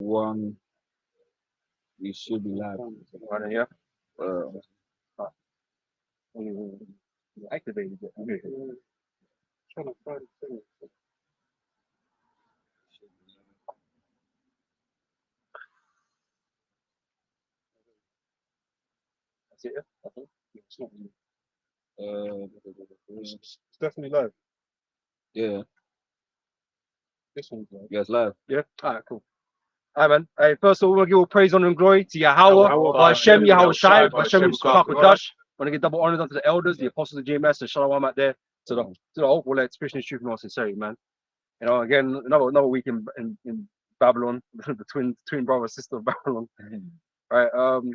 One, we should be live. Right, yeah. Uh, Activated it. Trying to find things. That's it, I think. It's not. uh, It's definitely live. yeah, This one's live. yes, live. Yeah. Alright, cool. Alright, man. Hey, first of all, we want to give all praise, honor, and glory to Yahweh, Yahweh, Hashem, Yahweh Shai, Hashem, Hashem, Hashem, Dash. Want to give double honors unto the elders, the apostles of GMS, and Shalom out there to the whole expression of truth and all sincerity, man. You know, again, another week in Babylon, the twin brother sister of Babylon. Right. I'm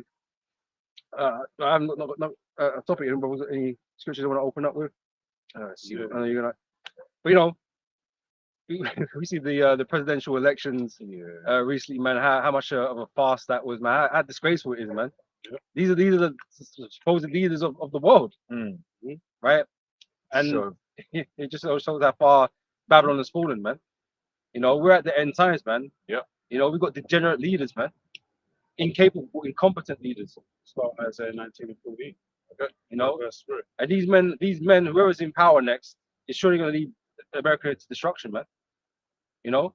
not a topic, but was there any scriptures you want to open up with? Yeah. I know you're gonna, but you know, we see the presidential elections recently, man. How much of a fast that was, man. How disgraceful it is, man. Yep. These are the supposed leaders of the world, right? And Sure. it just shows how far Babylon has fallen, man. You know, we're at the end times, man. Yeah. You know, we've got degenerate leaders, man. Incapable, incompetent leaders. Start Isaiah 19:14. Okay. You know, Verse 3. and these men, whoever's in power next, is surely going to lead America to destruction, man. You know,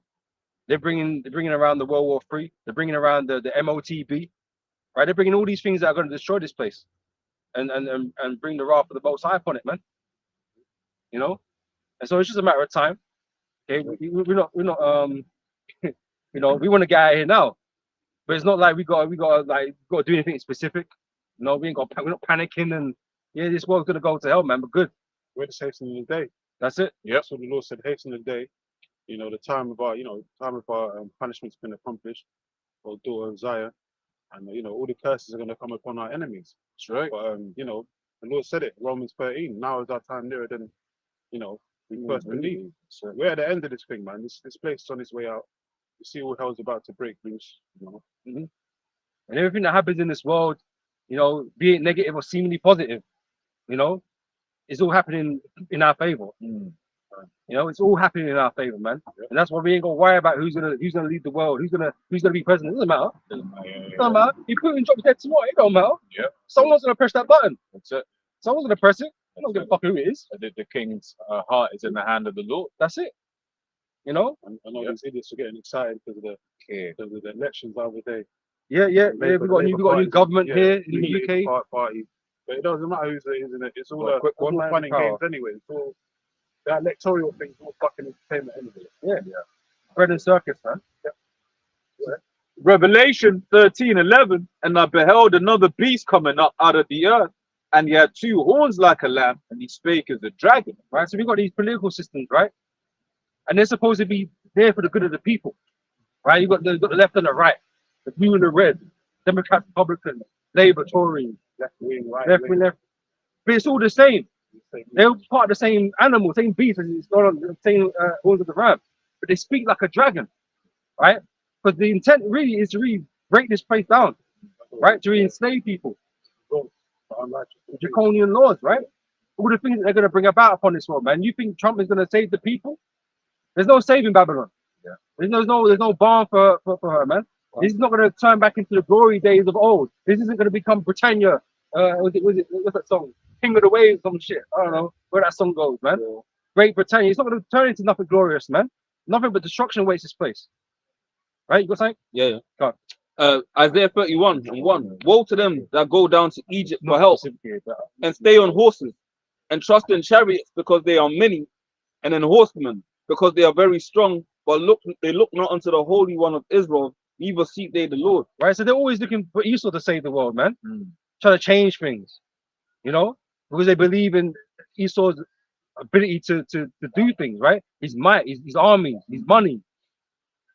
they're bringing around the World War III. They're bringing around the MOTB, right? They're bringing all these things that are going to destroy this place, and bring the wrath of the Most High upon it, man. You know, and so it's just a matter of time. Okay, we're not you know, we want to get out of here now, but it's not like we got to do anything specific. You know, we're not panicking and yeah, this world's gonna go to hell, man. But good, We're just hastening the day. that's it. Yep. So the Lord said, hasten the day. You know, the time of our, punishment's been accomplished. O daughter of Zion. And, you know, all the curses are going to come upon our enemies. That's right. But, you know, the Lord said it, Romans 13. Now is our time nearer than, you know, we first believed. So we're at the end of this thing, man. This place is on its way out. You see all hell's about to break loose, you know. And everything that happens in this world, you know, be it negative or seemingly positive, you know, it's all happening in our favor. You know, it's all happening in our favor, man. Yep. And that's why we ain't gonna worry about who's gonna lead the world, who's gonna be president. It doesn't matter. It doesn't matter. You Putin drops dead tomorrow, it don't matter. Yep. Someone's gonna press that button. That's it. Someone's gonna press it. I don't give a fuck who it is. The king's heart is in the hand of the Lord. That's it. You know? And I know these idiots are getting excited because of the elections the other day. Yeah. We got a new government here in the UK. Party. But it doesn't matter who's it, isn't it? It's all Well, quick it's all one-man fun and power. games anyway. It's all the electoral thing's all fucking entertainment anyway. Bread and circus, man. Revelation 13:11, and I beheld another beast coming up out of the earth, and he had two horns like a lamb, and he spake as a dragon. Right? So we got these political systems, right? And they're supposed to be there for the good of the people. Right? You got the left and the right, the blue and the red, Democrat, Republican, Labour, Tory, Left wing, right left wing. wing, left. But it's all the same. They're all part of the same animal, same beast, and it's not on the same horns of the ram. But they speak like a dragon, right? Because the intent really is to really break this place down, right? To re-enslave people, draconian laws, right? All the things that they're going to bring about upon this world, man. You think Trump is going to save the people? There's no saving Babylon. There's no balm for her, man. This is not going to turn back into the glory days of old. This isn't going to become Britannia. What's that song? King of the Waves, some shit. I don't know where that song goes, man. Great Britannia. It's not going to turn into nothing glorious, man. Nothing but destruction waits this place. Right? You got something? Yeah. Go on. Isaiah 31:1. Woe to them that go down to Egypt for help, and stay on horses, and trust in chariots because they are many, and in horsemen because they are very strong. But they look not unto the Holy One of Israel, neither seek they the Lord. Right? So they're always looking for Esau to save the world, man. Trying to change things, you know, because they believe in Esau's ability to do things, right? His might, his army, his money,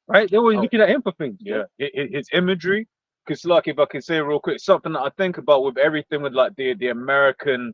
right? They're always looking at him for things. His imagery, because like if I can say real quick, something that I think about with everything with like the American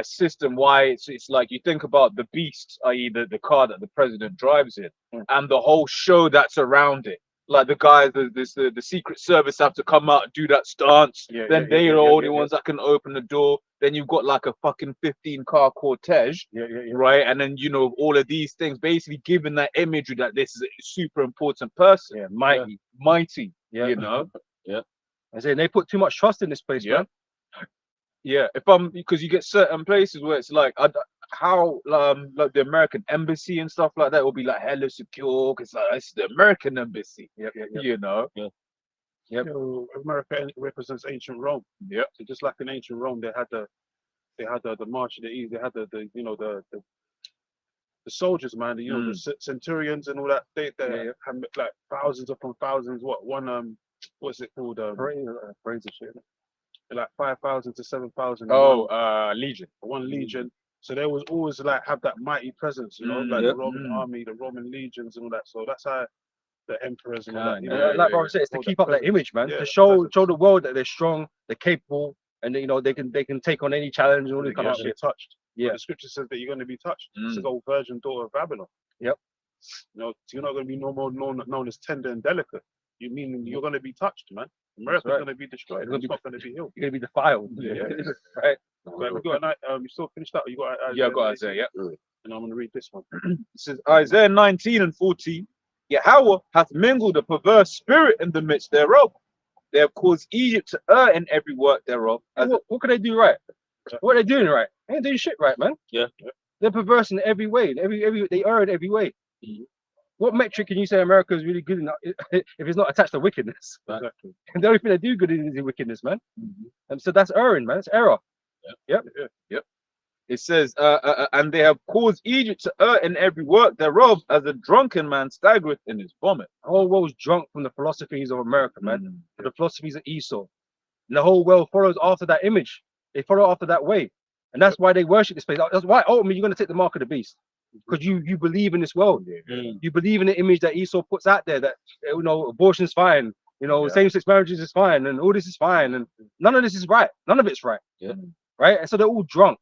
system, why it's like you think about the beast, i.e. the car that the president drives in, and the whole show that's around it. like the guys, the Secret Service have to come out and do that stance. Yeah, Then yeah, they yeah, are yeah, all yeah, the yeah. ones that can open the door. Then you've got like a fucking 15-car cortege, Yeah, yeah, yeah. right? And then all of these things, basically giving that imagery that this is a super important person, Yeah, mighty. mighty. Yeah. You know, I say they put too much trust in this place, Yeah. man. yeah. Because you get certain places where it's like how like the American embassy and stuff like that will be like hella secure because like it's the American embassy. Yeah. You know. Yep. You know, America represents ancient Rome. Yep. So just like in ancient Rome, they had the March of the East. They had the soldiers, man. The centurions and all that. They had like thousands upon thousands. What's it called? Praise and shit. Like 5,000 to 7,000. Legion. One legion. So they was always like have that mighty presence, like yeah. the Roman army, the Roman legions and all that. So that's how the emperors and all that. Like Robert said, it's to keep up that image, man. Yeah, To show presence. the world that they're strong, they're capable, and they can take on any challenge and all this They kind of can't be shit. touched. Yeah. But the scripture says that you're going to be touched. This is Mm. old virgin daughter of Babylon. Yep. So you're not going to be no more known as tender and delicate. You mean you're going to be touched, man. America's right. going to be destroyed. It's It's not going to be healed. You're gonna be defiled. Yeah. Right. Right, we got you still finished up. You got Yeah, I got Isaiah. Yeah. And I'm going to read this one. It says Isaiah 19:14. Yahweh hath mingled a perverse spirit in the midst thereof. They have caused Egypt to err in every work thereof. What can they do right? What are they doing right? They ain't doing shit right, man. Yeah. They're perverse in every way. Every they err in every way. What metric can you say America is really good enough if it's not attached to wickedness? Exactly. And the only thing they do good is in wickedness, man. And so that's erring, man. It's error. It says, and they have caused Egypt to err in every work thereof, as a drunken man staggereth in his vomit. The whole world's drunk from the philosophies of America, man. The philosophies of Esau. And the whole world follows after that image. They follow after that way. And that's why they worship this place. That's why ultimately you're going to take the mark of the beast. Because you believe in this world. You believe in the image that Esau puts out there that abortion's fine, same-sex marriages is fine, and all this is fine, and none of this is right. None of it's right. Right? And so they're all drunk.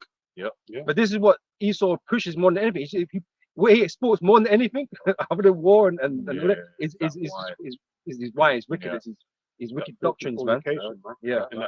But this is what Esau pushes more than anything. What he exports more than anything, other than war and all that, is his wine, his wickedness, his wicked doctrines, man. Yeah. And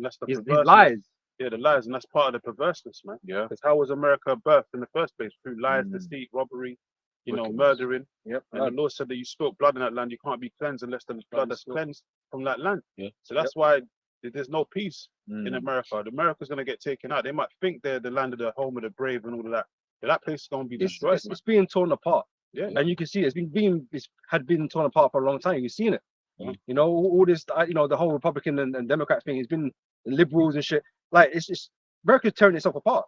that's the His perverseness. lies. Yeah, the lies, and that's part of the perverseness, man. Yeah. Because how was America birthed in the first place? Through lies, deceit, robbery, murdering. Yep. And the Lord said that you spilt blood in that land, you can't be cleansed unless the blood is cleansed from that land. Yeah. So that's why there's no peace in America. America's going to get taken out. They might think they're the land of the home of the brave and all of that. But that place is going to be destroyed. It's being torn apart. Yeah. And you can see it. It had been torn apart for a long time. You've seen it. All this, the whole Republican and Democrat thing has been liberals and shit. Like it's just America's tearing itself apart.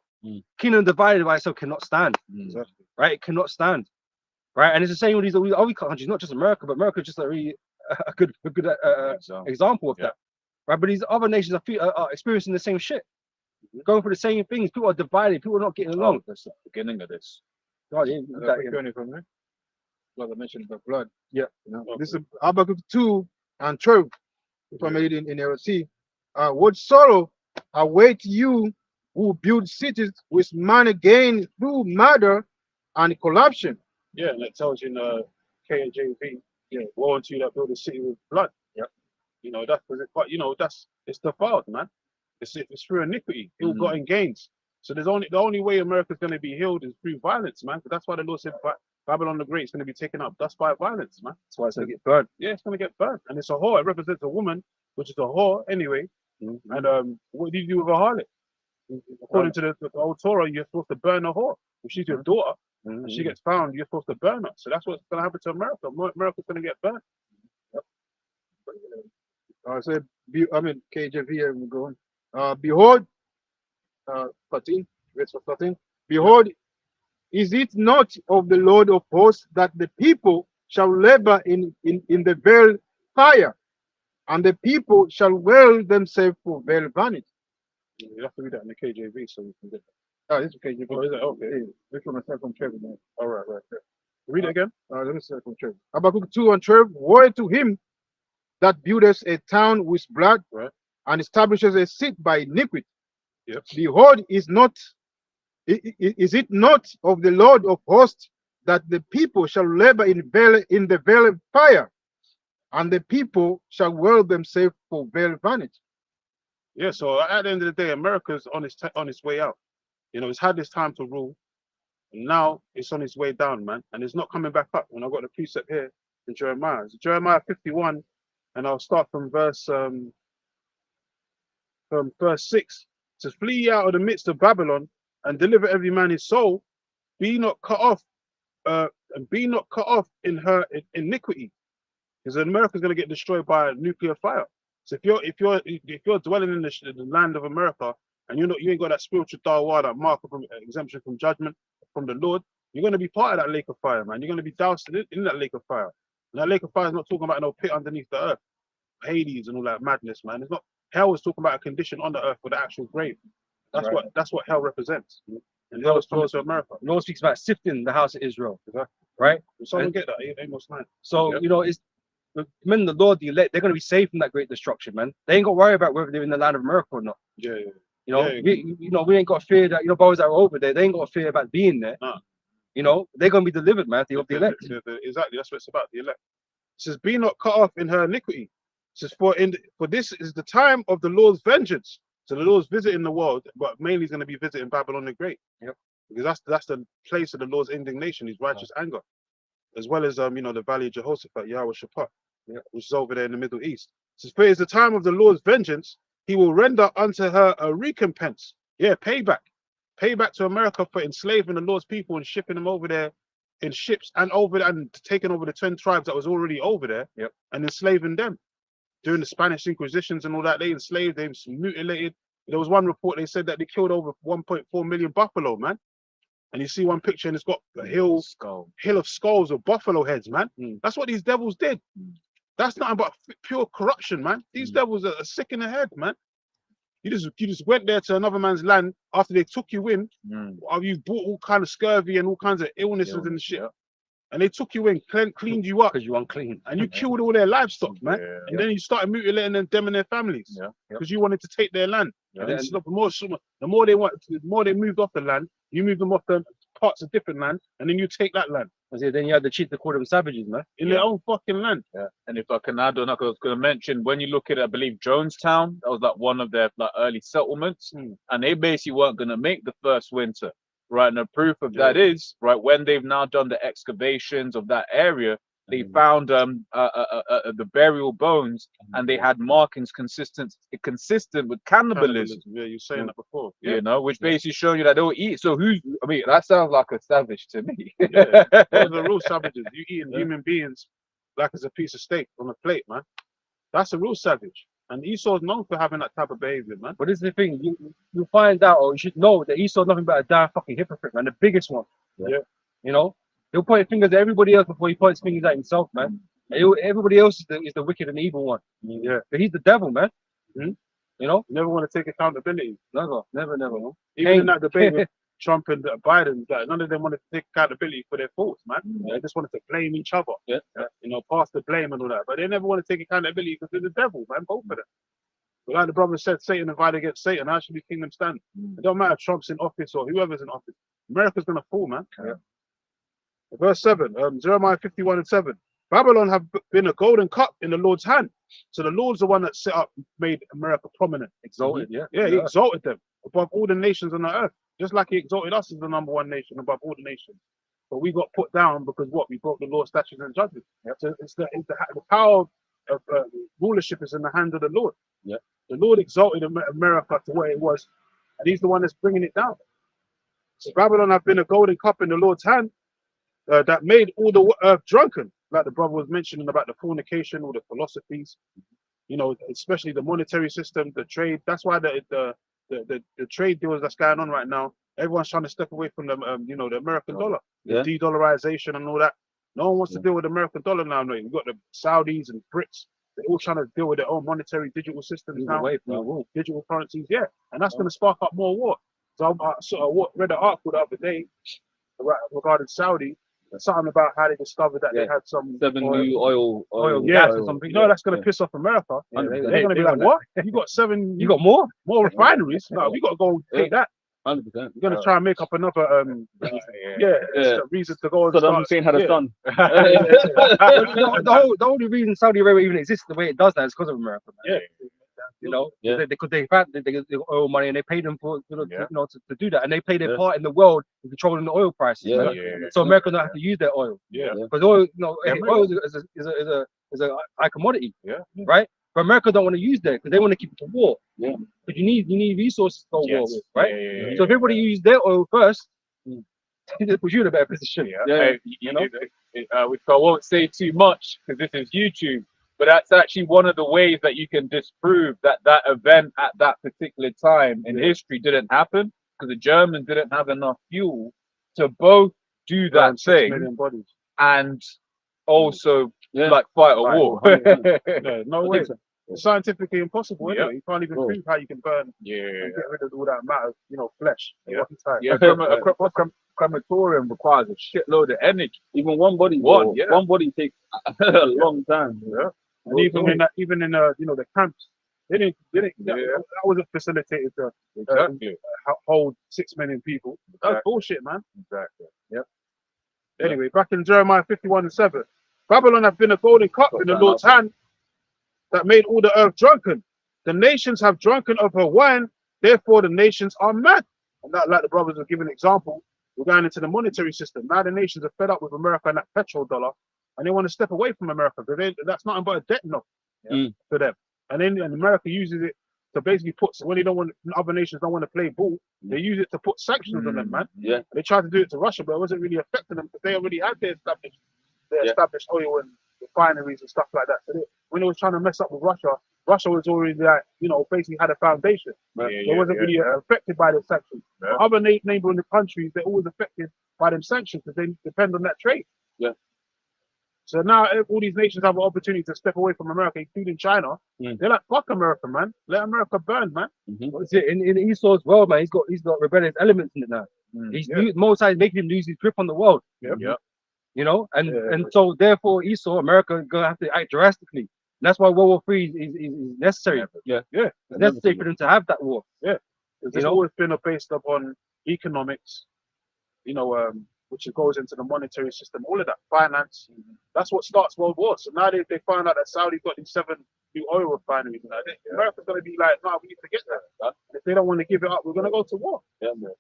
Kingdom divided by itself cannot stand. Exactly. Right? It cannot stand. Right? And it's the same with these other countries, not just America, but America is just a really a good example of that. Right? But these other nations are experiencing the same shit. Going through the same things. People are divided. People are not getting along. That's the beginning of this. God, yeah, From there. Like I mentioned about blood. Yeah. This is Habakkuk 2 and 12. If I made it in LT. What sorrow await you who build cities with money gained through murder and corruption? Yeah, and it tells you in KJV, woe unto you that build a city with blood. It's defiled, man. It's through iniquity, ill-gotten gains. So the only way America's going to be healed is through violence, man. That's why the Lord said Babylon the Great is going to be taken up dust by violence, man. That's why it's going to get burned. Yeah, it's going to get burned, and it's a whore. It represents a woman, which is a whore anyway. And what do you do with a harlot? According to the old Torah, you're supposed to burn a whore. If she's your daughter and she gets found, you're supposed to burn her. So that's what's going to happen to America. America's going to get burned. I said, KJV, I'm going. Behold, 13, verse 13. Behold, is it not of the Lord of hosts that the people shall labor in the veil fire, and the people shall wear themselves for veil vanity? You have to read that in the KJV so you can get that. Oh, this is KJV. Oh, is it? Okay. This one I said from Trevor, man. All right. Read it again. Let me say from Trevor. Habakkuk 2 and 12. Woe to him that buildeth a town with blood, and establishes a seat by iniquity. Yep. Behold, is it not of the Lord of hosts that the people shall labor in the veil of fire, and the people shall world themselves for veiled vanity. Yeah, so at the end of the day, America's on its way out. You know, it's had this time to rule, and now it's on its way down, man, and it's not coming back up. And I've got the precept here in Jeremiah. It's Jeremiah 51, and I'll start from verse 6. It says, "Flee ye out of the midst of Babylon, and deliver every man his soul. Be not cut off, and be not cut off in her iniquity." Because America's going to get destroyed by a nuclear fire. So if you're dwelling in the land of America and you ain't got that spiritual dawah, that mark of exemption from judgment from the Lord, you're going to be part of that lake of fire, man. You're going to be doused in that lake of fire. And that lake of fire is not talking about no pit underneath the earth, Hades and all that madness, man. It's not. Hell is talking about a condition on the earth for the actual grave. That's what hell represents. And hell is coming to America. The Lord speaks about sifting the house of Israel, Exactly. right? Someone get that? Amos 9. So Yeah. you know, it's the men, the Lord, the elect, they're going to be safe from that great destruction, man. They ain't got to worry about whether they're in the land of America or not. Yeah. You know, Yeah. we ain't got to fear that. You know, brothers that are over there, they ain't got to fear about being there. Nah. You know, they're going to be delivered, man. The elect. Exactly. That's what it's about. The elect. It says, "Be not cut off in her iniquity." It says, "For this is the time of the Lord's vengeance." So the Lord's visiting the world, but mainly he's going to be visiting Babylon the Great. Yep. Because that's the place of the Lord's indignation, his righteous anger, as well as the valley of Jehoshaphat, Yahweh Shaphat, which is over there in the Middle East. It says, "For it is the time of the Lord's vengeance; he will render unto her a recompense." Yeah, payback to America for enslaving the Lord's people and shipping them over there in ships and taking over the 10 tribes that was already over there, and enslaving them. During the Spanish Inquisitions and all that, they enslaved, they mutilated. There was one report, they said that they killed over 1.4 million buffalo, man. And you see one picture and it's got a hill of skulls of buffalo heads, man. That's what these devils did. That's nothing but pure corruption, man. These devils are sick in the head, man. You just went there to another man's land after they took you in. You brought all kind of scurvy and all kinds of illnesses and shit. And they took you in, cleaned you up. Because you're unclean. And you killed all their livestock, man. Yeah. And then you started mutilating them and their families. Because you wanted to take their land. And then the more they moved off the land, you moved them off the parts of different land, and then you take that land. Then you had the cheat to call them savages, man. In their own fucking land. And if I can add on, I was going to mention, when you look at, I believe, Jonestown, that was like one of their early settlements, and they basically weren't going to make the first winter, right? And the proof of that is, right, when they've now done the excavations of that area, they found the burial bones, and they had markings consistent with cannibalism. Yeah, you were saying that before. You know, which basically show you that they'll eat. So that sounds like a savage to me. Those are the real savages. You eating human beings like it's a piece of steak on a plate, man. That's a real savage. And Esau's known for having that type of behavior, man. But this is the thing, you find out, or you should know, that Esau's nothing but a damn fucking hypocrite, man. The biggest one. Yeah. You know, he'll point fingers at everybody else before he points fingers at himself, man. Everybody else is the wicked and evil one. Yeah. But he's the devil, man. You know? You never want to take accountability. Never. Even in that debate with Trump and Biden, none of them wanted to take accountability for their faults, man. They just wanted to blame each other. Pass the blame and all that. But they never want to take accountability because they're the devil, man. Both of them. But like the brother said, Satan divided against Satan. How should the kingdom stand? It don't matter if Trump's in office or whoever's in office. America's gonna fall, man. Verse 7, Jeremiah 51:7. Babylon have been a golden cup in the Lord's hand. So the Lord's the one that made America prominent. Exalted, He exalted them above all the nations on the earth. Just like he exalted us as the number one nation above all the nations. But we got put down because what? We broke the law, statutes, and judgments. So it's the power of rulership is in the hand of the Lord. The Lord exalted America to where it was, and he's the one that's bringing it down. So Babylon have been a golden cup in the Lord's hand that made all the earth drunken. Like the brother was mentioning about the fornication, all the philosophies, especially the monetary system, the trade. That's why the trade deals that's going on right now, everyone's trying to step away from the the American dollar, the de-dollarization and all that. No one wants to deal with the American dollar now. No, we've got the Saudis and Brits. They're all trying to deal with their own monetary digital systems now, digital currencies. Yeah, and that's going to spark up more war. So I read an article the other day regarding Saudi. Something about how they discovered that they had some 7 new oil gas or something. No, that's going to piss off America. They're going to be like, what? You got 7? You got more refineries? No, we got to go take that. 100%. You're gonna try and make up another reason to go and Saddam start. Hussein had a son. The only reason Saudi Arabia even exists the way it does that is because of America, man. Yeah. You know, Yeah. they found they got oil money and they paid them for Yeah. to do that, and they play their Yeah. part in the world in controlling the oil prices. Yeah. man. So America don't have to use their oil Yeah. because oil, Yeah, oil is a high commodity. Yeah. Right. But America don't want to use that because they want to keep it for war. Yeah. But you need resources to go war with, right? Yeah. So if everybody use their oil first, it puts you in a better position. Yeah. Hey, you know, which I won't say too much because this is YouTube, but that's actually one of the ways that you can disprove that that event at that particular time in history didn't happen because the Germans didn't have enough fuel to both do that Around 6 thing million bodies. and also Yeah. like fight a Fight a war. war, Yeah, no I way. think so. It's scientifically impossible. Yeah. Anyway. You can't even Bro. prove how you can burn Yeah. and get rid of all that amount of flesh. at Yeah. one time. Yeah, crematorium requires a shitload of energy. Even one body, One, bro, yeah. one body takes a long time. Yeah. And even in the camps, they didn't that wasn't facilitated to Exactly. hold 6 million people. That's Exactly. bullshit, man. Exactly. Anyway, back in Jeremiah 51:7, Babylon have been a golden cup in the Lord's hand that made all the earth drunken. The nations have drunken of her wine, therefore the nations are mad. And that, like the brothers were giving an example, we're going into the monetary system. Now the nations are fed up with America and that petrodollar, and they want to step away from America. That's nothing but a debt note for them. And then America uses it to basically when they don't want, other nations don't want to play ball, they use it to put sanctions on them, man. Yeah. They tried to do it to Russia, but it wasn't really affecting them because they already had their established oil and refineries and stuff like that. So when they was trying to mess up with Russia, Russia was already like, basically had a foundation. They wasn't really affected by the sanctions. Yeah. But other neighboring countries, they're always affected by them sanctions because they depend on that trade. Yeah. So now all these nations have an opportunity to step away from America, including China. They're like, fuck America, man. Let America burn, man. In Esau's world, man, he's got rebellious elements in it now. Moses is making him lose his grip on the world. Yep. And so therefore Esau, America, gonna have to act drastically. And that's why World War III is necessary. Yeah. Yeah. It's necessary for them to have that war. It's always been based upon economics, which goes into the monetary system, all of that, finance. That's what starts World War. So now they find out that Saudi's got these 7 new oil refineries. America's going to be like, no, we need to get that. If they don't want to give it up, we're going to go to war. Yeah, man.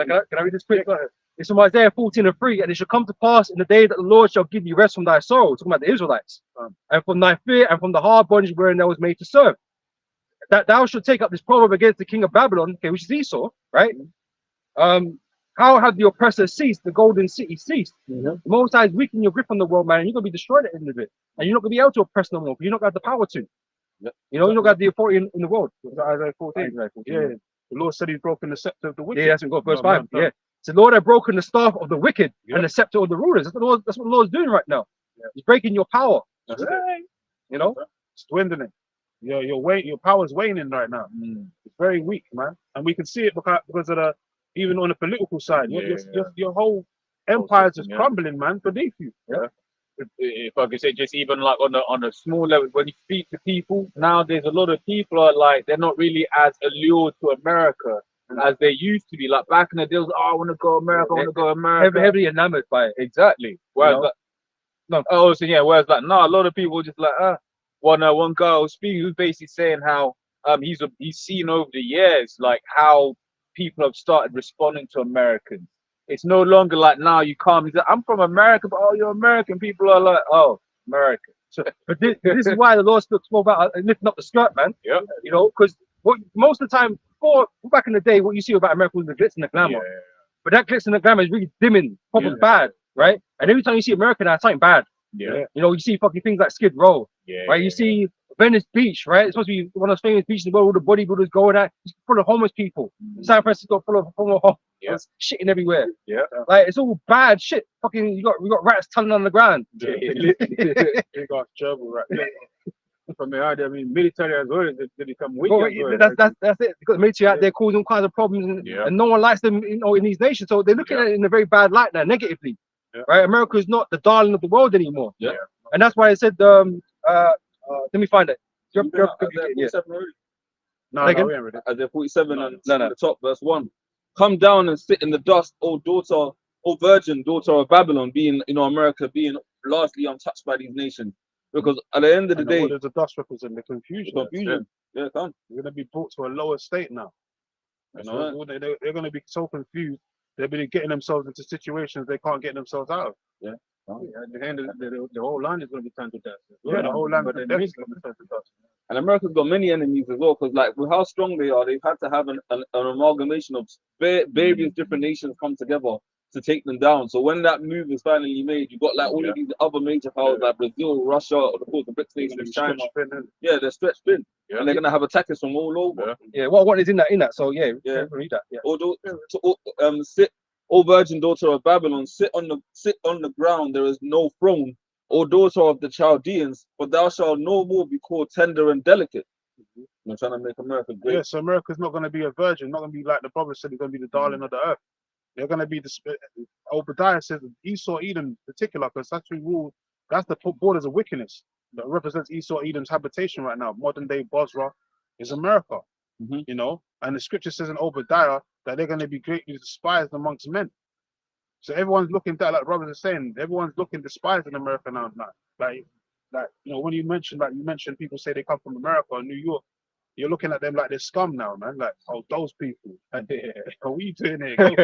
Can I read this quick? Go ahead. It's from Isaiah 14:3, and it shall come to pass in the day that the Lord shall give you rest from thy sorrow, talking about the Israelites, and from thy fear and from the hard bondage wherein thou was made to serve. That thou shalt take up this proverb against the king of Babylon, okay, which is Esau, right? How had the oppressor ceased, the golden city ceased? The Most High is weakening your grip on the world, man, and you're going to be destroyed at the end of it. And you're not going to be able to oppress no more, because you're not going to have the power to. You're not going to have the authority in the world. Isaiah 14. Yeah. The Lord said he's broken the scepter of the wicked. Yeah, that's what verse 5. Yeah. So the Lord had broken the staff of the wicked and the scepter of the rulers. That's what the Lord's doing right now. He's breaking your power. That's it. It's dwindling. Your power's waning right now. It's very weak, man. And we can see it because of even on the political side. Your whole empire is just crumbling, man, beneath you. If I could say, just even like on a small level, when you speak to people nowadays, a lot of people are like, they're not really as allured to America as they used to be. Like back in the days, I want to go America, I want to go America. Heavily enamored by it. Exactly. Whereas whereas like no, a lot of people just like one guy I was speaking who's basically saying how he's seen over the years like how people have started responding to Americans. It's no longer like now you come. He's like, I'm from America, but you're American. People are like, American. So, but this is why the Lord spoke about lifting up the skirt, man. Yeah. Because most of the time, back in the day, what you see about America was the glitz and the glamour. Yeah. But that glitz and the glamour is really dimming, probably bad, right? And every time you see America now, it's something bad. Yeah. You see fucking things like Skid Row, Yeah. right? You see Venice Beach, right? It's supposed to be one of those famous beaches in the world, all the bodybuilders going at. It's full of homeless people. San Francisco full of shitting everywhere. Yeah. Like it's all bad shit. Fucking we got rats tunneling on the ground. They got trouble right there. From the idea, I mean, military as well, they become weak. That's it. Because the military out there causing all kinds of problems, and no one likes them, in these nations. So they're looking at it in a very bad light now, negatively. Right? America is not the darling of the world anymore. Yeah. And that's why I said, let me find it. No, we ain't ready. Isaiah 47 and the top, verse 1. come down and sit in the dust, O virgin daughter of Babylon, being, you know, America being largely untouched by these nations. Because at the end of the day, what does the dust represent? The confusion. confusion. Yeah, come. We're going to be brought to a lower state now. You That's know, they're going to be so confused. They'll be getting themselves into situations they can't get themselves out of. At the end of the whole land is going to be turned to dust. Yeah, the whole land but is then definitely going to be turned to dust. And America's got many enemies as well, because like with how strong they are, they've had to have an amalgamation of various different nations come together to take them down. So when that move is finally made, you've got like all of these other major powers like Brazil, Russia, of course the BRICS nations, China. Yeah, they're stretched thin. And they're gonna have attackers from all over. Yeah, what is in that? So yeah, read that. Yeah. Sit, O virgin daughter of Babylon, sit on the ground, there is no throne, O daughter of the Chaldeans, for thou shalt no more be called tender and delicate. I'm trying to make America great. Yes, America's not going to be a virgin, not going to be like the prophet said, he's going to be the darling of the earth. They're going to be the, Obadiah says Esau, Edom in particular, because that's who rule, that's the borders of wickedness that represents Esau, Edom's habitation right now. Modern day Bosra is America, you know, and the scripture says in Obadiah that they're going to be greatly despised amongst men. So everyone's looking at, like Robert is saying, everyone's looking despised in America now. Like, you know, when you mentioned people say they come from America or New York, you're looking at them like they're scum now, man. Like, oh, those people. What are you doing here? Go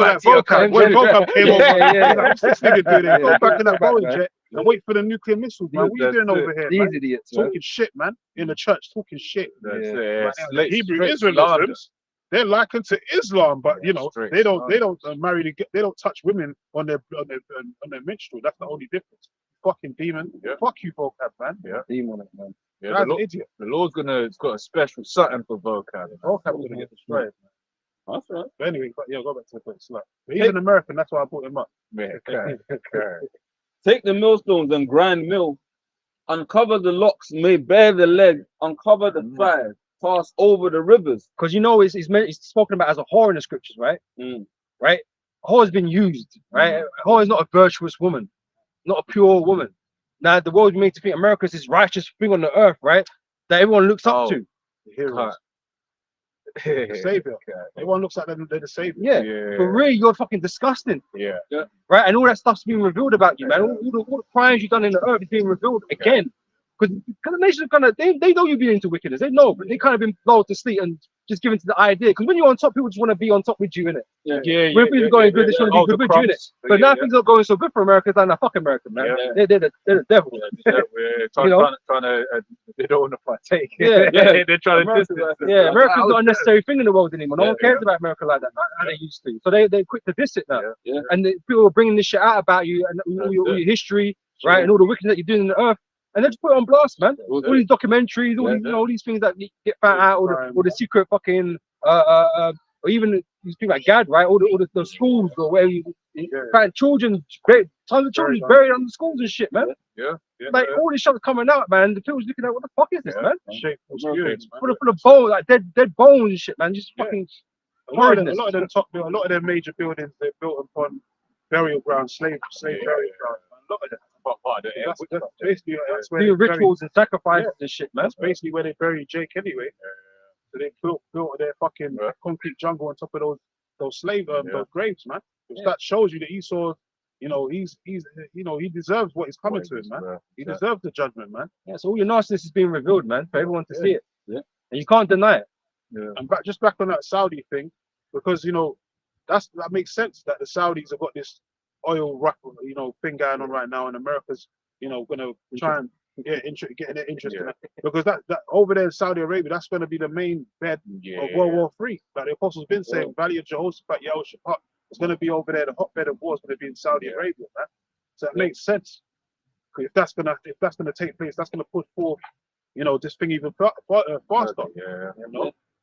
back to your country. When Vocab came over, what's this nigga doing here? Go back in that Boeing jet and wait for the nuclear missiles, man. What are you doing over here, These man? idiots, Talking shit, man. In the church, talking shit. Like, Hebrew Israelisms, they're likened to Islam, but you know, they don't marry, they don't touch women on their menstrual. That's the only difference. Fucking demon. Fuck you, Vocab, man. Demon, man. Yeah, That's an idiot. the Lord's it's got a special something for vocab. Vocab's gonna get destroyed. That's right. But anyway, go back to the point. But he's an American, that's why I brought him up. Take the millstones and grind mill, uncover the locks, may bare the leg, uncover the thighs, pass over the rivers. Because you know, it's spoken about as a whore in the scriptures, right? Right? Whore has been used, right? Whore is not a virtuous woman, not a pure woman. Now the world made to think America is this righteous thing on the earth, right? That everyone looks up to. The heroes. The savior. Everyone looks like they're the savior. Yeah. But really, you're fucking disgusting. Yeah. Right? And all that stuff's being revealed about you, man. All the crimes you've done in the earth is being revealed again. Because the nations are gonna, they know you've been into wickedness. They know, but they kind of been lulled to sleep and just given to the idea. Because when you're on top, people just want to be on top with you, innit? When things are going good, they just want to be good with you, innit? But now things are going so good for America, it's like, nah, fuck America, man. They're the devil. Trying to they don't want to partake. They're trying to distance. America's not a necessary thing in the world anymore. No one cares about America like that, how they used to. So they're quick to diss it now. And people are bringing this shit out about you and all your history, right? And all the wickedness that you're doing in the earth. And they just put it on blast, man. All these documentaries, all these things that get found out, or the secret fucking, or even these people like GAD, right? All the schools, or where you find children, tons of children buried under schools and shit, man. Like all this shit coming out, man. The people's looking at what the fuck is this, man? Full of bones, like dead bones and shit, man. Just fucking. A lot of their major buildings they're built upon burial grounds, slave burial grounds. A lot of them. That's basically that's where doing rituals and sacrifices and shit, man. That's basically where they buried Jake anyway. So they built their fucking concrete jungle on top of those slave those graves, man. Which that shows you that Esau, you know, he deserves what is coming to him, man. He deserves the judgment, man. Yeah, so all your nastiness is being revealed, man, for everyone to see it. And you can't deny it. And back on that Saudi thing, because you know that makes sense that the Saudis have got this oil thing going on right now, and America's gonna try and getting their interest in it, because that over there in Saudi Arabia, that's going to be the main bed of World War III. Like the apostles been saying, Valley of Jehoshaphat, Yehoshaphat, it's going to be over there. The hotbed of war is going to be in Saudi Arabia, man. So it makes sense. If that's gonna take place, that's gonna push forth, this thing even faster.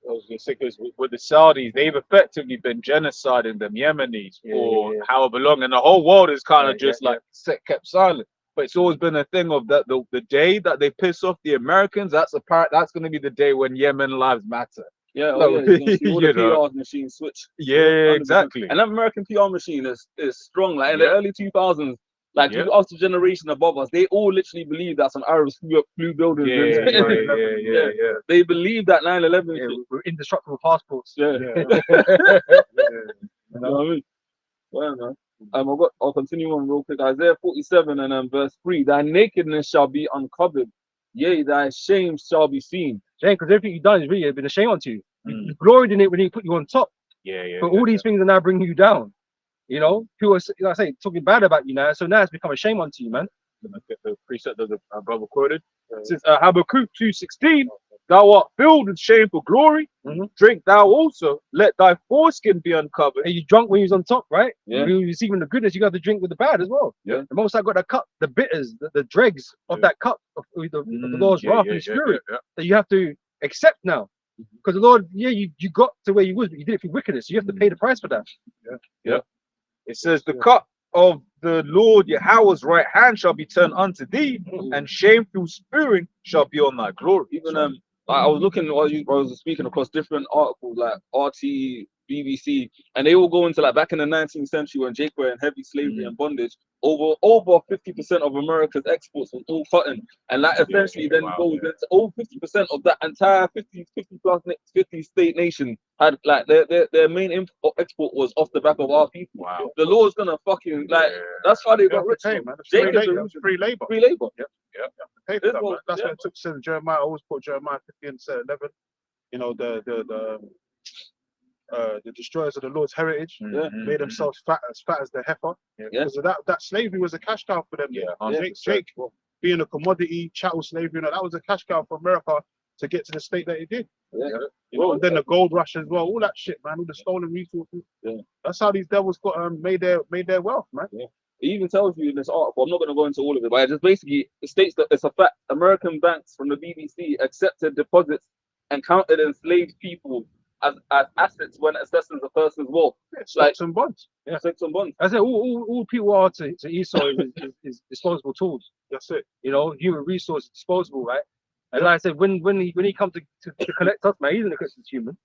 I was going to say, because with the Saudis, they've effectively been genociding them Yemenis for however long, and the whole world is kind of just kept silent. But it's always been a thing of that the day that they piss off the Americans, that's going to be the day when Yemen lives matter. All the PR machine switch. Yeah, exactly. And that American PR machine is strong. Like in the early 2000s, Like Yeah. you ask the generation above us, they all literally believe that some Arabs flew buildings. Yeah. They believe that 9/11 Yeah, shit. we're indestructible passports. Yeah. Yeah. You know what I mean? Well, man. I'll continue on real quick. Isaiah 47 and verse 3. Thy nakedness shall be uncovered, yea, thy shame shall be seen. Shame, because everything you've done is really been a shame unto you. Mm. You gloried in it when he put you on top, Yeah. but all these things are now bringing you down. You know, people are, like I say, talking bad about you now, so now it's become a shame unto you, man. Get the precept that the brother quoted. It says Habakkuk 2:16, thou art filled with shameful glory, drink thou also, let thy foreskin be uncovered. And you drunk when you was on top, right? Yeah. You receiving the goodness, you got to drink with the bad as well. Yeah. The most I got the cup, the bitters, the dregs of that cup of the Lord's wrath and spirit that you have to accept now. Because the Lord, you got to where you was, but you did it through wickedness. You have to pay the price for that. It says the cup of the Lord Yahweh's right hand shall be turned unto thee, and shameful spewing shall be on thy glory. Even I was looking while I was speaking across different articles like RT, BBC, and they all go into like back in the 19th century when Jake were in heavy slavery and bondage. Over 50% of America's exports was all cotton, and that essentially then goes into over 50% of that entire 50 state nation had like their main export was off the back of our people. Wow. The law's gonna fucking like that's why they got rich. Pay, man. It's Jake free is labor. a- It's free labor. Free labor. Pay for This that, was- man. That's yeah. what it took. Says Jeremiah. I always put Jeremiah 50 and 11. You know the destroyers of the Lord's heritage made themselves fat as the heifer. Because of that slavery was a cash cow for them. Jake being a commodity, chattel slavery, that was a cash cow for America to get to the state that it did. You know, and then the gold rush as well, all that shit, man, all the stolen resources. That's how these devils got made their wealth, man. It even tells you in this article, I'm not going to go into all of it, but it just basically states that it's a fact. American banks from the BBC accepted deposits and counted enslaved people as assets when assessing the person's wealth. Stocks and bonds. Stocks and bonds. I said all people are to Esau is disposable tools. That's it. You know, human resources disposable, right? And like I said, when he come to collect us, man, he didn't look at us as human.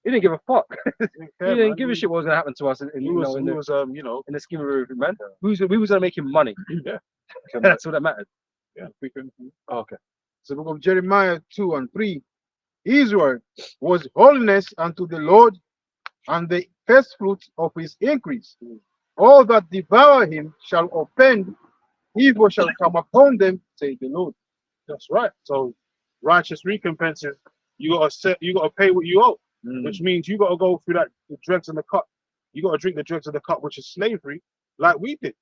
He didn't give a fuck. He didn't give a shit what was gonna happen to us in the scheme of everything, man. We was gonna make him money. That's what that mattered. Okay. So book of Jeremiah 2 and 3. Israel was holiness unto the Lord, and the first fruits of his increase. All that devour him shall offend, evil shall come upon them, say the Lord. That's right. So righteous recompenses, you gotta pay what you owe, which means you gotta go through the dregs and the cup. You gotta drink the dregs of the cup, which is slavery, like we did.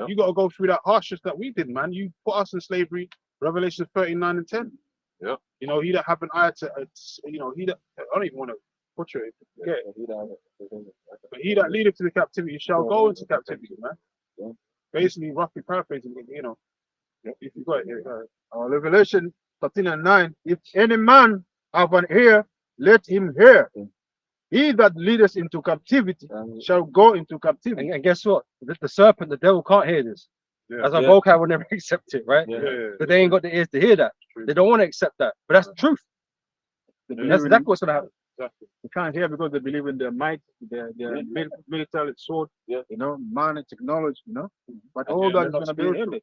You gotta go through that harshness that we did, man. You put us in slavery, Revelation 39 and 10. You know, he that have an eye to, he that, I don't even want to butcher it. But he that leadeth to the captivity shall go into captivity, man. Basically, roughly paraphrasing, you know. If you got it, Revelation 13 and 9. If any man have an ear, let him hear. He that leadeth into captivity shall go into captivity. And guess what? The serpent, the devil can't hear this. As a vocab will never accept it, right? But they ain't got the ears to hear that. They don't want to accept that. But that's the truth. That's exactly what's gonna happen. They can't hear because they believe in their might, their military sword, man and technology, But all that is going to be ended.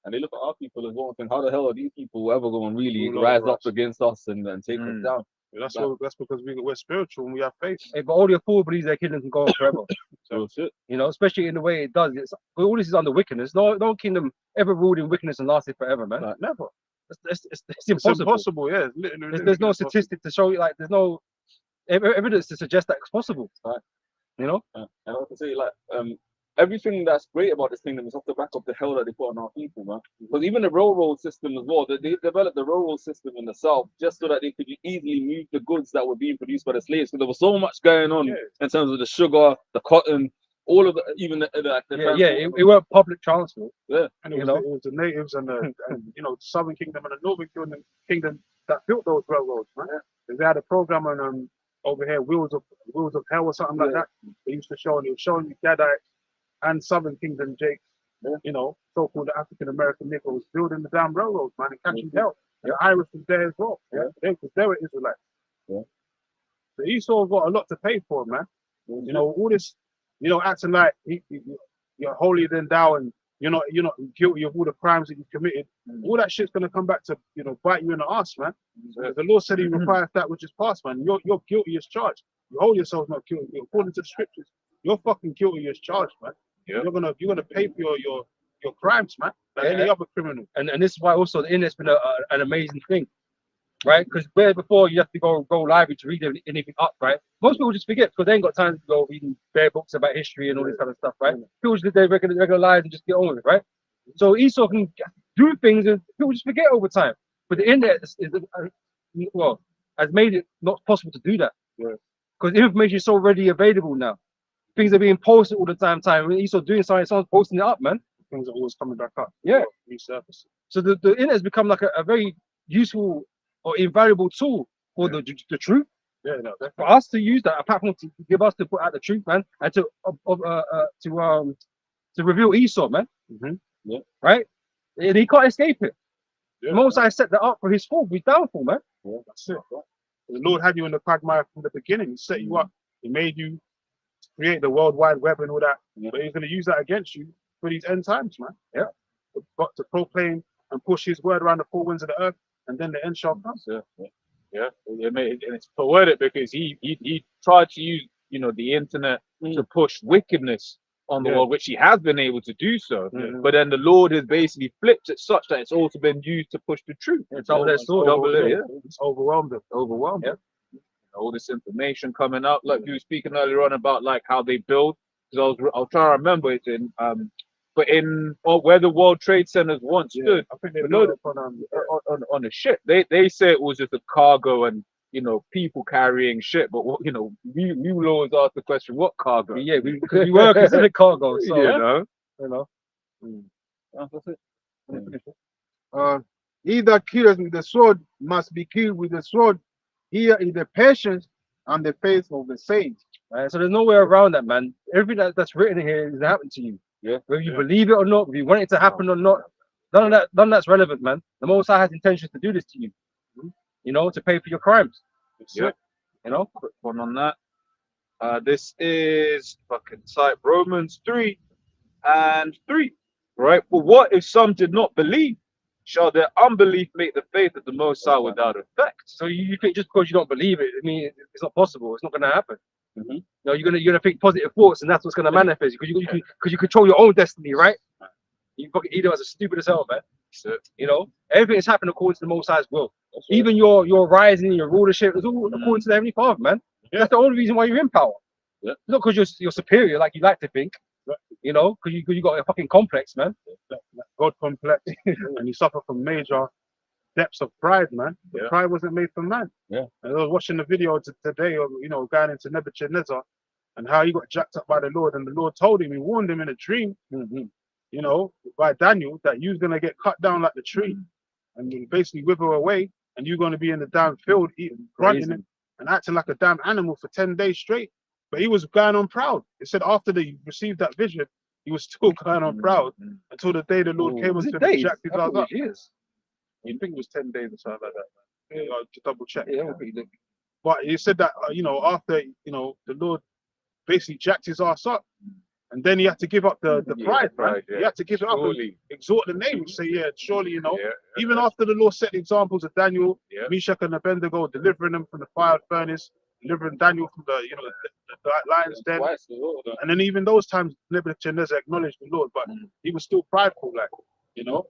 And they look at our people as well and think, how the hell are these people ever going to really rise up against us and take us down? That's because we're spiritual and we have faith. Hey, but all your fool believes their kingdom can go on forever. So shit. You know, especially in the way it does. All this is under wickedness. No kingdom ever ruled in wickedness and lasted forever, man. Never. It's It's impossible. impossible, yeah. Literally, There's no statistic to show you, like, there's no evidence to suggest that it's possible. Right. You know? And I can say, like, everything that's great about this kingdom is off the back of the hell that they put on our people, man. Because even the railroad system as well, they developed the railroad system in the south just so that they could easily move the goods that were being produced by the slaves. So there was so much going on in terms of the sugar, the cotton, all of the, even the it weren't public transport. And it was the natives and the Southern Kingdom and the Northern Kingdom that built those railroads, man. They had a program on over here, Wheels of Hell or something like that. They used to show, and it was showing you Gadite and Southern Kingdom Jakes, so-called African American Negroes building the damn railroads, man, and catching hell. And the Irish was there as well. They were Israelites. So Esau got a lot to pay for, man. You know, all this, acting like you're holier than thou and you're not guilty of all the crimes that you've committed. All that shit's gonna come back to bite you in the ass, man. The Lord said He requires that which is past, man. You're guilty as charged. You hold yourself not guilty according to the scriptures. You're fucking guilty as charged, man. Yeah. You're gonna pay for your crimes, man. Like any other criminal. And this is why also the internet's been an amazing thing, right? Because where before you have to go library to read anything up, right? Most people just forget because they ain't got time to go reading bare books about history and all this kind of stuff, right? People just live their regular lives and just get on with it, right? So Esau can do things and people just forget over time. But the internet has made it not possible to do that. Because information is so readily available now. Things are being posted all the time. When Esau doing something, someone's posting it up, man. Things are always coming back up. Yeah. Resurfacing. So the internet has become like a very useful or invaluable tool for the truth. Yeah, no, For us to use that, a platform to give us to put out the truth, man, and to reveal Esau, man. Yeah. Right? And he can't escape it. Yeah. Most I set that up for his fall, his downfall, man. Yeah, that's it. Right? The Lord had you in the quagmire from the beginning. He set you up. He made you create the World Wide Web and all that. But He's going to use that against you for these end times, man. Yeah. But to proclaim and push His word around the four winds of the earth, and then the end shall come. Yeah, and it's poetic because he tried to use the internet to push wickedness on the world, which he has been able to do so. But then the Lord has basically flipped it such that it's also been used to push the truth. It's overwhelmed them. Overwhelmed. Yeah. All this information coming out, like you were speaking earlier on about like how they build. Because I was trying to remember it in where the World Trade Centers once stood. I think they built it on a ship. They say it was just a cargo and people carrying shit, but we will always ask the question, what cargo? Yeah, we were considered cargo, so That's it. He that killeth with the sword must be killed with the sword. Here is the patience and the faith of the saints. Right? So there's no way around that, man. Everything that's written here is happening to you. Yeah. Whether you believe it or not, whether you want it to happen or not, none of that's relevant, man. The Most High has intentions to do this to you. To pay for your crimes. Yeah. Quick one on that. This is fucking cite Romans 3:3. Right? But what if some did not believe? Shall their unbelief make the faith of the Most High without effect? So you think just because you don't believe it, I mean, it's not possible. It's not going to happen. You're gonna think positive thoughts, and that's what's going to manifest. Because you control your own destiny, right? You fucking Edom as stupid as hell, man. Everything is happening according to the Most High's will. Even your rising, your rulership, is all according to the Heavenly Father, man. That's the only reason why you're in power. It's not because you're superior, like you like to think. Because you got a fucking complex, man. God complex, and you suffer from major depths of pride, man. But pride wasn't made for man. And I was watching the video today of going into Nebuchadnezzar and how he got jacked up by the Lord, and the Lord told him, He warned him in a dream, by Daniel, that you're gonna get cut down like the tree, and you basically wither away, and you're gonna be in the damn field eating, grunting, and acting like a damn animal for 10 days straight. But he was going on proud. It said after they received that vision, he was still going on proud until the day the Lord came unto him and jacked his ass up. You think it was 10 days or something like that, man? To double check. But he said that after the Lord basically jacked his ass up, and then he had to give up the pride, man. He had to give it up and exhort the name, say, surely, even after the Lord set the examples of Daniel, Meshach and Abednego, delivering them from the fire furnace, delivering Daniel from the lion's den, and then even those times Nebuchadnezzar acknowledged the Lord, but he was still prideful, so the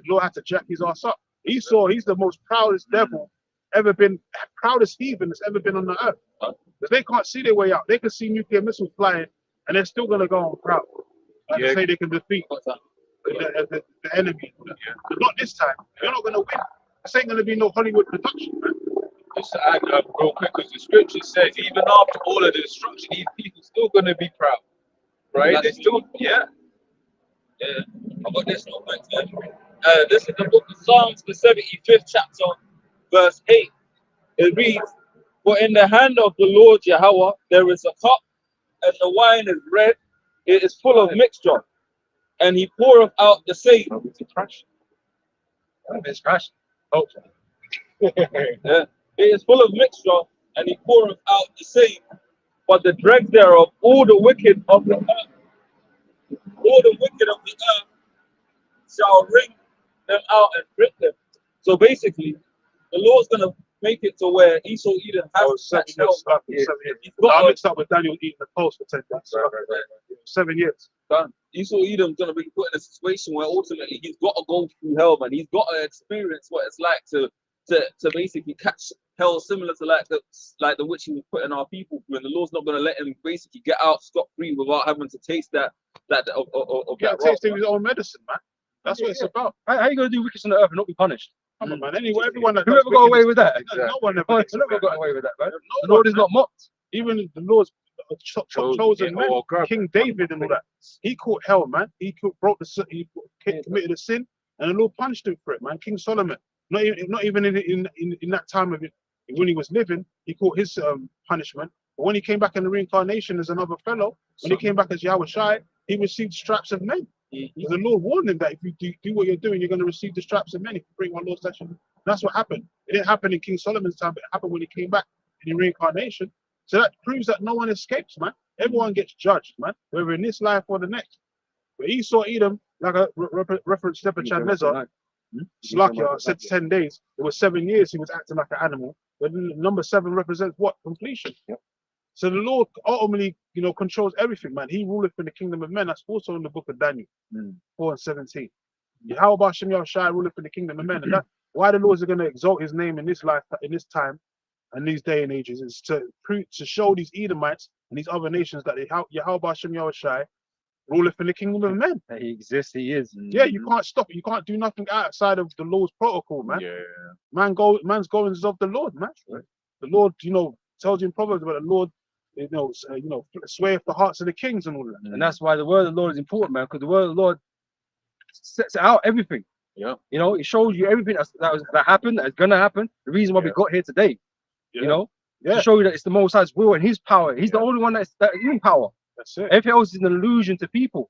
Lord had to jack his ass up. He's the most proudest devil ever been, proudest heathen that's ever been on the earth, because they can't see their way out. They can see nuclear missiles flying, and they're still gonna go on proud. To say they can defeat the enemy, but not this time. You're not gonna win. This ain't gonna be no Hollywood production, man. Just to add real quick, because the scripture says even after all of the destruction, these people still going to be proud, right? They still, I got this one, thanks, man. This is the book of Psalms, the 75th chapter, verse 8. It reads, "For in the hand of the Lord Yahweh there is a cup, and the wine is red. It is full of mixture, and He poureth out the same." It's crashing. Oh. It is full of mixture, and He poureth out the same. But the dregs thereof, all the wicked of the earth shall wring them out and rip them. So basically, the Lord's gonna make it to where Esau Edom has Oh, 7 that years. hell. Slap, Yeah. 7 years. He's got I a- mixed up with Daniel eating the post for 10 days. 7 years. done. Esau Edom's gonna be put in a situation where ultimately he's got to go through hell, man. He's got to experience what it's like to basically catch hell, similar to like the which he was putting our people through. And the Lord's not gonna let him basically get out scot free without having to taste that of Get that a taste wrath, of his own medicine, man. That's what it's about. How you gonna do wickedness on the earth and not be punished? Come on, man. Anyway, everyone that Whoever does got away wickedness- with that? No one ever Oh, gets never away got with away with that, man. that. The No Lord one, is not mocked. even the Lord's chosen men, or God. King David and all that. He caught hell, man. Broke the sin, committed a sin, and the Lord punished him for it, man. King Solomon, not even in that time of it, when he was living, he caught his punishment. But when he came back in the reincarnation as another fellow, when he came back as Yahweh Shai, he received stripes of men. Because the Lord warned him that if you do what you're doing, you're going to receive the stripes of men if you bring my Lord's statute. That's what happened. It didn't happen in King Solomon's time, but it happened when he came back in the reincarnation. So that proves that no one escapes, man. Everyone gets judged, man, whether in this life or the next. But Esau Edom, like I referenced Nebuchadnezzar, Slakia said 10 days. It was 7 years he was acting like an animal. But number 7 represents what? Completion. So the Lord ultimately, controls everything, man. He ruleth in the kingdom of men. That's also in the book of Daniel, 4:17. Yahweh Shem Yahushai ruleth in the kingdom of men. And that why the Lords are going to exalt his name in this life, in this time, and these day and ages, is to show these Edomites and these other nations that Yahweh Shem Yahushai ruleth in the kingdom of men. That he exists, he is. Yeah, you can't stop it. You can't do nothing outside of the Lord's protocol, man. Yeah. Man's goings is of the Lord, man. The Lord, tells you in Proverbs about the Lord, swayeth the hearts of the kings and all that. And that's why the word of the Lord is important, man, because the word of the Lord sets out everything. Yeah. It shows you everything that happened, that's gonna happen, the reason why we got here today. Yeah. To show you that it's the Most High's will and his power. He's the only one that is in power. That's it. Everything else is an illusion to people.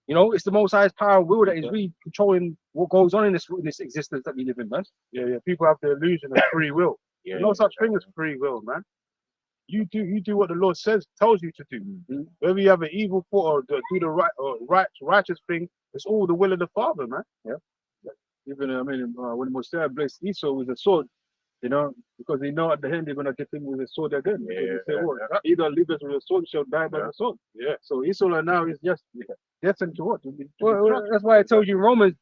It's the Most High's power and will that is really controlling what goes on in this existence that we live in, man. Yeah. People have the illusion of free will. There's no such thing as free will, man. You do what the Lord tells you to do. Whether you have an evil thought or do the righteous thing, it's all the will of the Father, man. Even when Mosiah blessed Esau with a sword, because they know at the end they're gonna get him with a sword again. Because they say, either liveth with a sword shall die by the sword. Yeah. So Esau now is just destined to what? To be Well, destruction. that's why I told you in Romans,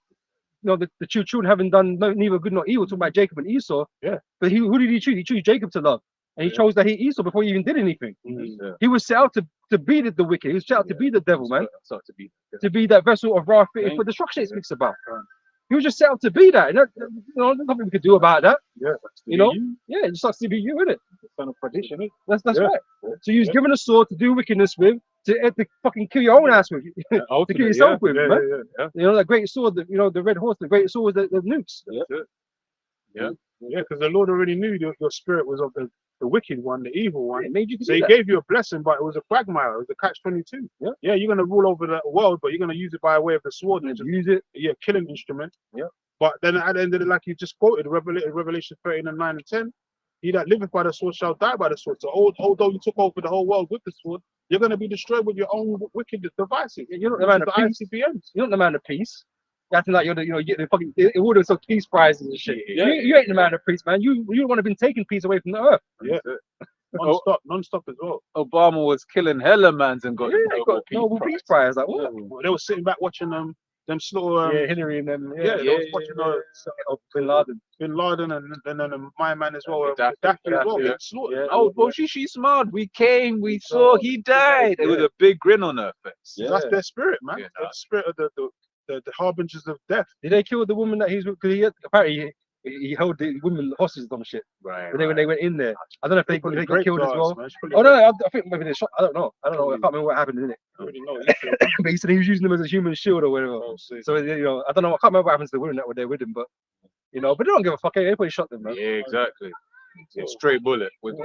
the two children haven't done neither good nor evil, talking about Jacob and Esau. Yeah. But who did he choose? He chose Jacob to love. And he chose to hate Esau before he even did anything. He was set out to be the wicked. He was set out to be the devil, man. To be that vessel of wrath fitted for destruction it speaks about. He was just set out to be that. And there's nothing we could do about that. Yeah. Yeah, it just sucks to be you, innit? Son of perdition. That's Yeah. right. So you was given a sword to do wickedness with, to fucking kill your own ass with, to kill yourself with, man. That great sword, the red horse, the great sword, the nukes. Yeah, because the Lord already knew your spirit was of the wicked one, the evil one. It made you So do he that. gave you a blessing, but it was a quagmire. It was a catch-22. Yeah, you're gonna rule over the world, but you're gonna use it by way of the sword and just Use it. killing instrument. Yeah. But then at the end of it, like you just quoted, Revelation 13:9 and 10, he that liveth by the sword shall die by the sword. So although you took over the whole world with the sword, you're gonna be destroyed with your own wicked devices. You're not the man of the peace. ICBMs. You're not the man of peace. You're acting like you're the fucking orders of peace prizes and shit. You ain't the man of peace, man. You want to have been taking peace away from the earth. Yeah. Non-stop as well. Obama was killing hella mans and got Yeah, the they got Nobel Peace Prize. Like what? They were sitting back watching them slaughter. Hillary and them. They was watching Bin Laden. Bin Laden and then my man as well, Gaddafi. Gaddafi as well. Yeah. Getting slaughtered. Oh, well, she smiled. We came, we saw, he died. It was a big grin on her face. That's their spirit, man. Yeah. That's the spirit of the harbingers of death. Did they kill the woman that he's with? Because apparently he held the women hostage on shit. Right. When they went in there, I don't know if they got Great killed as guards, well. man. It's Oh no, I think maybe they shot. I don't know. I can't remember what happened in it. I already know. But he said he was using them as a human shield or whatever. So I don't know. I can't remember what happens to the women that were there with him, but but they don't give a fuck. Everybody shot them, man. Yeah, exactly. Straight bullet. With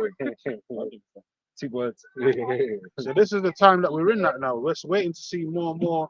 2 words. So this is the time that we're in right now. We're waiting to see more and more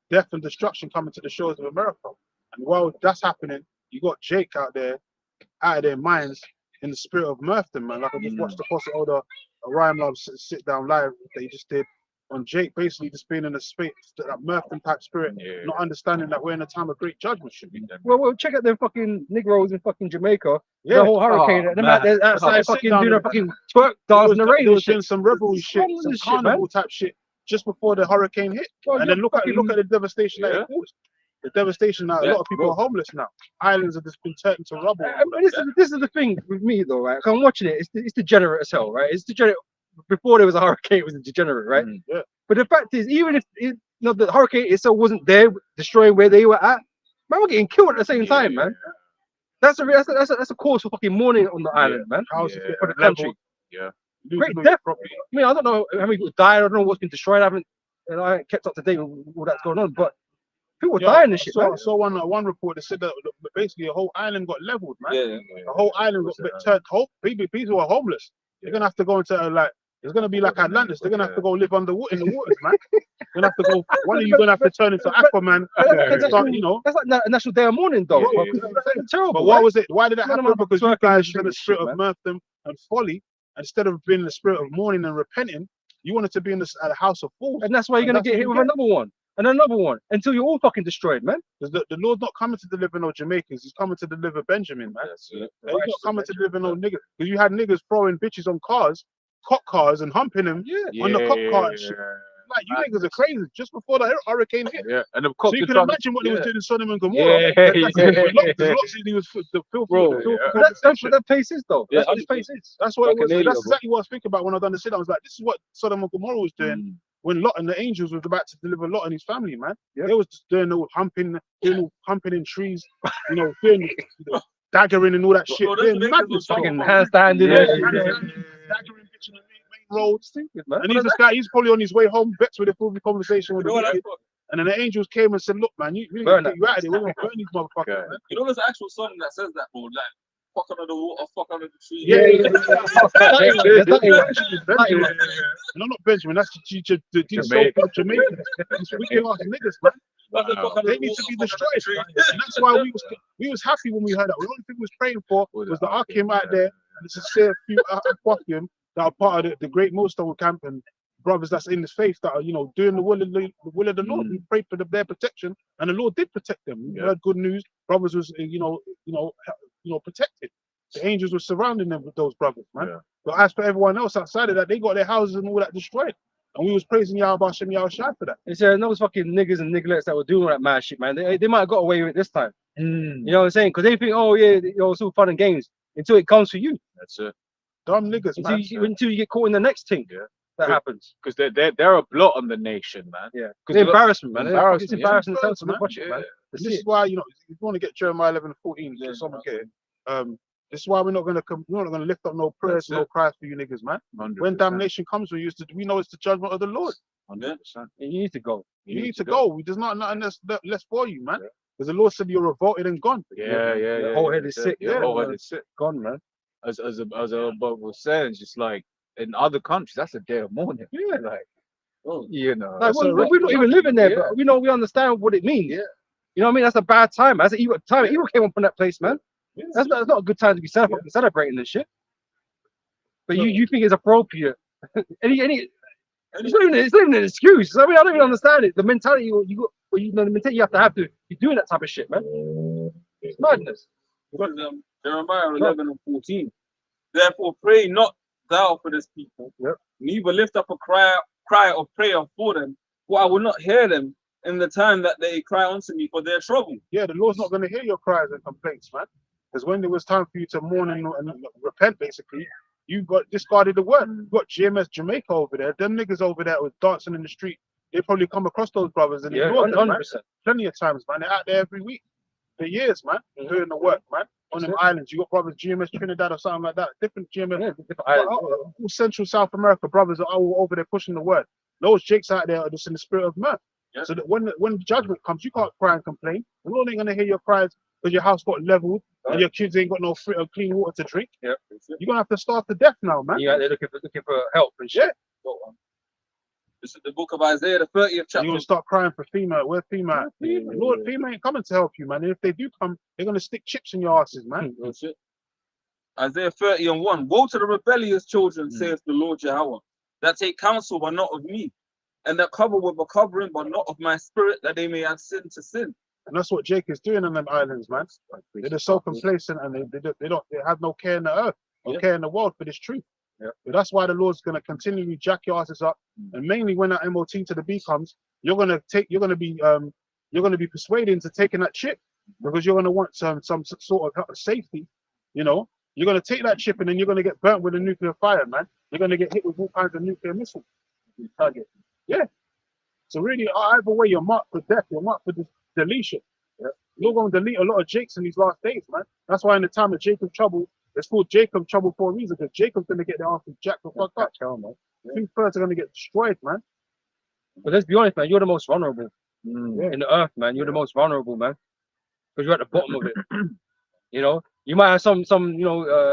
death and destruction coming to the shores of America. And while that's happening, you got Jake out of their minds in the spirit of Murphton, man. Like I just watched the Posse Older Ryan Love sit down live that he just did. on Jake basically just being in a space, that Murphy type spirit, Yeah. not understanding that we're in a time of great judgment should be. Well, check out them fucking Negroes in fucking Jamaica. Yeah. The whole hurricane. Oh, them man. out there outside Sit fucking down doing a and- fucking twerk dance in the rain They and was doing shit. some revelry shit, wrong with some this shit, man? carnival type shit just before the hurricane hit. Well, And then look at the devastation that Yeah. it caused. The devastation that a Yeah, lot of people are homeless now. Islands have just been turned into rubble. This is the thing with me though, right? 'Cause I'm watching it. It's degenerate as hell, right? It's degenerate. Before there was a hurricane, it was degenerate, right? Yeah. But the fact is, even if the hurricane itself wasn't there, destroying where they were at, man, we're getting killed at the same time, man. That's a cause for fucking mourning on the island, man. Houses Yeah. get For the leveled, country. Yeah. losing Great all death. your property. I mean, I don't know how many people died. I don't know what's been destroyed. I ain't kept up to date with all that's going on. But people Yeah, dying and shit, man. I saw one report that said that basically the whole island got leveled, man. Yeah. The whole island got turned people who are homeless. They're gonna have to go into it's gonna be like Atlantis. They're gonna have to go live in the waters, man. You're gonna have to go. One of you gonna have to turn into Aquaman. Start, you know. That's like a national day of mourning, though. Yeah, Well, yeah, 'cause it's terrible. But why right? was it? Why did that None of happen? them Because you twerking guys and in the shit, spirit of man. mirth and folly, and instead of being in the spirit of mourning and repenting, you wanted to be in at a house of fools. And that's why you're And gonna that's get what hit you with get. another one and another one until you're all fucking destroyed, man. Because the Lord's not coming to deliver no Jamaicans. He's coming to deliver Benjamin, man. That's it. He's not coming to deliver no niggas. Because you had niggas throwing bitches on cars, cop cars, and humping them on the cop car and shit. Like, you niggas are crazy. Just before the hurricane hit. Yeah. And the So cops you are can trying to- imagine what they was yeah. doing in Sodom and Gomorrah. Yeah, There's lots of these the filthy, Bro, the filthy yeah. But that's conversation. what that place is, though. Yeah, That's what this place is. That's what it was. Bacchanalia, That's bro. exactly what I was thinking about when I done the sit. I was like, this is what Sodom and Gomorrah was doing Mm. when Lot and the angels was about to deliver Lot and his family, man. Yeah. They was just doing all humping in trees, doing daggering and all that shit. Bro, that's Doing what they madness, do. bro. Fucking handstanding. Yeah, and shit. daggering bitch in the main road. Stupid, man. And he's probably on his way home, vexed with a full conversation with You know the what wicked. And then the angels came and said, look, man, we need to Burn get you out of there. We're going to burn these motherfuckers, Okay. man. You know, there's an actual song that says that, bro. Like, fuck under the water, fuck under the tree. Benjamin. No, not Benjamin. That's these so-called Jamaicans. These wicked ass niggas, man. They need to be destroyed. And that's why we was happy when we heard that. The only thing we was praying for was that I came out there and to say a few Aquafium that are part of the Great Millstone camp and brothers that's in this faith that are, doing the will of the Lord. We prayed for their protection, and the Lord did protect them. We heard good news. Brothers was, protected. The angels were surrounding them with those brothers, man. Yeah. But as for everyone else outside of that, they got their houses and all that destroyed. And we was praising Yahweh Hashem Yahushua for that. It's those fucking niggas and nigglets that were doing all that mad shit, man. They might have got away with it this time. You know what I'm saying? Because they think, oh yeah, it's all fun and games until it comes for you. That's it. Dumb niggas, man. Until you get caught in the next thing. Yeah. That happens. Because they're a blot on the nation, man. Yeah. Because It's embarrassment, man. Embarrassment, It's embarrassing yeah. themselves to Man. watch it, man. And this is why, if you want to get Jeremiah 11:14, so someone get it. This is why we're not gonna lift up no prayers, That's no it. cries for you niggas, man. 100%. When damnation comes for you, we know it's the judgment of the Lord. 100%. You need to go. You need to go. There's not nothing less for you, man. Because the Lord said you're revolted and gone. Yeah. The whole head is that's it. sick. Yeah, Yeah, whole head man. is sick. Gone, man. As Bob was saying, it's just like in other countries, that's a day of mourning. Yeah. Like, Oh. Like, That's a we're not even living there, Yeah. but we understand what it means. Yeah. You know what I mean? That's a bad time. That's an evil time. Evil came up from that place, man. That's not a good time to be celebrating this shit. But you think it's appropriate? It's not even an excuse. I mean, I don't even understand it. The mentality the mentality you have to be doing that type of shit, man. It's madness. Jeremiah 11:14. Therefore, pray not thou for this people, neither lift up a cry of prayer for them, for I will not hear them in the time that they cry unto me for their trouble. Yeah, the Lord's not going to hear your cries and complaints, man. Because when there was time for you to mourn and repent, basically, you got discarded the word. You got GMS Jamaica over there. Them niggas over there was dancing in the street. They probably come across those brothers and Yeah, ignored them, man. 100%. Plenty of times, man. They're out there every week for years, man, doing the work, man. On them islands, you got brothers GMS Trinidad or something like that. Different GMS. Yeah, different All islands. Central South America brothers are all over there pushing the word. Those jakes out there are just in the spirit of mirth. Yeah. So that when the judgment comes, you can't cry and complain. The Lord ain't gonna hear your cries because your house got leveled and your kids ain't got no free or clean water to drink. Yeah. You're gonna have to starve to death now, man. You out there looking for help and shit. This is the book of Isaiah, the 30th You're chapter. gonna start crying for FEMA. Where's FEMA? at? The Lord, FEMA ain't coming to help you, man. And if they do come, they're gonna stick chips in your asses, man. Oh, shit. Isaiah 30:1. Woe to the rebellious children, saith the Lord Jehovah, that take counsel but not of me, and they're covered with a covering, but not of my spirit, that they may add sin to sin. And that's what Jake is doing on them islands, man. They're just so complacent, and they have no care in the earth or care in the world for this truth. Yeah. But that's why the Lord's going to continually jack your asses up, and mainly when that MOT to the B comes, you're going to be persuaded into taking that chip, because you're going to want some sort of safety. You know, you're going to take that chip, and then you're going to get burnt with a nuclear fire, man. You're going to get hit with all kinds of nuclear missiles. Target. Yeah. So really, either way, you're marked for death. You're marked for deletion. Yeah. You're going to delete a lot of Jakes in these last days, man. That's why in the time of Jacob's trouble, it's called Jacob's trouble for a reason, because Jacob's going to get their asses jacked the fuck up. 2/3 are going to get destroyed, man. But let's be honest, man. You're the most vulnerable in the earth, man. You're the most vulnerable, man, because you're at the bottom of it. You know, you might have some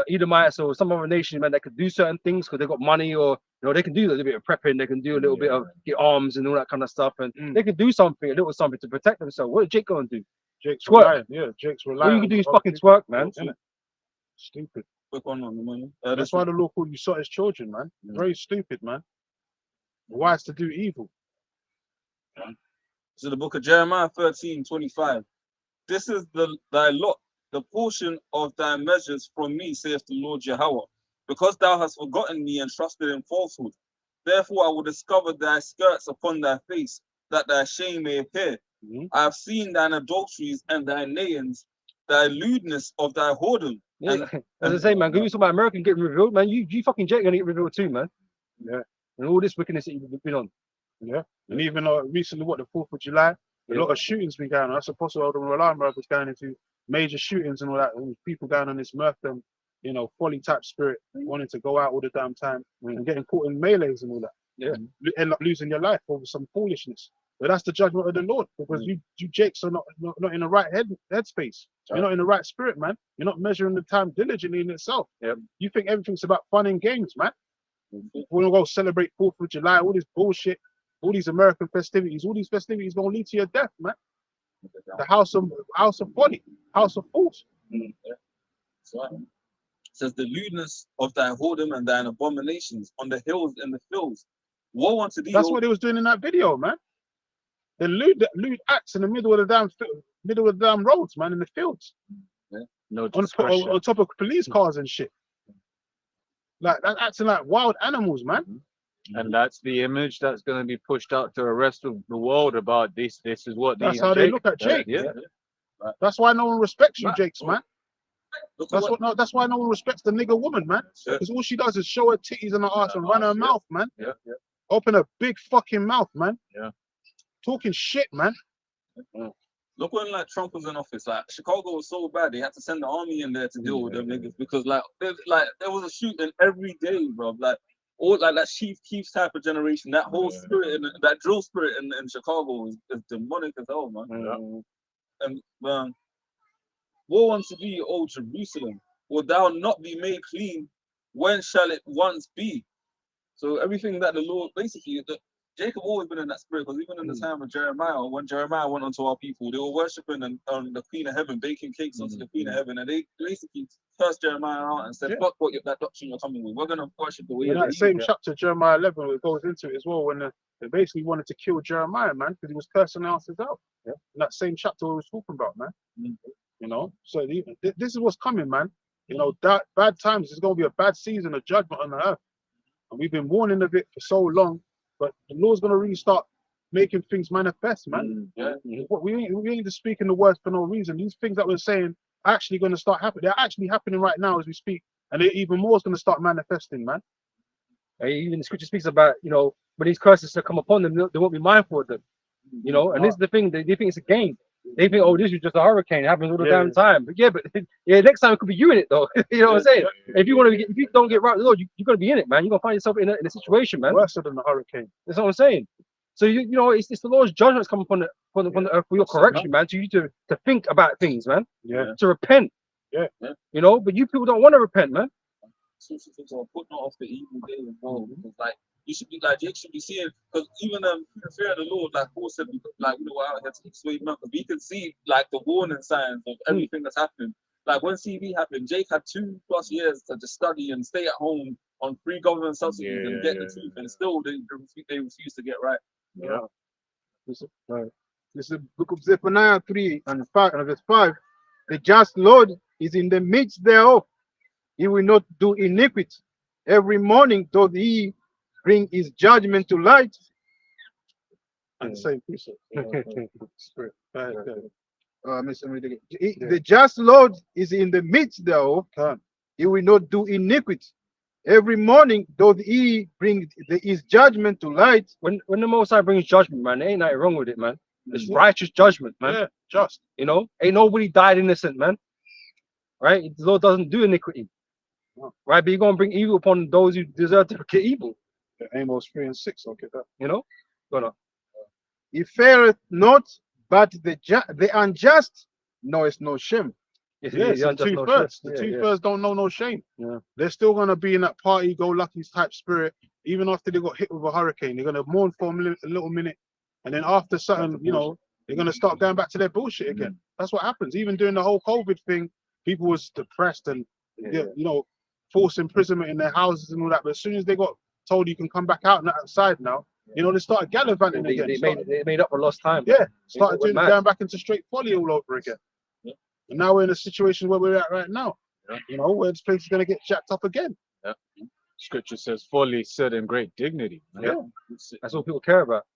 Edomites or some other nation, man, that could do certain things because they've got money, or they can do a little bit of prepping, they can do a little bit of get arms and all that kind of stuff, and they can do something, a little something to protect themselves. What did Jake go and do? Jake's Twerk. relying. Yeah, Jake's relying. All you can do is fucking twerk, man. Stupid. Quick one on the money. That's why the Lord called you Sot's children, man. Very stupid, man. Wise to do evil. So the book of Jeremiah 13:25. This is thy lot, the portion of thy measures from me, saith the Lord Yahweh, because thou hast forgotten me and trusted in falsehood. Therefore I will discover thy skirts upon thy face, that thy shame may appear. I have seen thine adulteries and thy nayings, thy lewdness of thy whoredom. Yeah. As I say, man, when you talk about American getting revealed, man, you fucking Jake gonna get revealed too, man. Yeah. And all this wickedness that you've been on. Yeah. And even recently, the 4th of July, a lot of shootings been going on. That's Apostle Eldon Roland was going into major shootings and all that. And people going on this Murphdom, folly type spirit, wanting to go out all the damn time and getting caught in melees and all that. Yeah. End up losing your life over some foolishness. But that's the judgment of the Lord, because you Jakes are not in the right headspace. You're not in the right spirit, man. You're not measuring the time diligently in itself. Yep. You think everything's about fun and games, man. We're gonna go celebrate 4th of July, all this bullshit, all these American festivities, all these festivities gonna lead to your death, man. The house of folly, house of fools. It says the lewdness of thy whoredom and thine abominations on the hills and the fields. Woe unto thee. That's what they was doing in that video, man. The lewd acts in the middle of the damn roads, man, in the fields. No On top of police cars and shit. Like that, acting like wild animals, man. And that's the image that's going to be pushed out to the rest of the world about this. This is what That's how they look at Jake. That's why no one respects you, Jakes, man. That's why no one respects the nigger woman, man. Because all she does is show her titties and her ass and run her mouth, man. Open a big fucking mouth, man. Talking shit, man. Look when Trump was in office, Chicago was so bad they had to send the army in there to deal with them niggas, because there was a shooting every day, bro. All that Chief Keef's type of generation, that whole spirit and that drill spirit in Chicago is demonic as hell, man. And woe unto thee, O Jerusalem, will thou not be made clean? When shall it once be? So everything that the Lord, basically, Jacob always been in that spirit, because even in the time of Jeremiah, when Jeremiah went onto our people, they were worshiping the Queen of Heaven, baking cakes onto the Queen of Heaven, and they basically cursed Jeremiah out and said, "Fuck that doctrine you're coming with. We're gonna worship the way." In that same chapter, Jeremiah 11, it goes into it as well, when they basically wanted to kill Jeremiah, man, because he was cursing the asses out. In that same chapter we was talking about, man. So this is what's coming, man. Bad times. It's gonna be a bad season of judgment on the earth, and we've been warning of it for so long. But the Lord's gonna really start making things manifest, man. We ain't just speaking the words for no reason. These things that we're saying are actually gonna start happening. They're actually happening right now as we speak, and even more is gonna start manifesting, man. Even the scripture speaks about, when these curses shall come upon them, they won't be mindful of them. And this is the thing, they think it's a game. They think, oh, this is just a hurricane, it happens all the damn time. But next time it could be you in it though. You know what I'm saying? If you don't get right with the Lord, you're gonna be in it, man. You're gonna find yourself in a situation, man. Worse than a hurricane. That's what I'm saying. So it's the Lord's judgment that's coming upon the earth for your correction, man. To you to think about things, man. To repent. But you people don't want to repent, man. Put not off the evil day and more, because you should be Jake should be seeing, because even the fear of the Lord, like Paul said, we were out here to persuade men, because we can see the warning signs of everything that's happening. Like when CV happened, Jake had 2+ years to just study and stay at home on free government subsidies and get the truth, and still they refuse to get right. Yeah. This is the book of Zephaniah 3 and 5 and verse 5. The just Lord is in the midst thereof. He will not do iniquity. Every morning doth he bring his judgment to light. And the same precept. Spirit. The just Lord is in the midst thereof. He will not do iniquity. Every morning doth he bring his judgment to light. When the Most High brings judgment, man, there ain't nothing wrong with it, man. It's righteous judgment, man. Yeah, just. You know, ain't nobody died innocent, man. Right? The Lord doesn't do iniquity. Right? But you're gonna bring evil upon those who deserve to get evil. Amos 3 and 6. I'll get that. You know? Gonna. He faileth not, but the unjust knoweth no shame. Yes, the two-thirds. The two-thirds don't know no shame. Yeah. They're still gonna be in that party-go-lucky type spirit, even after they got hit with a hurricane. They're gonna mourn for a little minute, and then after something, you know, they're gonna start going back to their bullshit again. That's what happens. Even during the whole COVID thing, people was depressed and you know, forced imprisonment in their houses and all that. But as soon as they got told you can come back out and outside now, you know, they started gallivanting again. They made up for lost time. Yeah, started going back into straight folly all over again. Yeah. And now we're in a situation where we're at right now. Yeah. You know, where this place is going to get jacked up again. Yeah. Scripture says, "Folly said in great dignity." Yeah. That's what people care about.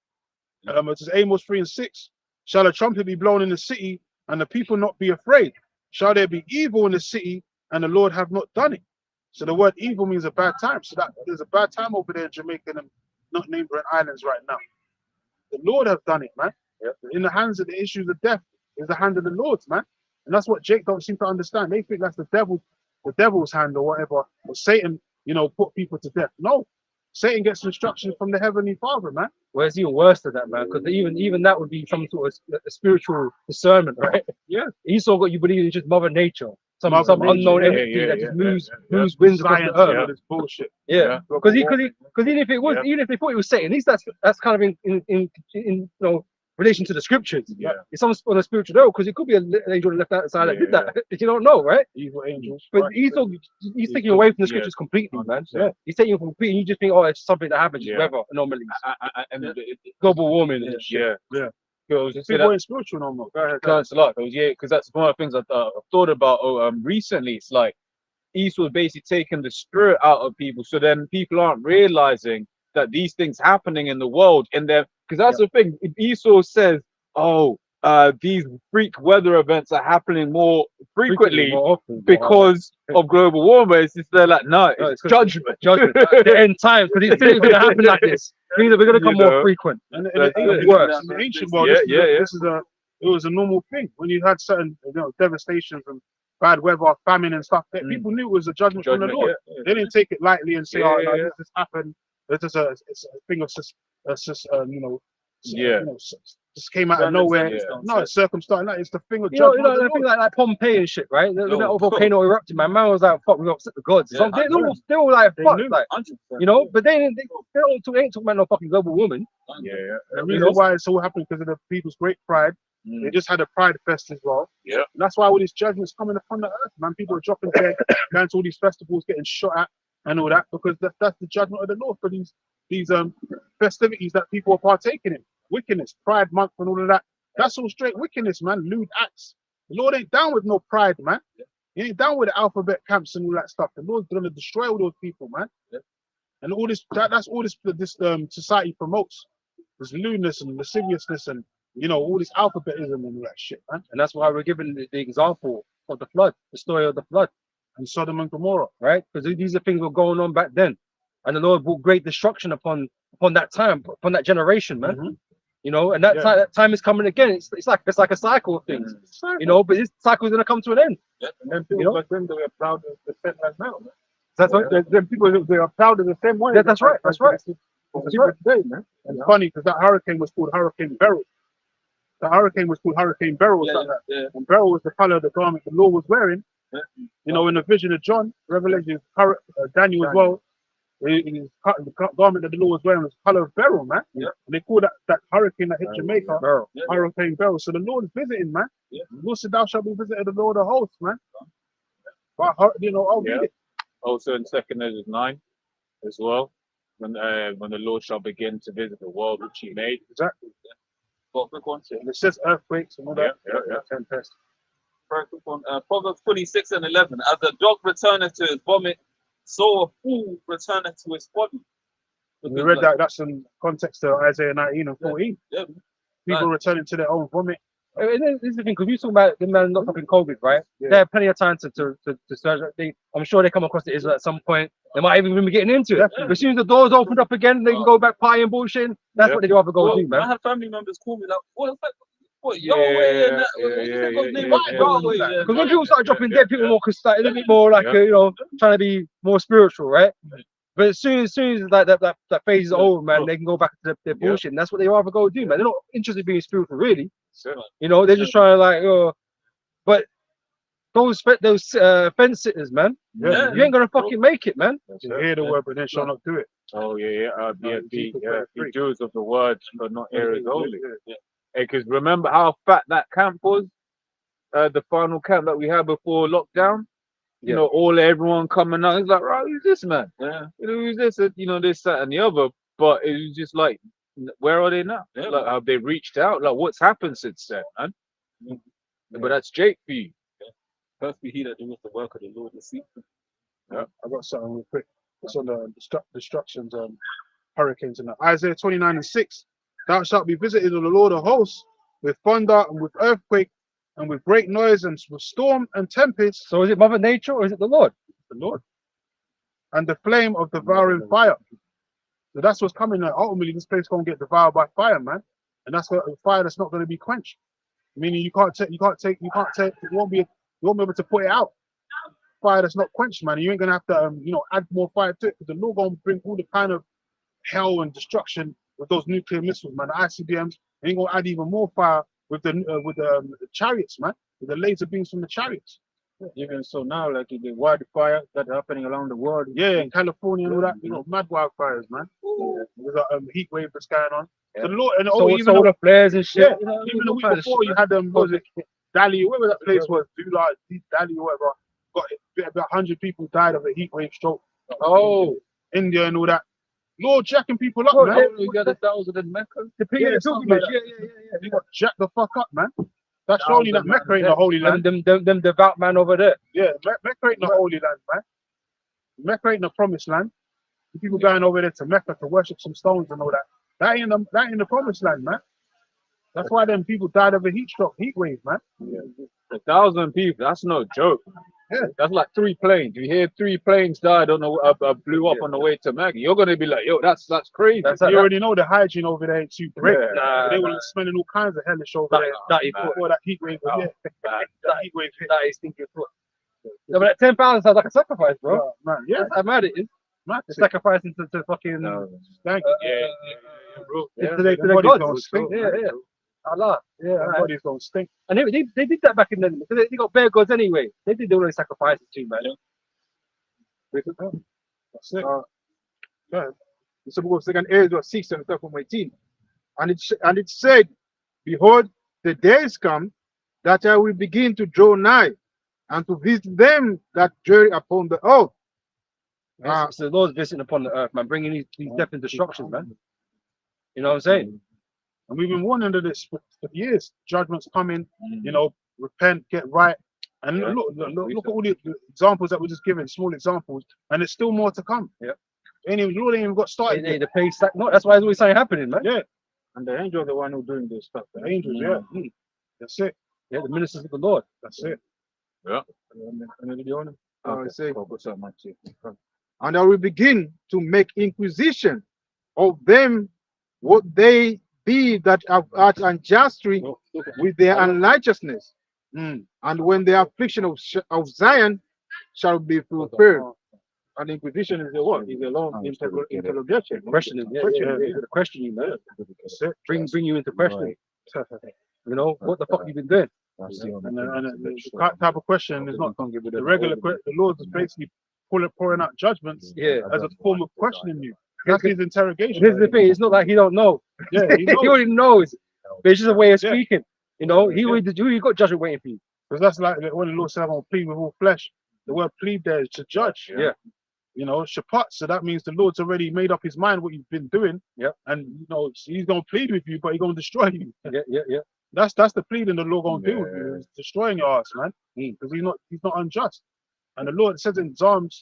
It says Amos 3 and 6. Shall a trumpet be blown in the city, and the people not be afraid? Shall there be evil in the city, and the Lord have not done it? So the word evil means a bad time. So that there's a bad time over there in Jamaica and not neighboring islands right now. The Lord have done it, man. Yeah. In the hands of the issues of death is the hand of the Lord's, man. And that's what Jake don't seem to understand. They think that's the devil's hand or whatever, or Satan, you know, put people to death. No, Satan gets instruction from the Heavenly Father, man. Well, it's even worse than that, man, because even that would be some sort of a spiritual discernment, right? Yeah. Esau got you believe in just Mother Nature, some Mother nature, unknown yeah, entity that just moves winds across Science, the earth. this bullshit. Yeah, because even if it was, Yeah. even if they thought it was Satan, at least that's kind of in you know, relation to the scriptures. Yeah. It's almost on a spiritual level, because it could be an angel on the left hand side that did that. You don't know, right? Evil angels. But right. he's taking away from the scriptures completely, man. Yeah. He's taking it completely. You just think, oh, it's something that happens, Yeah. weather anomalies, And global warming, and shit. Yeah. Because People ain't spiritual no more. Go ahead. Thanks a lot. Because that's one of the things I've thought about recently. It's like Esau was basically taking the spirit out of people, so then people aren't realizing that these things happening in the world, and then because that's the thing. If Esau says, "Oh, these freak weather events are happening more frequently more often, because of global warming," it's just they're like, "No, it's judgment, judgment, the end times, because these things are going to happen like this. Things are going to come more frequent." And in That's the it. ancient world, Yeah, this is it was a normal thing when you had certain, you know, devastation from bad weather, famine, and stuff. That people knew it was a judgment from the Lord. They didn't take it lightly and say, "Oh, no, this has happened. This is it's a thing of you know, you know, just came out of nowhere." No, it's circumstance. Like, it's the thing of You know, judgment. of the the thing Lord. like Pompeii and shit, right? The Oh, volcano erupted. My man was like, "Fuck, we got to upset the gods." Yeah, They all like, They "Fuck," knew. like, you know. But they ain't talking about no fucking global warming. The reason why it's all happened because of the people's great pride. They just had a pride fest as well. Yeah. And that's why all these judgments coming upon the earth, man. People are dropping dead, going to all these festivals, getting shot at, and all that, because that's the judgment of the Lord for these festivities that people are partaking in. Wickedness, Pride Month, and all of that. That's all straight wickedness, man. Lewd acts. The Lord ain't down with no pride, man. He ain't down with the alphabet camps and all that stuff. The Lord's gonna destroy all those people, man. And all this, that's all this society promotes. This lewdness and lasciviousness and, you know, all this alphabetism and all that shit, man. And that's why we're given the example of the flood, the story of the flood, And Sodom and Gomorrah. right? Because these are things that were going on back then, and the Lord brought great destruction upon that time, upon that generation, man. You know, and that time is coming again. It's like a cycle of things, you know. But this cycle is gonna come to an end. And then people back then, they were proud of the same as now, man. That's right. Then people, they are proud of the same way. That's right. That's right. That's right. Today, man. And it's funny because that hurricane was called Hurricane Beryl. The hurricane was called Hurricane Beryl. And Beryl was the color of the garment the Lord was wearing. You know, in the vision of John, Revelation, Daniel as well. The garment that the Lord was wearing was the color of beryl, man. And they call that hurricane that hit Jamaica Hurricane Beryl. So the Lord is visiting, man. The Lord said, "Thou shalt be visited the Lord of hosts," man. But you know, I'll read it. Also in 2 Ezra 9 as well. when the Lord shall begin to visit the world which He made. Exactly. Got a quick one. And it says earthquakes and all that. Tempest. Very quick one. Proverbs 26:11. As a dog returneth to his vomit, so a fool returneth to his body. We read that. That's in context to Isaiah 19 and 14. Yeah. People returning to their own vomit. This is the thing, because you talk about the man not fucking COVID, right? Yeah. They have plenty of time to search. I'm sure they come across the Israel at some point. They might even be getting into it. Definitely. But as soon as the doors opened up again, they can go back partying, bullshit. That's what they'd rather go do, I man. had family members call me like, what Yeah, Yahweh and that? yeah, What you yeah, say, God's yeah, name? yeah, Yahweh, yeah. yeah. Because when people start dropping dead, people more start a little bit more like Yeah. you know, trying to be more spiritual, right? But as soon as like that phase is over, man, they can go back to their bullshit, and that's what they rather go do, man. They're not interested in being spiritual, really. You know, they're just trying to like, but those fence sitters, man, Yeah. you ain't gonna fucking make it, man. You hear the word, but then shall not do it. Oh yeah. Be free. doers of the word, but not hearers only. Yeah. Because remember how fat that camp was, the final camp that we had before lockdown. You know, everyone coming out. It's like, right, who's this man? Yeah. You know, who's this? You know, this, that, and the other. But it was just like, where are they now? Yeah. Like, have they reached out? Like, what's happened since then, man? Yeah. But that's Jake for you. First be he that doeth the work of the Lord, the secret. I got something real quick. It's on the destructions, hurricanes and that. Isaiah 29:6. Thou shalt be visited of the Lord of hosts with thunder and with earthquake and with great noise and with storm and tempest, So is it Mother Nature or is it the Lord? the Lord, and the flame of devouring fire. So that's what's coming. Ultimately, this place gonna get devoured by fire, man. And that's a fire that's not gonna be quenched. Meaning you won't be able to put it out. Fire that's not quenched, man. You ain't gonna have to add more fire to it, because the Lord gonna bring all the kind of hell and destruction with those nuclear missiles, man. The ICBMs ain't gonna add even more fire with the chariots, man. With the laser beams from the chariots. Even so now, like the wildfire that are happening around the world. Yeah, in California and all that, mad wildfires, man. There's a heat wave that's going on. Yeah. So the Lord, and So solar flares and shit. yeah, You know, even the all week kinds of before, shit, you man. had was it Dali, whatever that place was, Dali or whatever. Got about 100 people died of a heat wave stroke. Oh, India and all that. Lord jacking people up, Well, man. they- You got 1,000 in Mecca. the Yeah, pilgrimage. something like Yeah. They got jacked the fuck up, man. That's showing you that Mecca ain't the holy land. Them devout man over there. Yeah, Mecca ain't the holy land, man. Mecca ain't the promised land. The people going over there to Mecca to worship some stones and all that. That ain't the promised land, man. That's why them people died of a heat wave, man. 1,000 people. That's no joke. Yeah. That's like 3 planes. You hear 3 planes died on the blew up on the way to Mecca. You're gonna be like, yo, that's crazy. You already know the hygiene over there ain't too great. Nah, They were smelling all kinds of hellish over there before that heat wave. Oh, Yeah, that heat wave hit. That is thinking foot. No, but that 10,000 sounds like a sacrifice, bro. Man, yeah, I'm mad it is. man. They're sacrificing to fucking Thank you. Yeah, bro. to their Everybody's gods. gonna stink. Yeah. Allah. Yeah. Alright. Everybody's gonna stink. And they did that back in the because they got bare gods anyway. They did all those sacrifices too, man. That's it. It's the book of 2 Ezra 6 and 18. And it said, behold, the days come that I will begin to draw nigh and to visit them that journey upon the earth. It's the Lord's visiting upon the earth, man, bringing these death and destruction, man. You know what I'm saying? And we've been warning of this for years. Judgment's coming. Repent, get right. And look at all the examples that we're just giving, small examples, and there's still more to come. Yeah. Lord ain't even got started. The pace, no, that's why it's always something happening, man. Yeah, And the angel is the one who's doing this stuff. the angels. Yeah, that's it. Yeah, the ministers of the Lord. That's it. Say, and I will begin to make inquisition of them what they be that have art unjustly with their unrighteousness. And when the affliction of Zion shall be fulfilled. And inquisition is the what? Is a long interrogation. Questioning, question you, man. Bring you into question. You know, what the fuck you been doing? And the type of question is not the regular question. The Lord is basically pouring out judgments as a form of questioning you. That's his interrogation. Here's the thing, it's not like he don't know. Yeah, he He knows. already knows. But it's just a way of Yeah. speaking. You know, he got judgment waiting for you. Because that's like when the Lord said, I'm going to plead with all flesh. The word plead there is to judge. Yeah. You know, Shapat. So that means the Lord's already made up his mind what you've been doing. Yep. And you know, he's gonna plead with you, but he's gonna destroy you. Yeah. That's the pleading the Lord gonna do with you. Is destroying your ass, man. Because he's not unjust. And the Lord says in Psalms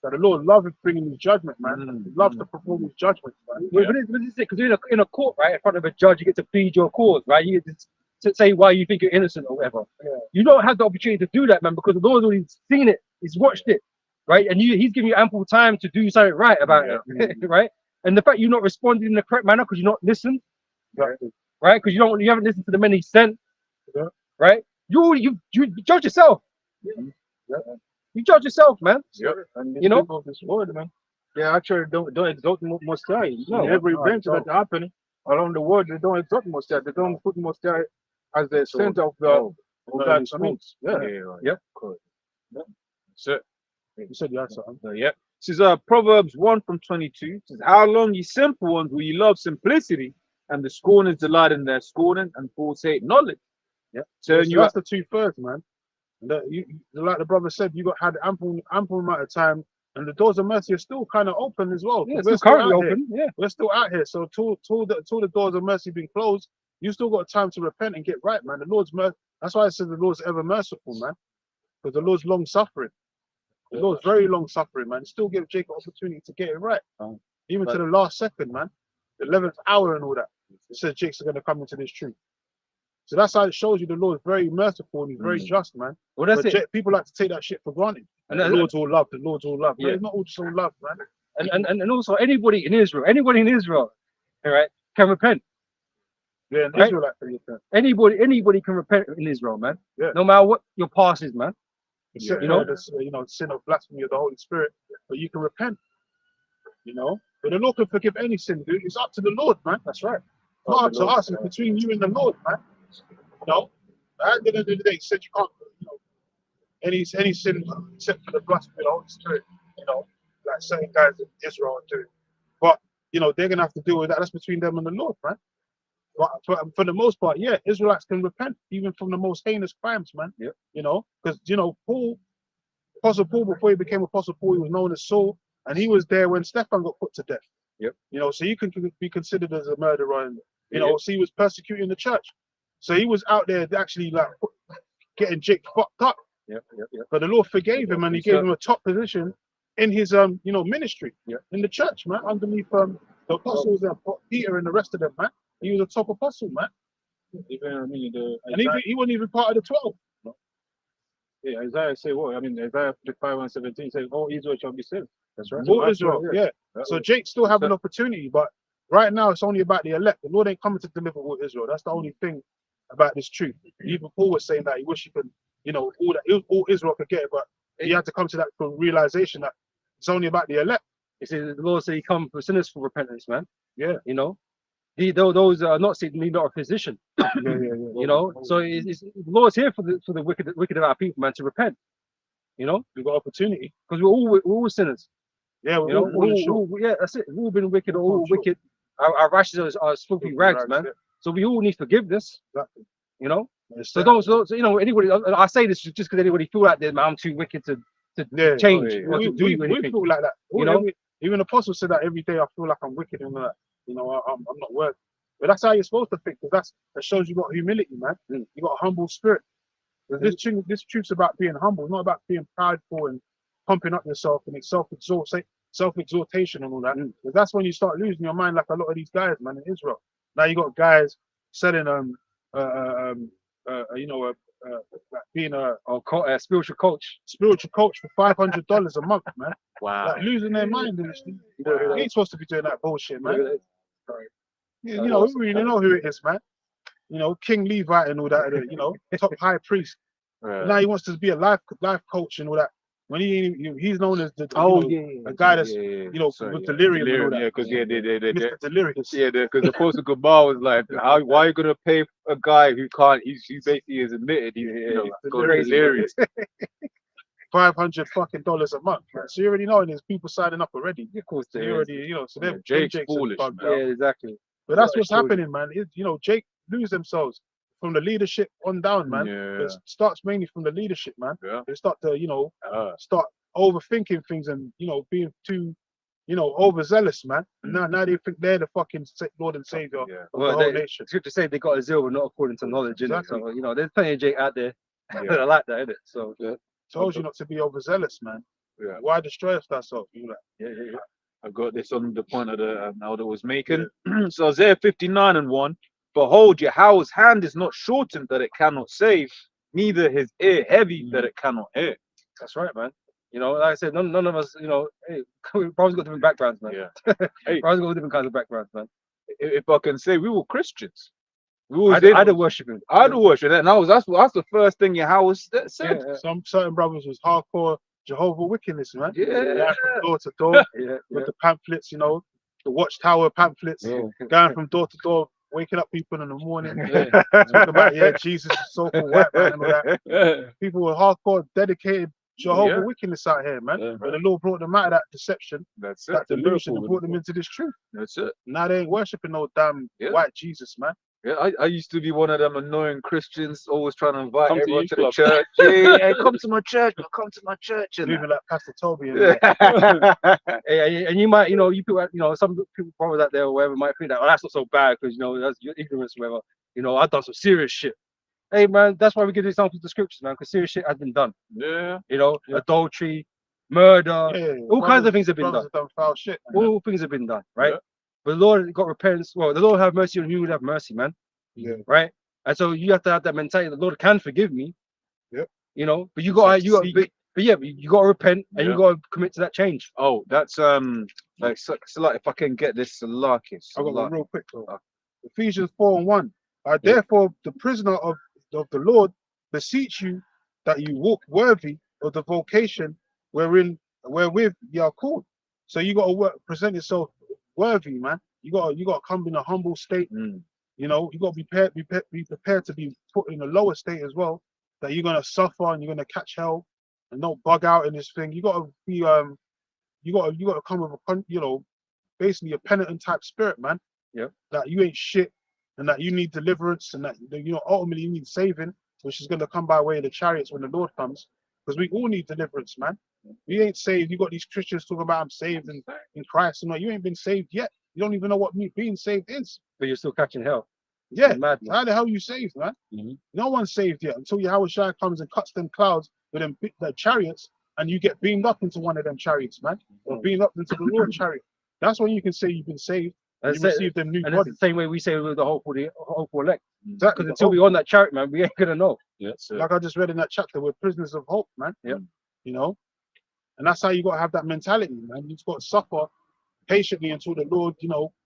that the Lord loves bringing his judgment, man. He loves to perform his judgment, man. But this is it, because you're in a court, right, in front of a judge, you get to plead your cause, right? You get to say why you think you're innocent or whatever. Yeah. You don't have the opportunity to do that, man, because the Lord's already seen it, he's watched it, right? And he's giving you ample time to do something right about it, right? And the fact you're not responding in the correct manner because you're not listening, Exactly. right? Because you haven't listened to the men he sent, right? You judge yourself. You judge yourself, man. And You know? of this world, man. They actually don't exalt Most High. No, Every no, event no. that happen around the world, they don't exalt Most High. They don't put Most High as the center of the God's thoughts. Yeah. So, You said you had something. Yeah. This is Proverbs 1:22. It says, how long, ye simple ones, will ye love simplicity, and the scorners delight in their scorning, and fools hate knowledge. Yeah. Turn So you that's the 2/3, man. Like the brother said, you had ample amount of time, and the doors of mercy are still kind of open as well. Yeah, We're it's still still currently out here. open. Yeah. We're still out here. So till the doors of mercy being closed, you still got time to repent and get right, man. The Lord's mercy. That's why I said the Lord's ever merciful, man. Because the Lord's long suffering. The Lord's very long suffering, man. Still give Jacob opportunity to get it right. Even to the last second, man. The 11th hour and all that. It says Jake's going to come into this truth. So that's how it shows you the Lord is very merciful and he's very just, man. Well, that's But it. people like to take that shit for granted. And The then- Lord's all love. The Lord's all love. Yeah. No, it's not all just all love, man. And also anybody in Israel, all right, can repent. Yeah, and Right? Israelite for your turn. Anybody can repent in Israel, man. Yeah. No matter what your past is, man. Except You know? for the sin of blasphemy of the Holy Spirit. But you can repent. You know? But the Lord can forgive any sin, dude. It's up to the Lord, man. That's right. Not up to us. It's between you and the Lord, man. You know? At the end of the day, he said you can't, you know, any sin except for the blasphemy of the Holy Spirit, you know, like certain guys in Israel are doing. But, you know, they're going to have to deal with that. That's between them and the Lord, man. But for the most part, yeah, Israelites can repent even from the most heinous crimes, man. Yep. You know, because, you know, Apostle Paul, before he became Apostle Paul, he was known as Saul, and he was there when Stephen got put to death. Yep. You know, so you can be considered as a murderer, and, you know, so he was persecuting the church. So he was out there actually like getting Jake fucked up. Yep. But the Lord forgave him and he gave him a top position in his you know, ministry. In the church, man, underneath the apostles and Peter and the rest of them, man. He was a top apostle, man. Even I mean He wasn't even part of the 12. yeah, Isaiah say what? I mean Isaiah 55:17 says, "All Israel shall be saved." That's right. All Israel, yeah. So Jake still have an opportunity, but right now it's only about the elect. The Lord ain't coming to deliver all Israel. That's the only thing about this truth. Even Paul was saying that he wish he could, you know, all Israel could get it, but he had to come to that realization that it's only about the elect. He says the Lord said he come for sinners for repentance, man. Yeah. You know, those are not saved need not a physician. Yeah. You know, so the Lord's here for the wicked of our people, man, to repent. You know, We've got opportunity. because we're all sinners. Yeah, You know, yeah, that's it. We've all been wicked, we're all wicked. Our rashes are filthy rags, man. So we all need forgiveness. Exactly. You know, so you know, anybody. I say this just because anybody feel like man, I'm too wicked to change or to do we anything. feel like that. You know? Even the apostle said that every day I feel like I'm wicked and that. You know, I'm not worthy. But that's how you're supposed to think, because that shows you got humility, man. You got a humble spirit. This truth's about being humble, not about being prideful and pumping up yourself and self-exaltation and all that. Because that's when you start losing your mind, like a lot of these guys, man, in Israel. Now you got guys selling like being a Spiritual coach. spiritual coach for $500 a month, man. wow. Like losing their mind in this. You ain't supposed to be doing that bullshit, man. You know, we really know who it is, man. You know, King Levi and all that, you know, top high priest. Now he wants to be a life coach and all that. When he's known as the a guy that's you know with delirium and all that. Yeah, because Mr. Delirious. yeah, because the Apostle Gabar was like, why are you gonna pay a guy who can't? He basically is admitted he's got delirious. $500 fucking a month. Man. So you already know, and there's people signing up already. Of course, So you already, you know, so they're Jake's Jake's foolish, bugged man. out. yeah, exactly. But that's what's happening, man. You know, Jake lose themselves from the leadership on down, man. Yeah. It starts mainly from the leadership, man. Yeah. They start to, you know, start overthinking things and being too overzealous, man. And now they think they're the fucking Lord and Savior Yeah. of the whole nation. Scripture say they got a zeal, but not according to knowledge. Innit? Exactly. So there's plenty of Jake out there that are like that, innit? So Told you not to be overzealous, man. Yeah. Why destroy us thyself? You know, yeah. I got this on the point of the elder was making. So Isaiah 59:1. Behold, Yahweh's hand is not shortened that it cannot save, neither his ear heavy that it cannot hear. That's right, man. Like I said, none of us, hey, we've probably got different backgrounds, man. Yeah. Hey, Probably got different kinds of backgrounds, man. if I can say, we were Christians. We was Idol worshiping. idol worship, and that's the first thing Yahweh said. Yeah. some certain brothers was hardcore Jehovah wickedness, man. Yeah. Going from door to door Yeah, with the pamphlets, the Watchtower pamphlets, going from door to door, waking up people in the morning, talking about Jesus is so-called white man and all that. People were hardcore, dedicated Jehovah wickedness out here, man. Yeah. But the Lord brought them out of that deception, That's it. that delusion, and brought them into this truth. That's it. Now they ain't worshiping no damn white Jesus, man. Yeah, I used to be one of them annoying Christians, always trying to invite Come to everyone youth to the club. church. Yeah, come to my church, come to my church. And Moving like Pastor Toby. And And you might, you people, some people probably out there or whatever might think that, that's not so bad because that's your ignorance or whatever. I've done some serious shit. Hey man, that's why we give examples of the scriptures, man, because serious shit has been done. yeah. Adultery, murder, all kinds of things have been done. Done foul shit. Man. All things have been done, right? Yeah. But the Lord got repentance. Well, the Lord have mercy on you, would have mercy, man. Yeah. Right? And so you have to have that mentality. The Lord can forgive me. Yep. But you got but you got to repent and Yeah. you got to commit to that change. Oh, that's like so like if I can get this Salakis. I got one real quick though. Ephesians 4:1. Therefore, the prisoner of the Lord beseech you that you walk worthy of the vocation wherewith you are called. So you got to present yourself worthy, man. You got to come in a humble state. You got to be prepared to be put in a lower state as well. That you're gonna suffer and you're gonna catch hell and not bug out in this thing. You got to be you got to come with a basically a penitent type spirit, man. Yeah. That you ain't shit and that you need deliverance and that ultimately you need saving, which is gonna come by way of the chariots when the Lord comes. Because we all need deliverance, man. We ain't saved. You got these Christians talking about I'm saved in Christ and you ain't been saved yet. You don't even know what being saved is. But you're still catching hell. Yeah. Mad, How the hell you saved, man? No one's saved yet until Yahweh Shai comes and cuts them clouds with them the chariots and you get beamed up into one of them chariots, man. Or beamed up into the Lord chariot. That's when you can say you've been saved. And you receive them new and it's bodies. the same way we say with the hopeful elect. Exactly. Because until we're on that chariot, man, we ain't gonna know. Yeah. Like I just read in that chapter, we're prisoners of hope, man. Yeah. And that's how you got to have that mentality, man. You just got to suffer patiently until the Lord,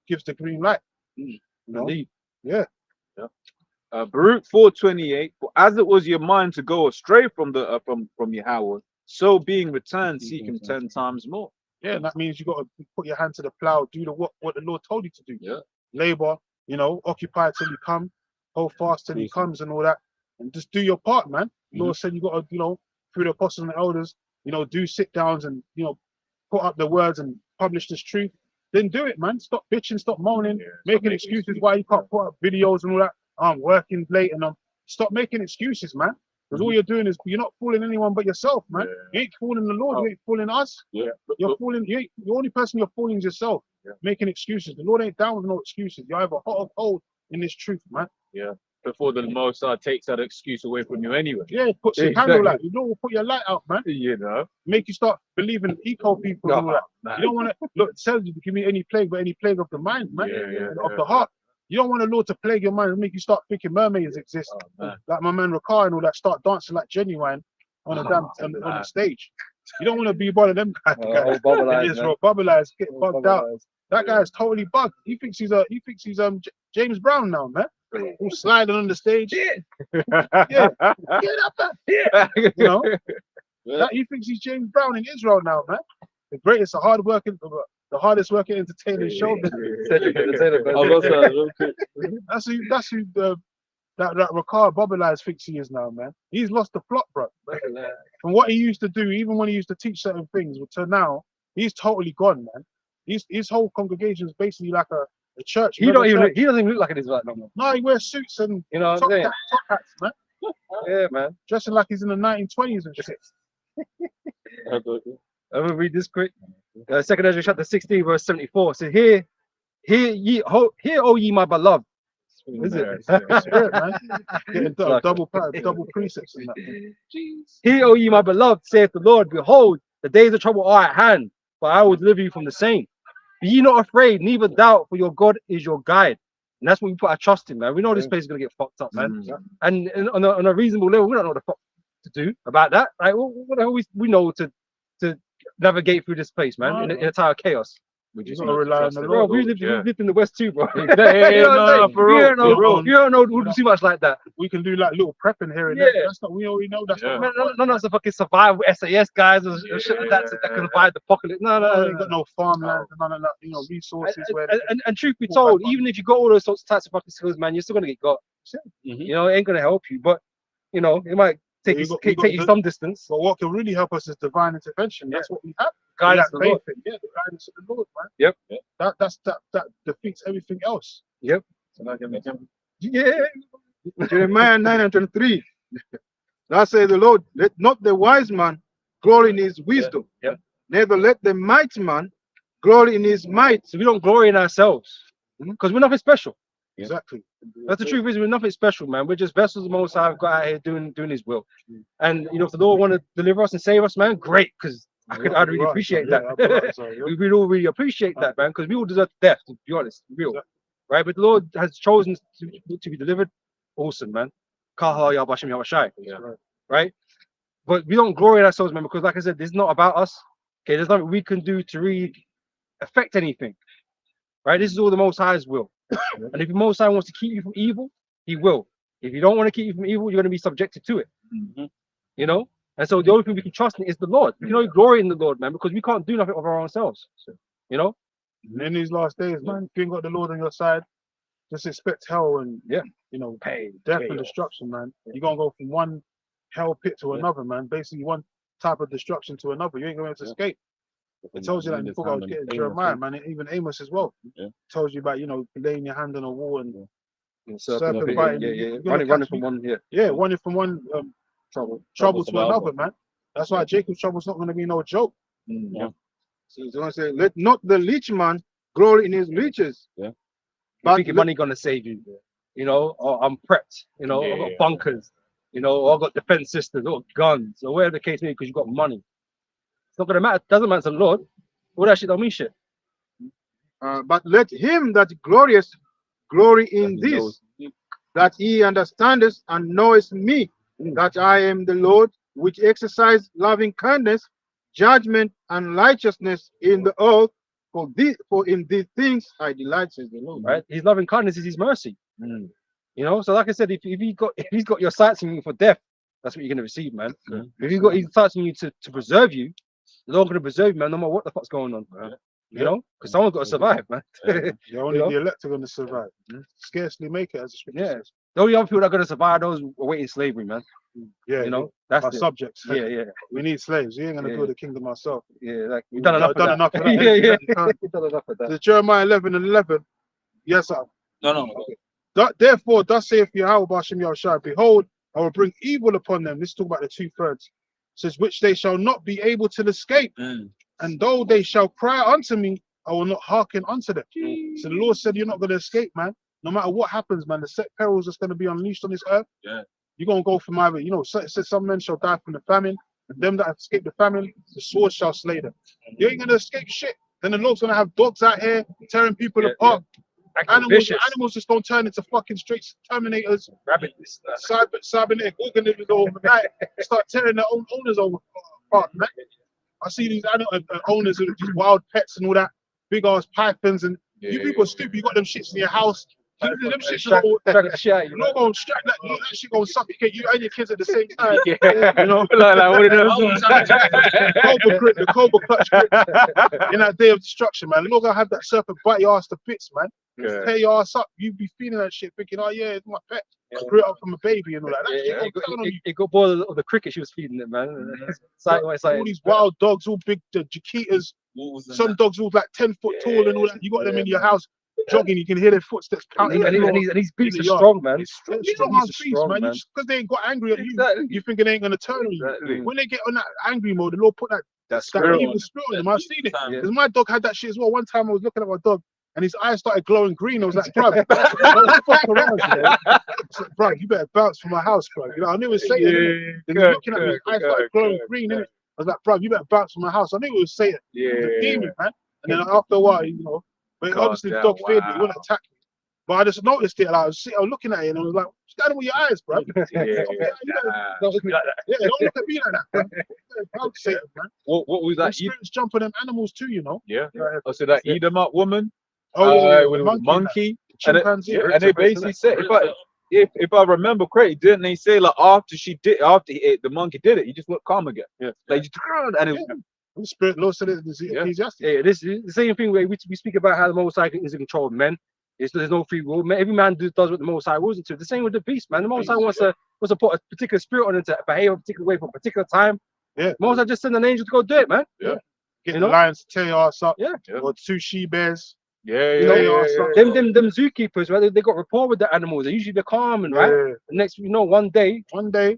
gives the green light. Indeed. Yeah. Baruch 4:28. For as it was your mind to go astray from the from Yahweh, so being returned, seek him 10 times more. Yeah, and that means you got to put your hand to the plow, do what the Lord told you to do. Yeah. Labor, occupy till you come, hold fast till he comes and all that, and just do your part, man. The Lord said you got to, through the apostles and the elders, do sit downs and put up the words and publish this truth. Then do it, man. Stop bitching, stop moaning, making excuses why you can't put up videos and all that. I'm working late and stop making excuses, man. Because all you're doing is you're not fooling anyone but yourself, man. You ain't fooling the Lord, you ain't fooling us. Yeah. You're fooling. The only person you're fooling is yourself. Making excuses. The Lord ain't down with no excuses. You're either hot or cold in this truth, man. Yeah. Before the Most High takes that excuse away from you anyway. Yeah, put some candle light. You don't put your light out, man. Make you start believing in eco people and all that. Man. You don't want to look. It tells you to give me any plague, but any plague of the mind, man, of the heart. You don't want the Lord to plague your mind and make you start thinking mermaids exist, like my man Rakar and all that. Start dancing like Genuine on the stage. You don't want to be one of them guys. Bubble eyes, get bugged out. That guy is totally bugged. He thinks he's James Brown now, man. All sliding on the stage. Get up there. He thinks he's James Brown in Israel now, man. The greatest, the hardest working entertainer show. That's who that Ricard Bubble Eyes thinks he is now, man. He's lost the plot, bro. From what he used to do, even when he used to teach certain things, to now, he's totally gone, man. His whole congregation is basically like a church. He doesn't even look like an Israelite no more. No, he wears suits and top hats, man. Yeah, man. Dressing like he's in the 1920s and shit. I'm gonna read this quick. 2nd Ezra chapter 16, verse 74 says, Hear, O ye my beloved. Is it? Spirit, man. Getting double precepts in that. Hear, O ye my beloved, saith the Lord, behold, the days of trouble are at hand, but I will deliver you from the same. Be ye not afraid, neither doubt, for your God is your guide. And that's what we put our trust in, man. We know this place is gonna get fucked up, man. And on a reasonable level, we don't know what the fuck to do about that. Like, what the hell we know to navigate through this place, man, in a time of chaos. We just gotta rely on the Bro, Lord. we lived in the West too, bro. Yeah, you know what I'm saying? You don't know too much like that. We can do like little prepping here and Yeah. there. That's not. We already know that's Yeah. not. None of us are fucking survival SAS guys or shit like that that can survive the apocalypse. No. We ain't got no farmland and none of that. Resources where. And truth be Fall told, back on. even if you got all those sorts of types of fucking skills, man, you're still gonna get got. Mhm. You know, it ain't gonna help you, but it might take you you, got- take you got you the- some distance. But what can really help us is divine intervention. That's what we have. Guidance That of the Lord. faith in, the guidance of the Lord, man. Yep. That defeats everything else. Yeah. Jeremiah 9:23. Thus says the Lord, let not the wise man glory in his wisdom, Yep. neither let the mighty man glory in his might. So we don't glory in ourselves because we're nothing special. Exactly. That's the truth. Is we're nothing special, man. We're just vessels of the Most High have got out here doing His will. And if the Lord want to deliver us and save us, man, great. Because I'd really appreciate that. We would all really appreciate that, man. Because we all deserve death, to be honest, real, right? But the Lord has chosen to be delivered. Awesome, man. Kaha Yabashim Yabashai. Right? But we don't glory in ourselves, man, because like I said, this is not about us. Okay, there's nothing we can do to really affect anything. Right? This is all the Most High's will. And if the Most High wants to keep you from evil, He will. If you don't want to keep you from evil, you're going to be subjected to it. You know? And so the only thing we can trust in is the Lord. We can only glory in the Lord, man, because we can't do nothing of our own selves. You know? And in these last days, man, if you ain't got the Lord on your side, just expect hell and Pain, death and chaos. destruction, man. You're gonna go from one hell pit to another, man. Basically one type of destruction to another. You ain't going to escape. It tells you that in the book I was getting Jeremiah, man, and even Amos as well. Yeah. Tells you about, laying your hand on a wall and Serpent serpent biting. biting. Yeah. You're gonna Running catch from me. one, running from one trouble to another, man. That's why Jacob's trouble's not going to be no joke. So he's going to say, let not the rich man glory in his riches. Yeah. You But think your money gonna save you? You know, or I'm prepped. You know, I've got bunkers. You know, or I've got defense systems, or guns, or whatever the case may be, because you've got money. It's not gonna matter. Doesn't matter to the Lord. All that shit don't mean shit. but let him that glorious glory in this, that he understandeth and knoweth me, that I am the Lord, which exercise loving kindness, judgment, and righteousness in the earth. For in these things I delight, says the Lord. Right? His loving kindness is His mercy. You know, so like I said, if he's got your sights on you for death, that's what you're gonna receive, man. If he's got his sights on you to preserve you, the Lord's gonna preserve you, man, no matter what the fuck's going on. You know, because someone's got to survive, man. Only You know? the elect are going to survive. Scarcely make it, as the scripture Yeah. says. The only other people that are gonna survive are those awaiting slavery, man. Yeah, You know, that's our it. subjects. Yeah. We need slaves. You ain't going to Yeah. build a kingdom ourselves. Yeah, like we've done enough of that. enough of that. Yeah. We've done enough of that. So Jeremiah 11:11. Yes, sir. No. Therefore, thus saith Yahweh Bashem Yahushua, behold, I will bring evil upon them. This is talking about the 2/3. Says, which they shall not be able to escape. And though they shall cry unto me, I will not hearken unto them. So the Lord said, you're not going to escape, man. No matter what happens, man, the set perils that's going to be unleashed on this earth. Yeah. You're going to go from either, it says some men shall die from the famine, and them that have escaped the famine, the sword shall slay them. You ain't going to escape shit. Then the Lord's going to have dogs out here tearing people apart. Animals just don't turn into fucking straight terminators, cybernetic organisms overnight, start tearing their own owners apart, man. I see these owners of these wild pets and all that, big ass pythons, and you people are stupid. You got them shits in your house. Them shits are all, you're not going to strike that. You're actually going to suffocate you and your kids at the same time. You know, like what the Cobra clutch grip in that day of destruction, man. You're not going to have that serpent bite your ass to bits, man. Tear your ass up. You be feeling that shit, thinking, oh yeah, it's my pet. I grew it up from a baby and all that. It got bored of the cricket she was feeding it, man. All these wild dogs, all big, the Jaquitas. Some dogs all like 10 foot tall and all that. You got them in your house jogging. You can hear their footsteps counting. And his beats are strong, man. Strong ass beats, man. Because they ain't got angry at you, you think it ain't gonna turn on you. When they get on that angry mode, the Lord put that That's that spirit. evil spirit in him. I've seen it. Time. Because my dog had that shit as well. One time I was looking at my dog and his eyes started glowing green. I was like, bruv, don't fuck around, you know? I said, bruv, you better bounce from my house, bruv. You know, I knew he was saying it. He was looking at me, his eyes started glowing green, innit? I was like, bruv, you better bounce from my house. I knew he was saying it. It was a demon, man. And then after a while, you know, but God obviously the damn, dog feared me, he wow. wouldn't attack me. But I just noticed it, like, I was looking at it and I was like, stand with your eyes, bruv. Don't look at me like that. Yeah, don't look at me like that, bruv. Bounce Satan, man. What was Them that? spirits jump on them animals too, you know. Yeah. Oh, so that Edomite woman Oh, with the monkey. And, chimpanzee. and they basically said, if I remember correctly, didn't they say like after the monkey did it, he just looked calm again? Yeah. Like just and it, The spirit Lord said it in Yeah. Ecclesiastes. Yeah, this is the same thing where we speak about how the Most High is in control of men. There's no free will. Every man does what the Most High wills it to. The same with the beast, man. The Most High wants to put a particular spirit on it to behave a particular way for a particular time. Yeah. Most High just send an angel to go do it, man. Get You the know? lions to tear your ass up. Yeah. Or 2 she-bears. You know, them zookeepers, right? They got rapport with the animals. They're calm and right. Yeah. The next, one day, One day,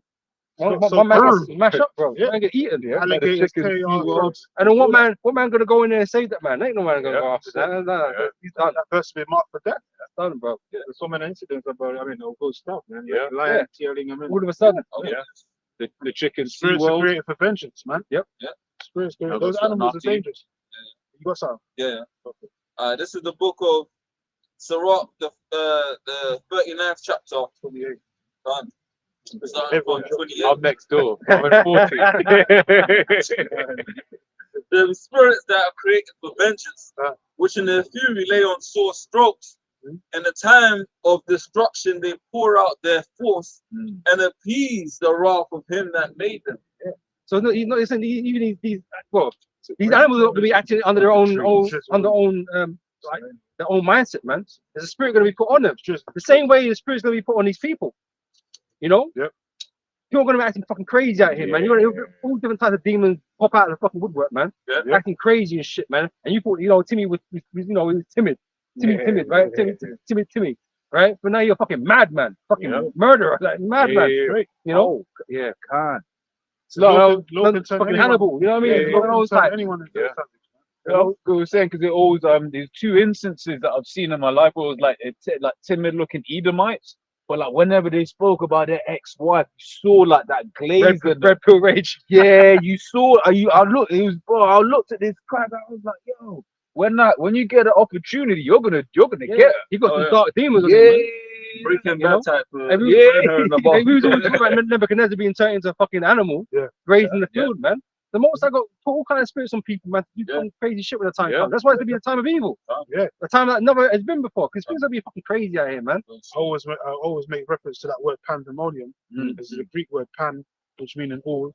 one so man boom. gets mashed up, bro. Yeah. Man get eaten. Yeah. alligators tear your ass up. And then what man gonna go in there and save that man? Ain't no man gonna go after that. No, he's done. That person be marked for death. That's done, bro. There's so many incidents about, of those stuff, man. Yeah. Like lion tearing, All of a sudden. The chicken Spirits are SeaWorld. created for vengeance, man. Yep. Yeah. Spirits, I've those got some animals are nasty. dangerous. You got some? Yeah. This is the book of Sirach, the 39th chapter. 28. Done. Starting from 28. I'm next door. I'm at 40. The spirits that are created for vengeance, which in their fury lay on sore strokes. In the time of destruction, they pour out their force and appease the wrath of him that made them. So no, listen, even these animals are gonna be acting under their own like their own mindset, man. There's a spirit gonna be put on them. The same way the spirit's gonna be put on these people. You know? Yep. People are gonna be acting fucking crazy out here, man. You're gonna all different types of demons pop out of the fucking woodwork, man. Yeah. Acting crazy and shit, man. And you thought, Timmy was he was timid. Timid, right? Timmy, right? But now you're a fucking madman, fucking murderer, like madman. You know? Yeah, can't. Low can turn fucking anyone. Hannibal, you know what I mean? Yeah, Fucking always like, anyone into Yeah. something. You know, I was saying because it always there's 2 instances that I've seen in my life where it was like like timid-looking Edomites, but like whenever they spoke about their ex-wife, you saw like that glaze. red pill rage. Yeah, you saw. I looked at this crap. I was like, yo, when you get an opportunity, you're gonna get her. He got Oh, some yeah. dark demons on Yeah, him, man. Breaking You know? Bad type. And we was always talking about Nebuchadnezzar being turned into a fucking animal, raised in the field, man. The most I got put all kind of spirits on people, man, to do some crazy shit when the time comes. That's why it's gonna be a time of evil. Yeah. A time that never has been before, because things are be fucking crazy out here, man. I always make reference to that word pandemonium. This is a Greek word pan, which means an all,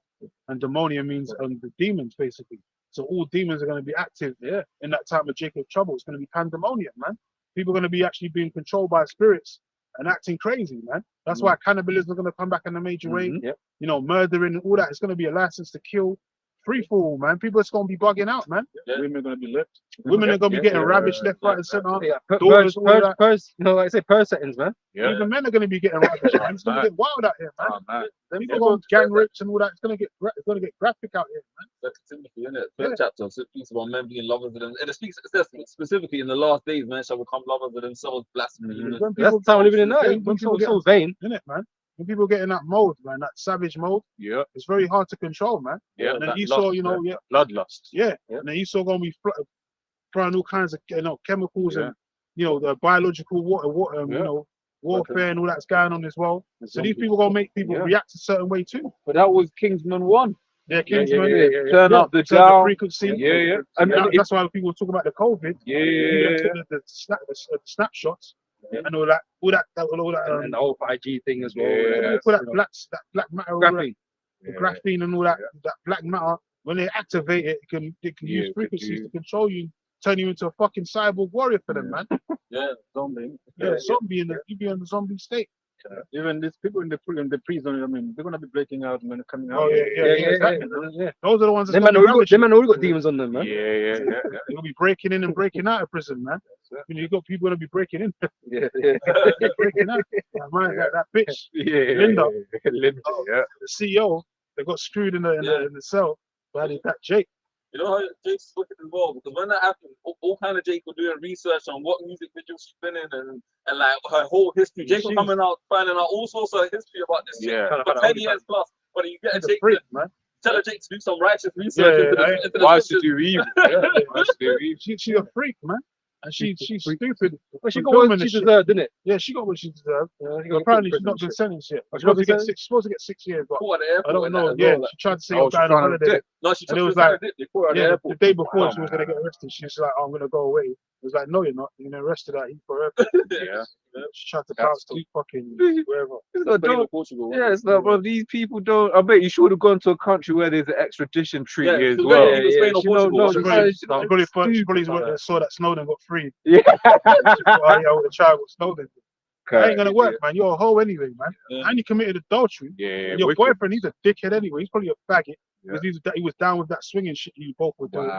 and demonium means the demons, basically. So all demons are going to be active in that time of Jacob's trouble. It's going to be pandemonium, man. People are going to be actually being controlled by spirits and acting crazy, man. That's why cannibalism is going to come back in a major way. Yep. You know, murdering and all that. It's going to be a license to kill. Free for all, man. People are just going to be bugging out, man. Women are going to be left. Women are going to be getting ravished left, right, and center. Yeah, Daughters, all that. like I say, purse settings, man. Even men are going to be getting ravished, man. It's going to get wild out here, man. Oh, man. People going gang rapes and all that. It's going to get graphic out here, man. Timothy, isn't it? First chapter, so it speaks about men being lovers of them. And it speaks specifically in the last days, men shall become lovers of themselves, blasphemy. You know? When That's the time we're living in now. yeah, When when people people are so vain. in it, man. When people get in that mode, man, that savage mode, Yeah, it's very hard to control, man. yeah. And then that Esau, lust, you know, bloodlust. and then Esau gonna be throwing all kinds of, chemicals and, the biological warfare and all that's going on as well. So these people gonna make people react a certain way too. But that was Kingsman 1. Yeah, Kingsman. Turn up the Turn dial. frequency. Yeah. And And that's why people talk about the COVID. The snapshots and all that. And the whole 5G thing as well. Yeah. All that black matter, Graphene. the graphene and all that black matter. When they activate it, it can use frequencies to control you, turn you into a fucking cyborg warrior for them, man. Yeah. Zombie. Yeah, zombie you be in the zombie state. Even these people in the prison, I mean, they're going to be breaking out, man, coming out. Oh yeah. Yeah. Those are the ones that's Them gonna man be already ravaging. got demons on them, man. Yeah. They'll be breaking in and breaking out of prison, man. You got people gonna be breaking in, Yeah. breaking out. Man, that bitch, Yeah. Linda. Linda. Yeah. the CEO, they got screwed in the cell by that Jake. You know how Jake's wicked as well, because when that happened, all kind of Jake were doing research on what music videos she's been in and like her whole history. Jake was coming out, finding out all sorts of history about this shit for 10 years plus. But you get a Jake, tell a Jake to do some righteous research into the why to do evil? Why to do evil? She's a freak, man. And she's stupid. But she got what she deserved, didn't it? Yeah, she got what she deserved. Apparently, she's not been sentenced yet. She's supposed to get 6 years, but I don't know. Yeah, she tried to say I'm going on holiday. No, she and it was like, the day before she was going to get arrested. She was like, oh, I'm going to go away. It was like, no, you're not. You're going to arrested at Heathrow Airport. Yeah. She tried to bounce to fucking wherever. It's like, bro, these people don't. I bet you should have gone to a country where there's an extradition treaty as well. She probably saw that Snowden got free. Yeah. I would have tried with Snowden. That ain't gonna work, man. You're a hoe anyway, man. And you committed adultery. Yeah. Your boyfriend, he's a dickhead anyway. He's probably a faggot. Because he was down with that swinging shit you both were doing.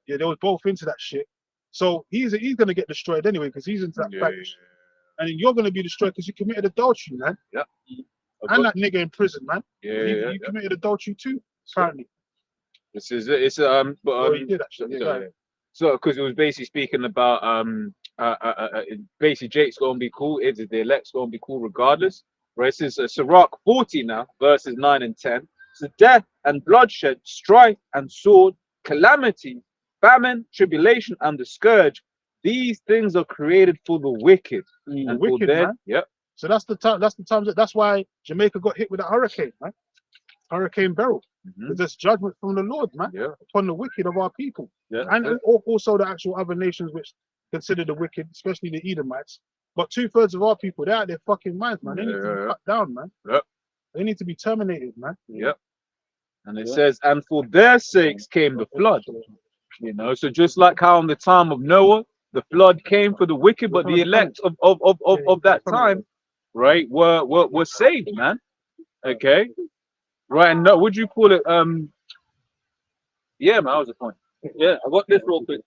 Yeah, they were both into that shit. So he's gonna get destroyed anyway because he's into that faggot shit. And then you're gonna be destroyed because you committed adultery, man. Yeah. And that nigga in prison, man. Yeah. You committed adultery too, apparently. He did actually. So because it was basically speaking about basically Jake's gonna be cool, the elect's gonna be cool regardless. Right? This is Sirach 40 now, verses 9 and 10. So death and bloodshed, strife and sword, calamity, famine, tribulation, and the scourge. These things are created for the wicked. And wicked, man. Yep. So that's the time. That's why Jamaica got hit with that hurricane, man. Hurricane Beryl. There's judgment from the Lord, man, upon the wicked of our people, and also the actual other nations which consider the wicked, especially the Edomites. But 2/3 of our people, they're out their fucking minds, man. They need to be cut down, man. They need to be terminated, man. And it says, and for their sakes came the flood. You know, so just like how in the time of Noah, the flood came for the wicked, but the elect of that time, right, were saved, man. Okay. Right, and no, would you call it yeah, man, that was the point. Yeah, I got this real quick.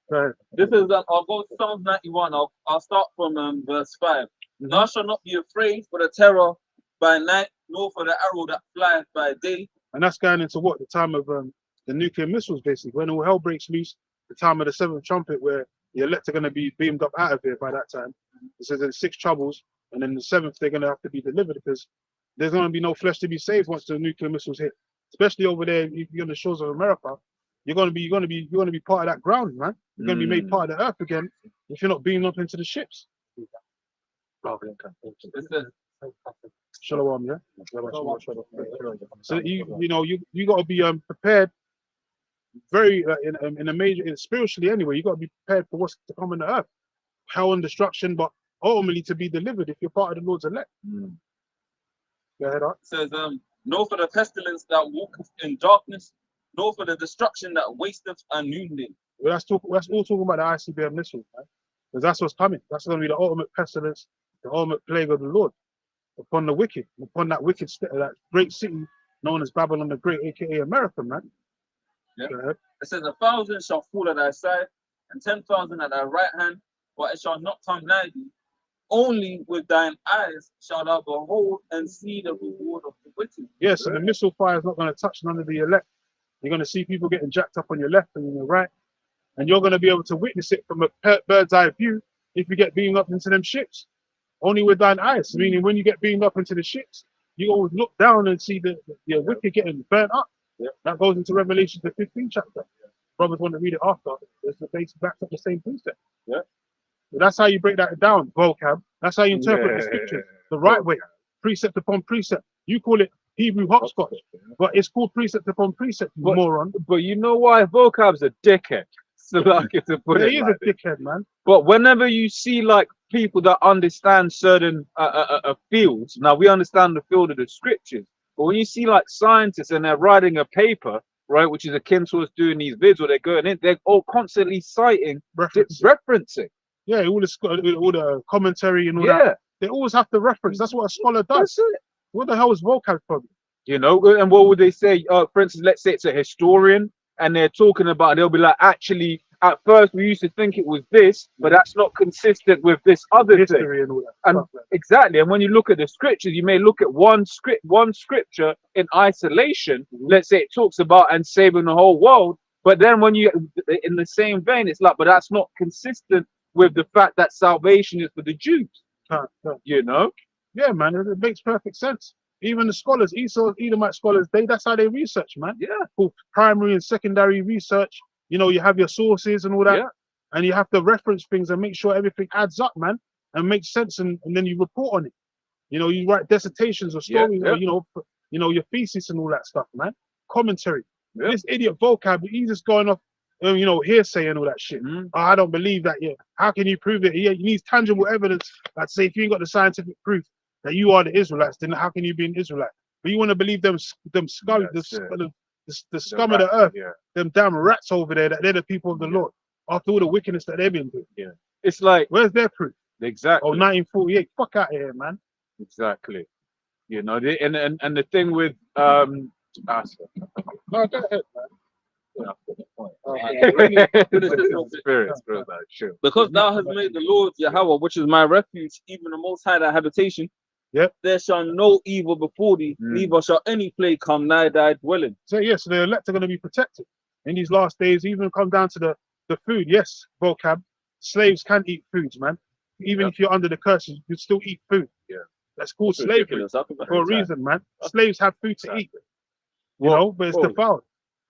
This is I'll go to Psalms 91. I'll start from verse 5. Thou shalt not be afraid for the terror by night, nor for the arrow that flieth by day. And that's going into what? The time of the nuclear missiles, basically. When all hell breaks loose, the time of the 7th trumpet, where the elect are going to be beamed up out of here by that time. It says there's 6 troubles, and then the 7th they're going to have to be delivered because there's going to be no flesh to be saved once the nuclear missiles hit. Especially over there, if you're on the shores of America, you're going to be part of that ground, man. You're going to be made part of the earth again if you're not beamed up into the ships. Shalom, yeah. So you got to be prepared. Very in a major spiritually anyway. You got to be prepared for what's to come on the earth, hell and destruction, but ultimately to be delivered if you're part of the Lord's elect. Go ahead, Art. It says, nor for the pestilence that walketh in darkness, nor for the destruction that wasteth at noonday. Well, that's all talking about the ICBM missiles, man. Because that's what's coming. That's going to be the ultimate pestilence, the ultimate plague of the Lord upon the wicked, upon that that great city known as Babylon the Great, aka America, man. Yeah. It says 1,000 shall fall at thy side, and 10,000 at thy right hand, but it shall not come nigh thee. Only with thine eyes shall thou behold and see the reward of the wicked. Yes, and the missile fire is not going to touch none of the elect. You're going to see people getting jacked up on your left and on your right, and you're going to be able to witness it from a bird's eye view if you get beamed up into them ships. Only with thine eyes, meaning when you get beamed up into the ships, you always look down and see the wicked getting burnt up. That goes into Revelation, the 15th chapter. Brothers want to read it after. It's the base backs up the same precept. So that's how you break that down, vocab. That's how you interpret the scriptures the right way, precept upon precept. You call it Hebrew hopscotch, but it's called precept upon precept, you moron. But you know why vocab's a dickhead? So like, if to put he is a dickhead, man. But whenever you see like people that understand certain fields, now we understand the field of the scriptures, but when you see like scientists and they're writing a paper, right, which is akin to us doing these vids where they're going in, they're all constantly citing, referencing. Yeah, all the commentary and all that. They always have to reference. That's what a scholar does. That's it. What the hell is vocab from? You know, and what would they say? For instance, let's say it's a historian and they're talking about, they'll be like, actually, at first we used to think it was this, but that's not consistent with this other history thing. And all that. And exactly. And when you look at the scriptures, you may look at one scripture in isolation. Let's say it talks about and saving the whole world, But then when you, in the same vein, it's like, but that's not consistent with the fact that salvation is for the Jews. You know? Yeah, man, it makes perfect sense. Even the scholars, Esau, Edomite scholars, that's how they research, man. Yeah. For primary and secondary research, you know, you have your sources and all that, Yeah. and you have to reference things and make sure everything adds up, man, and makes sense, and then you report on it. You know, you write dissertations or Yeah, stories, yeah. or you know, your thesis and all that stuff, man. Commentary. Yeah. This idiot vocab, he's just going off, you know, hearsay and all that shit. Mhm. Oh, I don't believe that yet. How can you prove it? Yeah, you need tangible evidence. Like, say, if you ain't got the scientific proof that you are the Israelites, then how can you be an Israelite? But you want to believe them scum, That's it. the scum of the earth, Yeah. them damn rats over there, that they're the people of the Yeah. Lord. After all the wickedness that they've been doing. It's like, Where's their proof? exactly. Oh, 1948. Fuck out of here, man. Exactly. You know, and the thing with No, go ahead, spirits, bro, that shit. Because thou hast made the Lord Yahweh, which is my refuge, even the Most High thy habitation. Yep. There shall no evil befall thee, neither shall any plague come nigh thy dwelling. So yes, the elect are going to be protected in these last days. Even come down to the food. Yes, vocab. Slaves can eat foods, man. Even if you're under the curses, you can still eat food. Yeah. That's called slavery for a reason, man. Slaves have food to eat. You know, but it's defiled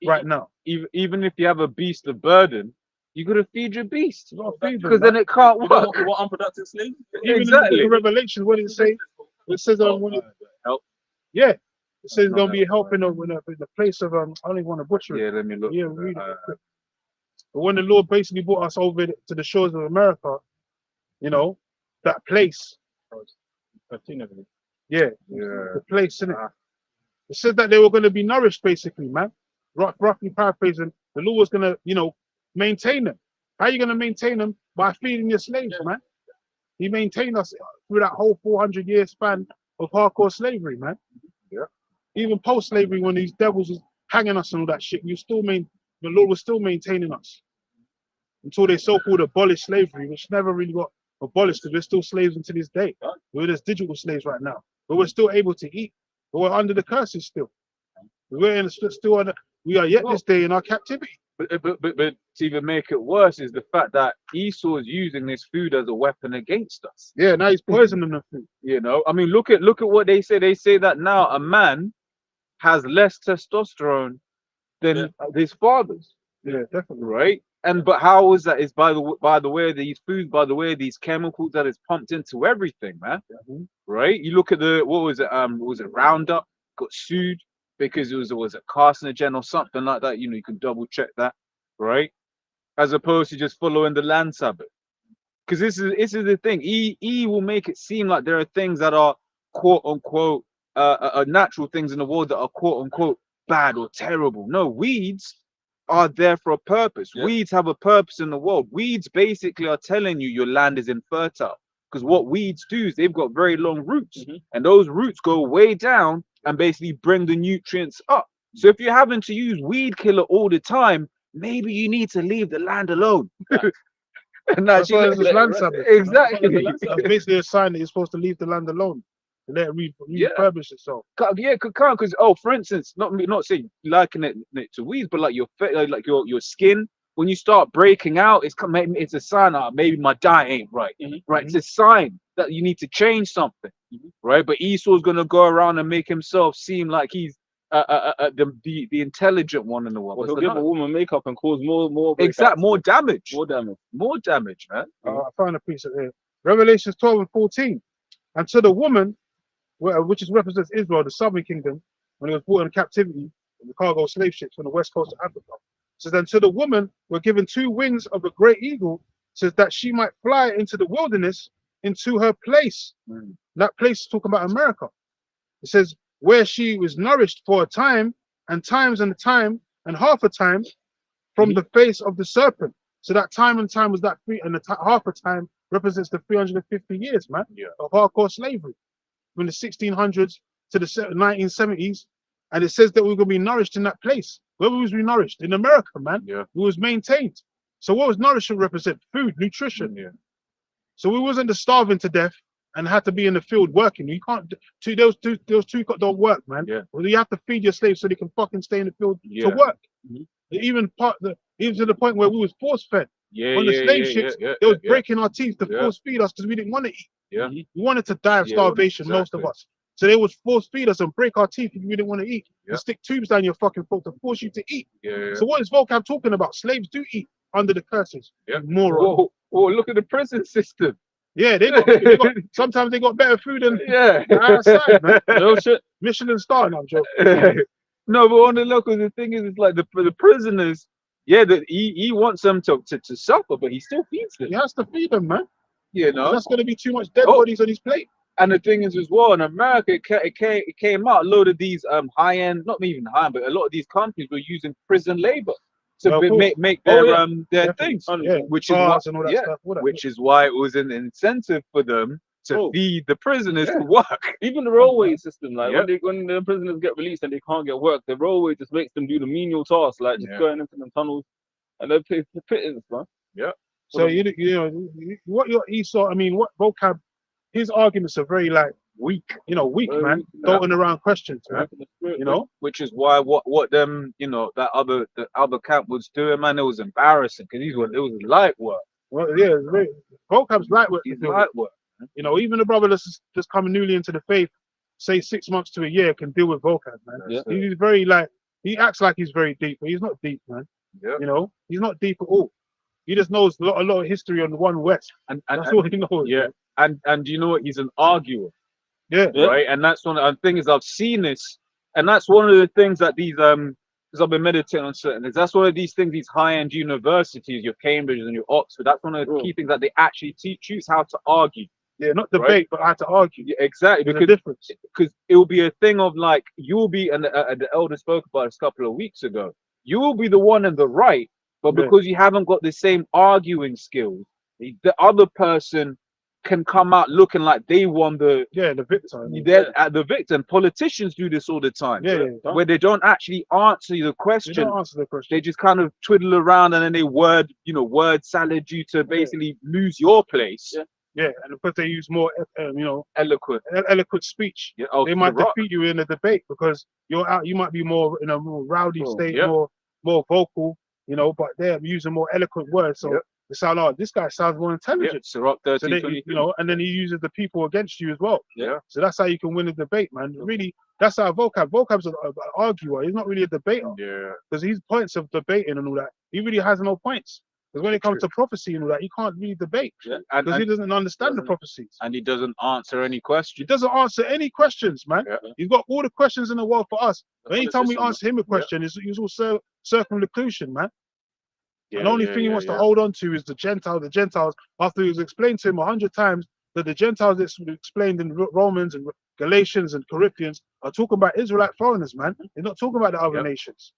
right now. Even if you have a beast of burden, you gotta feed your beast. You gotta feed them, Because then man. it can't You don't work. want unproductive slaves? Even Exactly. in the Revelation, what did it say? It says Help. yeah, it says it's gonna be helping in the place of I don't even want to butcher it. Yeah, let me look. Yeah, read it. But when the Lord basically brought us over to the shores of America, you know, that place. Yeah, the place, innit? It said that they were going to be nourished, basically, man. Roughly paraphrasing, the Lord was going to, you know, maintain them. How are you going to maintain them? By feeding your slaves, man. He maintained us through that whole 400-year span of hardcore slavery, man. Yeah. Even post-slavery, when these devils was hanging us and all that shit, the Lord was still maintaining us until they so-called abolished slavery, which never really got abolished because we're still slaves until this day. We're just digital slaves right now, but we're still able to eat. But we're under the curses still. We are yet this day in our captivity. But to even make it worse is the fact that Esau is using this food as a weapon against us. Yeah, now he's poisoning the food. You know, I mean, look at what they say. They say that now a man has less testosterone than his fathers. Yeah, definitely. Right? But how is that? Is by the way of these foods, by the way of these chemicals that is pumped into everything, man. Right? You look at what was it Roundup got sued because it was a carcinogen or something like that. You know, you can double check that, right? As opposed to just following the land Sabbath. Because this is the thing. He will make it seem like there are things that are quote unquote natural things in the world that are quote unquote bad or terrible. No, weeds are there for a purpose. Yeah. Weeds have a purpose in the world. Weeds basically are telling you your land is infertile. Because what weeds do is they've got very long roots, and those roots go way down and basically bring the nutrients up. So if you're having to use weed killer all the time, maybe you need to leave the land alone. And That's why there's this land Sabbath. Exactly. That's basically a sign that you're supposed to leave the land alone and let it refurbish itself. Yeah, because for instance, not saying liking it to weeds, but like your skin. When you start breaking out, it's a sign that maybe my diet ain't right. Right, it's a sign that you need to change something. Right, but Esau's gonna go around and make himself seem like he's the intelligent one in the world. Well, he'll give a woman makeup and cause more more damage. More damage, Man. I found a piece of it. Revelations 12 and 14. And to the woman, which represents Israel, the southern kingdom, when it was brought into captivity in the cargo slave ships on the west coast of Africa. Says, and to the woman were given 2 wings of a great eagle, says that she might fly into the wilderness into her place. That place is talking about America. It says, where she was nourished for a time, and times and a time, and half a time from the face of the serpent. So that time and time was that half a time represents the 350 years, man, of hardcore slavery from the 1600s to the 1970s. And it says that we're going to be nourished in that place. Where was we nourished? In America, man. Yeah. We was maintained. So what was nourishment represent? Food, nutrition. Yeah. So we wasn't just starving to death and had to be in the field working. You can't. Those two don't work, man. Yeah. Well, you have to feed your slaves so they can fucking stay in the field Yeah. to work. Even even to the point where we was force fed Yeah, on the yeah, slave yeah, ships. yeah, They was yeah, breaking our teeth to Yeah. force feed us because we didn't want to eat. Yeah. We wanted to die of Yeah, well, starvation, most of exactly. us. So they would force feed us and break our teeth if we didn't want to eat. Yeah. And stick tubes down your fucking throat to force you to eat. Yeah. So what is vocab talking about? Slaves do eat under the curses. Yeah. You moron. Whoa, look at the prison system. Yeah, they got sometimes they got better food than Yeah. outside, man. No shit. Michelin star, no, I'm joking. No, but on the local, the thing is, it's like the prisoners. Yeah, that he wants them to suffer, but he still feeds them. He has to feed them, man. You know. That's going to be too much dead Oh. bodies on his plate. And the thing is as well, in America, it came out a load of these high end, not even high end, but a lot of these companies were using prison labor to Yeah, of course. make Oh, their yeah. their Definitely. things, Yeah, which is bars what, and all that yeah, stuff. All that. which is why it was an incentive for them to Oh. feed the prisoners to work. Even the railway system, like Yeah. when the prisoners get released and they can't get work, the railway just makes them do the menial tasks, like just Yeah. going into the tunnels, and they pay for pittance, man. So you know what your Esau. I mean, what vocab? His arguments are very like weak. You know, weak, Very man. weak, yeah. Throwing around questions, man. You know. Which is why what them, you know, the other camp was doing, man, it was embarrassing because it was light work. Well, yeah, it's very, vocab's light work. It's light work. You know, even a brother that's just coming newly into the faith, say 6 months to a year, can deal with vocab, man. Yeah. He's very like he acts like he's very deep, but he's not deep, man. Yeah. You know, he's not deep at all. He just knows a lot of history on the One West. And That's all he knows. yeah. And you know what? He's an arguer. Yeah. Yeah. Right, and that's one of the things I've seen this, and that's one of the things that these because I've been meditating on certain things. That's one of these things, these high-end universities, your Cambridge and your Oxford. That's one of the key things that they actually teach you is how to argue. Yeah, not debate, Right. but how to argue. Yeah, exactly, There's a because difference. it will be a thing of like you'll be, and the elder spoke about this a couple of weeks ago. You will be the one in the right, but Yeah. because you haven't got the same arguing skills, the other person can come out looking like they won the. Yeah, the victor. I mean. They're at the victim. Politicians do this all the time. Yeah, yeah. Where they don't actually answer the They question. don't answer the question. They just kind of twiddle around and then they word salad you to basically lose your place. Yeah. Yeah, and because they use more, Eloquent. eloquent speech, Yeah, oh, they might the rock. defeat you in a debate because you're out. You might be more in a more rowdy Oh, state, yeah. more vocal, but they're using more eloquent words. So Yeah. they sound like this guy sounds more Yeah, intelligent. Sirach So 13, they, 23. and then he uses the people against you as well. Yeah. So that's how you can win a debate, man. Really, that's how vocab's an arguer. He's not really a debater Yeah. because his points of debating and all that, he really has no points. Because when it comes to prophecy and all that, he can't really debate Yeah. because he And, doesn't understand the prophecies. and he doesn't answer any He questions. doesn't answer any questions, man. Yeah. He's got all the questions in the world for us. But anytime we politician, answer him a question, it's all circumlocution, man. Yeah, And the only yeah, thing he yeah, wants to yeah. hold on to is the Gentiles, after it was explained to him 100 times that the Gentiles that's explained in Romans and Galatians and Corinthians are talking about Israelite foreigners, man. They're not talking about the other Yep. nations.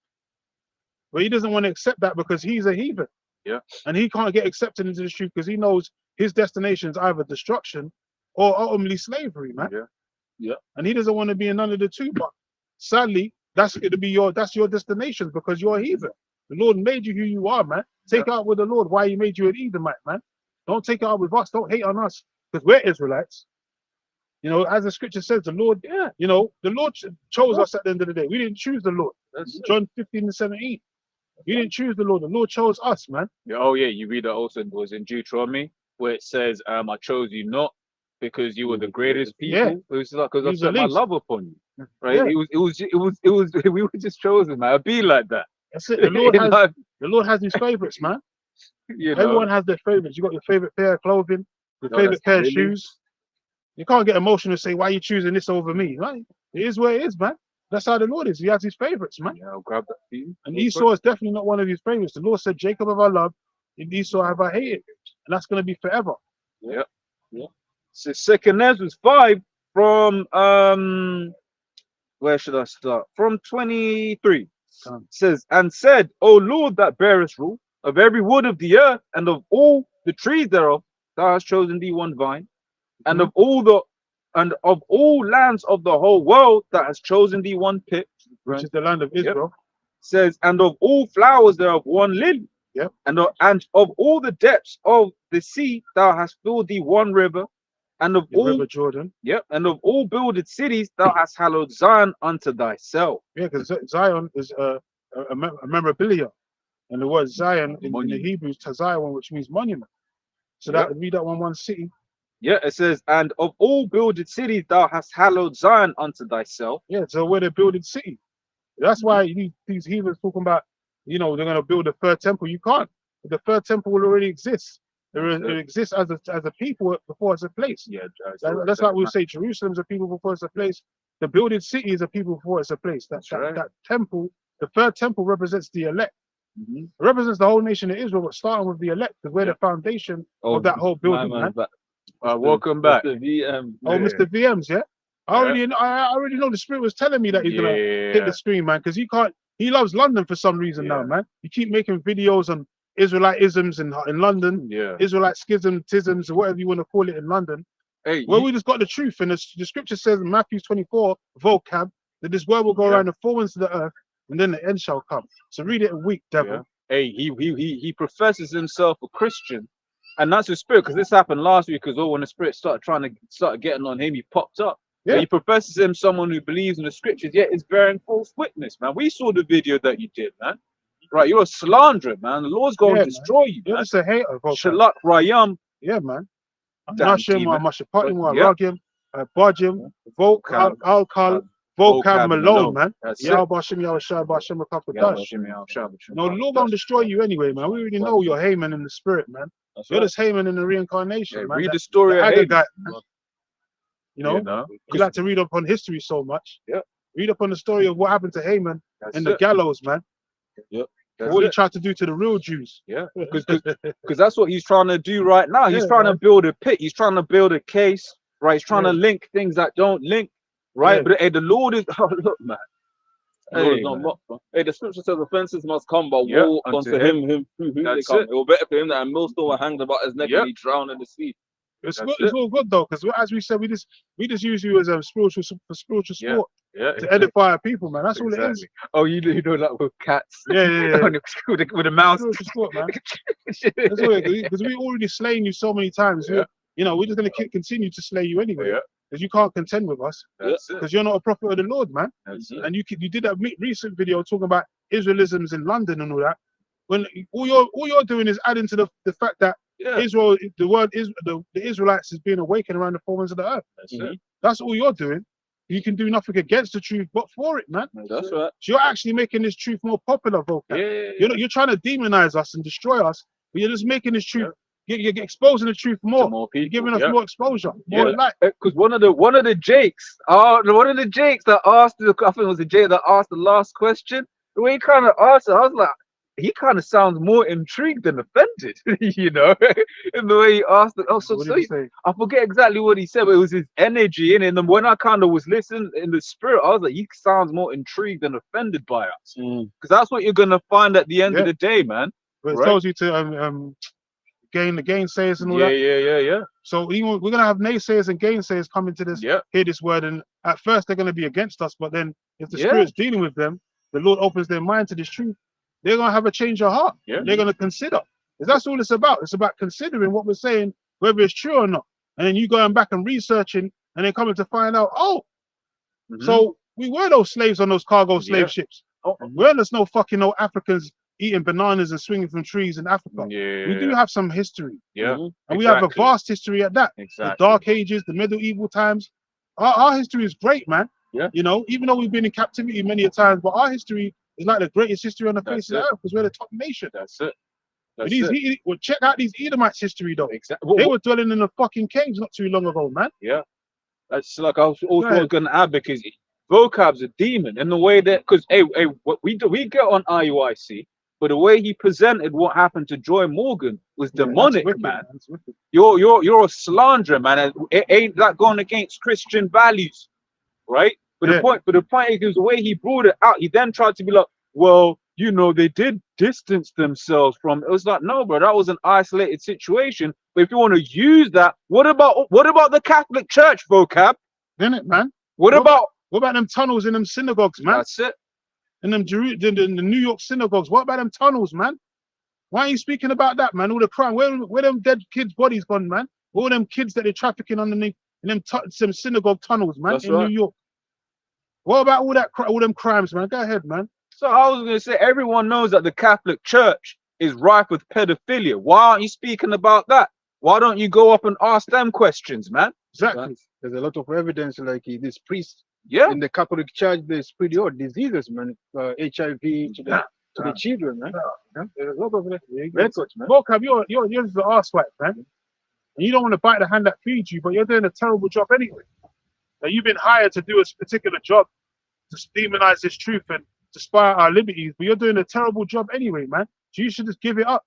But he doesn't want to accept that because he's a heathen. Yeah. And he can't get accepted into the truth because he knows his destination is either destruction or ultimately slavery, man. Yeah. And he doesn't want to be in none of the two. But sadly, that's going to be your destination because you're a heathen. The Lord made you who you are, man. Take it out with the Lord why he made you an Edomite, man. Don't take it out with us. Don't hate on us because we're Israelites. As the scripture says, the Lord, the Lord chose us at the end of the day. We didn't choose the Lord. That's John 15:17. We didn't choose the Lord. The Lord chose us, man. Yeah, oh yeah, you read that also was in Deuteronomy where it says, I chose you not because you were the greatest people. Yeah. It was like because I He's the set my least. love upon you. Right? Yeah. It was we were just chosen, man. I'd be like that. That's it. The Lord In has life, the Lord has his favorites, man. you know. Everyone has their favorites. You got your favorite pair of clothing, your No, favorite that's pair of really- shoes. You can't get emotional and say, why are you choosing this over me? Right? It is where it is, man. That's how the Lord is. He has his favorites, man. Yeah, I'll grab that for you. And Real Esau is definitely not one of his favorites. The Lord said, Jacob have I loved, and Esau have I hated. And that's going to be forever. quick. So Second Ezra 5 from where should I start? From 23 says, and said, O Lord that bearest rule of every wood of the earth and of all the trees thereof, thou hast chosen thee one vine, and of all lands of the whole world that has chosen thee one pit, Which is the land of Israel. says, and of all flowers thereof one lily, Yep. and of all the depths of the sea thou hast filled thee one river, and of The all River Jordan. and of all builded cities thou hast hallowed Zion unto thyself. Yeah, because Zion is a memorabilia. And the word Zion in the Monument. Hebrew is Tazion, which means monument. So Yeah. that would be that one city. Yeah, it says, and of all builded cities, thou hast hallowed Zion unto thyself. Yeah, so where they're building city. That's why these heathens talking about, they're going to build a third temple. You can't. The third temple will already exist. It exists as a people before it's a place. Yeah, That's like we say Jerusalem's a people before it's a place. The builded city is a people before it's a place. That temple, the third temple represents the elect. It represents the whole nation of Israel, but starting with the elect, because we're the foundation of that whole building, man. welcome back. Mr. VM. Oh, Yeah. Mr. VMs, yeah. I already know the spirit was telling me that he's gonna hit the screen, man, because he loves London for some reason now, man. You keep making videos on Israelite-isms in London, Yeah. Israelite schisms, or whatever you want to call it in London. Hey, Well, we just got the truth, and the scripture says in Matthew 24, vocab, that this word will go around the four winds of the earth, and then the end shall come. So read it a week, devil. hey, he professes himself a Christian, and that's his spirit. Because this happened last week. Because when the spirit started getting on him, he popped up. Yeah. But he professes him someone who believes in the scriptures, yet is bearing false witness, man. We saw the video that you did, man. Right, you're a slanderer, man. The Lord's going to destroy you, You're man. just a hater, vocab. Shalak Rayam. Yeah, man. Damn Nashim, demon. Mashapatim, Yeah. Ragim, Bajim, Vocab, Alkal, Vocab Malone, man. That's it. Yah Bashim, Yah Shah Bashim, a couple Yeah, dash. Shimmy, Al Shabbat, Shimmy, No, the Lord gonna destroy you anyway, man. We already know you're Haman in the spirit, man. That's You're right. just Haman in the reincarnation, Yeah, man. read The the story of Haman. Agagite, man. You know, You know? you like to read up on history so much. Yeah. Read up on the story of what happened to Haman That's in the it. gallows, man. That's What he it. tried to do to the real Jews. Yeah, because that's what he's trying to do right now. He's trying to build a pit. He's trying to build a case, right? He's trying to link things that don't link, right? Yeah. But hey, the Lord is look, man. Lord is Hey, not man. mocked, man. Hey, the scripture says offenses must come, but Yeah, woe unto unto him who they That's come. it. It were better for him that a millstone were hanged about his neck Yeah. and he drowned in the sea. It's That's good. It's it. all good though, because as we said, we just use you as a spiritual Yeah. sport Yeah, to edify our people, man. That's all it is. exactly. Oh, you know that with cats. Yeah. with a mouse. Spiritual sport, man. That's all it is, because we already slain you so many times. Yeah. We're just gonna continue to slay you anyway, Yeah, because you can't contend with us, that's it. because you're not a prophet of the Lord, man. That's it. And you did that recent video talking about Israelisms in London and all that. When all you're doing is adding to the fact that Yeah, Israel, the word is the Israelites is being awakened around the four winds of the earth. that's it. That's all you're doing. You can do nothing against the truth, but for it, man. That's right. So you're actually making this truth more popular, vocab. Yeah, You're trying to demonize us and destroy us, but you're just making this truth. You're exposing the truth to more. more You're people. giving us Yeah. more exposure, more Yeah. light. Because one of the Jakes, that asked I think it was the Jake that asked the last question. The way he kind of asked it, I was like, he kind of sounds more intrigued than offended, you know, in the way he asked it. Oh, so What did he say? I forget exactly what he said, but it was his energy in it. And then when I kind of was listening in the spirit, I was like, he sounds more intrigued than offended by us, because that's what you're gonna find at the end of Yeah. the day, man. But it Right. tells you to gain the gainsayers and all that. Yeah. So we're gonna have naysayers and gainsayers coming to this, Yeah. hear this word, and at first they're gonna be against us, but then if the Yeah. Spirit's dealing with them, the Lord opens their mind to this truth. They're gonna have a change of heart. Yeah. They're gonna consider. 'Cause that's all it's about. It's about considering what we're saying, whether it's true or not. And then you going back and researching, and then coming to find out, so we were those slaves on those cargo slave Yeah. ships. Oh. We're just no Africans eating bananas and swinging from trees in Africa. Yeah. We do have some history, Yeah. and we have a Exactly. vast history at that. Exactly. The Dark Ages, the medieval times. Our history is great, man. Yeah. Even though we've been in captivity many a times, but our history is like the greatest history on the face That's of the it. earth, because we're the top nation. That's it. But That's it. well, check out these Edomites' history, though. Exactly. They were dwelling in the fucking caves not too long ago, man. That's like I was also ahead. going to add, because vocab's a demon in the way that, because what we get on IUIC, but the way he presented what happened to Joy Morgan was Yeah, demonic, that's wicked, man. That's wicked. You're a slanderer, man, and it ain't that going against Christian values, right? But Yeah. the point is the way he brought it out. He then tried to be like, well, they did distance themselves from. It was like, no, bro, that was an isolated situation. But if you want to use that, what about the Catholic Church, vocab? Isn't it, man? What about What about them tunnels in them synagogues, man? that's it? In them the New York synagogues. What about them tunnels, man? Why are you speaking about that, man? All the crime. Where them dead kids' bodies gone, man? All them kids that they're trafficking underneath in them some synagogue tunnels, man, That's in right. New York. What about all them crimes, man? Go ahead, man. So I was gonna say, everyone knows that the Catholic Church is rife with pedophilia. Why aren't you speaking about that? Why don't you go up and ask them questions, man? Exactly. There's a lot of evidence, like this priest Yeah. in the Catholic Church, they spread your diseases, man. HIV to the children, man. Yeah. There's a lot of records, man. Vocab, you're just the arse wipe, man. And you don't want to bite the hand that feeds you, but you're doing a terrible job anyway. Now, you've been hired to do a particular job to demonize this truth and to spy out our liberties, but you're doing a terrible job anyway, man. So you should just give it up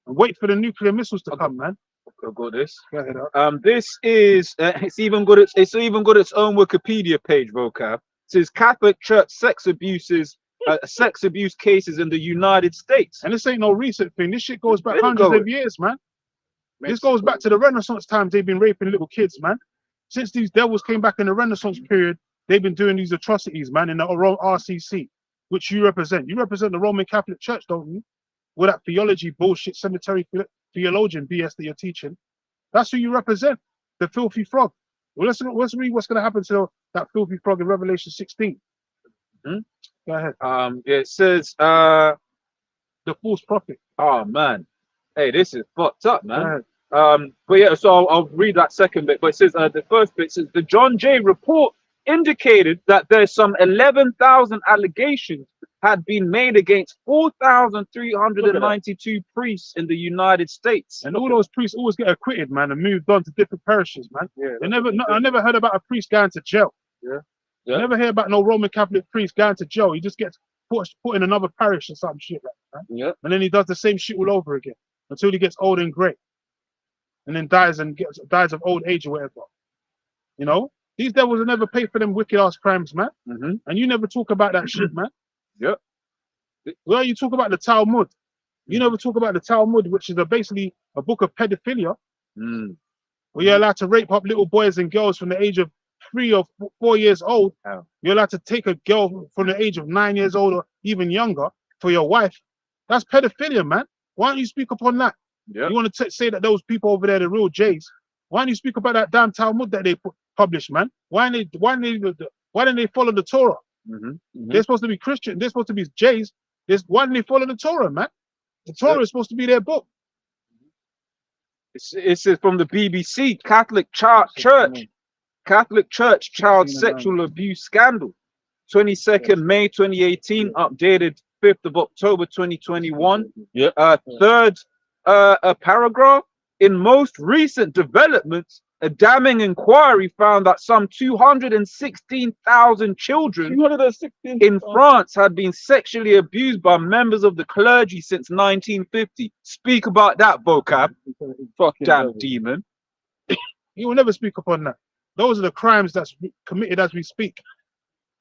and wait for the nuclear missiles to come, man. I'll go this. Go ahead, This is it's even got its own Wikipedia page. Vocab. It says Catholic Church sex abuse cases in the United States. And this ain't no recent thing. This shit goes back Been hundreds going. of years, man. This goes back to the Renaissance times. They've been raping little kids, man. Since these devils came back in the Renaissance period, they've been doing these atrocities, man, in the RCC, which you represent. You represent the Roman Catholic Church, don't you? With that theology bullshit, cemetery theologian BS that you're teaching. That's who you represent, the filthy frog. Well, let's read what's going to happen to that filthy frog in Revelation 16. Go ahead. It says The false prophet. oh man, hey, this is fucked up, Go man. ahead. But yeah, so I'll read that second bit. But it says the first bit says the John Jay report indicated that there's some 11,000 allegations had been made against 4,392 priests in the United States. And all those priests always get acquitted, man, and moved on to different parishes, man. Yeah, I never heard about a priest going to jail. Yeah. I never hear about no Roman Catholic priest going to jail. He just gets put in another parish or some shit like that. Yeah. And then he does the same shit all over again until he gets old and grey. And then dies of old age or whatever. You know? These devils will never pay for them wicked ass crimes, man. Mm-hmm. And you never talk about that shit, man. Yep. Well, you talk about the Talmud. You never talk about the Talmud, which is basically a book of pedophilia, where you're allowed to rape up little boys and girls from the age of 3 or 4 years old. Oh. You're allowed to take a girl from the age of 9 years old or even younger for your wife. That's pedophilia, man. Why don't you speak upon that? Yep. You want to say that those people over there, the real Jays? Why don't you speak about that damn Talmud that they published, man? Why didn't they follow the Torah? They're supposed to be Christian. They're supposed to be Jays. Why didn't they follow the Torah, man? The Torah is supposed to be their book. It says from the BBC, Catholic Church child sexual abuse scandal, 22nd May 2018, updated 5th of October 2021. Yeah. Third paragraph. In most recent developments, a damning inquiry found that some 216,000 children in France had been sexually abused by members of the clergy since 1950. Speak about that, vocab. Fucking Damn demon. You will never speak upon that. Those are the crimes that's committed as we speak.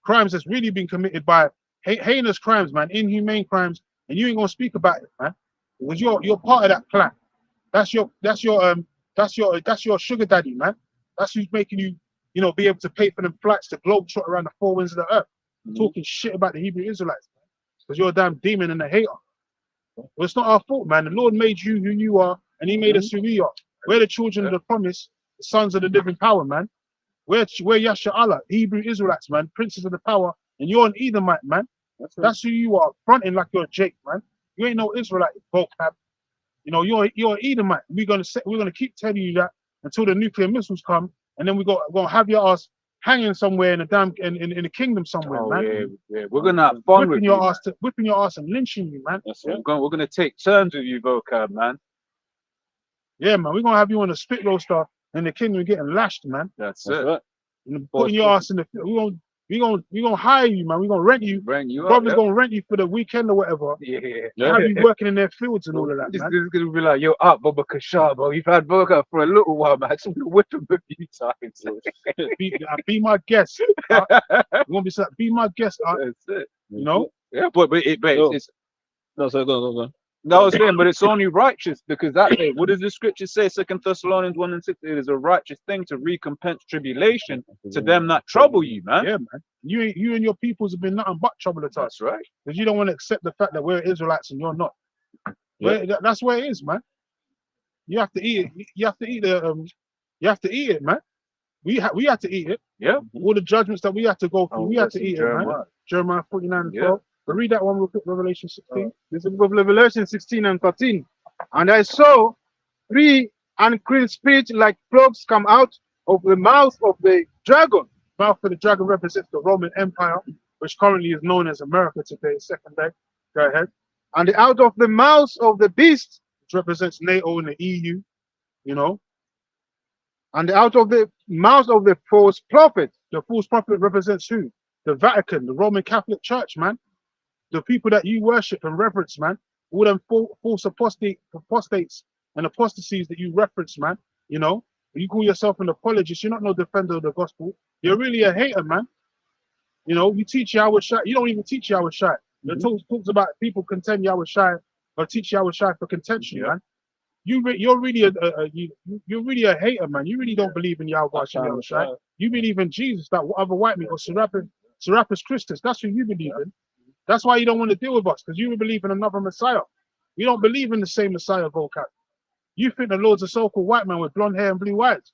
Crimes that's really been committed by heinous crimes, man, inhumane crimes, and you ain't gonna speak about it, man, because you're part of that plan. That's your sugar daddy, man. That's who's making you, be able to pay for them flights to globetrot around the four winds of the earth, talking shit about the Hebrew Israelites, man, because you're a damn demon and a hater. Well, it's not our fault, man. The Lord made you who you are, and He made us who we are. We're the children of the promise, the sons of the living power, man. We're Yasha Allah, Hebrew Israelites, man, princes of the power, and you're an Edomite, man. That's who you are, fronting like you're a Jake, man. You ain't no Israelite, vocab. You're an Edomite. We're gonna keep telling you that until the nuclear missiles come, and then we're gonna have your ass hanging somewhere in the damn in the kingdom somewhere, man. Yeah. We're gonna have fun with you, whipping your ass and lynching you, man. We're gonna take turns with you, vocab, man. Yeah, man. We're gonna have you on a spit roaster in the kingdom getting lashed, man. That's it. Right. And putting your ass in the. We gonna hire you, man. We're gonna rent you. Probably gonna rent you for the weekend or whatever. Yeah. Have you working in their fields and all of that, This man. is gonna be like, yo, up, Baba Kashar, bro. You've had vocab for a little while, man. So I'm gonna whip him a few times. Be my guest. You won't be my guest. That's it. Yeah, but it's No, so go. no, I was saying, but it's only righteous because that way, what does the scripture say? 2 Thessalonians 1:6, it is a righteous thing to recompense tribulation to them that trouble you, man. Yeah, man. You and your peoples have been nothing but trouble at us. That's right. Because you don't want to accept the fact that we're Israelites and you're not. That's where it is, man. You have to eat it. You have to eat it, man. We have to eat it. Yeah. All the judgments that we have to go through, we have to eat it, man. Jeremiah 49:12. But read that one real quick, Revelation 16. This is the book of Revelation 16 and 13. And I saw 3 unclean spirits like frogs come out of the mouth of the dragon. Mouth of the dragon represents the Roman Empire, which currently is known as America today, second leg. Go ahead. And out of the mouth of the beast, Which represents NATO and the EU, you know. and out of the mouth of the false prophet. The false prophet represents who? The Vatican, the Roman Catholic Church, man. The people that you worship and reverence, man. All them false apostates and apostasies that you reference, man. You know, you call yourself an apologist. You're not no defender of the gospel. You're really a hater, man. You know, you teach Yahweh Shai. You don't even teach Yahweh Shai. The talks about people contend Yahweh Shai or teach Yahweh Shai for contention, man. You're really you're really a hater, man. You really don't believe in Yahweh Shai. You believe in Jesus, that other white man, or Serapis Christus. That's who you believe in. That's why you don't want to deal with us, because you believe in another Messiah. You don't believe in the same Messiah, Volcat. You think the Lord's a so-called white man with blonde hair and blue eyes.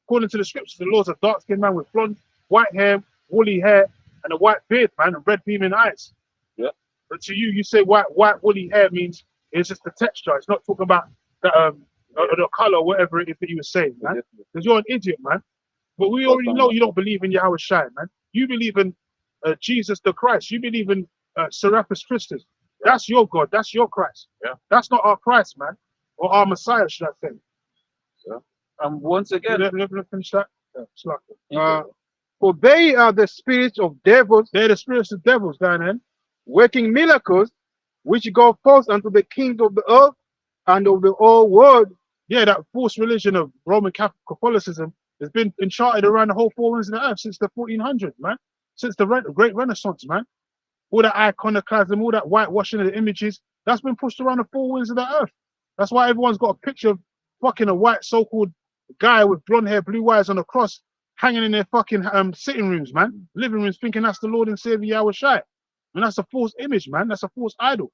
According to the scriptures, the Lord's a dark-skinned man with blonde, white hair, woolly hair, and a white beard, man, and red beaming eyes. Yeah. But to you, you say white woolly hair means it's just the texture. It's not talking about the color, whatever it is that you were saying, man. Because you're an idiot, man. But we already know you don't believe in Yahweh Shai, man. You believe in Jesus the Christ. You believe in Serapis Christus. That's your God. That's your Christ. Yeah. That's not our Christ, man. Or our Messiah, should I say. Yeah. And once again, Let me finish that. For they are the spirits of devils, They're the spirits of devils down there. working miracles, which go forth unto the kings of the earth and of the whole world. Yeah, that false religion of Roman Catholicism has been enchanted around the whole four winds of the earth since the 1400s, man. Since the Great Renaissance, man. All that iconoclasm, all that whitewashing of the images, that's been pushed around the four winds of the earth. That's why everyone's got a picture of fucking a white so-called guy with blonde hair, blue eyes on a cross hanging in their fucking sitting rooms, man. Living rooms, thinking that's the Lord and Savior Yahweh Shai. And that's a false image, man. That's a false idol.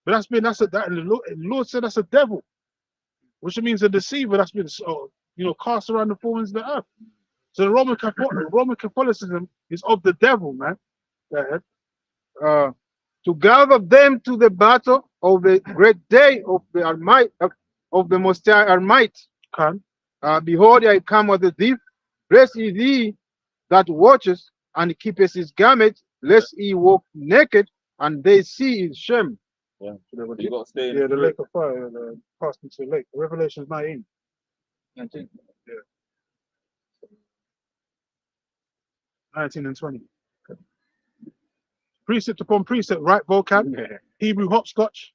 But the Lord said that's a devil, which means a deceiver that's been cast around the four winds of the earth. So the Roman Catholicism is of the devil, man. Go ahead. To gather them to the battle of the great day of the Most High Almighty. Behold, I come as a thief. Blessed is he that watches and keepeth his garment, lest he walk naked and they see his shame. yeah, you got to stay in Yeah, the spirit. lake of fire and cast into the lake. Revelation 19. 19. 19 and 20. Precept upon precept, right, vocab? Hebrew hopscotch.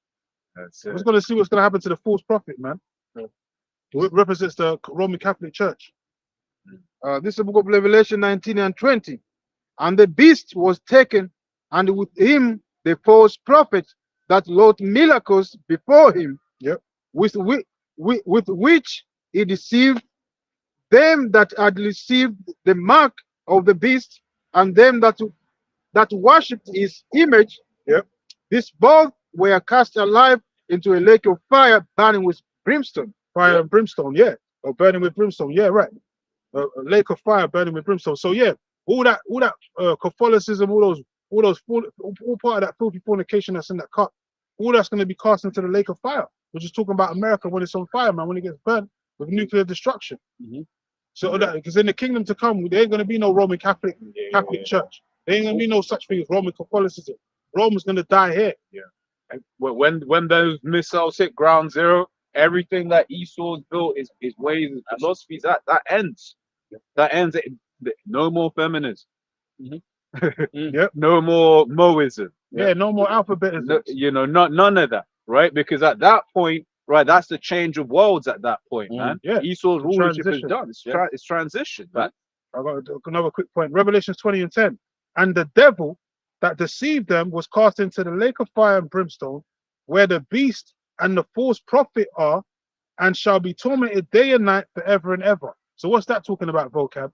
That's We're it. going to see what's going to happen to the false prophet, man. It represents the Roman Catholic Church. This is the book of Revelation 19 and 20. And the beast was taken, and with him the false prophet that wrought miracles before him, Yep. with which he deceived them that had received the mark of the beast, and them that worshipped his image. Yep. These both were cast alive into a lake of fire burning with brimstone. Fire and brimstone, yeah. Or burning with brimstone, yeah, right. A lake of fire burning with brimstone. So yeah, all that Catholicism, all part of that filthy fornication that's in that cup, all that's going to be cast into the lake of fire. We're just talking about America when it's on fire, man, when it gets burnt with nuclear destruction. So that, because in the kingdom to come, there ain't going to be no Roman Catholic Church. There ain't going to be no such thing as Roman Catholicism. Rome is going to die here. And when those missiles hit ground zero, everything that Esau's built, his ways, his philosophies, that ends. That ends it. No more feminism. Yep. No more Moism. Yeah, no more alphabetism. No, none of that, right? Because at that point, right, that's the change of worlds at that point, man. Yeah. Esau's rulership is Transition. done. It's transition, man. I got another quick point. Revelation 20 and 10. And the devil that deceived them was cast into the lake of fire and brimstone, where the beast and the false prophet are, and shall be tormented day and night forever and ever. So what's that talking about, vocab?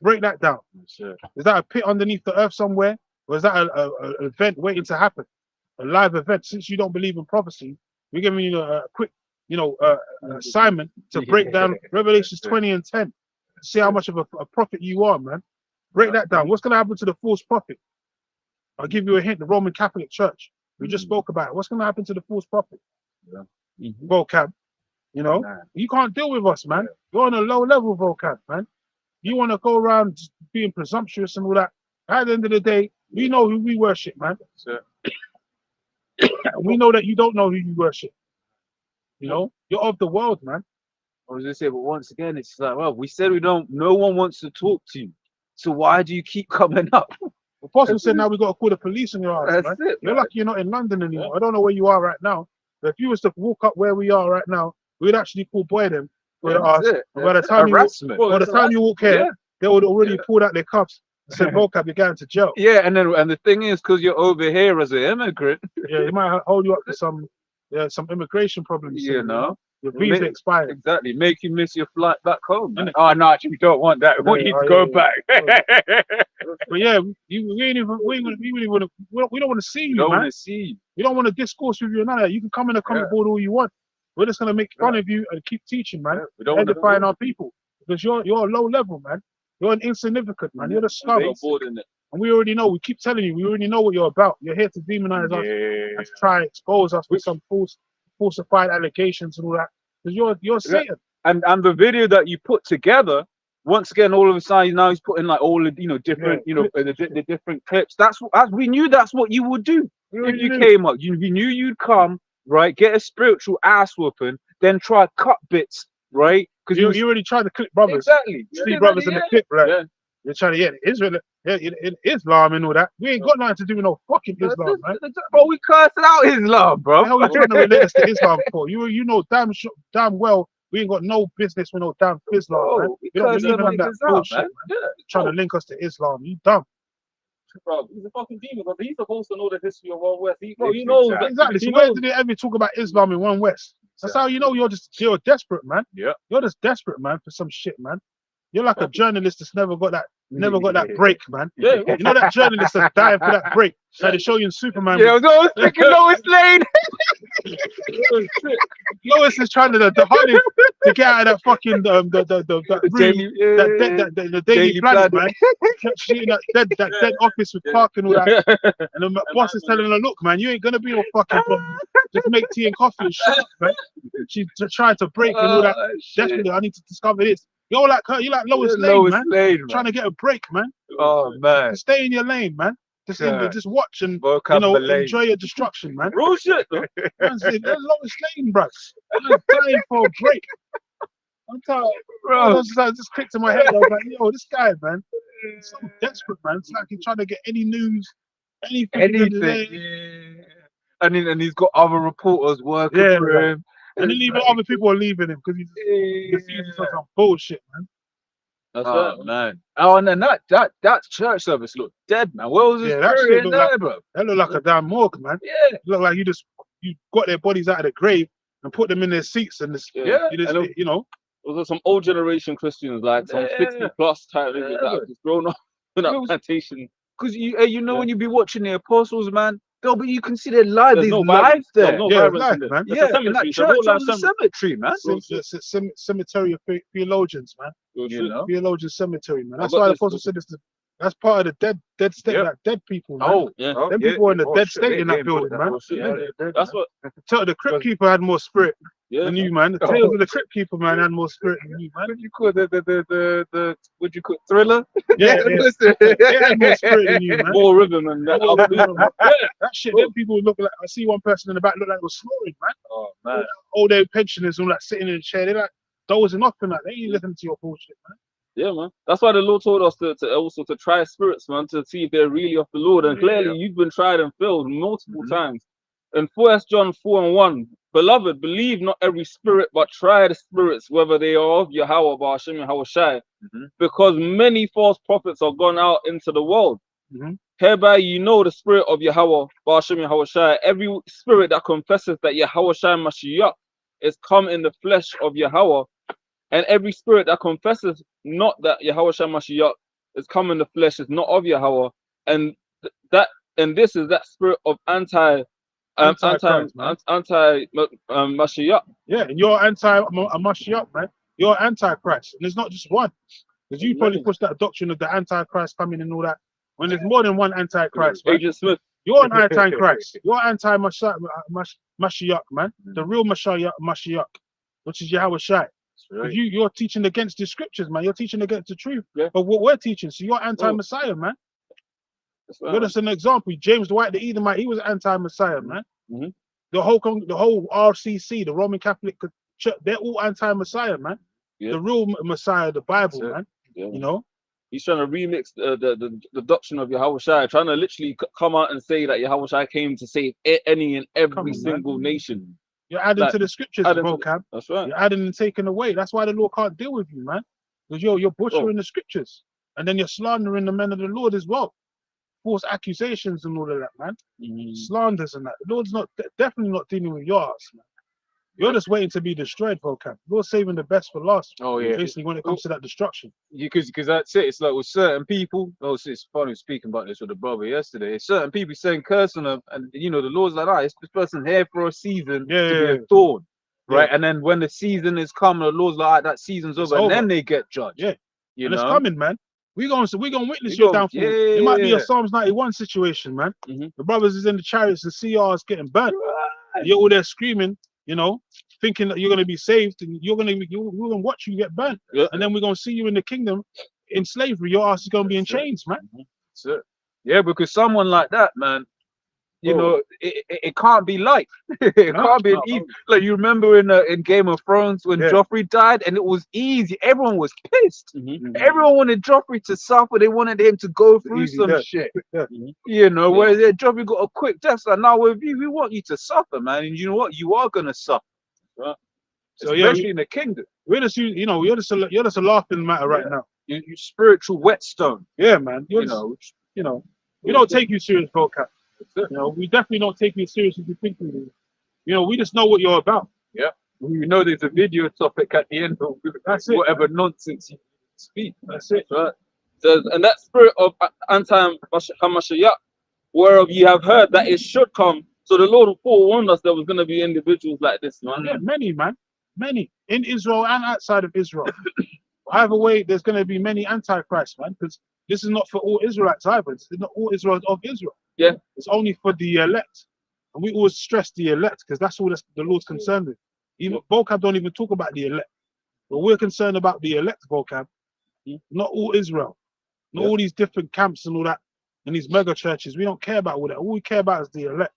Break that down. Is that a pit underneath the earth somewhere? Or is that an event waiting to happen? A live event? Since you don't believe in prophecy, we're giving you a quick, assignment to break down Revelations 20 and 10. See how much of a prophet you are, man. Break that down. What's going to happen to the false prophet? I'll give you a hint. The Roman Catholic Church. We just spoke about it. What's going to happen to the false prophet? Vocab. You know, you can't deal with us, man. You're on a low level, vocab, man. You want to go around just being presumptuous and all that. At the end of the day, we know who we worship, man. We know that you don't know who you worship. You know, you're of the world, man. I was gonna say, but once again, it's like, well, we said we don't. No one wants to talk to you. So why do you keep coming up? The Apostle said now we got to call the police on your ass, That's man. it, You're man. lucky you're not in London anymore. I don't know where you are right now. But if you was to walk up where we are right now, we'd actually call boy them for your ass. That's it. And by the time Harassment. by the time you walk here, Yeah. they would already pulled out their cuffs and said, vocab, you're going to jail. Yeah, and the thing is, because you're over here as an immigrant, Yeah, they might hold you up for some immigration problems. you know, Your visa Make- expired. exactly, make you miss your flight back home. Man. Oh no, actually, we don't want that. We want you to Yeah, go yeah, back. But yeah, we don't want to see you, Don't man. want to see you. We don't want to discourse with you and none of that. You can come in the comment board all you want. We're just gonna make fun of you and keep teaching, man. We don't want Edifying our people. Because you're low level, man. You're an insignificant, man. You're the scum. boarding it. And we already know, we keep telling you, we already know what you're about. You're here to demonize us and to try and expose us with some falsified allegations and all that. Because you're Satan. And the video that you put together, once again, all of a sudden now he's putting like all the different the different clips. That's as we knew that's what you would do if you came up. You knew you'd come, right? Get a spiritual ass whooping, then try cut bits, right? Because You already tried to clip brothers. exactly See brothers in the clip, right? Yeah. You're trying to get Israel, Islam and all that. We ain't got nothing to do with no fucking Islam, man. Bro, we cursing out Islam, bro. What the hell are you trying to relate us to Islam for? You know damn well we ain't got no business with no damn Islam, man. we We don't cursing believe in out that Islam, bullshit, man. man. Trying to link us to Islam. You dumb. Bro, he's a fucking demon, but he's supposed to know the history of World West. He knows that. Exactly. So He where knows. did they ever talk about Islam in One West? That's how you know you're desperate, man. Yeah. You're just desperate, man, for some shit, man. You're like a journalist that's never got that break, man. Yeah. You know that journalist that's dying for that break. Like they show you in Superman. Yeah, I was thinking Lois Lane. Lois is trying the hardest to get out of that fucking that room, the Daily Planet, man. She in that dead office with Clark and all that. And the boss is telling her, look, man, you ain't gonna be no fucking problem. Just make tea and coffee and shut up, man. She's trying to break and all that. Definitely, I need to discover this. You're like her, you like Lois Lane, man. Trying to get a break, man. Oh man. Just stay in your lane, man. Just watch and Vocabulary. enjoy your destruction, man. Real shit, bro. Man, say, that's Lois Lane, bruh. I'm dying for a break. I'm tired. Bro. I just clicked in my head. I was like, yo, this guy, man, he's so desperate, man. It's like he's trying to get any news, anything. Yeah. And he's got other reporters working for right. him. And then even other people are leaving him because he's using some bullshit, man. That's right, man. Oh, and then that church service looked dead, man. Where was the that spirit shit in looked there, like- bro? That looked like a damn morgue, man. Yeah. It looked like you got their bodies out of the grave and put them in their seats and this, Yeah. you know. Those are some old generation Christians, like some 60 plus type niggas that have just grown up in that plantation. Because you know when you be watching the apostles, man, you can see their lives. There's There's no life there. no violence in there. man. It's Yeah, a cemetery, in that it's a church real life on the cemetery, man. Cemetery of theologians, man. You know? Theologian cemetery, man. That's got why the this- apostle said this. That's part of the dead state, Yep. like dead people, man. Oh, Yeah. Them people are in the dead state in that building, man. That's what. Tell the crypt keeper had more spirit Yeah. than you, man. The tales of the crypt keeper, man, had more spirit than you, man. What do you call the what do you call Thriller? Yeah, they had more spirit than you, man. More rhythm and that. That shit, them people look like. I see one person in the back look like they was snoring, man. Oh man. Old age pensioners and all that sitting in a chair. They're like dozing off and that. They ain't listening to your bullshit, man. Yeah, man. That's why the Lord told us to also to try spirits, man, to see if they're really of the Lord. And clearly, you've been tried and failed multiple times. In 1 John 4:1, beloved, believe not every spirit, but try the spirits, whether they are of Yahweh, Ba'ashem, Yahweh Shai, because many false prophets are gone out into the world. Hereby you know the spirit of Yahweh, Ba'ashem, Yahweh Shai. Every spirit that confesses that Yahweh Shai Mashiach is come in the flesh of Yahweh, and every spirit that confesses not that Yahweh Shai Mashiach is come in the flesh is not of Yahweh, and this is that spirit of anti Mashiach. Yeah, and you're anti-Mashiach, man. You're anti-Christ. And there's not just one. Because you probably pushed that doctrine of the anti-Christ coming and all that. when there's more than one antichrist, man. Agent Smith. You're an antichrist. You're anti-Mashiach, man. The real Mashiach, which is Yahweh Shai. Right. You're teaching against the scriptures, man. You're teaching against the truth. Yeah. But what we're teaching, so you're anti-Messiah, man. That's You're just an example. James Dwight the Edomite, he was anti-Messiah, man. Mhm. The whole RCC, the Roman Catholic Church, they're all anti-Messiah, man. Yeah. The real Messiah, the Bible, That's it. man. Yeah. You know, He's trying to remix the doctrine of Yahweh Shai, trying to literally come out and say that Yahweh Shai came to save any and every Come on, single nation. you're adding Like, to the scriptures, adding to vocab. That's right. You're adding and taking away. That's why the Lord can't deal with you, man. Because you're butchering the scriptures, and then you're slandering the men of the Lord as well. False accusations and all of that, man. Slanders and that. The Lord's definitely not dealing with your ass, man. You're just waiting to be destroyed, vocab. You're saving the best for last. Oh yeah. Basically, when it comes to that destruction. Because that's it. It's like with certain people. Oh, it's funny speaking about this with a brother yesterday. Certain people saying cursing them, and the Lord's like, this person here for a season to be a thorn, right? And then when the season is coming, the Lord's like, that season's over, and then they get judged. Yeah, you and know, it's coming, man. We're gonna witness your downfall. It might be a Psalms 91 situation, man. The brothers is in the chariots and CRs getting burnt. You're all there screaming, thinking that you're gonna be saved, and we're gonna watch you get burnt, and then we're gonna see you in the kingdom in slavery. Your ass is gonna be in chains, man. That's it. Yeah, because someone like that, man, it can't be light. It can't be an easy. Like you remember in Game of Thrones when Joffrey died, and it was easy. Everyone was pissed. Everyone wanted Joffrey to suffer. They wanted him to go through some shit. Where Joffrey got a quick death. So now with you, we want you to suffer, man. And you know what? You are gonna suffer. Right? So especially in the kingdom. We're just you're just a laughing matter right now. You spiritual whetstone. Yeah, man. We don't take you serious, vocab. We definitely don't take you as serious as you think we do. We just know what you're about. Yeah. We know there's a video topic at the end of whatever nonsense you speak. That's it. Right. So, and that spirit of anti-Hamashiach, whereof you have heard that it should come. So the Lord forewarned us there was going to be individuals like this, man. Yeah, many, man. Many. In Israel and outside of Israel. Either way, there's going to be many antichrists, man, because this is not for all Israelites either. It's not all Israel of Israel. Yeah. It's only for the elect. And we always stress the elect because that's all the Lord's concerned with. Even vocab don't even talk about the elect. But we're concerned about the elect, vocab. Not all Israel. Not all these different camps and all that. And these mega churches. We don't care about all that. All we care about is the elect.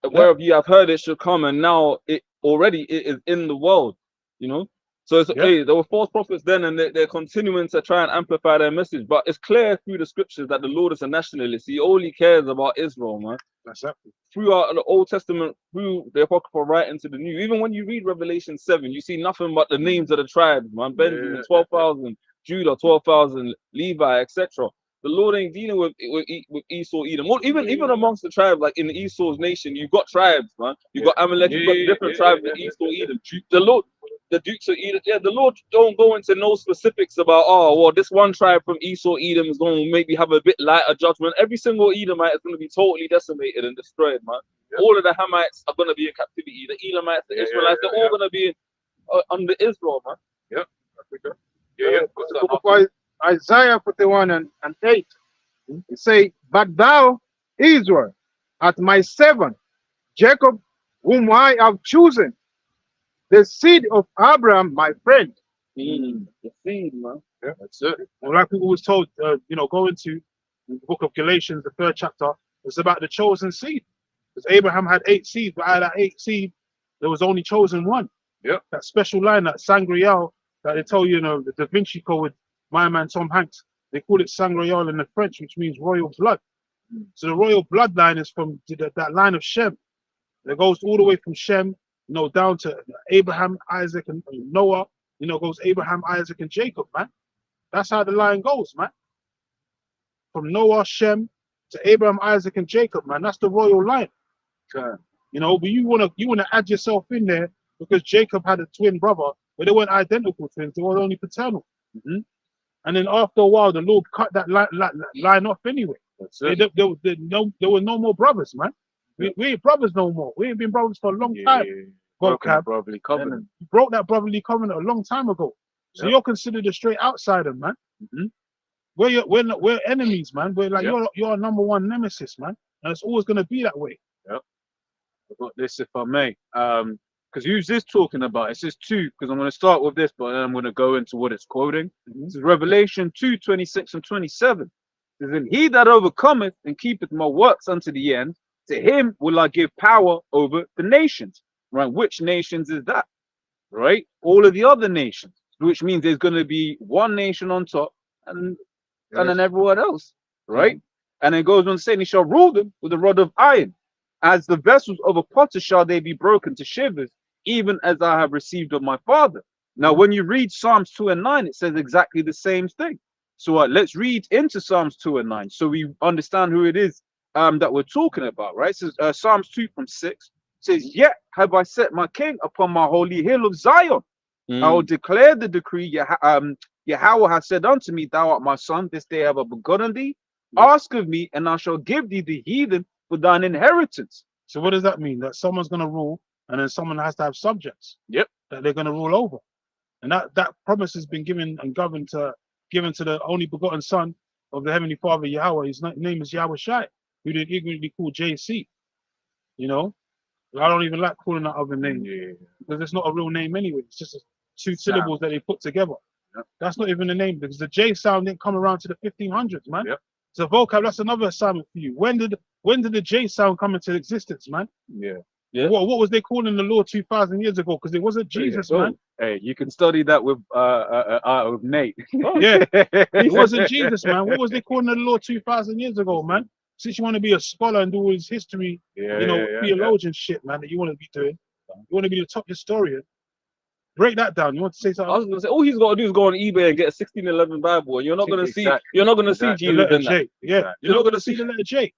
Whereof you have heard it should come, and now it is in the world, So it's there were false prophets then, and they're continuing to try and amplify their message. But it's clear through the scriptures that the Lord is a nationalist. He only cares about Israel, man. Exactly. Throughout the Old Testament, through the Apocrypha, right into the New. Even when you read Revelation 7, you see nothing but the names of the tribes, man. Benjamin, 12,000, Judah, 12,000, Levi, etc. The Lord ain't dealing with Esau, Edom. Even amongst the tribes, like in Esau's nation, you've got tribes, man. You've got Amalek, you've got different tribes in Esau, Edom. The Dukes of Edom, the Lord don't go into no specifics about, this one tribe from Esau, Edom is going to maybe have a bit lighter judgment. Every single Edomite is going to be totally decimated and destroyed, man. All of the Hamites are going to be in captivity. The Edomites, the Israelites, they're all going to be under Israel, man. Isaiah 41 and 8, it say, "But thou, Israel, art my servant, Jacob, whom I have chosen, the seed of Abraham, my friend." The seed, man. Yeah, that's it. Well, like we always told, go into the book of Galatians, the 3rd chapter, it's about the chosen seed. Because Abraham had 8 seeds, but out of that 8 seed, there was only chosen one. Yeah. That special line, that Sangreal, that they tell you, the Da Vinci Code with my man Tom Hanks, they call it Sangreal in the French, which means royal blood. So the royal bloodline is from that line of Shem. It goes all the way from Shem, down to Abraham, Isaac, and Noah. Goes Abraham, Isaac, and Jacob, man. That's how the line goes, man. From Noah, Shem, to Abraham, Isaac, and Jacob, man. That's the royal line. Okay. But you wanna add yourself in there because Jacob had a twin brother, but they weren't identical twins. They were only paternal. And then after a while, the Lord cut that line off anyway. There were no more brothers, man. We ain't brothers no more. We ain't been brothers for a long time. Brotherly covenant. You broke that brotherly covenant a long time ago. So you're considered a straight outsider, man. we're enemies, man. We're like Yep. you're our number one nemesis, man, and it's always gonna be that way. I've got this if I may. Because who's this talking about? It says 2, because I'm going to start with this, but then I'm going to go into what it's quoting. This is Revelation 2:26 and 27. It says, and he that overcometh and keepeth my works unto the end, to him will I give power over the nations. Right? Which nations is that? Right? All of the other nations, which means there's going to be one nation on top and then everyone else. Right? And it goes on saying, he shall rule them with a rod of iron. As the vessels of a potter shall they be broken to shivers, even as I have received of my Father. Now, when you read Psalms 2 and 9, it says exactly the same thing. So let's read into Psalms 2 and 9 so we understand who it is that we're talking about, right? It says, Psalms 2 from 6 says, yet have I set my king upon my holy hill of Zion. I will declare the decree. Yahweh has said unto me, thou art my son, this day have I begotten thee. Ask of me, and I shall give thee the heathen for thine inheritance. So what does that mean? That someone's gonna rule, and then someone has to have subjects. Yep. That they're gonna rule over, and that promise has been given and given to the only begotten Son of the Heavenly Father Yahweh. His name is Yahweh Shai, who they ignorantly call JC. You know, I don't even like calling that other name because it's not a real name anyway. It's just two syllables that they put together. Yep. That's not even a name because the J sound didn't come around to the 1500s, man. Yep. So vocab, that's another assignment for you. When did the J sound come into existence, man? Yeah. What was they calling the Lord 2,000 years ago? Because it wasn't Jesus, man. Hey, you can study that with Nate. Yeah, it wasn't Jesus, man. What was they calling the Lord 2,000 years ago, man? Since you want to be a scholar and do all this history, theologian shit, man, that you want to be doing, you want to be the top historian. Break that down. You want to say something? I was gonna say all he's got to do is go on eBay and get a 1611 Bible, and you're not gonna see Exactly. Jesus The letter in that. J. Yeah, Exactly. you're not gonna see the letter J.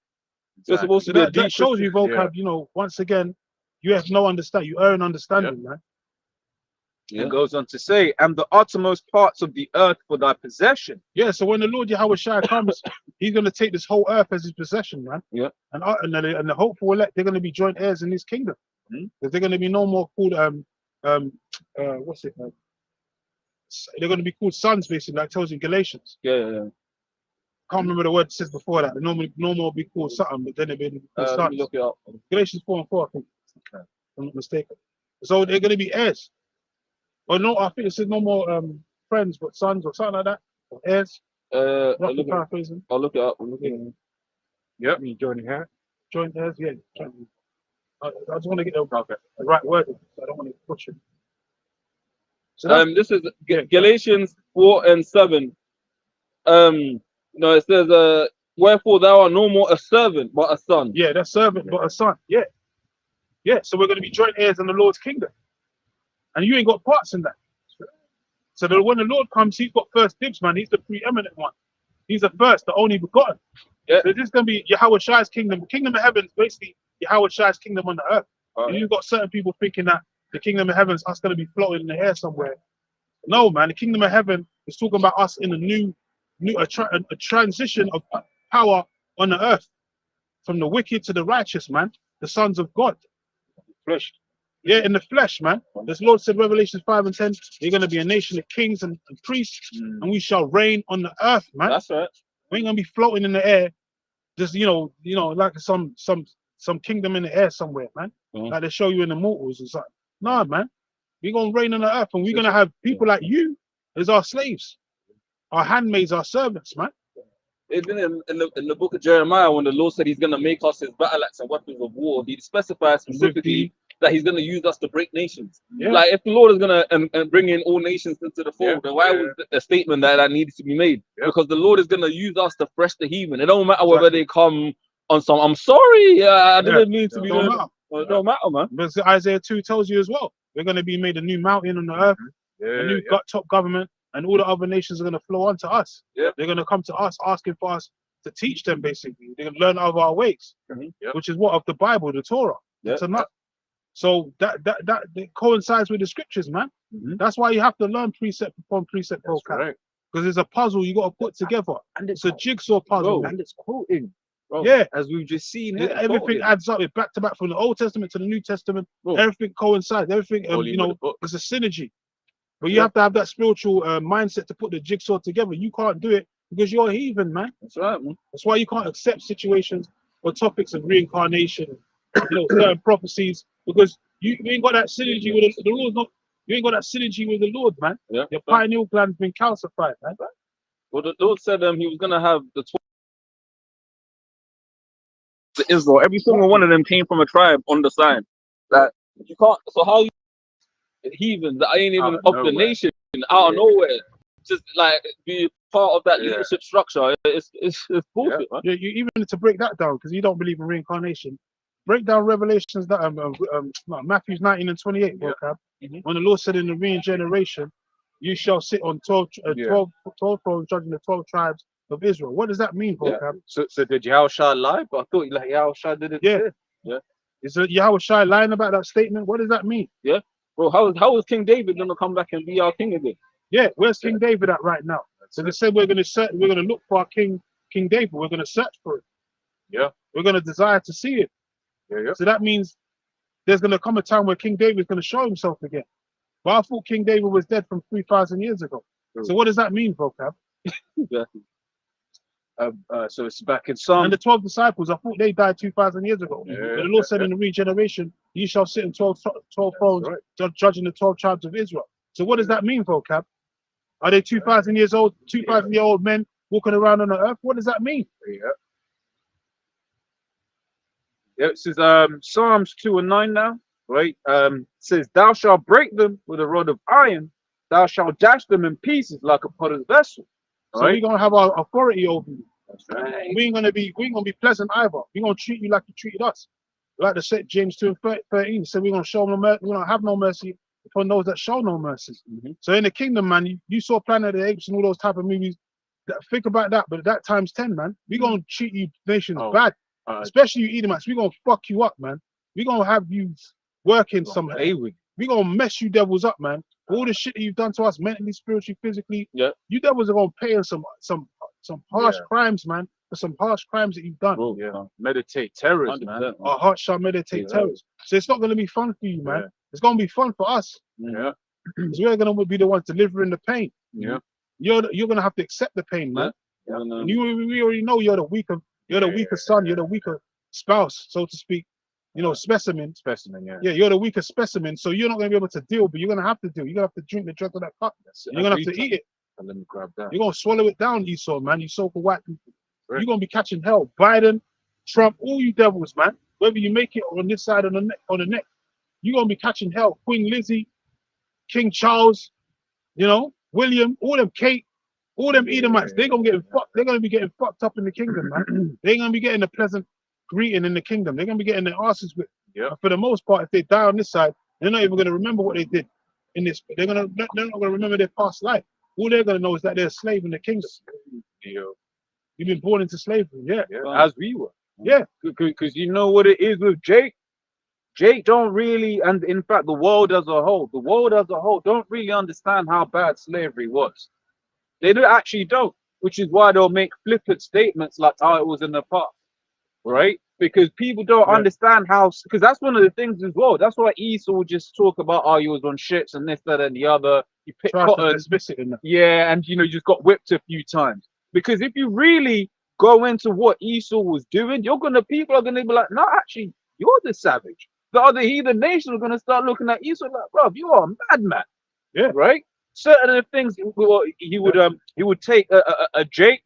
You're supposed So to be a that deep shows you Christian. vocab. You know, once again, you have no understanding. You err in understanding, man. It goes on to say, and the uttermost parts of the earth for thy possession. Yeah. So when the Lord Yahweh Shai comes, he's gonna take this whole earth as his possession, man. Yeah. And the hopeful elect, they're gonna be joint heirs in his kingdom. Because they're gonna be no more called what's it? They're going to be called sons, basically, like it tells you in Galatians. Yeah. Can't remember the word it says before that. They normally no more be called something, but then they've been called Let sons. me look it up. Galatians 4 and 4, I think. If I'm not mistaken. So they're going to be heirs. Or no, I think it says no more friends, but sons or something like that. Or heirs. I'll Roughly look it up. paraphrasing. I'll look it up. I'm looking. Yep. Me joining her. Joint heirs, yeah. I just want to get the right word. I don't want to push it. So that's, This is Galatians 4 and 7. No, it says, wherefore thou art no more a servant, but a son. yeah, that's servant, but a son. Yeah. Yeah, so we're going to be joint heirs in the Lord's kingdom. And you ain't got parts in that. So that when the Lord comes, he's got first dibs, man. He's the preeminent one. He's the first, the only begotten. Yeah. So this is going to be Yahweh Shai's kingdom. The kingdom of heaven is basically Yahweh Shai's kingdom on the earth. And you've got certain people thinking that the kingdom of heaven is us going to be floating in the air somewhere. No, man. The kingdom of heaven is talking about us in a transition of power on the earth, from the wicked to the righteous, man. The sons of God. Flesh. Yeah, in the flesh, man. This Lord said, Revelation 5 and 10, you're going to be a nation of kings and priests, and we shall reign on the earth, man. That's right. We ain't going to be floating in the air, just, you know, like some kingdom in the air somewhere, man. Like they show you in the mortals or something. Nah, man. We're going to reign on the earth, and we're going to have people like you as our slaves, our handmaids, our servants, man. Even in the book of Jeremiah, when the Lord said he's going to make us his battle axe and weapons of war, he specifies specifically that he's going to use us to break nations. Yeah. Like if the Lord is going to and bring in all nations into the fold, then why was a statement that needed to be made? Because the Lord is going to use us to fresh the heathen. It don't matter whether they come on some, I'm sorry, I didn't mean to be doing that. It don't matter, man. But Isaiah 2 tells you as well, we're going to be made a new mountain on the earth, a new top government, and all the other nations are going to flow onto us. Yeah. They're going to come to us asking for us to teach them, basically. They're going to learn of our ways, which is what of the Bible, the Torah. It's enough. So that coincides with the scriptures, man. That's why you have to learn precept upon precept, because it's a puzzle you got to put together. And It's a jigsaw puzzle. and it's quoting. Bro, Yeah. as we've just seen here, Everything adds up. It's back to back from the Old Testament to the New Testament. Bro. Everything coincides. Everything, it's a synergy. But you have to have that spiritual mindset to put the jigsaw together. You can't do it because you're a heathen, man. That's right, man. That's why you can't accept situations or topics of reincarnation, certain prophecies, because you ain't got that synergy with the Lord's not. You ain't got that synergy with the Lord, man. Yeah. Your pineal gland's been calcified, man. Well, the Lord said he was gonna have the 12 to Israel. Every single one of them came from a tribe on the sign. That you can't. So how you heathen that ain't even Out of of the nowhere. nation out of nowhere, just like be part of that leadership structure. It's bullshit, man. You even need to break that down because you don't believe in reincarnation. Break down Revelations that no, Matthew 19 and 28, vocab. When the Lord said in the regeneration, you shall sit on 12 thrones judging the 12 tribes of Israel. What does that mean, vocab? So did Yahushua lie? But I thought like Yahushua didn't. Yeah. Is it Yahweh Shai lying about that statement? What does that mean? Bro, how is King David gonna come back and be our king again? Yeah, where's King David at right now? So they said we're gonna look for our King David. We're gonna search for it. Yeah. We're gonna desire to see it. Yeah. So that means there's gonna come a time where King David's gonna show himself again. But I thought King David was dead from 3,000 years ago. So what does that mean, vocab? Exactly. So it's back in And Psalm. the 12 disciples, I thought they died 2,000 years ago. Yeah, But the Lord said in the regeneration, you shall sit in 12 thrones, judging the 12 tribes of Israel. So what does that mean, vocab? Are they 2,000 years old, 2,000-year-old men walking around on the earth? What does that mean? Yeah, it says Psalms 2 and 9 now, right? It says, "Thou shalt break them with a rod of iron, thou shalt dash them in pieces like a potter's vessel." So we're gonna have our authority over you. That's right. We ain't gonna be pleasant either. We're gonna treat you like you treated us. Like the set James 2 and 13 said, we're gonna show no mercy, we're gonna have no mercy upon those that show no mercy. So in the kingdom, man, you saw Planet of the Apes and all those type of movies. Think about that, but that times 10, man. We're gonna treat you nations bad. Especially you Edomites, we're gonna fuck you up, man. We're gonna have you working some we're gonna mess you devils up, man. All the shit that you've done to us mentally, spiritually, physically, you devils are gonna pay us some harsh crimes, man, for some harsh crimes that you've done. Meditate terrors, man. Our hearts shall meditate terrors. So it's not gonna be fun for you, man. It's gonna be fun for us. Because we're gonna be the ones delivering the pain. You're gonna have to accept the pain, man. And we already know you're the weaker son, you're the weaker spouse, so to speak. Specimen. Yeah, you're the weaker specimen, so you're not gonna be able to deal, but you're gonna have to deal. You're gonna have to drink the dregs of that cup. You're gonna have to eat it. Let me grab that. You're gonna swallow it down, Esau, man. You so-called white people. You're gonna be catching hell. Biden, Trump, all you devils, man. Whether you make it on this side of the neck, you're gonna be catching hell. Queen Lizzie, King Charles, William, all them Kate, all them Edomites, they're gonna be getting fucked up in the kingdom, man. They're gonna be getting a pleasant greeting in the kingdom. They're gonna be getting their asses whipped. For the most part, if they die on this side, they're not even gonna remember what they did in this. They're not gonna remember their past life. All they're gonna know is that they're a slave in the kingdom. You've been born into slavery, as we were. Because you know what it is with Jake? Jake don't really, and in fact, the world as a whole don't really understand how bad slavery was. They actually don't, which is why they'll make flippant statements like how it was in the past, right? Because people don't understand how, because that's one of the things as well. That's why Esau will just talk about, oh, you was on ships and this, that, and the other. You picked cotton. And you just got whipped a few times. Because if you really go into what Esau was doing, people are gonna be like, no, actually, you're the savage. The other heathen nations are gonna start looking at Esau like, bro, you are a madman. Right? Certain of the things he would take a Jake,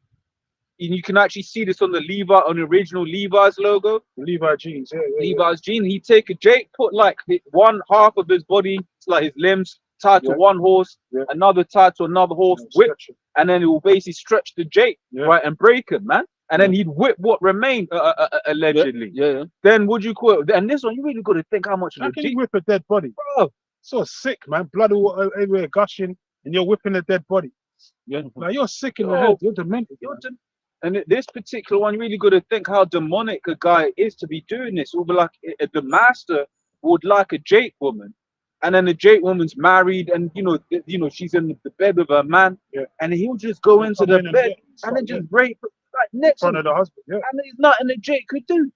and you can actually see this on the original Levi's logo. Levi jeans, Levi's jeans. He'd take a Jake, put like one half of his body, like his limbs, tied to one horse, another tied to another horse, whip, and then it will basically stretch the Jake, right, and break it, man. And then he'd whip what remained, allegedly. Then would you call it? And this one, you really got to think how much. How can you whip a dead body, bro? So sick, man. Blood all everywhere gushing, and you're whipping a dead body. Like, you're sick in the head. You're demented. And this particular one, you really got to think how demonic a guy is to be doing this. It would be like the master would like a Jake woman, and then the Jake woman's married, and she's in the bed with her man, and he'll just go into the bed and then just rape like next in front of the husband, and there's nothing that Jake could do.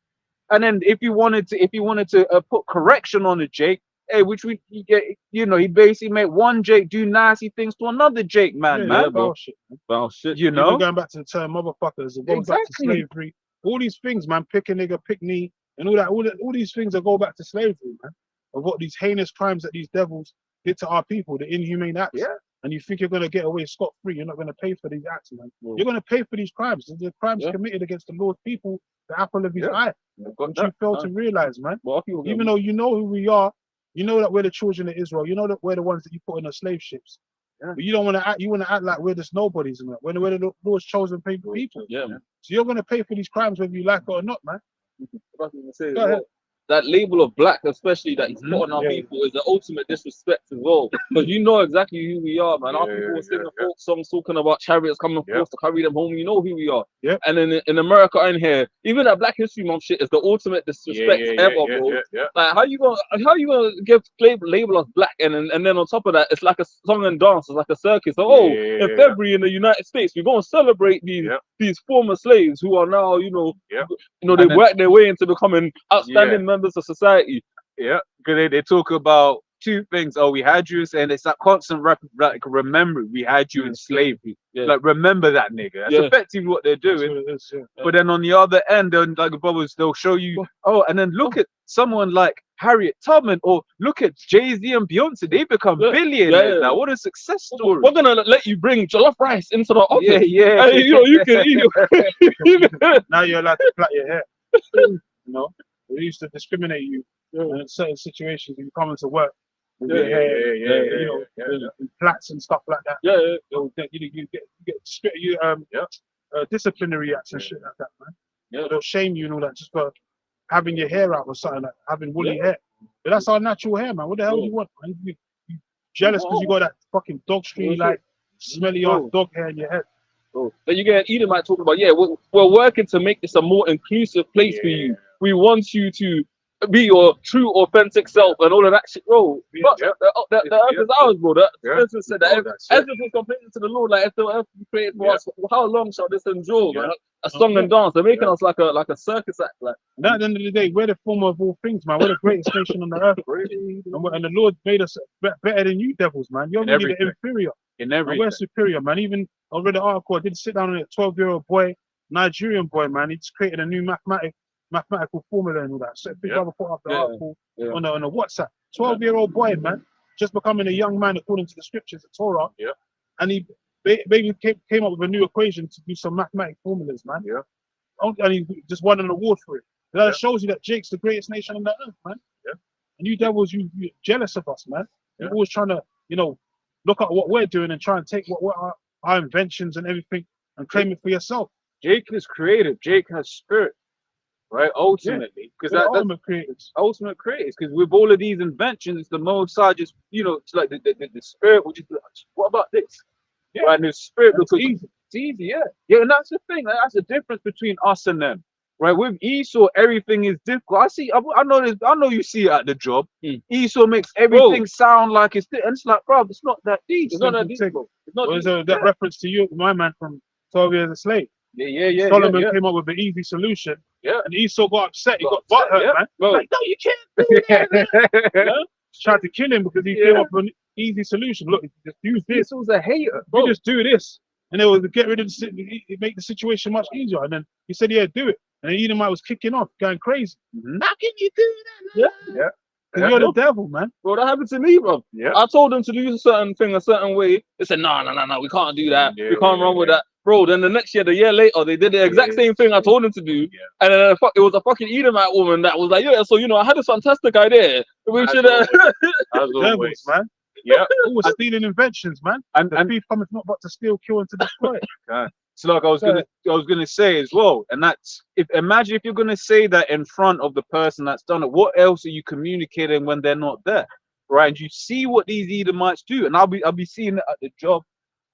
And then if you wanted to put correction on the Jake, Hey, which we you get, you know, he basically made one Jake do nasty things to another Jake, man, Yeah, man. yeah, bullshit. Well, shit. You Even know, going back to the term motherfuckers, it goes back to Exactly. slavery. All these things, man, pick a nigga, pick me, and all that. All these things that go back to slavery, man. Of what these heinous crimes that these devils did to our people, the inhumane acts. Yeah. And you think you're gonna get away scot free? You're not gonna pay for these acts, man. Mm. You're gonna pay for these crimes. The crimes Yeah. committed against the Lord's people, the apple of his Yeah. eye. Got Which you that. fail to realize, man. Well, people get- Even though you know who we are, you know that we're the children of Israel. You know that we're the ones that you put in the slave ships. Yeah. But you don't want to act. You want to act like we're just nobodies, man. When we're the Lord's chosen people. yeah, man. So you're gonna pay for these crimes whether you like it or not, man. What I was gonna say as Go ahead. well, that label of black, especially that he's Mhm. put on our Yeah. people, is the ultimate disrespect as well. Because you know exactly who we are, man. Our Yeah, people yeah, were singing yeah. folk songs talking about chariots coming Yeah. forth to carry them home. You know who we are. Yeah. And in America and here, even that Black History Month shit is the ultimate disrespect ever, bro. yeah. Like how you gonna give label us black and then on top of that it's like a song and dance, it's like a circus. So, Yeah. in February in the United States we're gonna celebrate these former slaves who are now they And then- work their way into becoming outstanding members of society. Yeah, because they talk about two things. Oh, we had you, and it's that constant remember we had you in slavery. Yeah. Like remember that nigga. That's Yeah. effectively what they're That's doing. what it is, yeah. But then on the other end, then like the brothers, they'll show you. Oh, and then look at someone like Harriet Tubman, or look at Jay-Z and Beyonce. They become Yeah. billionaires Yeah. now. What a success story! We're gonna let you bring jollof rice into the office. Yeah. And, you can Now you're allowed to plait your hair. You know, they used to discriminate you in certain situations when you come into work. With your hair, you know, in plaits and stuff like that. yeah. You get disciplinary acts and shit like that, man. Yeah. They'll shame you and all that just for having your hair out or something like having woolly hair. But that's our natural hair, man. What the hell do you want, man? You jealous because you got that fucking dog street like smelly ass dog hair in your head. Then you get Edomite talking about, we're working to make this a more inclusive place for you. We want you to be your true, authentic self and all of that shit, bro. But the earth is ours, bro. Ezra said that. Ezra was complaining to the Lord, like, if the earth be created for us, how long shall this endure? Man? A song and dance. They're making us like a circus act. Like. And at the end of the day, we're the former of all things, man. We're the greatest nation on the earth. And the Lord made us better than you devils, man. You're really the everything. inferior. In And everything. we're superior, man. Even I read an article, I did sit down on a 12-year-old boy, Nigerian boy, man. He just created a new mathematical formula and all that. So big brother put up the article on a WhatsApp. 12-year-old boy, man, just becoming a young man according to the scriptures of Torah. Yeah. And he maybe came up with a new equation to do some mathematical formulas, man. Yeah. And he just won an award for it. That shows you that Jake's the greatest nation on the earth, man. Yeah. And you devils, you're jealous of us, man. Yeah. You're always trying to, look at what we're doing and try and take what our inventions and everything and claim it for yourself. Jake is creative. Jake has spirit, right? Ultimately, because We're the that's ultimate creators. ultimate creators. Because with all of these inventions, it's the Most High just, it's like the spirit, which is like, what about this? Yeah. Right, and the spirit And it's looks easy. It's easy, yeah. Yeah, and that's the thing. That's the difference between us and them. Right, with Esau, everything is difficult. I know you see it at the job. Esau makes everything sound like it's, and it's like, bro, it's not that deep. It's not that deep. It's not What is deep. that reference to you, my man, from 12 Years a Slave? Yeah. Solomon yeah. came up with an easy solution. Yeah. And Esau got upset. He got upset, butthurt, yeah. man. Bro. Like, no, you can't do that. Tried to kill him because he came up with an easy solution. Look, just use this. Esau's a hater. You Bro. just do this. And it would get rid of it, make the situation much easier. And then he said, yeah, do it. And then Edomite was kicking off, going crazy. How can you do that? Yeah. Because you're the devil, man. Bro, that happened to me, bro. Yeah. I told them to do a certain thing a certain way. They said, no, we can't do that. Yeah, we can't run with yeah. that. Bro, then the next year, the year later, they did the exact same thing I told them to do. Yeah. And then it was a fucking Edomite woman that was like, so, I had this fantastic idea. We As should, As Devils, always. man. Yeah. Always stealing inventions, man. And The thief cometh not but to steal, kill, and to destroy. so like I was gonna say as well, and that's imagine if you're gonna say that in front of the person that's done it, what else are you communicating when they're not there? Right? And you see what these Edomites do, and I'll be seeing it at the job.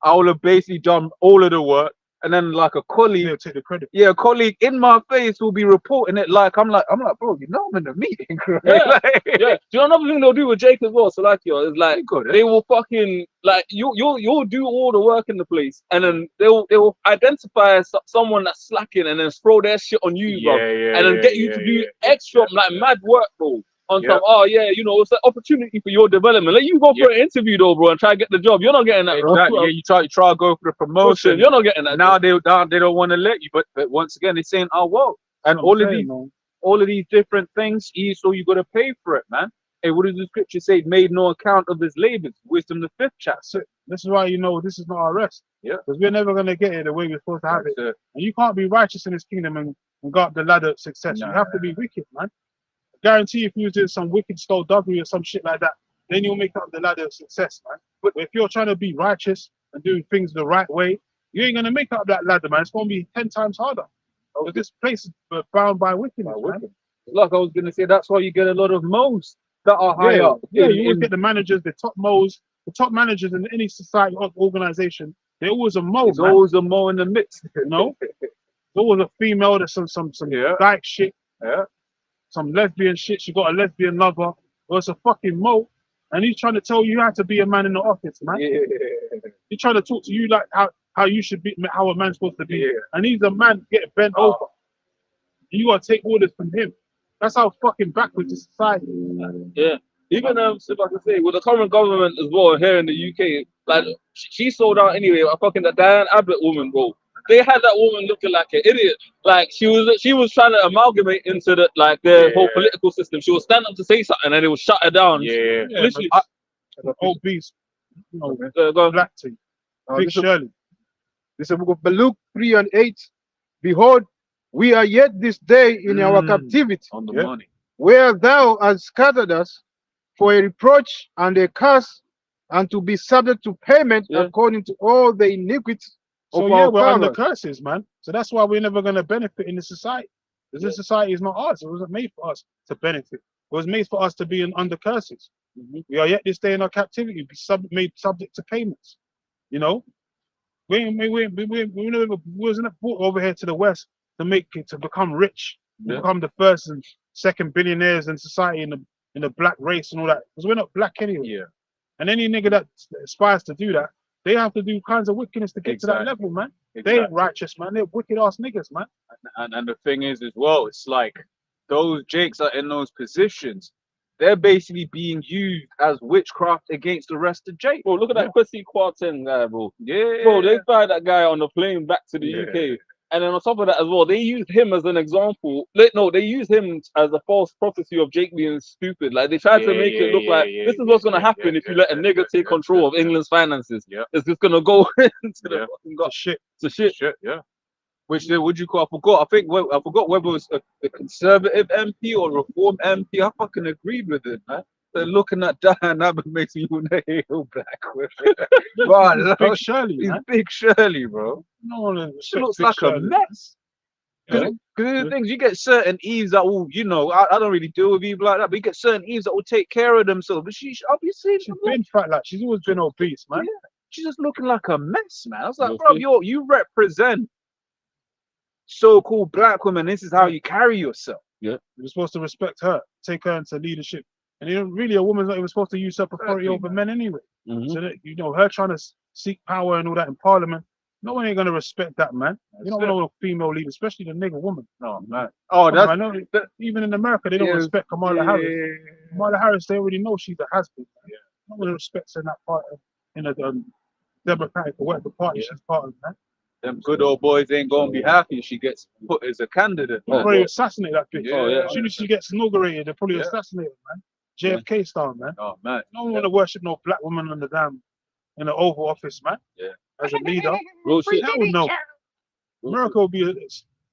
I will have basically done all of the work, and then like a colleague, They'll take the credit. a colleague in my face will be reporting it like I'm like, bro, I'm in a meeting. Right? Yeah. Like, yeah. Do you know another thing they'll do with Jake as well? So like, it's like, good, they will fucking, like, you'll do all the work in the place, and then they will identify someone that's slacking and then throw their shit on you, bro. And then get you to do extra, like, mad work, bro. on Yeah. some, oh yeah, you know, it's an opportunity for your development. Let you go for an interview though, bro, and try to get the job. You're not getting that, bro. Exactly. Yeah, you try to go for the promotion. You're not getting that. Now they don't want to let you, but once again they're saying, oh well, and all of these different things, so you got to pay for it, man. Hey, what does the scripture say? Made no account of his labors. Wisdom the 5th chapter. So this is why you know this is not our rest. Yeah. Because we're never gonna get it the way we're supposed to have it. That's And you can't be righteous in this kingdom and go up the ladder of success. Nah. You have to be wicked, man. I guarantee if you was doing some wicked skullduggery or some shit like that, then you'll make up the ladder of success, man. But if you're trying to be righteous and doing things the right way, you ain't gonna make up that ladder, man. It's gonna be 10 times harder. Because this place is bound by wickedness, man. Like I was gonna say, that's why you get a lot of moles that are high up. Yeah, you always get the managers, the top moles, the top managers in any society or organization. They're always a mole, There's man. always a mole in the midst. You know, there's always a female. There's some Yeah. dyke shit. Yeah. Some lesbian shit. She got a lesbian lover. Or it's a fucking mole, and he's trying to tell you how to be a man in the office, man. Yeah. He's trying to talk to you like how you should be, how a man's supposed to be. Yeah. And he's a man getting bent Oh. over. You gotta take orders from him. That's how fucking backwards the society. Yeah. Even if I can say, with the current government as well here in the UK, like she sold out anyway. I fucking the Diane Abbott woman, bro. They had that woman looking like an idiot. Like she was trying to amalgamate into the whole political system. She would stand up to say something and it would shut her down. Yeah. Literally. The old beast, you know, Go on. black thing. Big this is Shirley. the book of Luke 3:8. Behold, we are yet this day in our captivity, On the Yeah. money. where thou hast scattered us for a reproach and a curse, and to be subject to payment Yeah. according to all the iniquities So of yeah, our we're under fathers. curses, man. So that's why we're never gonna benefit in this society. Because this society is not ours. It wasn't made for us to benefit. It was made for us to be under curses. We are yet this day in our captivity, made subject to payments. You know, we wasn't brought over here to the West to become rich, to Yeah. become the first and second billionaires in society in the black race and all that. Because we're not black anyway. Yeah. And any nigga that aspires to do that, they have to do kinds of wickedness to get to that Exactly. level, man. They Exactly. ain't righteous, man. They're wicked ass niggas, man. And the thing is as well, it's like those jakes are in those positions. They're basically being used as witchcraft against the rest of Jake. Bro, look at that Kwesi Kwarteng guy, bro. Yeah. Bro, they fly that guy on the plane back to the Yeah. UK. And then on top of that as well, they used him as an example. They used him as a false prophecy of Jake being stupid. Like they tried to make it look like this is what's gonna happen if you let a nigga take control of England's finances. Yeah. It's just gonna go into the Yeah. fucking The shit. shit. Shit, yeah. Which would you call? I forgot. I forgot whether it was a conservative MP or reform MP. I fucking agreed with it, man. But looking at Diane Abbott makes me want to hate black women. Wow, Big Shirley, he's man. Big Shirley, bro. No one She looks like a mess. Yeah. Because the things you get certain Eves that will, I don't really deal with Eve like that, but you get certain Eves that will take care of themselves. But she obviously She's been fat, like she's always been obese, man. she's just looking like a mess, man. I was like, Okay. bro, you represent so-called black women. This is how you carry yourself. You're supposed to respect her, take her into leadership. And really, a woman's not even supposed to usurp authority Exactly, over men anyway. Mhm. So that her trying to seek power and all that in parliament, no one ain't gonna respect that, man. You don't That's want a female leader, especially the nigga woman. No, man. Oh, I know that even in America they don't Yeah. respect Kamala Harris. Kamala Harris, they already know she's a has-been. Yeah. No one respects her in that part in the Democratic or whatever party she's part of, man. Them good old boys ain't gonna be happy if she gets put as a candidate. They'll probably assassinate that bitch. Oh, yeah. As soon as she gets inaugurated, they'll probably Yeah. assassinate her, man. JFK style, man. Oh man. No one want to worship no black woman in the Oval Office, man. Yeah. As a leader. Real shit. Hell no. America will be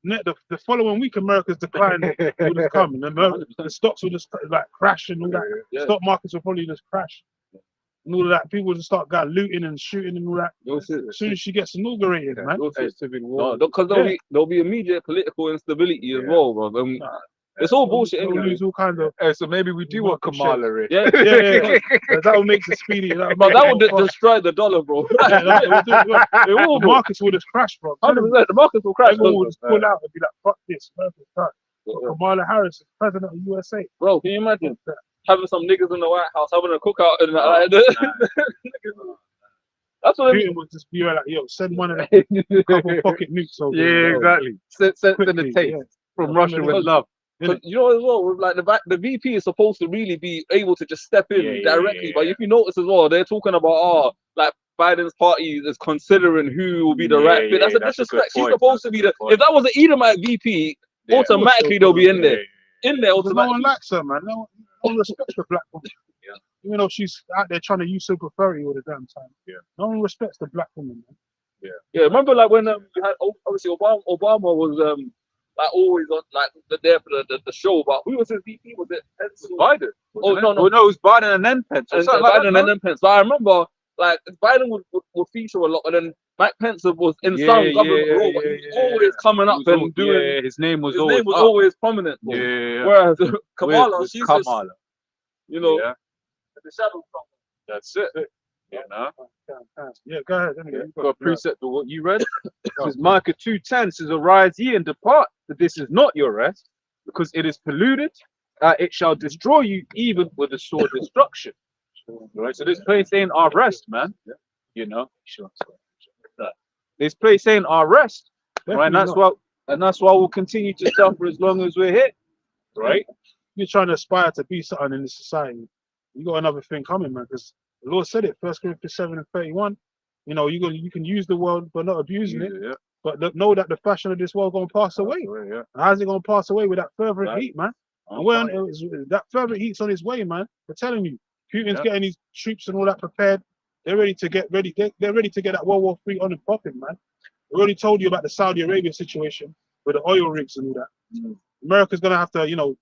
the following week. America's decline would have come, and the stocks will just like crash and all that. Yeah. Stock markets will probably just crash, and all of that. People will just start looting and shooting and all that. Real shit. As soon as she gets inaugurated, man. Real shit. Civil No, because there'll be immediate political instability as well, bro. It's all bullshit They'll anyway. lose all kinds of. Hey, so maybe we do want Market Kamala in. Yeah, Yeah. That will make it speedy. but that would destroy the dollar, bro. It will, The bro. markets will just crash, bro. 100%. The markets will crash, Everyone will bro. just pull out and be like, "Fuck this, America's done." Kamala Harris is president of USA. Bro, can you imagine having some niggas in the White House having a cookout and that's what I mean. Putin would just be like, "Yo, send one of the couple pocket nukes over." Yeah, here, bro." exactly. Send the Quickly, tape yeah. from Russia with love. Because you know as well, with like the VP is supposed to really be able to just step in directly. But if you notice as well, they're talking about like Biden's party is considering who will be the right fit. That's a disrespect. She's supposed to be the. If that was an Edomite VP, automatically they'll be in there. In there Because no one automatically. likes her, man. No one respects the black woman. Even though she's out there trying to usurp authority all the damn time. No one respects the black woman, man. Yeah, remember like when you had obviously Obama was like always on like there for the show, but who was his VP? Was it Pence? Biden. Oh no, it was Biden and then Pence. Or and something like Biden that, and then Pence. So I remember like Biden would feature a lot, and then Mike Pence was in some government role, but he was always coming up and doing. Yeah, his name was always prominent. Bro. Yeah. Whereas Kamala, With she's Kamala. just, you know, Yeah. the shadow. That's it. You know. Yeah, go ahead. Got a precept of what you read. It says Micah 2:10 says, "Arise ye and depart, for this is not your rest, because it is polluted. It shall destroy you even with a sword destruction." Right. So this place ain't our rest, man. You know. This place ain't our rest, right? And that's why we'll continue to suffer as long as we're here, right? You're trying to aspire to be something in this society. You got another thing coming, man. Because the Lord said it, 1 Corinthians 7:31. You know, you can use the world but not abusing it. Yeah. But know that the fashion of this world gonna pass away. Yeah. How's it gonna pass away with that fervent heat, man? I'm And when fine. that fervent heat's on its way, man, I'm telling you, Putin's getting his troops and all that prepared. They're ready to get ready. They're ready to get that World War III on and popping, man. I already told you about the Saudi Arabia situation with the oil rigs and all that. America's gonna have to, you know,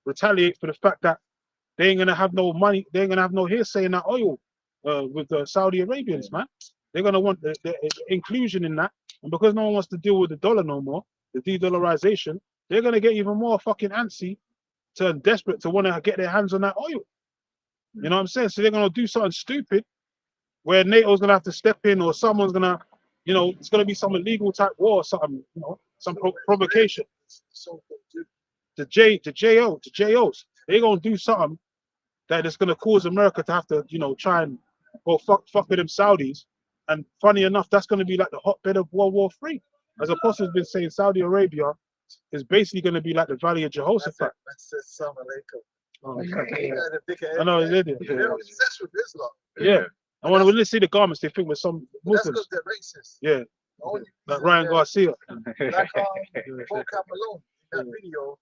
retaliate for the fact that they ain't gonna have no money. They ain't gonna have no hearsay in that oil with the Saudi Arabians, man. They're gonna want the inclusion in that, and because no one wants to deal with the dollar no more, the de-dollarization, they're gonna get even more fucking antsy, turn desperate to want to get their hands on that oil. You know what I'm saying? So they're gonna do something stupid, where NATO's gonna have to step in, or someone's gonna, you know, it's gonna be some illegal type war or something, you know, some provocation. The JOs, they're gonna do something that is gonna cause America to have to, you know, try and go fuck with them Saudis. And funny enough, that's gonna be like the hotbed of World War III. As Apostle's been saying, Saudi Arabia is basically gonna be like the Valley of Jehoshaphat. Oh, I know, it's India. They're obsessed with Islam. Yeah. And when they see the garments, they think we're some That's Muslims. because they're racist. Yeah, Only like Ryan Garcia. like Volkan Malone in that video,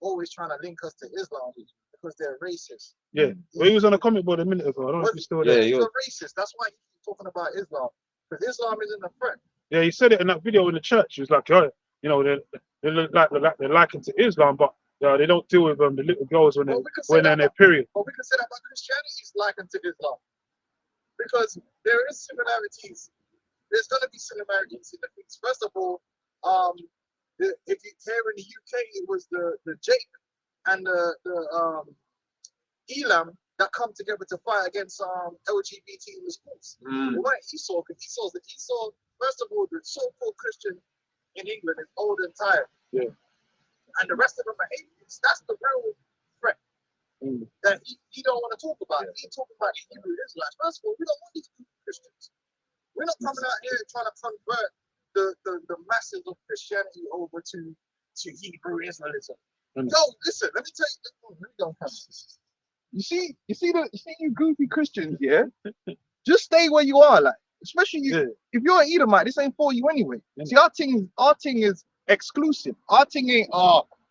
always trying to link us to Islam because they're racist. Yeah, well, he was on a comment board a minute ago. I don't know if he's still there. He's a racist. That's why he's talking about Islam, because Islam isn't a threat. Yeah, he said it in that video in the church. He was like, oh, you know, they look like they're likened to Islam, but they don't deal with the little girls when they're in their period. But we can say that about Christianity is likened to Islam, because there is similarities. There's going to be similarities in the things. First of all, if you here in the UK, it was the Jake and the Elam that come together to fight against LGBT in the schools. It wasn't Esau, because Esau, first of all, the so-called Christian in England is old and tired. Yeah. And the rest of them are atheists. That's the real threat that he don't want to talk about. He talking about the Hebrew Israelites. First of all, we don't want these Christians. We're not coming out here trying to convert the masses of Christianity over to Hebrew Israelism. Yo, listen, let me tell you. Let me go. You see you goofy Christians, yeah? Just stay where you are, like, especially if you're an Edomite, this ain't for you anyway. See, our thing is exclusive. Our thing ain't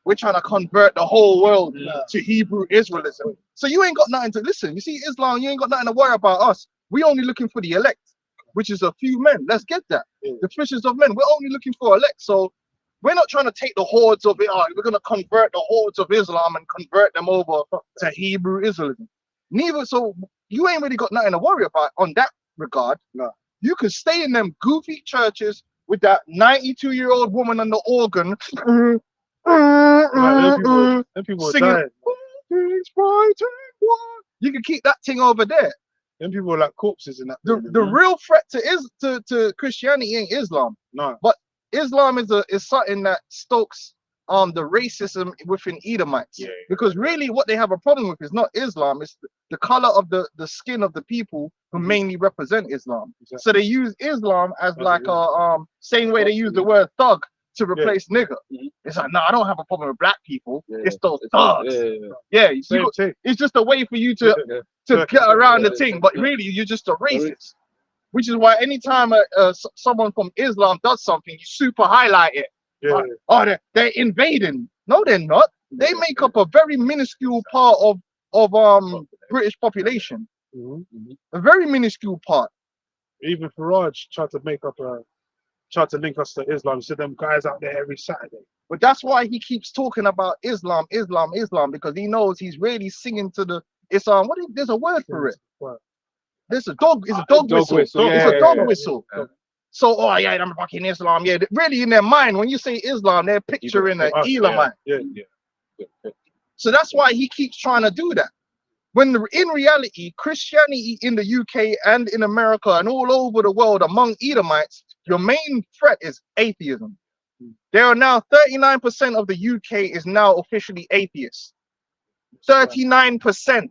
we're trying to convert the whole world to Hebrew Israelism. So you ain't got nothing to listen. You see, Islam, you ain't got nothing to worry about us. We only looking for the elect, which is a few men. Let's get that. The fishers of men. We're only looking for elect. So we're not trying to take the hordes of it. We're going to convert the hordes of Islam and convert them over to Hebrew Israelism. Neither. So you ain't really got nothing to worry about on that regard. No. You can stay in them goofy churches with that 92-year-old woman on the organ. Them people singing, are dying. You can keep that thing over there. Them people are like corpses in that. The real threat to Christianity ain't Islam. No. But Islam is something that stokes the racism within Edomites. Because really what they have a problem with is not Islam, it's the color of the skin of the people who mainly represent Islam. So they use Islam as like a same way they use the word thug to replace nigger. Mhm. It's like, no, I don't have a problem with black people. Yeah, It's those It's- thugs. Yeah, you Same got- thing. it's just a way for you to Yeah. to get around the Yeah, thing, but yeah. really you're just a racist. Which is why anytime someone from Islam does something, you super highlight it. Yeah. Oh, they're invading. No, they're not. They make up a very minuscule part of British population. Mhm. A very minuscule part. Even Farage tried to link us to Islam. So them guys out there every Saturday. But that's why he keeps talking about Islam, Islam, Islam, because he knows he's really singing to the Islam. There's a word for it. What? There's a dog. It's a dog whistle. whistle, It's yeah, a dog yeah, whistle. yeah. So, oh yeah, I'm fucking Islam. Yeah, really in their mind, when you say Islam, they're picturing an Elamite. Yeah. So that's why he keeps trying to do that. When in reality, Christianity in the UK and in America and all over the world among Edomites, your main threat is atheism. There are now 39% of the UK is now officially atheist. 39%.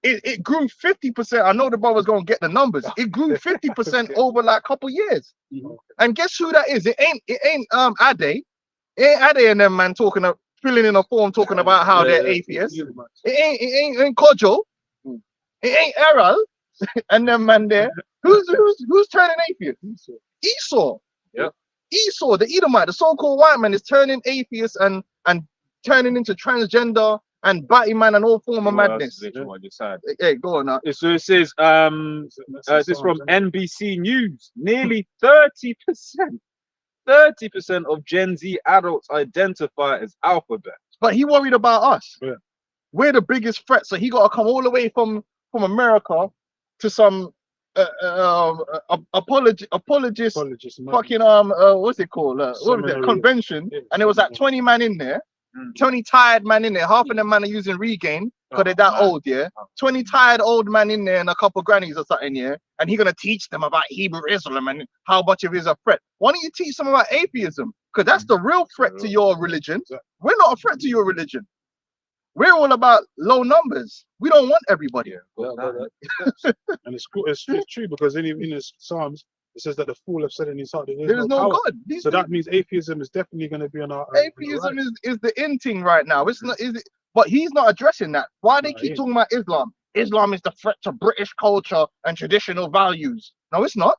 It grew 50%. I know the brother's gonna get the numbers. It grew 50% over like a couple years. Mhm. And guess who that is? It ain't Ade. It ain't Ade and them man filling in a form talking about how they're atheists. It ain't Kojo. It ain't Errol and them man there. Who's turning atheist? Esau. Yep. Esau, the Edomite, the so-called white man, is turning atheist and turning into transgender and batty man and all form of madness. What you said. Hey, go on now. So it says, this is from NBC News. Nearly 30% of Gen Z adults identify as alphabet. But he worried about us. Yeah. We're the biggest threat, so he got to come all the way from America to some apologist Apologists, man. fucking what's it called? What was it? Seminary. Convention, Yeah. and it was like 20 man in there. 20 tired man in there. Half of them man are using Regain because they're that old, yeah. 20 tired old man in there and a couple grannies or something, yeah. And he gonna teach them about Hebrew Islam and how much of it is a threat. Why don't you teach them about atheism? Because that's the real threat to your religion. We're not a threat to your religion. We're all about low numbers. We don't want everybody. And it's true because in the Psalms it says that the fool have said in his heart that There is no power. God. So that means atheism is definitely going to be on our Atheism is the in thing right now. It's not, is it? But he's not addressing that. Why they No, keep he talking about Islam? Islam is the threat to British culture and traditional values. No, it's not.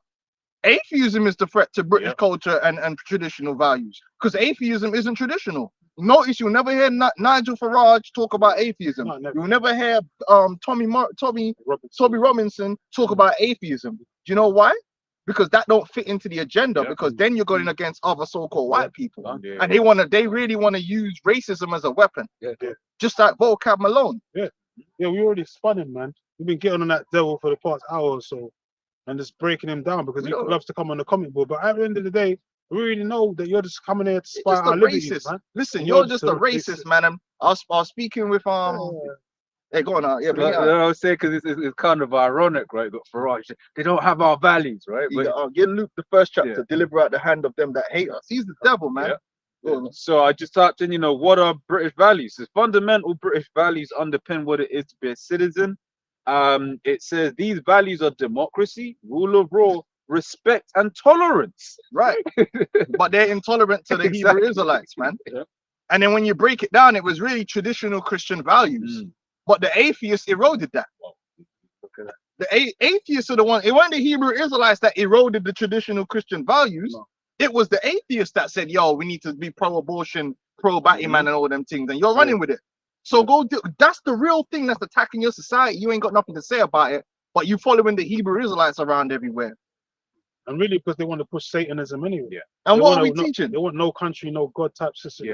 Atheism is the threat to British culture and traditional values. Because atheism isn't traditional. Notice you'll never hear Nigel Farage talk about atheism. No, never. You'll never hear Toby Robinson talk about atheism. Do you know why? Because that don't fit into the agenda. Because then you're going against other so-called white people, and they really want to use racism as a weapon. Just like Vocab Malone. Yeah, we already spun him, man. We've been getting on that devil for the past hour or so, and just breaking him down because he loves to come on the comment board. But at the end of the day, we really know that you're just coming here to spy Just a our liberties, racist. man. Listen, And you're just a racist, racist. man. And I was speaking with Hey, go on now. Yeah, but I was saying because it's kind of ironic, right? But Farage, they don't have our values, right? But get Luke the first chapter, Yeah. deliver out the hand of them that hate us. He's the devil, man. Go on. so I just typed in, what are British values? The fundamental British values underpin what it is to be a citizen. It says these values are democracy, rule of law, respect, and tolerance. Right. But they're intolerant to the Hebrew Exactly. Israelites, man. Yeah. And then when you break it down, it was really traditional Christian values. But the atheists eroded that. The atheists are the one, it wasn't the Hebrew Israelites that eroded the traditional Christian values. No. It was the atheists that said, yo, we need to be pro-abortion, pro-Batty man and all them things. And you're running with it. So that's the real thing that's attacking your society. You ain't got nothing to say about it, but you following the Hebrew Israelites around everywhere. And really, because they want to push Satanism anyway. And They what are we want teaching? They want no country, no God type system.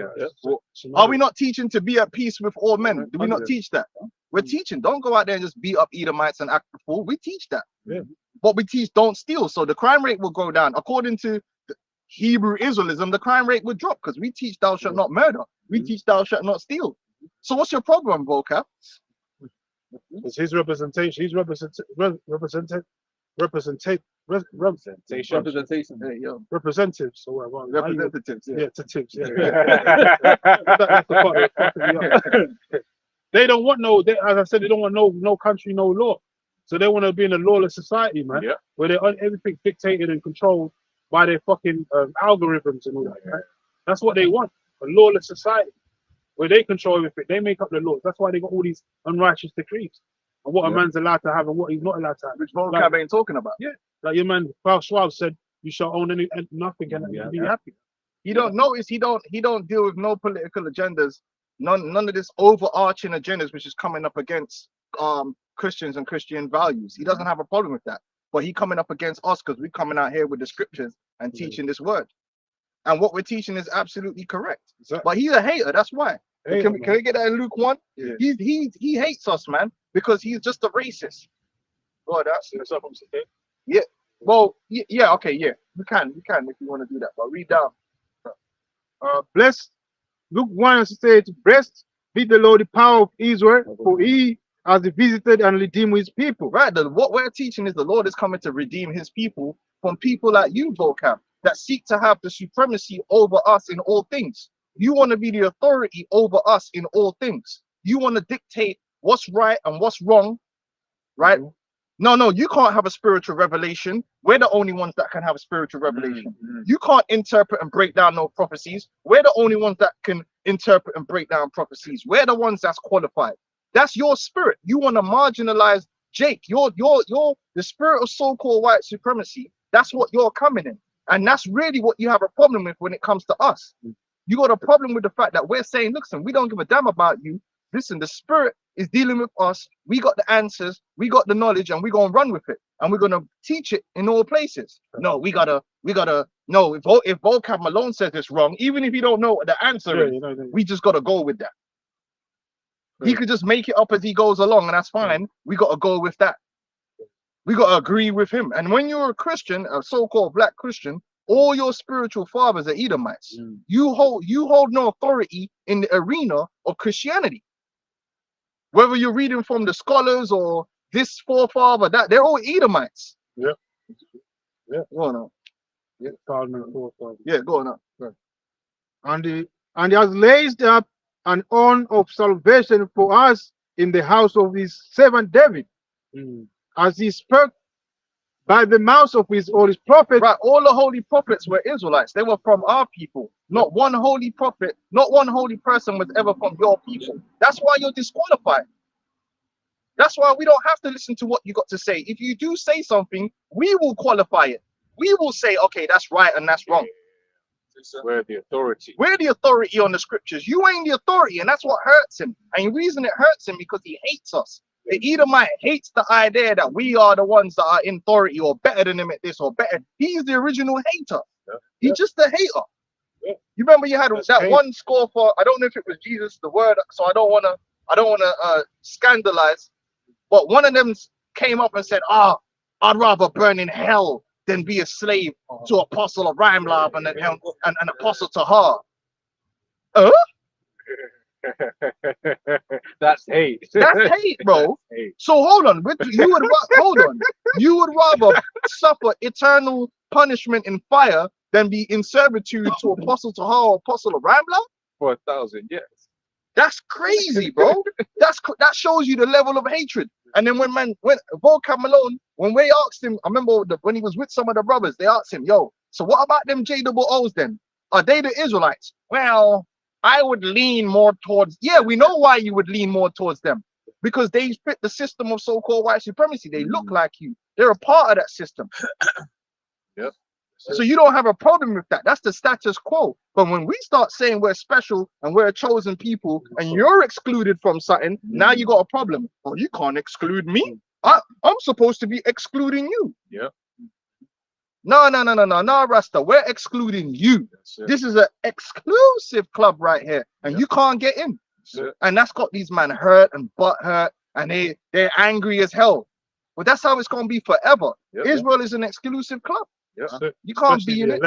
Are we not teaching to be at peace with all men? Do we not 100%. teach that? We're teaching. Don't go out there and just beat up Edomites and act a fool. We teach that. Yeah. But we teach don't steal. So the crime rate will go down. According to the Hebrew Israelism, the crime rate would drop because we teach thou shalt not murder. We teach thou shalt not steal. So what's your problem, Vocab? It's his representation. He's representative. Representation. Hey, yo, Representatives or whatever. representatives. Yeah, to tips. Yeah. That's the part that's fucking me up. They don't want as I said, they don't want no country, no law. So they want to be in a lawless society, man. Yeah. Where they everything dictated and controlled by their fucking algorithms and all that. Right? That's what they want. A lawless society where they control everything. They make up the laws. That's why they got all these unrighteous decrees and what a man's allowed to have and what he's not allowed to have. Which vocab ain't talking about. Like your man Klaus Schwab said, you shall own nothing and be happy. He don't notice. He don't deal with no political agendas. None of this overarching agendas which is coming up against Christians and Christian values. He doesn't have a problem with that. But he coming up against us because we're coming out here with the scriptures and teaching this word. And what we're teaching is absolutely correct. Exactly. But he's a hater. That's why. Can we get that in Luke 1? Yeah. He hates us, man, because he's just a racist. Oh, that's yeah. Well, yeah, okay, yeah. We can if you want to do that. But read down. Blessed, Luke 1 says, blessed be the Lord, the power of Israel, for he has visited and redeemed his people. Right. What we're teaching is the Lord is coming to redeem his people from people like you, vocab, that seek to have the supremacy over us in all things. You want to be the authority over us in all things. You want to dictate what's right and what's wrong, right? No, you can't have a spiritual revelation. We're the only ones that can have a spiritual revelation. You can't interpret and break down no prophecies. We're the only ones that can interpret and break down prophecies. We're the ones that's qualified. That's your spirit. You want to marginalize Jake. You're the spirit of so-called white supremacy. That's what you're coming in. And that's really what you have a problem with when it comes to us. You got a problem with the fact that we're saying, listen, we don't give a damn about you. Listen, the spirit is dealing with us. We got the answers, we got the knowledge, and we're gonna run with it. And we're gonna teach it in all places. No, we gotta no, if vocab Malone says it's wrong, even if you don't know what the answer is, we just gotta go with that. He could just make it up as he goes along, and that's fine. We gotta go with that. We got to agree with him. And when you're a Christian, a so-called black Christian, all your spiritual fathers are Edomites. You hold no authority in the arena of Christianity. Whether you're reading from the scholars or this forefather, that they're all Edomites. Yeah. Go on now. Yeah, go on now. And he has raised up an horn of salvation for us in the house of his servant David. As he spoke by the mouth of his holy prophets. Right, all the holy prophets were Israelites. They were from our people. Not one holy prophet, not one holy person was ever from your people. That's why you're disqualified. That's why we don't have to listen to what you got to say. If you do say something, we will qualify it. We will say, okay, that's right and that's wrong. We're the authority. We're the authority on the scriptures. You ain't the authority, and that's what hurts him. And the reason it hurts him because he hates us. The Edomite hates the idea that we are the ones that are in authority or better than him at this or better. He's the original hater. He's just a hater. You remember you had that one score for, I don't know if it was Jesus the word, so I don't wanna scandalize, but one of them came up and said, I'd rather burn in hell than be a slave to Apostle of Rimlab and an Apostle to her. That's hate. That's hate, bro. So hold on. You would rather suffer eternal punishment in fire than be in servitude to Apostle Tahar or Apostle of Ramla? For 1,000 years. That's crazy, bro. That shows you the level of hatred. And then when vocab Malone, when we asked him, I remember when he was with some of the brothers, they asked him, yo, so what about them JOOs then? Are they the Israelites? Well, I would lean more towards, yeah, we know why you would lean more towards them. Because they fit the system of so-called white supremacy. They look like you. They're a part of that system. Yep. So you don't have a problem with that. That's the status quo. But when we start saying we're special and we're a chosen people and you're excluded from something, now you got a problem. Oh, you can't exclude me. I'm supposed to be excluding you. Yeah. No, Rasta. We're excluding you. This is an exclusive club right here, and you can't get in. And that's got these men hurt and butt hurt, and they're angry as hell. But that's how it's gonna be forever. Israel is an exclusive club. You can't be in it.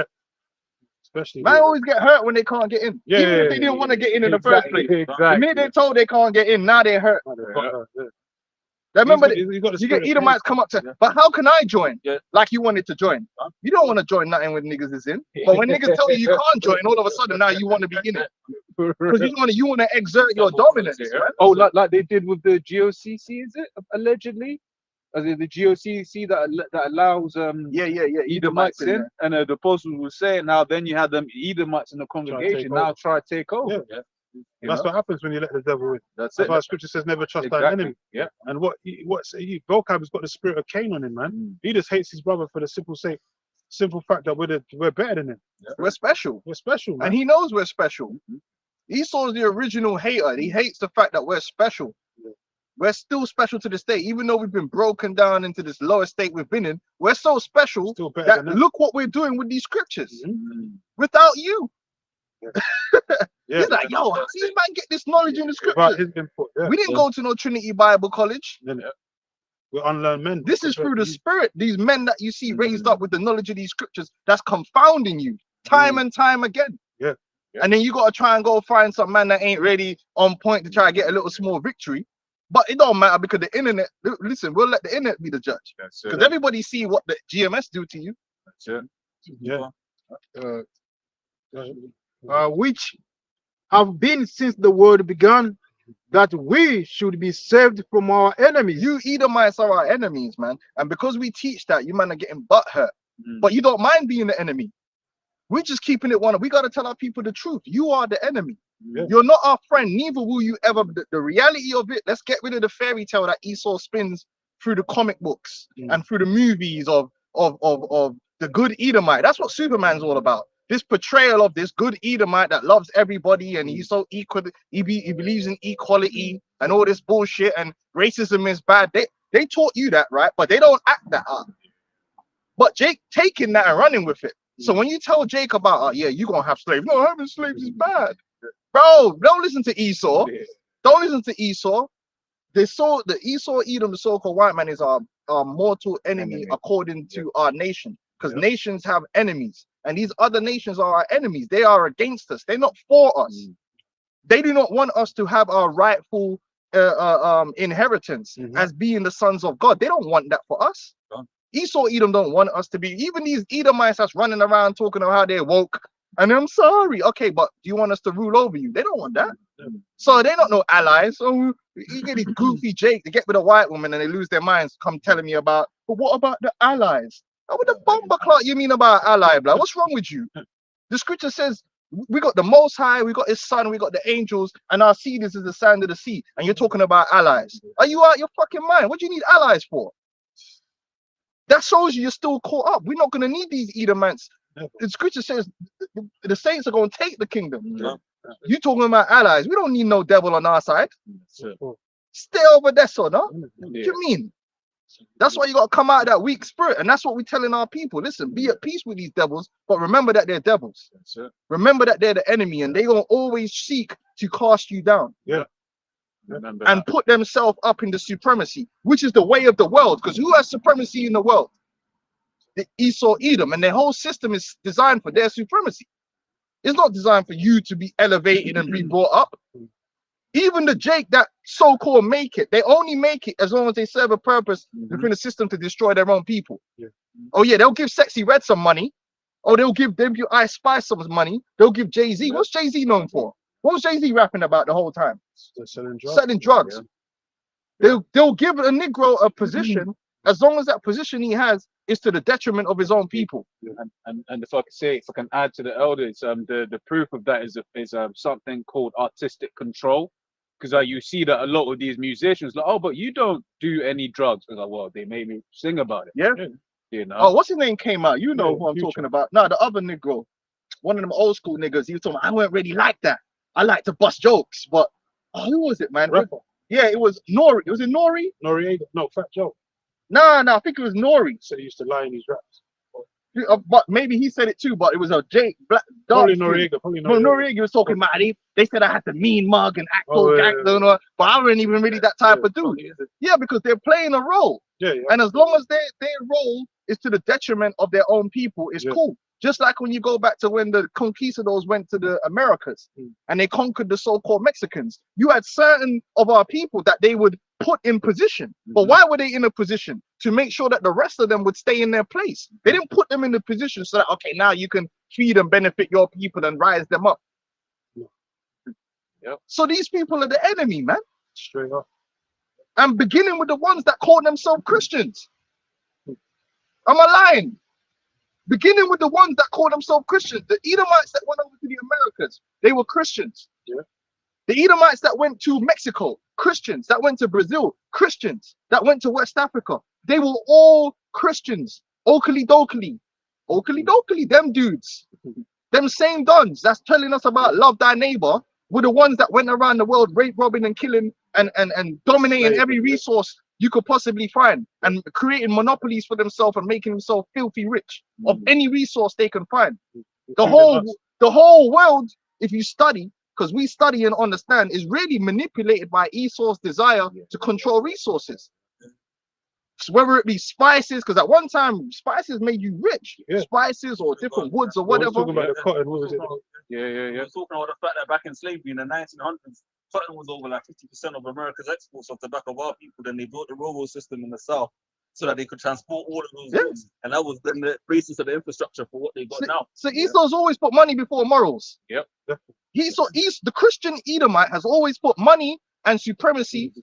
Especially man always get hurt when they can't get in. Even if they didn't want to get in the first place. The minute they told they can't get in, now they're hurt. Remember, you get Edomites come up to, but how can I join? Like you wanted to join. You don't want to join nothing when niggas is in. But when niggas tell you can't join, all of a sudden now you want to be in it. Because you want to exert your dominance. Right? Oh, like they did with the GOCC, is it? Allegedly. as in the GOCC that allows Yeah. Edomites in, there. and the apostles were saying now then you had them Edomites in the take congregation over. now try to take over. Yeah. Yeah. You That's know? what happens when you let the devil in. That's That's it. why Scripture says never trust thine Exactly. enemy. Yeah. And Vocab's got the spirit of Cain on him, man. He just hates his brother for the simple fact that we're better than him. We're special. We're special, man. And he knows we're special. Esau's the original hater. He hates the fact that we're special. Yeah. We're still special to this day, even though we've been broken down into this lower state we've been in. We're so special Still better that than them. look what we're doing with these scriptures Mm. without you. Yeah. You're like, yo, how do these man get this knowledge in the Without scriptures? his input. Yeah. We didn't go to no Trinity Bible College. We're unlearned men. This is through the spirit. These men that you see raised up with the knowledge of these scriptures, that's confounding you time and time again. Yeah. And then you got to try and go find some man that ain't really on point to try to get a little small victory. But it don't matter because the internet, listen, we'll let the internet be the judge. That's it. Because everybody see what the GMS do to you. That's it. Yeah. Which have been since the world began, that we should be saved from our enemies. You Edomites are our enemies, man. And because we teach that, you man are getting butt hurt. Mm. But you don't mind being the enemy. We're just keeping it one. We got to tell our people the truth. You are the enemy. Yeah. You're not our friend. Neither will you ever. The reality of it, let's get rid of the fairy tale that Esau spins through the comic books and through the movies of the good Edomite. That's what Superman's all about. This portrayal of this good Edomite that loves everybody and he's so equal. He believes in equality and all this bullshit and racism is bad. They taught you that, right? But they don't act that up. But Jake taking that and running with it. So when you tell Jake about, yeah, you're gonna have slaves. No, having slaves is bad. Bro, don't listen to Esau. Don't listen to Esau. The Esau Edom, the so-called white man, is our mortal enemy according to our nation. Because nations have enemies. And these other nations are our enemies. They are against us. They're not for us. They do not want us to have our rightful inheritance as being the sons of God. They don't want that for us. Esau Edom don't want us to be. Even these Edomites that's running around talking about how they're woke. And I'm sorry. Okay, but do you want us to rule over you? They don't want that. So they're not no allies. So you get these goofy Jake to get with a white woman and they lose their minds, come telling me about, but what about the allies? What the bumper clock you mean about ally, blood? What's wrong with you? The scripture says we got the Most High, we got His Son, we got the angels, and our seed is the sand of the sea. And you're talking about allies. Are you out your fucking mind? What do you need allies for? That shows you're still caught up. We're not going to need these Edomites. The scripture says the saints are going to take the kingdom. You talking about allies? We don't need no devil on our side. Stay over there, son. No? What do you mean? That's why you got to come out of that weak spirit. And that's what we're telling our people. Listen, be at peace with these devils, but remember that they're devils. Remember that they're the enemy and they're going to always seek to cast you down. And put themselves up in the supremacy, which is the way of the world. Because who has supremacy in the world? The Esau Edom. And their whole system is designed for their supremacy. It's not designed for you to be elevated and be brought up. Even the Jake that so-called make it, they only make it as long as they serve a purpose within the system to destroy their own people. Oh yeah, they'll give Sexy Red some money. Oh, they'll give Ice Spice some money. They'll give Jay-Z. What's Jay-Z known for? What was Jay-Z rapping about the whole time? Selling drugs. They'll give a Negro a position as long as that position he has is to the detriment of his own people. And if I can say, if I can add to the elders, the proof of that is something called artistic control. Because you see that a lot of these musicians like, oh, but you don't do any drugs. I was like, well, they made me sing about it. Yeah. You know. Oh, what's his name came out? You know who I'm talking about. No, the other Negro, one of them old school niggas. He was talking. I weren't really like that. I like to bust jokes, but who was it, man? Rapper. Yeah, it was Nori. Was it Nori? Noriega. No, Fat Joe. No, I think it was Nori. So he used to lie in his raps. But maybe he said it too. But it was a Jake Black. Probably Noriega. No, Noriega was talking about it. They said I had to mean mug and act all gangster, but I wasn't even really that type of dude. Yeah, because they're playing a role. And as long as their role is to the detriment of their own people, it's cool. Just like when you go back to when the conquistadors went to the Americas and they conquered the so-called Mexicans, you had certain of our people that they would put in position. But why were they in a position? To make sure that the rest of them would stay in their place. They didn't put them in the position so that, okay, now you can feed and benefit your people and rise them up. So these people are the enemy, man. Straight up. And beginning with the ones that call themselves Christians. Am I lying? Beginning with the ones that call themselves Christians. The Edomites that went over to the Americas, they were Christians. Yeah. The Edomites that went to Mexico, Christians. That went to Brazil, Christians. That went to West Africa, they were all Christians. Oakley Dokley, them dudes. Them same dons that's telling us about love thy neighbor were the ones that went around the world rape, robbing, and killing and dominating every resource you could possibly find and creating monopolies for themselves and making themselves filthy rich of any resource they can find. The whole world, if you study, because we study and understand, is really manipulated by Esau's desire to control resources. So whether it be spices, because at one time spices made you rich, spices or different woods or whatever. Talking about the cotton, what was it? We're talking about the fact that back in slavery in the 1900s, cotton was over like 50% of America's exports off the back of our people. Then they built the railroad system in the South so that they could transport all of those goods, and that was then the basis of the infrastructure for what they got now. So Esau's always put money before morals. Yep. The Christian Edomite has always put money and supremacy.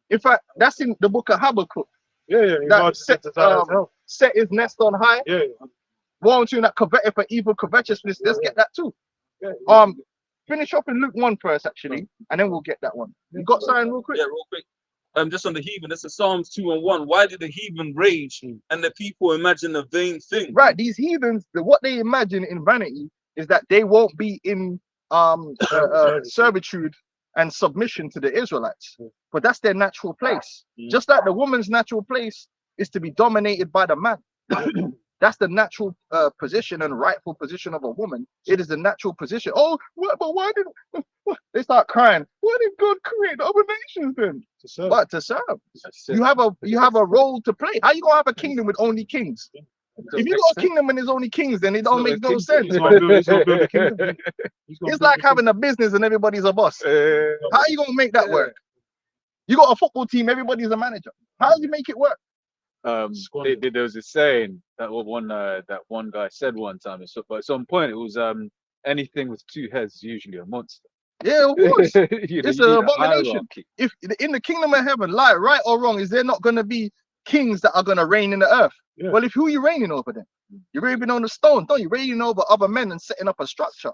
In fact, that's in the book of Habakkuk. That set his nest on high. One to that coveted for evil covetousness. Let's get that too. Finish up in Luke 1 first, actually, and then we'll get that one. You got something real quick? Yeah, real quick. Just on the heathen, this is Psalms 2:1. Why did the heathen rage and the people imagine a vain thing? Right, these heathens, what they imagine in vanity is that they won't be in servitude and submission to the Israelites, but that's their natural place. Just like the woman's natural place is to be dominated by the man. That's the natural position and rightful position of a woman. It is the natural position. Oh, but why did they start crying? Why did God create other nations then? To serve. But to serve. You have a role to play. How you gonna have a kingdom with only kings? If you got a kingdom and there's only kings, then it don't make no sense. It's like having a business and everybody's a boss. How are you gonna make that work? You got a football team, everybody's a manager. How do you make it work? There was a saying that one guy said one time. But at some point, it was anything with two heads is usually a monster. Yeah, of course. It's an abomination. Hierarchy. If in the kingdom of heaven, like right or wrong, is there not going to be kings that are going to reign in the earth? Yeah. Well, who are you reigning over then? You're reigning on the stone, don't you? Reigning over other men and setting up a structure.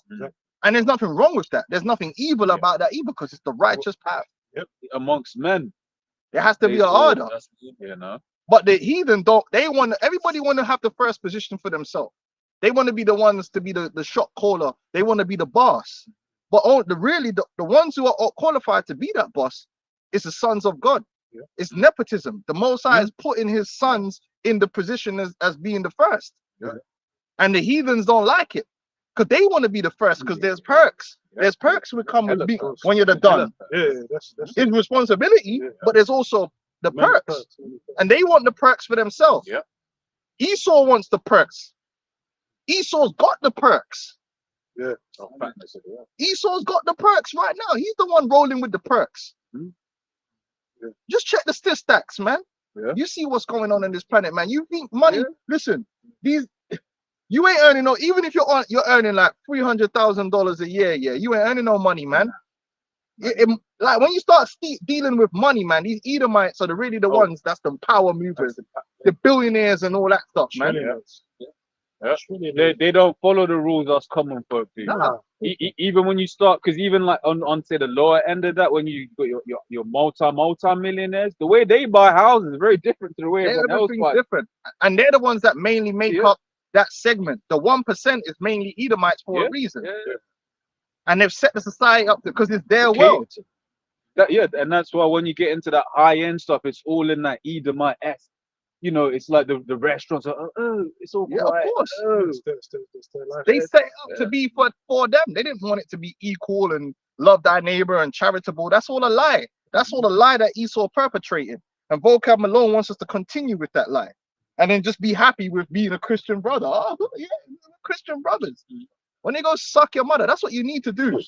And there's nothing wrong with that. There's nothing evil about that either, because it's the righteous path. Amongst men. There has to be an order. You know. But the heathen don't. Everybody want to have the first position for themselves. They want to be the ones to be the shot caller. They want to be the boss. But the ones who are qualified to be that boss is the sons of God. It's nepotism. The Most High is putting his sons in the position as being the first. And the heathens don't like it because they want to be the first, because there's perks. There's perks with coming when you're the done. That's it's responsibility, but there's also the perks. And they want the perks for themselves. Esau wants the perks. Esau's got the perks. Esau's got the perks right now. He's the one rolling with the perks. Just check the statistics, man. You see what's going on this planet, man. You think money? Listen, you ain't earning no. Even if you're earning like $300,000 a year, you ain't earning no money, man. Like when you start dealing with money, man, these Edomites are really the ones that's the power movers, the billionaires and all that stuff, man. They don't follow the rules us common folk do. Even when you start, because even like on say the lower end of that, when you got your multi millionaires, the way they buy houses is very different to the way everyone else buys. Different, and they're the ones that mainly make up that segment. The 1% is mainly Edomites for a reason, and they've set the society up because it's their world. And that's why when you get into that high end stuff, it's all in that Edomite-esque. You know, it's like the restaurants are, it's all quiet. Of course. They set it up to be for them. They didn't want it to be equal and love thy neighbor and charitable. That's all a lie. That's all a lie that Esau perpetrated. And Vocab Malone wants us to continue with that lie. And then just be happy with being a Christian brother. Oh, yeah, Christian brothers. When they go suck your mother, that's what you need to do.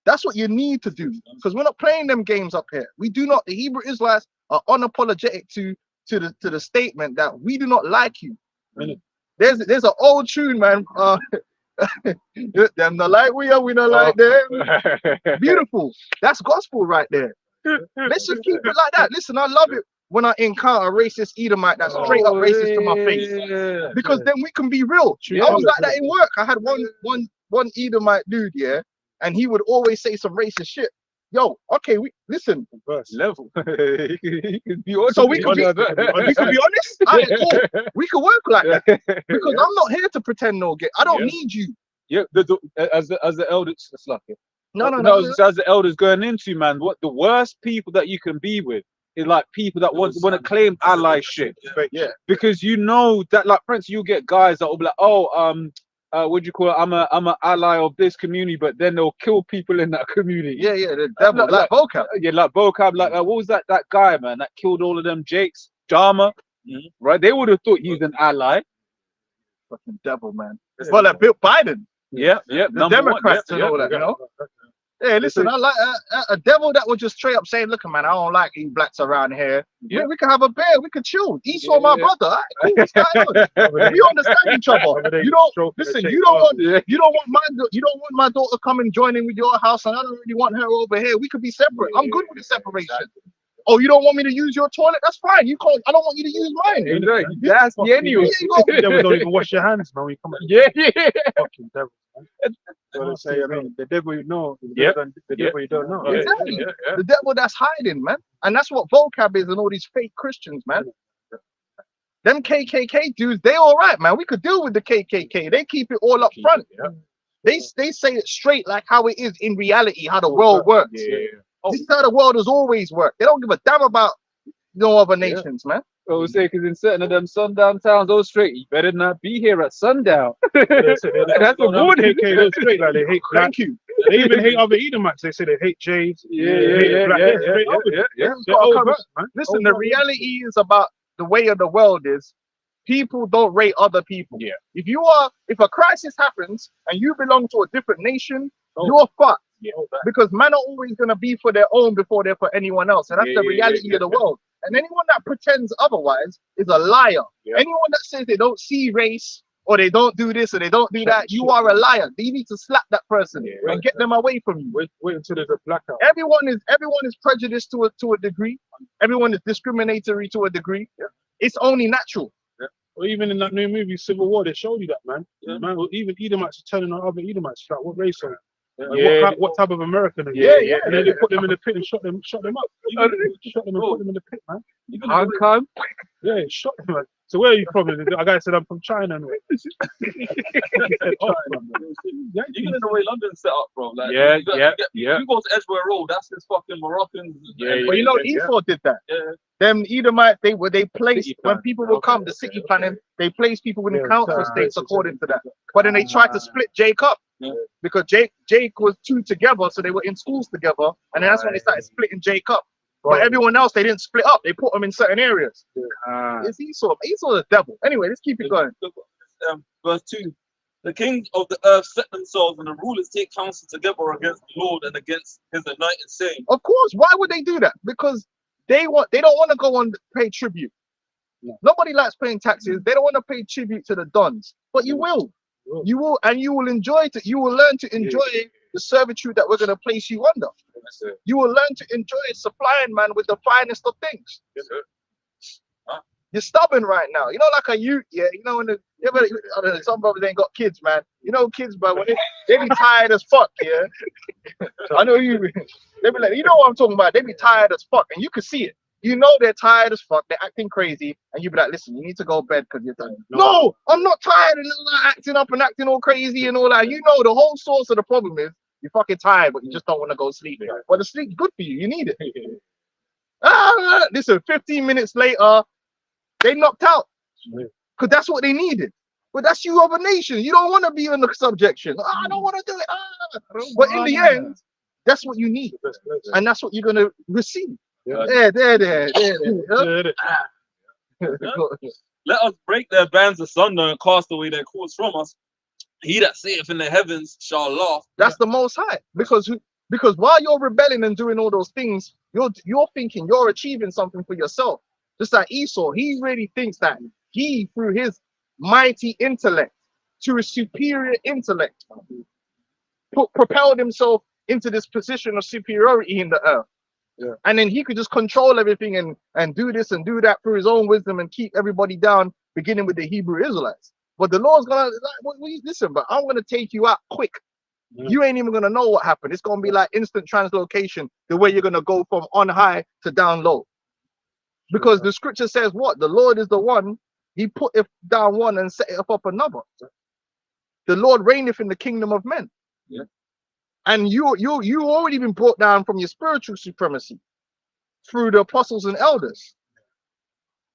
That's what you need to do. Because we're not playing them games up here. We do not. The Hebrew Israelites are unapologetic to the statement that we do not like you. There's an old tune, man. Them not like we are, we not like them. Beautiful. That's gospel right there. Let's just keep it like that. Listen, I love it when I encounter a racist Edomite that's straight up racist to my face. Because then we can be real. Yeah. I was like that in work. I had one Edomite dude, yeah, and he would always say some racist shit. Yo, okay, listen. Level. So we could be honest. Alright, cool. We could work like that because I'm not here to pretend no gay. I don't need you. Yeah, as the elders, it's like it. No. As the elders going into, man, what the worst people that you can be with is like people that want to claim allyship. Yeah. Because you know that, like, for instance, you get guys that will be like, oh, what do you call it? I'm an ally of this community, but then they'll kill people in that community. Yeah, the devil, like vocab. Yeah, like vocab, like what was that guy, man, that killed all of them Jakes, Jama, right? They would have thought he's an ally. Fucking devil, man. Well, like Bill Biden. Yeah, The Democrats and all that, you know. Yeah, listen, I like a devil that would just straight up say, look, man, I don't like you blacks around here. Yeah. We can have a beer, we can chill. Esau, my brother. All right, cool, what's going on? We understand each other. You don't listen, you don't want my daughter coming joining with your house, and I don't really want her over here. We could be separate. I'm good with the separation. Oh, you don't want me to use your toilet? That's fine. You can't. I don't want you to use mine. That's the anyway. Devil don't even wash your hands, man. When you come Yeah. fucking devil. So say, I mean, the devil you know, the devil you don't know. Exactly. The devil that's hiding, man. And that's what vocab is and all these fake Christians, man. Them KKK dudes, they all right, man. We could deal with the KKK. They keep it all up front. They say it straight like how it is in reality, how the world works. This is how the world has always worked. They don't give a damn about no other nations, man. I would say, because in certain of them sundown towns, those straight, you better not be here at sundown. That's a warning. KKK straight, like they hate black. Thank you. They even hate other Edomites. They say they hate Jays. Yeah. Listen, the reality is about the way of the world is people don't rate other people. Yeah. If a crisis happens and you belong to a different nation, you're fucked. Yeah. Because men are always going to be for their own before they're for anyone else. And that's the reality of the world. And anyone that pretends otherwise is a liar. Yeah. Anyone that says they don't see race or they don't do this or they don't do that, you are a liar. You need to slap that person and get them away from you. Wait until there's a blackout. Everyone is prejudiced to a degree. Everyone is discriminatory to a degree. Yeah. It's only natural. Or even in that new movie, Civil War, they showed you that, man. Man, even Edomites are telling other Edomites, like, what race are you? What type of American are you? And then they put them in the pit and shot them up. Shot them and put them in the pit, man. Yeah, shot them, man. So where are you from? The guy said, I'm from China. Even in the way London's set up, bro. Like, You go to Edgware Road, that's his fucking Moroccans. But you know, Esau did that. Them Edomites, they placed, when people will come, the city planning, they place people within council states according to that. But then they tried to split Jake up. Because Jake was two together, so they were in schools together, and that's when they started splitting Jake up. But everyone else, they didn't split up. They put them in certain areas. It's Esau. Esau the devil. Anyway, let's keep it going. Verse 2. The kings of the earth set themselves, and the rulers take counsel together against the Lord and against his anointed, saying, Of course, why would they do that? Because they don't want to go on pay tribute. Nobody likes paying taxes. They don't want to pay tribute to the dons. But you will. You will, and you will enjoy it. You will learn to enjoy the servitude that we're going to place you under. You will learn to enjoy supplying man with the finest of things. You're stubborn right now. You know, like a youth, you know, when I don't know, some brothers ain't got kids, man. You know, kids, but when they be tired as fuck, I know you. They be like, you know what I'm talking about? They be tired as fuck, and you can see it. You know they're tired as fuck. They're acting crazy, and you be like, "Listen, you need to go to bed because you're tired." No, I'm not tired and like, acting up and acting all crazy and all that. You know the whole source of the problem is you're fucking tired, but you just don't want to go sleep. But the sleep's good for you. You need it. Listen, 15 minutes later, they knocked out because that's what they needed. But that's you of a nation. You don't want to be in the subjection. I don't want to do it. But in the end, that's what you need, and that's what you're gonna receive. There. Let us break their bands asunder and cast away their cords from us. He that saith in the heavens shall laugh. That's the Most High. Because while you're rebelling and doing all those things, you're thinking you're achieving something for yourself. Just like Esau, he really thinks that he, through his mighty intellect, to a superior intellect, propelled himself into this position of superiority in the earth. Yeah. And then he could just control everything and do this and do that through his own wisdom and keep everybody down, beginning with the Hebrew Israelites. But the Lord's gonna listen, but I'm gonna take you out quick. Yeah. You ain't even gonna know what happened. It's gonna be like instant translocation, the way you're gonna go from on high to down low. Because the scripture says what? The Lord is the one, he put it down one and set it up another. The Lord reigneth in the kingdom of men. Yeah. And you already been brought down from your spiritual supremacy through the apostles and elders.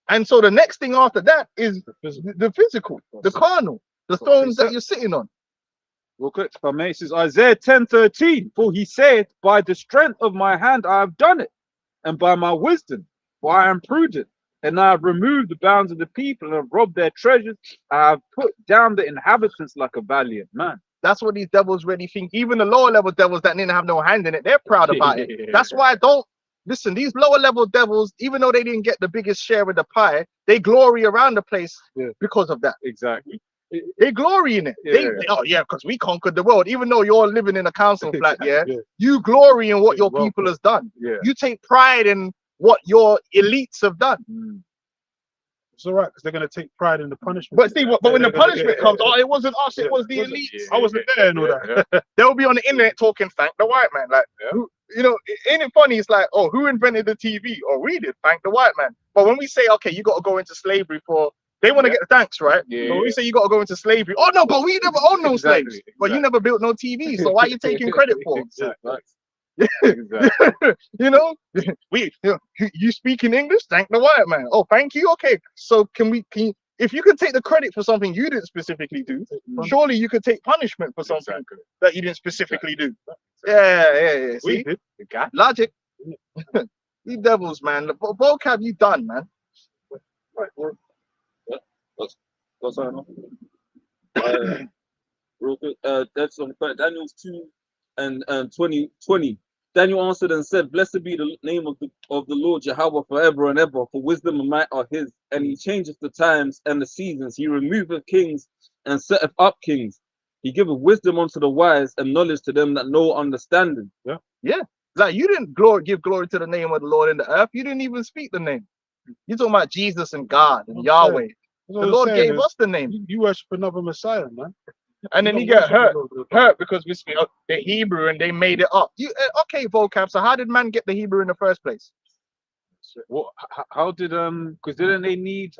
And so the next thing after that is the physical, the carnal, the thrones that you're sitting on. Real quick, if I may, it says Isaiah 10:13. For he said, by the strength of my hand I have done it, and by my wisdom, for I am prudent, and I have removed the bounds of the people and have robbed their treasures. I have put down the inhabitants like a valiant man. That's what these devils really think. Even the lower level devils that didn't have no hand in it, they're proud about it. That's why I don't listen. These lower level devils, even though they didn't get the biggest share of the pie, they glory around the place because of that. Exactly. They glory in it. Oh yeah, because we conquered the world. Even though you're living in a council flat, you glory in what your people has done. Yeah. You take pride in what your elites have done. It's all right because they're gonna take pride in the punishment. But see, but when the punishment comes, oh, it wasn't us, it was the elites. I wasn't there and all that. They'll be on the internet talking, thank the white man. Like, who, you know, ain't it funny? It's like, oh, who invented the TV? Oh, we did, thank the white man. But when we say, okay, you got to go into slavery for, they want to get the thanks, right? Yeah. But when we say you got to go into slavery, oh no, but we never owned no slaves. But you never built no TV, so why are you taking credit for it? You know, you speak in English, thank the white man. Oh, thank you. Okay, so can you, if you could take the credit for something you didn't specifically do, surely you could take punishment for something that you didn't specifically do. Yeah. See, logic. These devils, man. The vocab you done, man. What's on? Real quick, that's on Daniel's 2 and 20. Daniel answered and said, blessed be the name of the Lord Jehovah forever and ever, for wisdom and might are his, and he changeth the times and the seasons. He removeth kings and setteth up kings. He giveth wisdom unto the wise and knowledge to them that know understanding. Yeah. Like you didn't give glory to the name of the Lord in the earth. You didn't even speak the name. You're talking about Jesus and God and Yahweh. The Lord gave us the name. You worship another Messiah, man. And then he get hurt because we speak the Hebrew and they made it up. Okay, vocab. So how did man get the Hebrew in the first place? What? How did Because didn't they need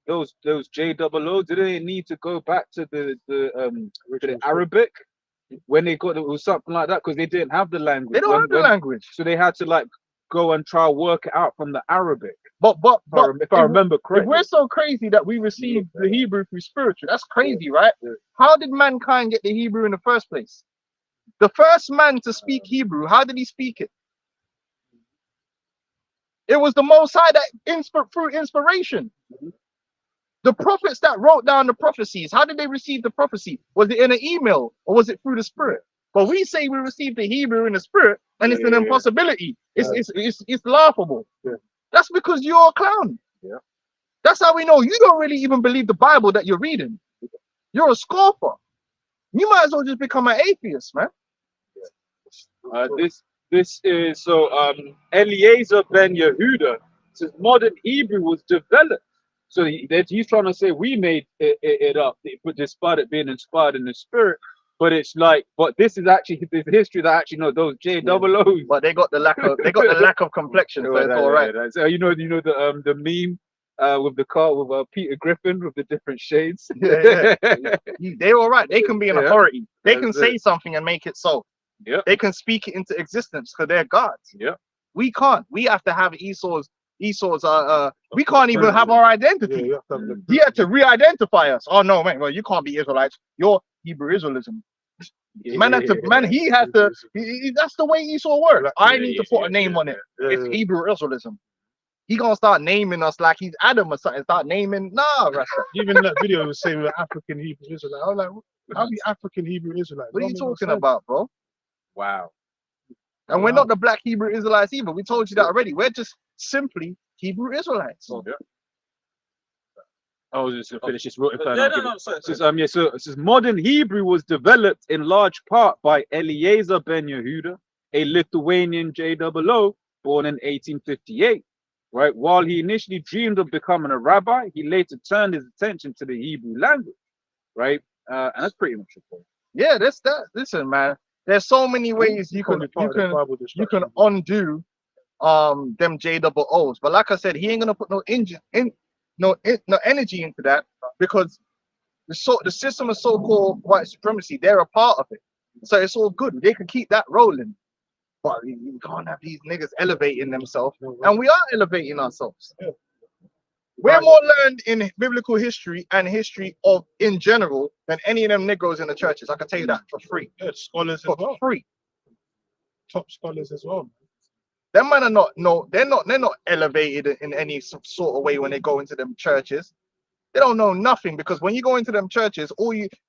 those JOO? Didn't they need to go back to the Arabic when they got it was something like that because they didn't have the language. They don't have the language, so they had to like go and try work it out from the Arabic. But if I remember correctly, if we're so crazy that we received the Hebrew through spiritual, that's crazy, right? How did mankind get the Hebrew in the first place? The first man to speak Hebrew, how did he speak it? It was the Most High that through inspiration. The prophets that wrote down the prophecies, how did they receive the prophecy? Was it in an email or was it through the Spirit? But we say we received the Hebrew in the Spirit, and it's an impossibility. It's laughable. That's because you're a clown. That's how we know you don't really even believe the Bible that you're reading. You're a scoffer. You might as well just become an atheist, man. This is so Eliezer ben Yehuda says modern Hebrew was developed. So he's trying to say we made it up, but despite it being inspired in the Spirit. But it's like, but this is actually the history that actually know those JOOs. But they got the lack of complexion, so it's all right. So you know the meme with the car with Peter Griffin with the different shades. They're all right. They can be an authority. They can say something and make it so. They can speak it into existence because they're gods. We can't. We have to have Esau's. We can't even have our identity. He had to re-identify us. Oh no, man. Well, you can't be Israelites. You're Hebrew Israelism. That's the way Esau works. I need to put a name on it. It's Hebrew Israelism. He gonna start naming us like he's Adam or something. Start naming, Even that video was saying we're African Hebrew Israelite. I was like, how be African Hebrew Israelite? What are you talking about, bro? Wow. And we're not the black Hebrew Israelites either. We told you that already. We're just simply Hebrew Israelites. I was just gonna finish this. So it says modern Hebrew was developed in large part by Eliezer ben Yehuda, a Lithuanian JOO, born in 1858. Right, while he initially dreamed of becoming a rabbi, he later turned his attention to the Hebrew language. Right, and that's pretty much it. Yeah, that's that. Listen, man. There's so many ways you Probably can part of the Bible you can destruction. undo them JOOs. But like I said, he ain't gonna put no no energy into that because the system of so-called white supremacy, they're a part of it. So it's all good. They can keep that rolling. But you can't have these niggas elevating themselves. And we are elevating ourselves. Yeah. We're more learned in biblical history and history of in general than any of them Negroes in the churches. I can tell you that for free. Yeah, scholars as For well. free. Top scholars as well. Them man are not they're not elevated in any sort of way when they go into them churches. They don't know nothing because when you go into them churches,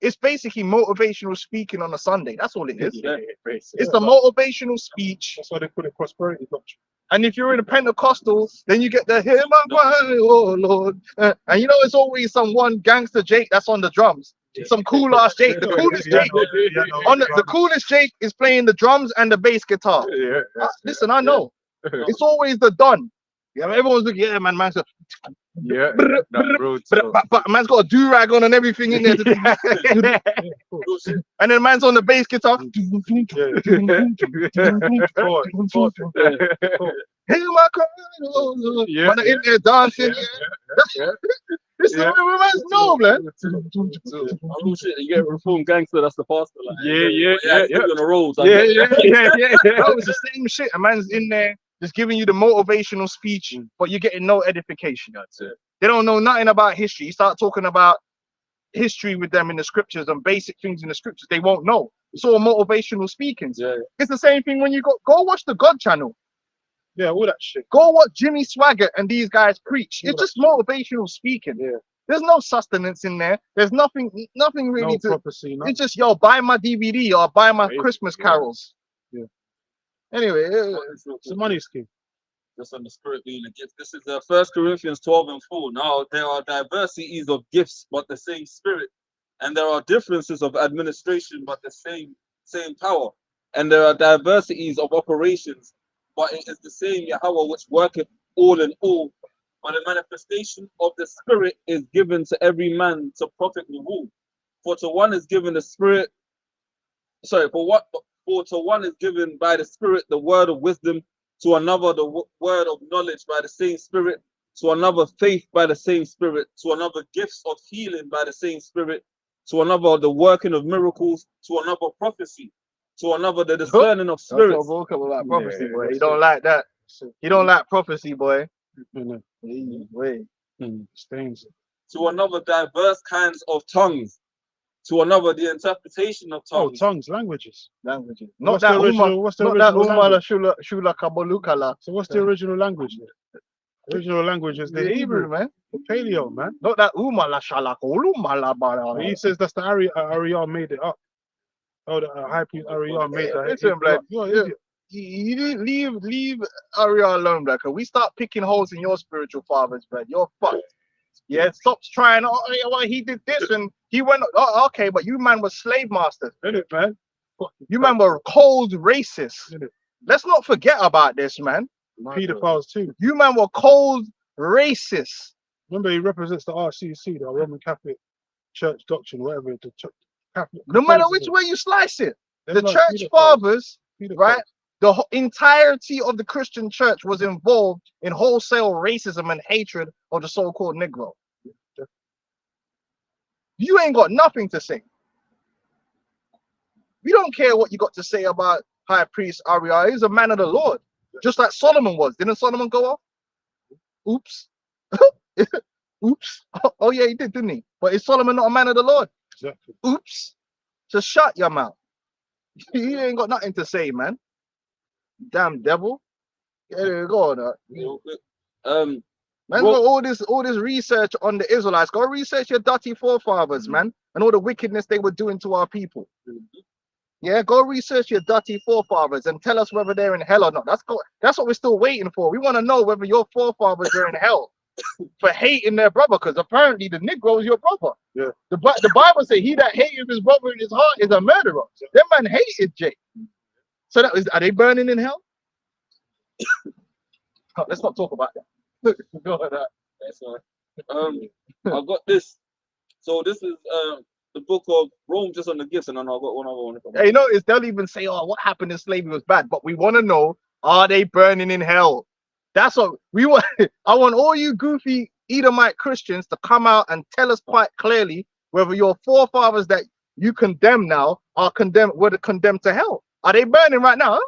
it's basically motivational speaking on a Sunday. That's all it is. Yeah, It's the motivational speech. That's why they call it prosperity doctrine. And if you're in a Pentecostal, then you get the "Hear my cry, oh Lord." And you know it's always some one gangster Jake that's on the drums. Some cool ass Jake. The coolest Jake the coolest Jake is playing the drums and the bass guitar. Yeah. Listen, I know. It's always the Don. Yeah, everyone's looking, yeah, man's got, Yeah. That road to- but man's got a do-rag on and everything in there. And then man's on the bass guitar. Hear my cry, oh Lord. Yeah, Man, in there dancing. This is what man's know, man. Oh shit, you get reformed gangster, that's the pastor. Like, Yeah. On the roads. Yeah. That was the same shit. A man's in there just giving you the motivational speech, but you're getting no edification. That's it. They don't know nothing about history. You start talking about history with them in the scriptures and basic things in the scriptures, they won't know. It's all motivational speakings. Yeah. It's the same thing when you go watch the God channel. Yeah, all that shit. Go watch Jimmy Swaggart and these guys preach. It's just motivational speaking. Yeah. There's no sustenance in there. There's nothing really No to. prophecy. No. It's just, yo, buy my DVD or buy my Right. Christmas Yeah. carols. Yeah. Anyway, It's a money scheme. Just on the spirit being a gift. This is 1 Corinthians 12:4. Now there are diversities of gifts, but the same spirit, and there are differences of administration, but the same power, and there are diversities of operations, but it is the same Yahweh which worketh all in all. But the manifestation of the spirit is given to every man to profit the whole. For to one is given the spirit. For to one is given by the spirit the word of wisdom, to another the word of knowledge by the same spirit, to another faith by the same spirit, to another gifts of healing by the same spirit, to another the working of miracles, to another prophecy, to another the discerning of spirits. about prophecy, boy. You don't like that. You don't like prophecy, boy. Wait. Stains. To another diverse kinds of tongues, to another the interpretation of Oh, tongues. tongues, languages. Languages. What's the original? What's the original language? Shula Kabalukala. So what's the original language? The original language is the The Hebrew, Hebrew, man. the Paleo, man. Not that Umala Shalak Ulumala. He says that's the Ariel made it up. Oh, the high priest Ariel made that. Listen, blood. You're an Yeah. idiot. You leave Ariel alone, blood. Cause we start picking holes in your spiritual fathers, blood. You're fucked. Yeah, stop trying. Oh, yeah, well, he did this and he went. Oh, okay, but you man was slave masters. Innit, man? You man were cold racists. Innit? Let's not forget about this, man. Pedophiles too. You man were cold racists. Remember, he represents the RCC, the Roman Catholic Church doctrine, whatever. The Catholic. No matter which way you slice it, They're the like church pedophiles, fathers, pedophiles. right? The entirety of the Christian church was involved in wholesale racism and hatred of the so-called Negro. You ain't got nothing to say. We don't care what you got to say about High Priest Ariel. He's a man of the Lord, just like Solomon was. Didn't Solomon go off? Oops. Oops. Oh yeah, he did, didn't he? But is Solomon not a man of the Lord? Exactly. Oops. Just shut your mouth. You ain't got nothing to say, man. Damn devil. Yeah, go on. Man, Well- got all this research on the Israelites. Go research your dirty forefathers, man, and all the wickedness they were doing to our people. Yeah, go research your dirty forefathers and tell us whether they're in hell or not. That's what we're still waiting for. We want to know whether your forefathers are in hell for hating their brother, because apparently the Negro is your brother. Yeah. The Bible says he that hated his brother in his heart is a murderer. That man hated Jake. So are they burning in hell? Let's not talk about that. Go on, That's all right. I got this. So this is the book of Rome, just on the gifts, and then I got one other one. Hey, you notice they'll even say, "Oh, what happened in slavery was bad," but we want to know: are they burning in hell? That's what we want. I want all you goofy Edomite Christians to come out and tell us quite clearly whether your forefathers that you condemn now are condemned, were condemned to hell. Are they burning right now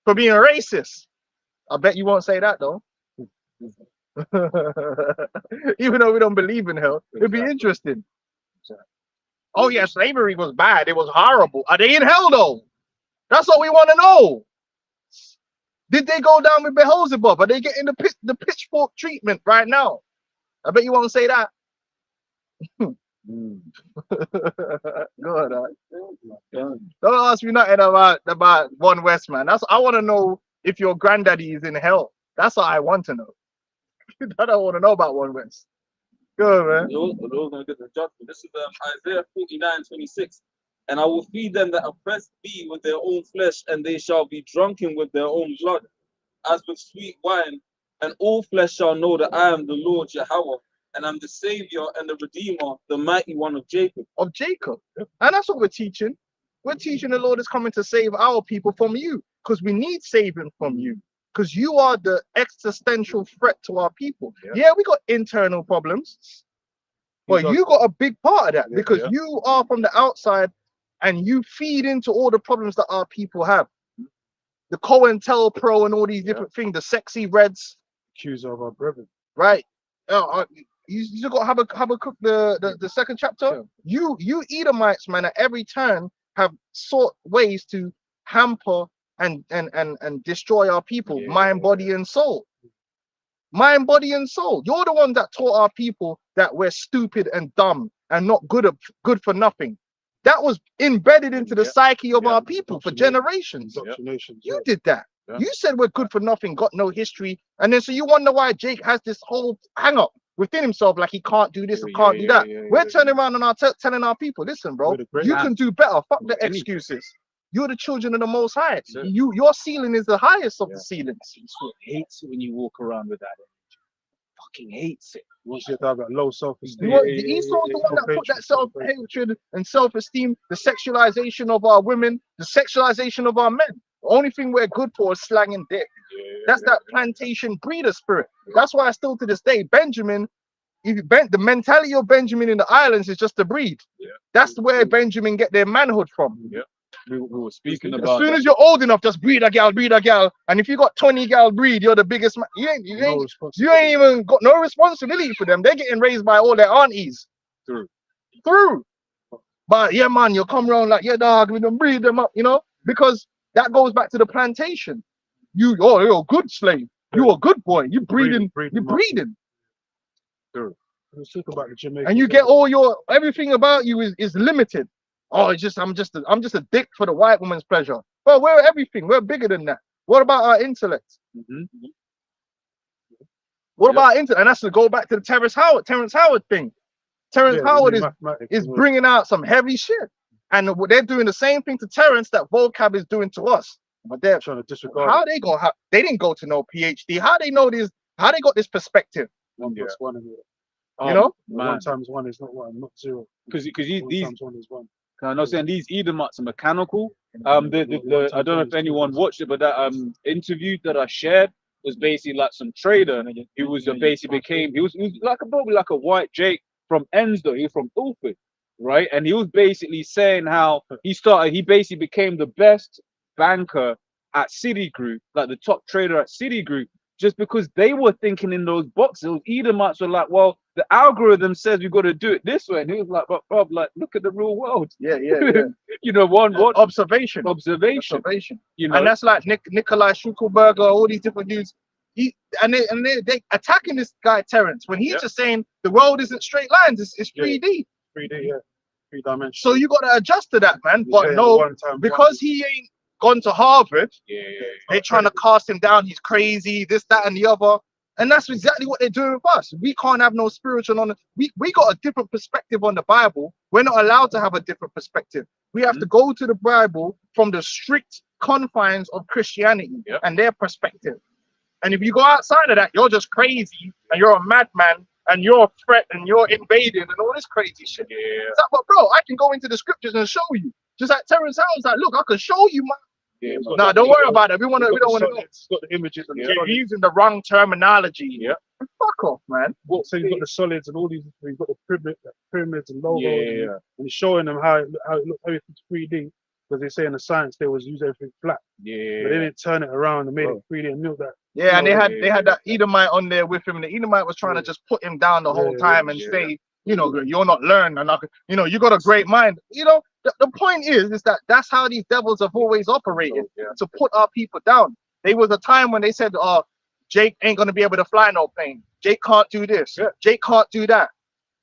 for being racist? I bet you won't say that though. Even though we don't believe in hell, it'd be interesting. Oh yeah, slavery was bad. It was horrible. Are they in hell though? That's what we want to know. Did they go down with Beelzebub? Are they getting the pitchfork treatment right now? I bet you won't say that. Good. Don't ask me nothing about One West, man. That's I want to know if your granddaddy is in hell. That's what I want to know. I don't want to know about One West. Good, man. Those gonna get the judgment. This is Isaiah 49:26. And I will feed them that oppress thee with their own flesh, and they shall be drunken with their own blood, as with sweet wine. And all flesh shall know that I am the Lord Yahweh, and I'm the Savior and the Redeemer, the mighty one of Jacob. Of Jacob. And that's what we're teaching. We're teaching the Lord is coming to save our people from you, because we need saving from you. Because you are the existential threat to our people. Yeah, we got internal problems, but you got a big part of that because you are from the outside and you feed into all the problems that our people have. The COINTELPRO and all these different things, the sexy reds. Accuser of our brethren. Right. You got Habakkuk the second chapter. You Edomites, man, at every turn have sought ways to hamper and destroy our people, mind, body, and soul. Mind, body, and soul. You're the one that taught our people that we're stupid and dumb and not good for nothing. That was embedded into the psyche of our people for generations. You did that. You said we're good for nothing, got no history, and then so you wonder why Jake has this whole hang up within himself, like he can't do this and can't do that. We're turning around and telling our people, listen, bro, you can do better. Fuck the excuses. You're the children of the Most High. Your ceiling is the highest of the ceilings. Hates it when you walk around with that energy. Fucking hates it. Once you have that low self-esteem. Esau's the one that put that self-hatred and self-esteem, the sexualization of our women, the sexualization of our men. The only thing we're good for is slanging dick. That's that plantation breeder spirit. That's why still to this day, Benjamin, the mentality of Benjamin in the islands is just a breed. That's where Benjamin get their manhood from. We were speaking about. As soon as you're old enough, just breed a gal. And if you got 20 gal breed, you're the biggest man. You ain't even got no responsibility for them. They're getting raised by all their aunties. Through. But yeah, man, you'll come around like, yeah, dog, we don't breed them up, you know, because that goes back to the plantation. You're a good slave. You're a good boy. You breeding. You're breeding. Let's talk about the Jamaican. And you get all everything about you is limited. Oh, it's just I'm just a dick for the white woman's pleasure. Well, we're everything. We're bigger than that. What about our intellect? What about intellect? And that's to go back to the Terrence Howard thing. Terrence Howard is bringing out some heavy shit, and they're doing the same thing to Terrence that Vocab is doing to us. But they're trying to disregard. How they go? They didn't go to no PhD. How they know this? How they got this perspective? 1 + 1 in it. You know, 1 × 1 is not 1, not 0. Because these 1 × 1 is 1. I'm not saying these Edomites are mechanical. I don't know if anyone watched it, but that interview that I shared was basically like some trader who was basically he was like probably like a white Jake from Ensdo. He was from Ilford, right? And he was basically saying how he basically became the best banker at Citigroup, like the top trader at Citigroup, just because they were thinking in those boxes. Edomites were like, well, the algorithm says we've got to do it this way. And he was like, but Bob, like, look at the real world. Yeah. You know, what observation. You know, and that's like Nikolai Schuckelberger, all these different dudes. They attacking this guy Terrence when he's just saying the world isn't straight lines, it's 3D. 3D, 3 dimensional. So you got to adjust to that, man. But no, because he ain't gone to Harvard, they're trying to cast him down. He's crazy, this, that, and the other. And that's exactly what they're doing with us. We can't have no spiritual on it. We got a different perspective on the Bible. We're not allowed to have a different perspective. We have to go to the Bible from the strict confines of Christianity and their perspective. And if you go outside of that, you're just crazy and you're a madman and you're a threat and you're invading and all this crazy shit. Yeah. It's like, but bro, I can go into the scriptures and show you. Just like Terrence Howard's like, look, I can show you, man. Yeah. No, don't worry about it. We don't want to know. It's got the images and the You're solids. using the wrong terminology. Yeah. Fuck off, man. So you've got the solids and all these. You've got the pyramids and logos. Yeah. And it's showing them how it looks, everything's 3D. Because they say in the science they was use everything flat, but they Yeah. didn't turn it around and made it 3D and milk that. Yeah, and No, they had that Edomite on there with him, and the Edomite was trying to just put him down the whole time and say, you know, you're not learned, and you know, you got a great mind. You know, the point is that that's how these devils have always operated, to put our people down. There was a time when they said, "Oh, Jake ain't gonna be able to fly no plane. Jake can't do this. Jake can't do that."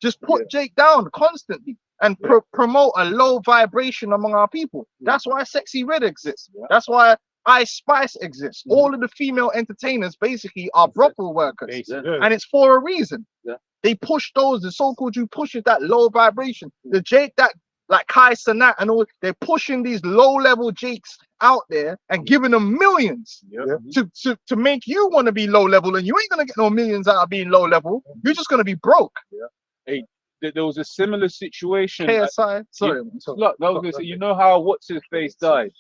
Just put Jake down constantly and promote a low vibration among our people. That's why Sexy Red exists. That's why Ice Spice exists. All of the female entertainers basically are brothel workers, and it's for a reason. They push those, the so-called you pushes that low vibration. The Jake that like Kai Sanat and all, they're pushing these low-level Jakes out there and giving them millions to make you want to be low-level, and you ain't gonna get no millions out of being low-level. You're just gonna be broke. There was a similar situation. KSI, sorry. Look, that was gonna say, you know how what's his face died?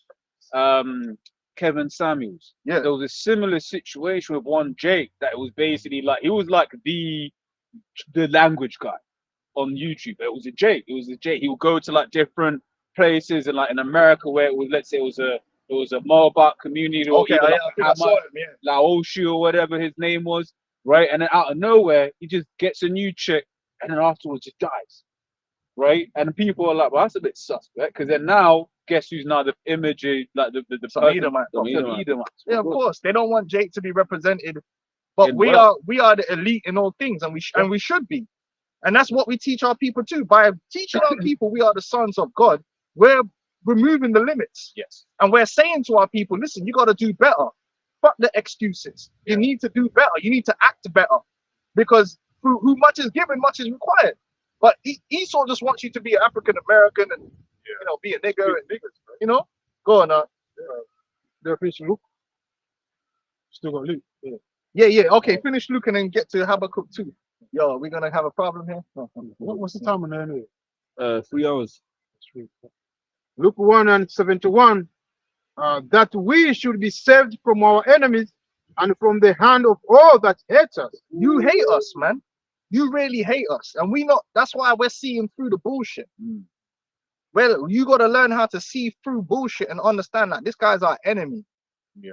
Kevin Samuels. Yeah. There was a similar situation with one Jake that was basically like he was like the language guy on YouTube. It was a Jake. He would go to like different places and like in America where it was, let's say it was a Mohawk community or Okay, even I think I saw him, yeah. Laoshi or whatever his name was, right? And then out of nowhere, he just gets a new chick and then afterwards just dies, right? And people are like, well, that's a bit suspect, because then now, guess who's now the image, like the Some person, Edomite. the Edomites. Yeah, of course. They don't want Jake to be represented, but In we wealth. are the elite in all things, and we should be. And that's what we teach our people too. By teaching our people we are the sons of God, we're removing the limits. Yes. And we're saying to our people, listen, you got to do better. Fuck the excuses. You need to do better. You need to act better. Because who much is given, much is required. But Esau just wants you to be African American and you know, be a nigger and you know. Go on, They're finishing Luke. Still got Luke. Yeah. Okay, finish Luke and then get to Habakkuk 2. Yo, we're gonna have a problem here. What's the time on there anyway? 3 hours. Luke 1:71, that we should be saved from our enemies and from the hand of all that hate us. You hate us, man. You really hate us, and that's why we're seeing through the bullshit. Well, you got to learn how to see through bullshit and understand that this guy's our enemy.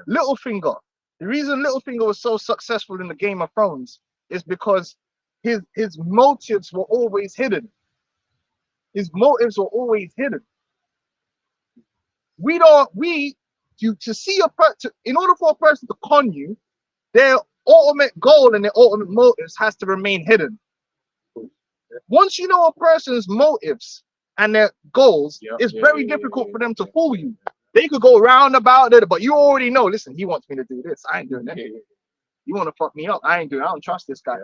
Littlefinger. The reason Littlefinger was so successful in the Game of Thrones is because his motives were always hidden. His motives were always hidden. To see a person, in order for a person to con you, their ultimate goal and their ultimate motives has to remain hidden. Once you know a person's motives and their goals, it's very difficult for them to fool you. They could go round about it, but you already know, listen, he wants me to do this. I ain't doing that. You want to fuck me up? I don't trust this guy.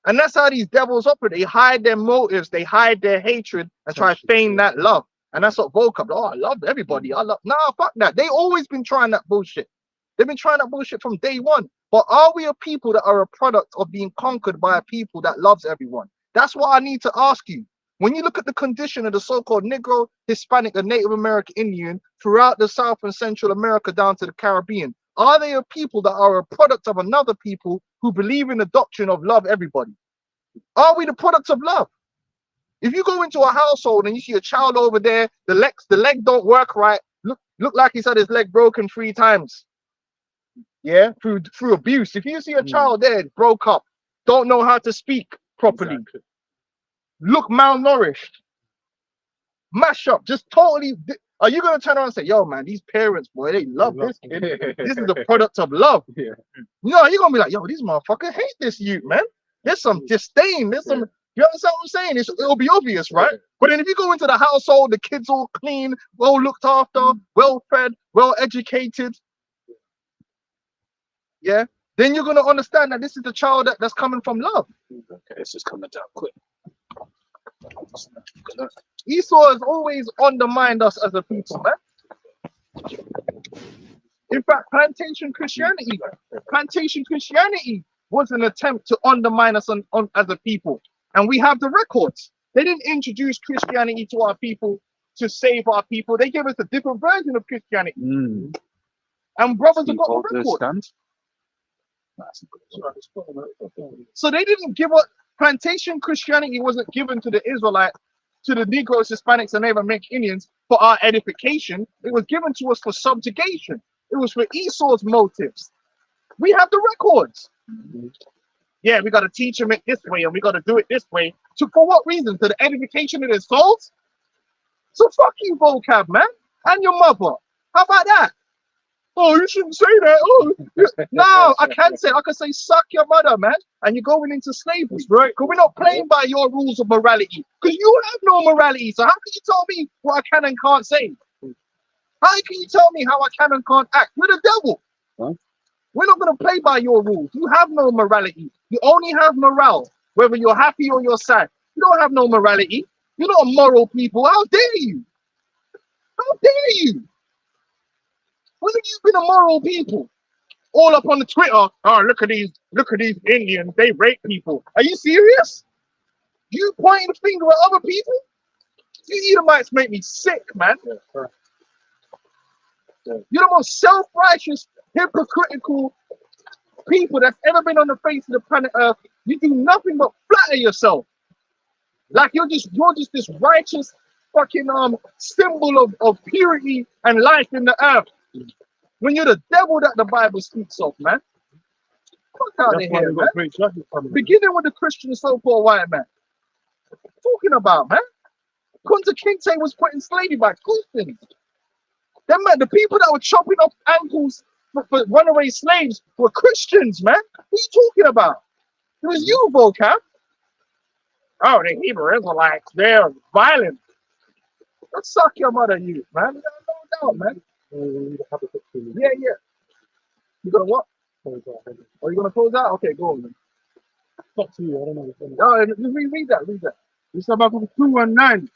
And that's how these devils operate. They hide their motives, they hide their hatred and try to feign that love. And that's what Vocab. Oh, I love everybody. Nah, fuck that. They always been trying that bullshit. They've been trying that bullshit from day one. But are we a people that are a product of being conquered by a people that loves everyone? That's what I need to ask you. When you look at the condition of the so-called Negro, Hispanic, and Native American Indian throughout the South and Central America down to the Caribbean, are they a people that are a product of another people who believe in the doctrine of love everybody? Are we the products of love? If you go into a household and you see a child over there, the leg don't work right, look like he's had his leg broken 3 times. Yeah, through abuse. If you see a child there broke up, don't know how to speak properly, look malnourished, mash up, just totally. Are you gonna turn around and say, "Yo, man, these parents, boy, they love this kid. This is the product of love"? No, you're gonna be like, "Yo, these motherfuckers hate this youth, man. There's some disdain. There's some." You understand what I'm saying? It'll be obvious, right? But then if you go into the household, the kids all clean, well looked after, well fed, well educated, yeah, then you're gonna understand that this is the child that's coming from love. Okay, it's just coming down quick. Esau has always undermined us as a people, man. In fact, plantation Christianity was an attempt to undermine us on as a people. And we have the records. They didn't introduce Christianity to our people to save our people. They gave us a different version of Christianity. And brothers have got the record. So they didn't give up. Plantation Christianity wasn't given to the Israelite, to the Negroes, Hispanics, and Native American Indians for our edification. It was given to us for subjugation. It was for Esau's motives. We have the records. Yeah, we got to teach them it this way, and we got to do it this way. For what reason? To the edification of their souls? So fuck you, vocab, man, and your mother. How about that? Oh, you shouldn't say that. Oh, no, I can't say. I can say suck your mother, man, and you're going into slavery. Right? Because we're not playing by your rules of morality. Because you have no morality. So how can you tell me what I can and can't say? How can you tell me how I can and can't act? You're the devil. Huh? We're not going to play by your rules. You have no morality. You only have morale, whether you're happy or you're sad. You don't have no morality. You're not a moral people. How dare you? How dare you? When have you been a moral people? All up on the Twitter. Oh, look at these Indians. They rape people. Are you serious? You pointing the finger at other people? You Edomites make me sick, man. You're the most self-righteous, hypocritical people that's ever been on the face of the planet Earth. You do nothing but flatter yourself. Like you're just this righteous fucking symbol of purity and life in the earth. When you're the devil that the Bible speaks of, man. Fuck out of here, man. Beginning with the Christian so-called white man. What are you talking about, man? Kunta Kinte was put in slavery by Christians. Them man, the people that were chopping off ankles for runaway slaves were Christians, man. What are you talking about? It was you, vocab. Oh, the Hebrew Israelites, they're violent. Let's suck your mother, you, man. No doubt, man. Yeah. You gonna what? Are you gonna close out? Okay, go on, man. Fuck you, I don't know. No, just read that. It's Habakkuk 2:9.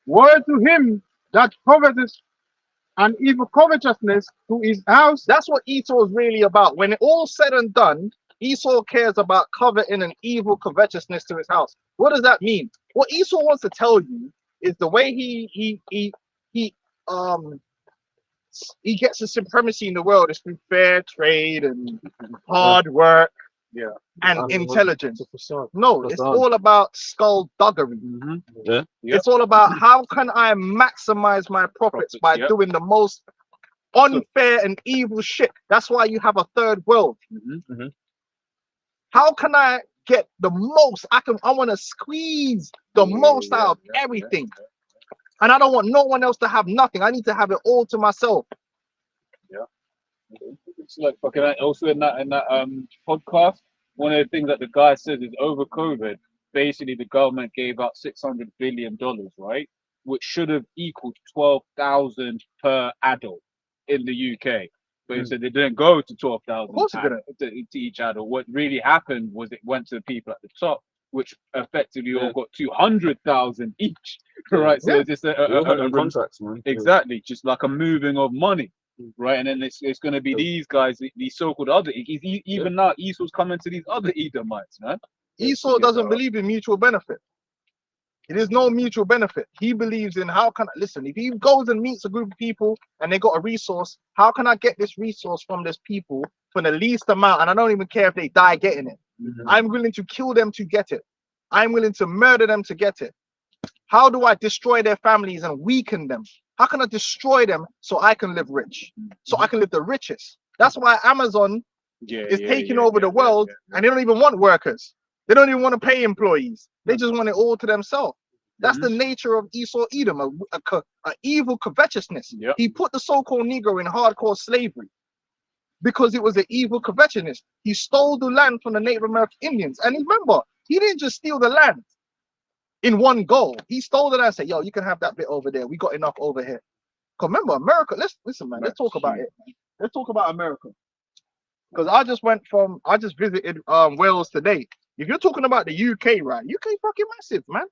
Woe to him that coveteth and evil covetousness to his house. That's what Esau is really about. When it all said and done, Esau cares about coveting and evil covetousness to his house. What does that mean? What Esau wants to tell you is the way he gets the supremacy in the world is through fair trade and hard work, and intelligence. No, it's all about skullduggery. It's all about how can I maximize my profits by doing the most unfair and evil shit. That's why you have a third world. How can I get the most? I want to squeeze the most out of everything. And I don't want no one else to have nothing. I need to have it all to myself. It's like fucking also in that podcast, one of the things that the guy says is over COVID, basically the government gave out $600 billion, right? Which should have equaled 12,000 per adult in the UK. But he said they didn't go to 12,000 to each adult. What really happened was it went to the people at the top, which effectively all got 200,000 each, right? So it's just a contracts, man. Exactly, just like a moving of money, right? And then it's going to be these guys, these so-called other. Even now, Esau's coming to these other Edomites, man. Esau doesn't believe in mutual benefit. It is no mutual benefit. He believes in listen, if he goes and meets a group of people and they got a resource, how can I get this resource from this people for the least amount? And I don't even care if they die getting it. I'm willing to kill them to get it. I'm willing to murder them to get it. How do I destroy their families and weaken them? How can I destroy them so I can live rich? So I can live the richest. That's why Amazon is taking over the world and they don't even want workers. They don't even want to pay employees. They just want it all to themselves. That's the nature of Esau Edom, a evil covetousness. He put the so-called Negro in hardcore slavery because it was an evil covetousness. He stole the land from the Native American Indians. And remember, he didn't just steal the land in one go. He stole the land and said, yo, you can have that bit over there. We got enough over here. Because remember, America, listen, man, let's talk about it. Let's talk about America. Because I just visited Wales today. If you're talking about the UK, right? UK fucking massive, man.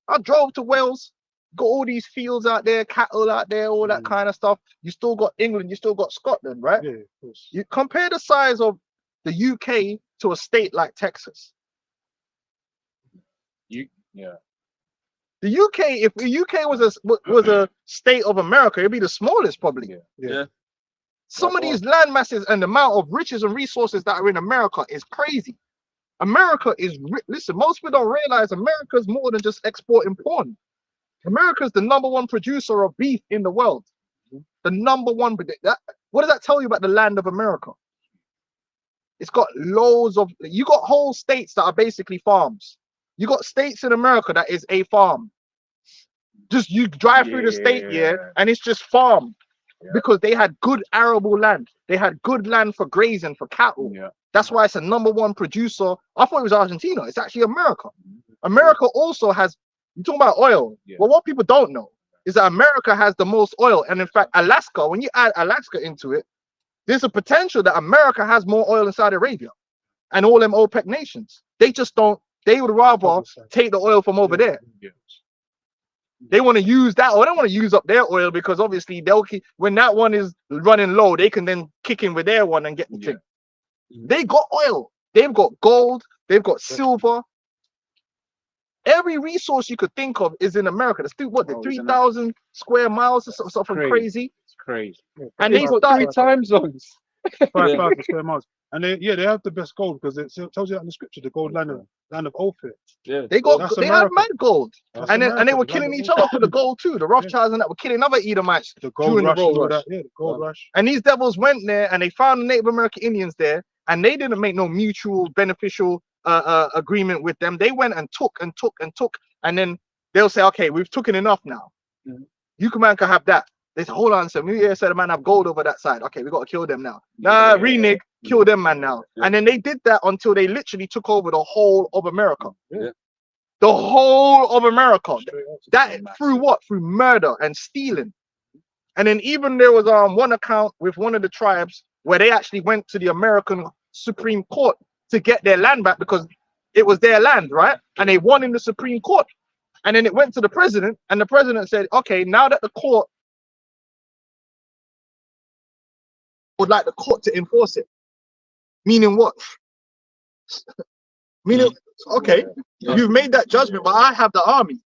I drove to Wales got all these fields out there, cattle out there, all that kind of stuff. You still got England, you still got Scotland, right? Yeah, of course. You compare the size of the UK to a state like Texas. Yeah. The UK, if the UK was a state of America, it'd be the smallest probably. Yeah. Some of these land masses and the amount of riches and resources that are in America is crazy. America is listen, most people don't realize America's more than just exporting porn. America's the #1 producer of beef in the world. The #1. What does that tell you about the land of America? It's got loads of, you got whole states that are basically farms. You got states in America that is a farm. Just you drive through the state, and it's just farm. Because they had good arable land. They had good land for grazing, for cattle. That's why it's a #1 producer. I thought it was Argentina. It's actually America. America also has, you're talking about oil. Well, what people don't know is that America has the most oil. And in fact, Alaska, when you add Alaska into it, there's a potential that America has more oil in Saudi Arabia and all them OPEC nations. They just don't, they would rather take the oil from over there. They want to use that, or they want to use up their oil because obviously they'll keep, when that one is running low, they can then kick in with their one and get the thing. They got oil, they've got gold, they've got silver. Every resource you could think of is in America. The 3,000 square miles or something crazy. It's crazy. And they got 3 time zones. 5,000 square miles. And they have the best gold because it tells you that in the scripture, the gold land of Ophir. Yeah. They got, That's they had America. mad gold. That's And they America, were the killing land each of other for the gold too. The Rothschilds and that were killing other Edomites The gold during the rush and gold all rush. that. Yeah, the gold rush. And these devils went there and they found the Native American Indians there, and they didn't make no mutual beneficial agreement with them. They went and took and took and took, and then they'll say, okay, we've taken enough now. You man can have that. They say, hold on, so we said the man have gold over that side. Okay, we got to kill them now. Nah, renege, kill them man now. And then they did that until they literally took over the whole of America. The whole of America. That through what? Through murder and stealing. And then even there was one account with one of the tribes where they actually went to the American Supreme Court to get their land back because it was their land, right? And they won in the Supreme Court. And then it went to the president, and the president said, okay, now that the court would like the court to enforce it. Meaning what? Meaning, okay, you've made that judgment, but I have the army.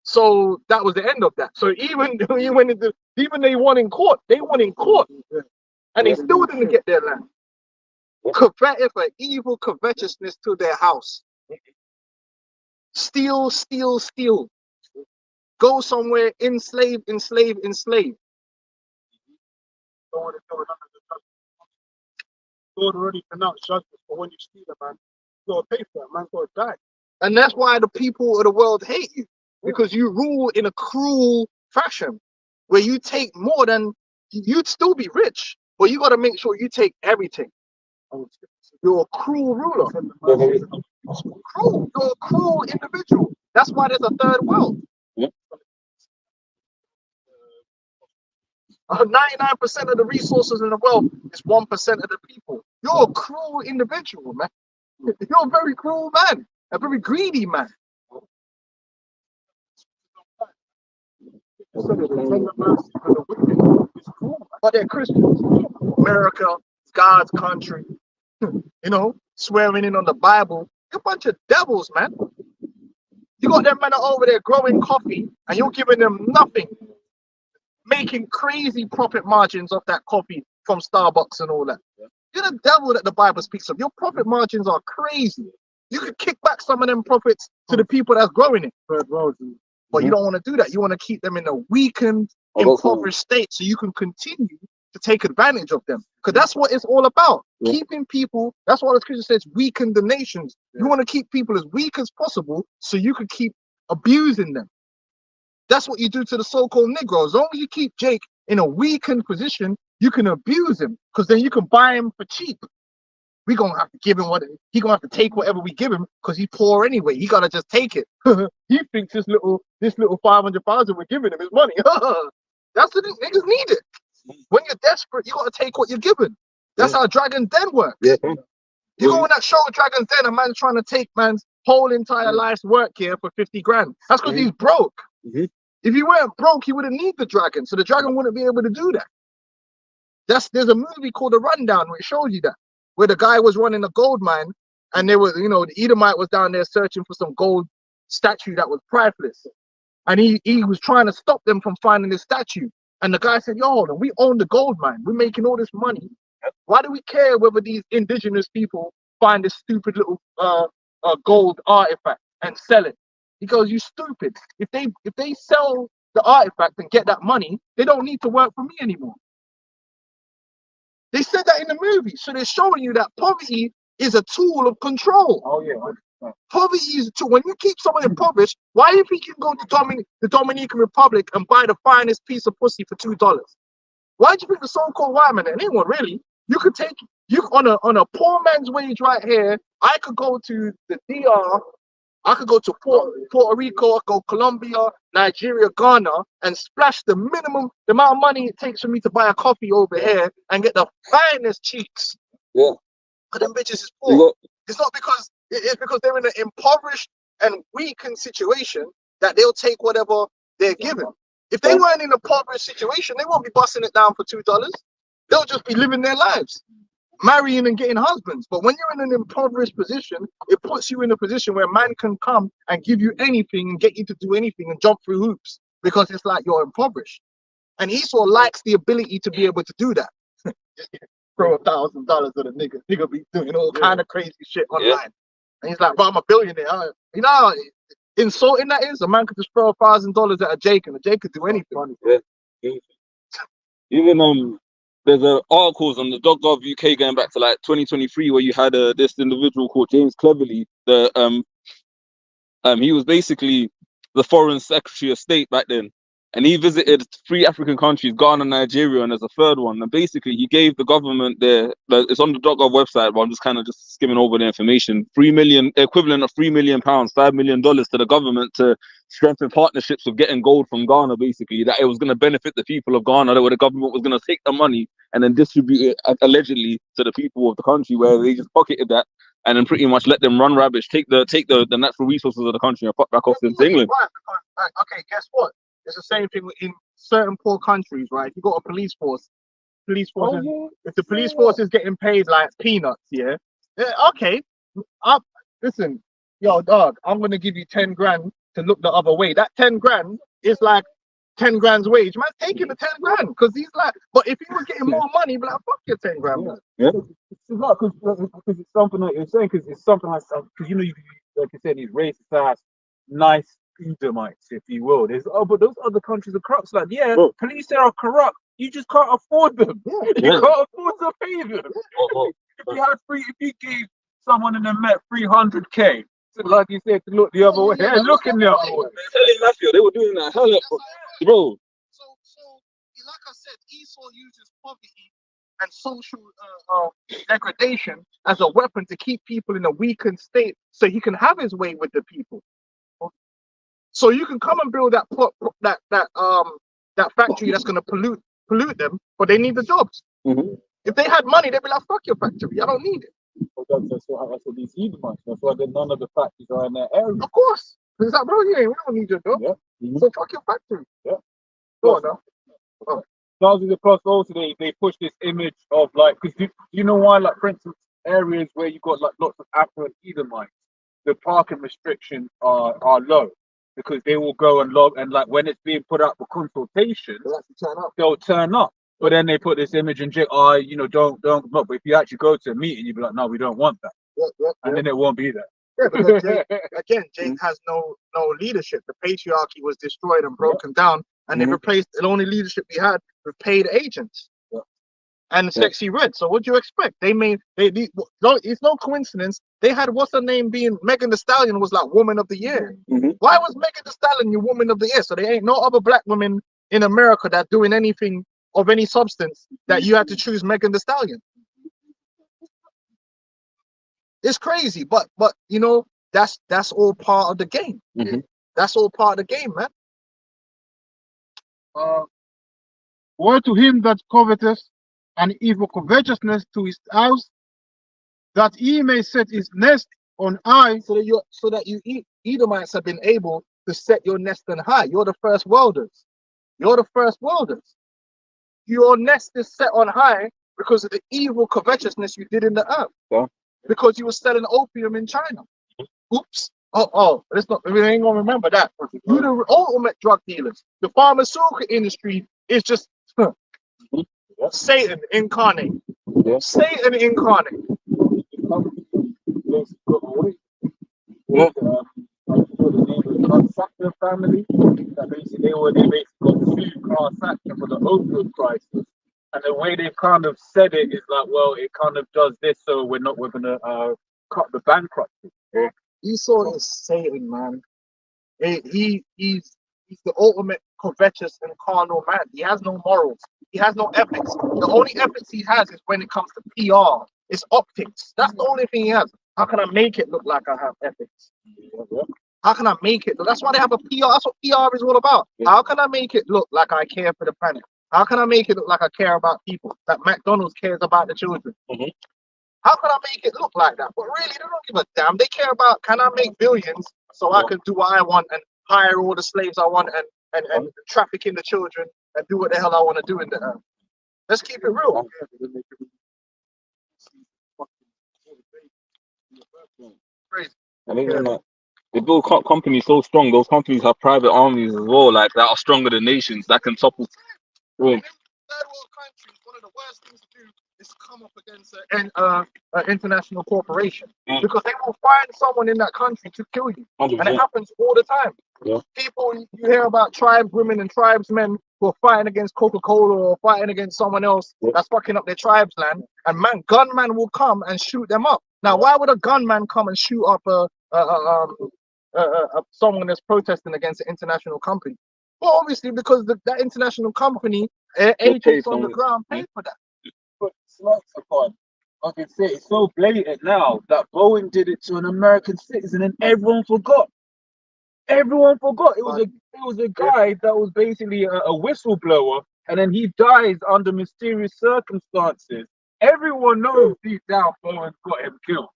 So that was the end of that. So even they won in court, and they still didn't get their land. Covet for evil covetousness to their house. Steal, steal, steal. Go somewhere, enslave, enslave, enslave. God already pronounced judgment for when you steal a man. You gotta pay for it, man. You gotta die. And that's why the people of the world hate you. Because you rule in a cruel fashion where you take more than, you'd still be rich, but you got to make sure you take everything. You're a cruel ruler. Cruel. You're a cruel individual. That's why there's a third world. 99% of the resources in the world is 1% of the people. You're a cruel individual, man. You're a very cruel man, a very greedy man. But they're Christians. America, God's country, you know, swearing in on the Bible. You're a bunch of devils, man. You got them men over there growing coffee and you're giving them nothing, making crazy profit margins off that coffee from Starbucks and all that. You're the devil that the Bible speaks of. Your profit margins are crazy. You could kick back some of them profits to the people that's growing it. But you don't want to do that. You want to keep them in a weakened, impoverished state so you can continue to take advantage of them. Because that's what it's all about. Keeping people, that's what the scripture says, weaken the nations. You want to keep people as weak as possible so you can keep abusing them. That's what you do to the so-called Negroes. As long as you keep Jake in a weakened position, you can abuse him because then you can buy him for cheap. We're gonna have to give him what he gonna have to take whatever we give him because he's poor anyway. He gotta just take it. He thinks this little 500,000 we're giving him is money. That's the thing. Niggas need it. When you're desperate, you gotta take what you're given. That's how Dragon's Den works. You go on that show, Dragon's Den, a man's trying to take man's whole entire life's work here for 50 grand. That's because he's broke. Mhm. If he weren't broke, he wouldn't need the dragon. So the dragon wouldn't be able to do that. There's a movie called The Rundown where it shows you that, where the guy was running a gold mine, and there was, you know, the Edomite was down there searching for some gold statue that was priceless, and he was trying to stop them from finding this statue. And the guy said, "Yo, we own the gold mine. We're making all this money. Why do we care whether these indigenous people find this stupid little gold artifact and sell it?" He goes, "You stupid. If they sell the artifact and get that money, they don't need to work for me anymore." They said that in the movie. So they're showing you that poverty is a tool of control. Oh yeah. Poverty is a tool. When you keep someone impoverished, why if he can go to the Dominican Republic and buy the finest piece of pussy for $2? Why do you think the so-called white man, and anyone really, you could take you on a poor man's wage right here? I could go to the DR, I could go to Puerto Rico, go Colombia, Nigeria, Ghana, and splash the amount of money it takes for me to buy a coffee over here and get the finest cheeks. Yeah. But them bitches is You poor. got- It's not because it's because they're in an impoverished and weakened situation that they'll take whatever they're given. If they weren't in a impoverished situation, they won't be busting it down for $2. They'll just be living their lives, marrying and getting husbands. But when you're in an impoverished position, it puts you in a position where man can come and give you anything and get you to do anything and jump through hoops because it's like you're impoverished. And Esau likes the ability to be able to do that. Throw $1,000 at a nigga. Nigga be doing all kind of crazy shit online. And he's like, "But I'm a billionaire." You know, insulting that is, a man could just throw $1,000 at a Jake and a Jake could do anything. Even there's articles on the .gov UK going back to like 2023 where you had this individual called James Cleverly. He was basically the foreign secretary of state back then, and he visited 3 African countries, Ghana, Nigeria, and there's a third one. And basically, he gave the government it's on the .gov website, but I'm just kind of just skimming over the information. Equivalent of £3 million, $5 million to the government to strengthen partnerships with getting gold from Ghana. Basically, that it was going to benefit the people of Ghana, that where the government was going to take the money and then distribute it allegedly to the people of the country, where they just pocketed that and then pretty much let them run rubbish, take the natural resources of the country and fuck back off into England. Right, because, okay, guess what? It's the same thing in certain poor countries, right? You got a police force. If the police force is getting paid like peanuts, yeah, okay. Listen, yo, dog, I'm gonna give you 10 grand to look the other way. That 10 grand is like 10 grand's wage. Man, taking the 10 grand because he's like, but if he was getting more money, be like, fuck your 10 grand. Man. It's not because it's something like you're saying, because it's something like, because you know, like you said, these racist ass, nice Edomites, if you will. But those other countries are corrupt. So like, police there are corrupt. You just can't afford them. You can't afford to pay them. If you gave someone in the Met 300K, so like you said, to look the other way, looking the other way. They were doing that, bro. So, like I said, Esau uses poverty and social degradation as a weapon to keep people in a weakened state, so he can have his way with the people. So you can come and build that factory that's going to pollute them, but they need the jobs. Mm-hmm. If they had money, they'd be like, "Fuck your factory, I don't need it." That's what these Edomites. That's why none of the factories are in that area. Of course, it's like, bro, we don't need your job. Yeah. Mm-hmm. So fuck your factory. Yeah. Go on now. Plus also they push this image of like, because you know why, like for instance, areas where you got like lots of Afro and Edomites, the parking restrictions are low. Because they will go and log, and like when it's being put out for consultation, they'll turn up. But then they put this image and don't come up. But if you actually go to a meeting, you'll be like, "No, we don't want that," and then it won't be there. Yeah, because Jake has no leadership. The patriarchy was destroyed and broken down, and they replaced the only leadership we had with paid agents and sexy red. So what do you expect? It's no coincidence. They had what's her name being Megan Thee Stallion was like Woman of the Year. Mm-hmm. Why was Megan Thee Stallion your Woman of the Year? So there ain't no other black women in America that doing anything of any substance that you had to choose Megan Thee Stallion. It's crazy, but you know, that's all part of the game. Mm-hmm. That's all part of the game, man. Woe to him that coveteth and evil covetousness to his house, that he may set his nest on high. so that you Edomites have been able to set your nest on high. You're the first welders. You're the first welders. Your nest is set on high because of the evil covetousness you did in the earth. Yeah. Because you were selling opium in China. Oops. Let's not. We ain't gonna remember that. You the ultimate drug dealers. The pharmaceutical industry is just Satan incarnate. Yeah. Satan incarnate. Yeah. Sackler family, that basically they basically got sued class action for the opioid crisis, and the way they've kind of said it is like, well, it kind of does this, so we're gonna cut the bankruptcy. Esau is Satan, man. He's the ultimate covetous and carnal man. He has no morals. He has no ethics. The only ethics he has is when it comes to PR. It's optics. That's the only thing he has. How can I make it look like I have ethics? How can I make it? That's why they have a PR. That's what PR is all about. How can I make it look like I care for the planet? How can I make it look like I care about people? That McDonald's cares about the children. How can I make it look like that? But really, they don't give a damn. They care about, can I make billions so I can do what I want and hire all the slaves I want and traffic in the children and do what the hell I want to do in the earth. Let's keep it real. Crazy. And even like, they build companies so strong. Those companies have private armies as well, like that are stronger than nations that can topple. Third world countries, one of the worst things to do is come up against an international corporation because they will find someone in that country to kill you, 100%. and it happens all the time. Yeah. People, you hear about tribeswomen and tribesmen who are fighting against Coca-Cola or fighting against someone else that's fucking up their tribes land, and gunman will come and shoot them up. Now, why would a gunman come and shoot up someone that's protesting against an international company? Well, obviously because that international company, agents on the ground, paid for that. But smokes upon, like I say, it's so blatant now that Boeing did it to an American citizen and everyone forgot. Everyone forgot. It was a guy that was basically a whistleblower, and then he dies under mysterious circumstances. Everyone knows deep down Boeing got him killed.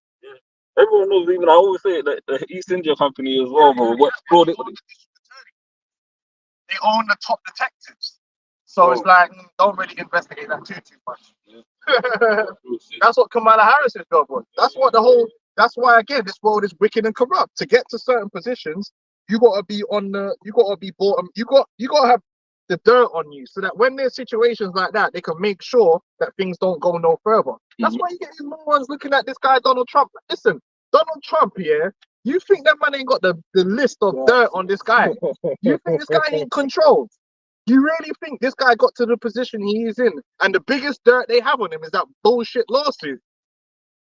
Everyone knows. Even I always say that the East India Company as well, bro. What brought it? They own the top detectives, so it's like don't really investigate that too much. That's what Kamala Harris's job was. That's why again this world is wicked and corrupt. To get to certain positions, you gotta be bottom. You gotta have the dirt on you, so that when there's situations like that, they can make sure that things don't go no further. That's why you get these morons looking at this guy Donald Trump. Listen, Donald Trump here. You think that man ain't got the list of dirt on this guy? You think this guy ain't controlled? You really think this guy got to the position he is in, and the biggest dirt they have on him is that bullshit lawsuit?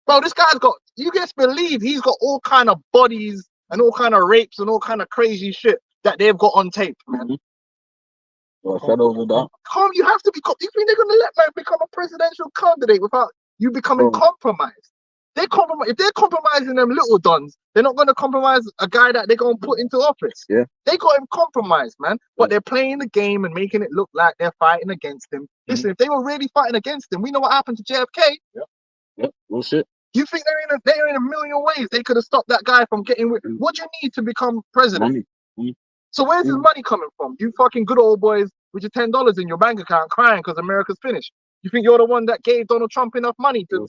Bro, this guy's got, you just believe he's got all kind of bodies and all kind of rapes and all kind of crazy shit that they've got on tape, man. Come, you have to be, you think they're going to let man become a presidential candidate without you becoming compromised? If they're compromising them little dons, they're not going to compromise a guy that they're going to put into office. Yeah, they got him compromised, man. But they're playing the game and making it look like they're fighting against him. Listen, if they were really fighting against him, we know what happened to JFK. Bullshit. You think they're in a million ways they could have stopped that guy from getting? What do you need to become president? So where's his money coming from? You fucking good old boys with your $10 in your bank account crying because America's finished. You think you're the one that gave Donald Trump enough money to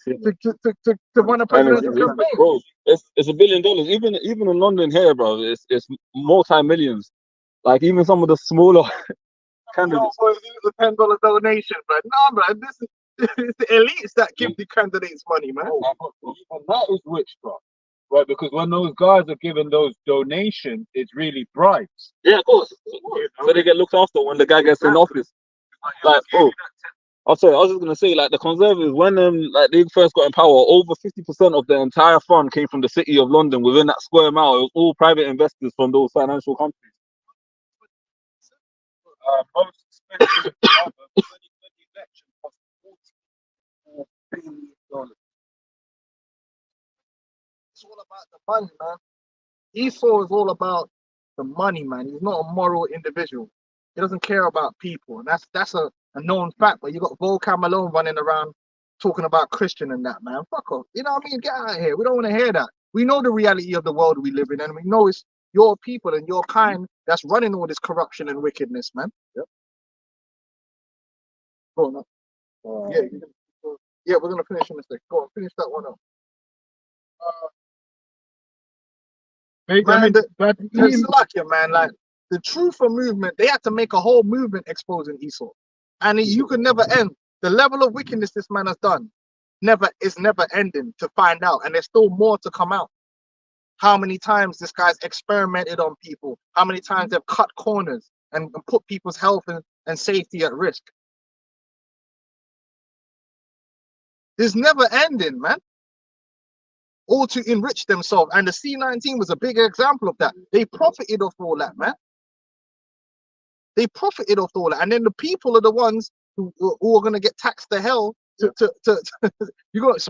run a presidential campaign? Bro, it's $1 billion. Even in London here, bro, it's multi-millions. Like even some of the smaller candidates. The $10 donation, but nah, man, this is it's the elites that give the candidates money, man. And that is witchcraft, right? Because when those guys are giving those donations, it's really bribes. Yeah, of course. So they get looked after when the guy gets in office. Like, oh. I was just gonna say, like the Conservatives, when like they first got in power, over 50% of the entire fund came from the city of London. Within that square mile, it was all private investors from those financial companies. Most expensive election cost $44 billion. It's all about the money, man. Esau is all about the money, man. He's not a moral individual. He doesn't care about people, and that's a known fact. But you got Volkan Malone running around talking about Christian and that, man. Fuck off. You know what I mean? Get out of here. We don't want to hear that. We know the reality of the world we live in, and we know it's your people and your kind that's running all this corruption and wickedness, man. Yep. Go on. Yeah, yeah, we're gonna finish in a sec. Go on, finish that one up. Man, it's like it, man. Like the Truther movement, they had to make a whole movement exposing Esau, and you could never end. The level of wickedness this man has done, never ending to find out, and there's still more to come out. How many times this guy's experimented on people? How many times they've cut corners and put people's health and safety at risk? There's never ending, man. All to enrich themselves. And the C-19 was a big example of that. They profited off all that, man. They profited off all that. And then the people are the ones who are going to get taxed to hell. So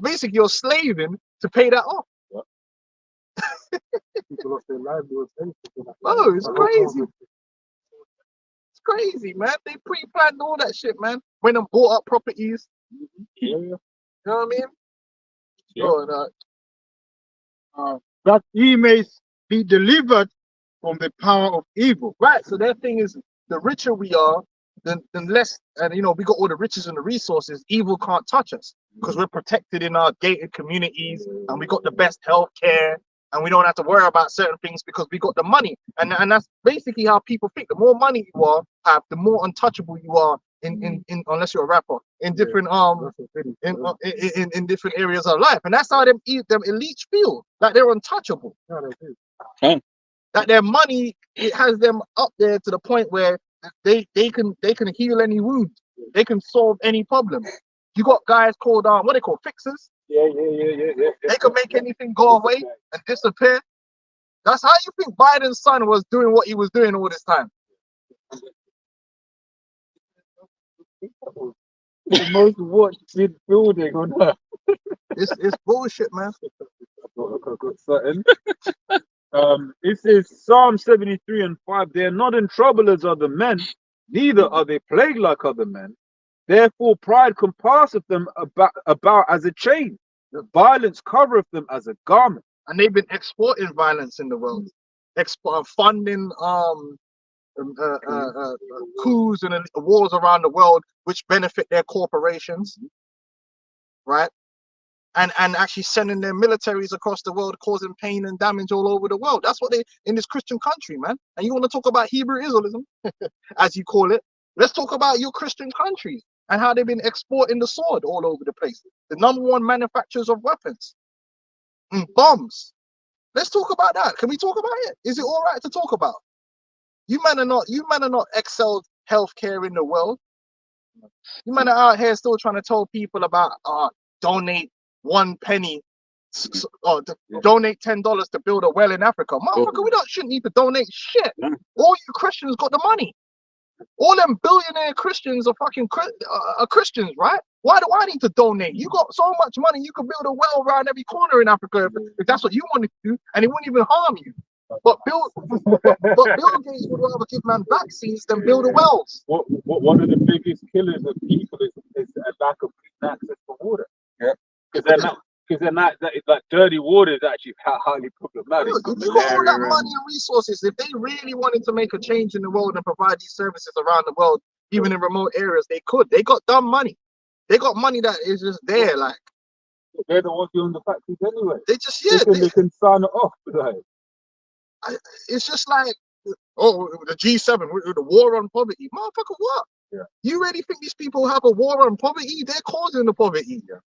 basically you're slaving to pay that off. Oh, it's crazy. It's crazy, man. They pre-planned all that shit, man. When they bought up properties. You know what I mean? Yeah. That he may be delivered from the power of evil. Right. So their thing is, the richer we are, then less, and you know, we got all the riches and the resources. Evil can't touch us because we're protected in our gated communities, and we got the best health care, and we don't have to worry about certain things because we got the money. And that's basically how people think. The more money you have, the more untouchable you are. In unless you're a rapper, in different in different areas of life, and that's how them elites feel, like they're untouchable. That their money, it has them up there to the point where they can heal any wound, they can solve any problem. You got guys called what they call fixers. Yeah. They can make anything go away and disappear. That's how you think Biden's son was doing what he was doing all this time. The most watched building on earth. It's bullshit, man. It says Psalm 73:5. They are not in trouble as other men, neither are they plagued like other men. Therefore pride compasseth them about as a chain. The violence covereth them as a garment. And they've been exporting violence in the world, funding coups and wars around the world which benefit their corporations, right? And actually sending their militaries across the world, causing pain and damage all over the world. That's what they in this Christian country, man. And you want to talk about Hebrew Israelism, as you call it? Let's talk about your Christian countries and how they've been exporting the sword all over the place. The #1 manufacturers of weapons and bombs. Let's talk about that. Can we talk about it? Is it all right to talk about? You men are not excelled healthcare in the world. You men are out here still trying to tell people about donate 1 penny or donate $10 to build a well in Africa. Motherfucker, we shouldn't need to donate shit. All you Christians got the money. All them billionaire Christians are fucking Christians, right? Why do I need to donate? You got so much money, you could build a well around every corner in Africa if that's what you wanted to do, and it wouldn't even harm you. But Bill Gates would rather give man vaccines than build the wells. One of the biggest killers of people is a lack of clean access to water. Yeah, because they're not like dirty water is actually highly problematic. Look, if you got all that money and resources, if they really wanted to make a change in the world and provide these services around the world, even in remote areas, they could. They got dumb money. They got money that is just there, like. They're the ones doing the factories anyway. They just they can sign it off, like. It's just like, the G7, the war on poverty. Motherfucker, what? Yeah. You really think these people have a war on poverty? They're causing the poverty. Yeah.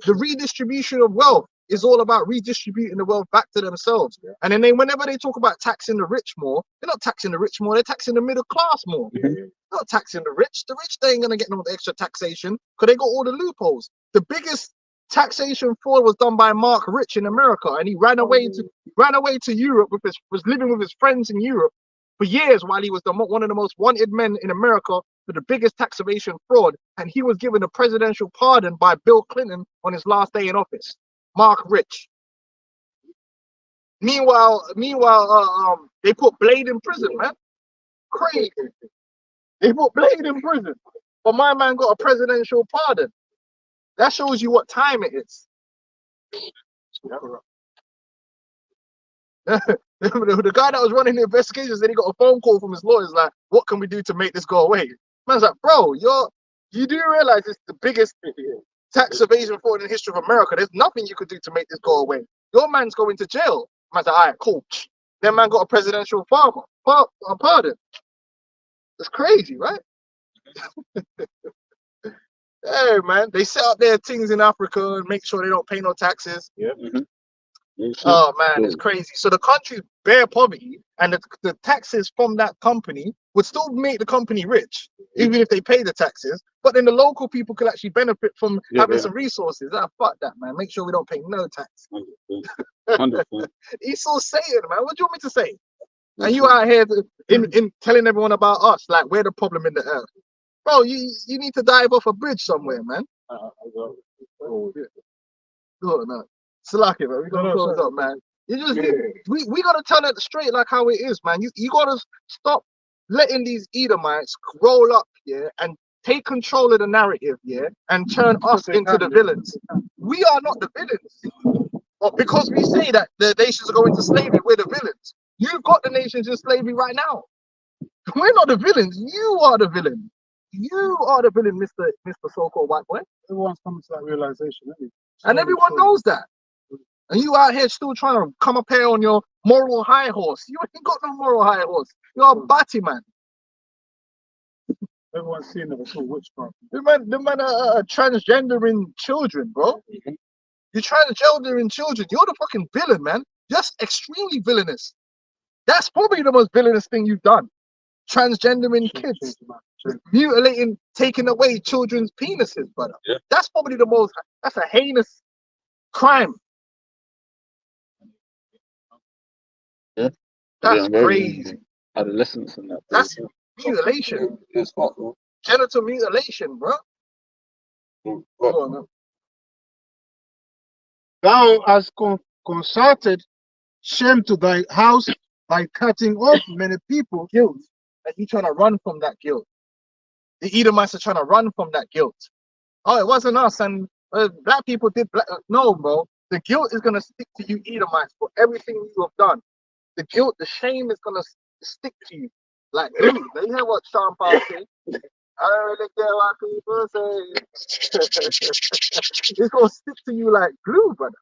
The redistribution of wealth is all about redistributing the wealth back to themselves. Yeah. And then whenever they talk about taxing the rich more, they're not taxing the rich more, they're taxing the middle class more. Yeah. They're not taxing the rich. The rich, they ain't going to get no extra taxation because they got all the loopholes. The biggest taxation fraud was done by Mark Rich in America, and he ran away to Europe was living with his friends in Europe for years while he was one of the most wanted men in America for the biggest tax evasion fraud, and he was given a presidential pardon by Bill Clinton on his last day in office. Mark Rich. Meanwhile, they put Blade in prison, man. Crazy. They put Blade in prison, but my man got a presidential pardon. That shows you what time it is. The guy that was running the investigations, then he got a phone call from his lawyers like, "What can we do to make this go away?" Man's like, "Bro, you do realize it's the biggest tax evasion fraud in the history of America. There's nothing you could do to make this go away. Your man's going to jail." Man's like, "All right, cool." Then man got a presidential pardon. It's crazy, right? Hey man, they set up their things in Africa and make sure they don't pay no taxes. Oh man, it's crazy. So the country's bare poverty, and the taxes from that company would still make the company rich, even if they pay the taxes. But then the local people could actually benefit from having some resources. Ah, fuck that, man. Make sure we don't pay no tax. 100%. Esau's saying, man, what do you want me to say? And you out here in telling everyone about us, like we're the problem in the earth. Bro, you need to dive off a bridge somewhere, man. Oh, no. Slack it, man. We gotta close up, man. You just we gotta tell it straight like how it is, man. You gotta stop letting these Edomites roll up, and take control of the narrative, and turn us into the villains. We are not the villains. But because we say that the nations are going to slavery, we're the villains. You've got the nations in slavery right now. We're not the villains. You are the villain. You are the villain, Mr. So-called white boy. Everyone's coming to that realization, isn't it? And everyone knows that. And you out here still trying to come up here on your moral high horse. You ain't got no moral high horse. You're a batty man. Everyone's seeing that it's all witchcraft. The man are transgendering children, bro. You're transgendering children. You're the fucking villain, man. Just extremely villainous. That's probably the most villainous thing you've done. Transgendering kids. Mutilating, taking away children's penises, brother. Yeah. That's probably that's a heinous crime. Yeah. That's crazy. Adolescence and that. That's mutilation. It's hot, bro. Genital mutilation, bro. Go on, man. Thou hast concerted shame to thy house by cutting off many people. Guilt. And you trying to run from that guilt. The Edomites are trying to run from that guilt. Oh, it wasn't us, and black people did black. No, bro. The guilt is gonna stick to you, Edomites, for everything you have done. The guilt, the shame is gonna stick to you like glue. Now you hear what Sean Paul said? I don't really care what people say. It's gonna stick to you like glue, brother.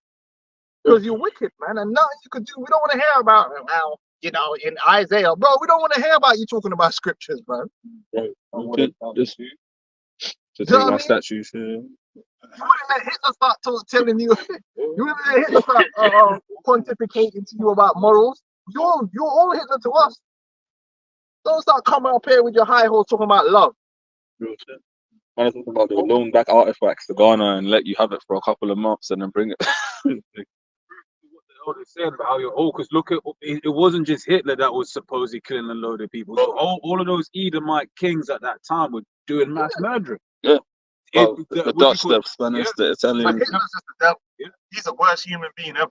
Because you're wicked, man, and nothing you could do. We don't want to hear about now. You know, in Isaiah, bro, we don't want to hear about you talking about scriptures, bro. Just You know what I my mean? statues. You wouldn't let Hitler start telling you. You wouldn't let Hitler start pontificating to you about morals. You're all Hitler to us. Don't start coming up here with your high horse talking about love. Real shit. Man, I talking about the loan back artifacts to Ghana and let you have it for a couple of months and then bring it. What they're saying about how you're because look at it wasn't just Hitler that was supposedly killing a load of people. So all of those Edomite kings at that time were doing mass murdering. Yeah. Well, It- the what Dutch, do you the call- Spanish, yeah. the But Italians. Hitler's just the devil. Yeah. He's the worst human being ever.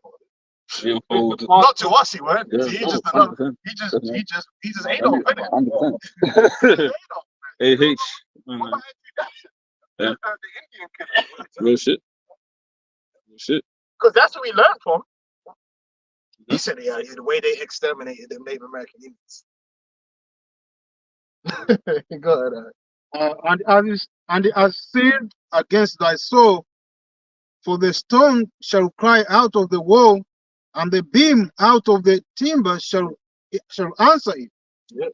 Leopold. Not to us, he weren't. Yeah. He just Oh, another. 100%. He just Adolf, innit? 100%. Adolf. AH. What about Yeah. the Indian killer? Real shit. Real shit. Because that's what we learned from. He said, yeah, the way they exterminated the Native American Indians. Go ahead. And it has sinned against thy soul, for the stone shall cry out of the wall, and the beam out of the timber shall answer it. Yeah.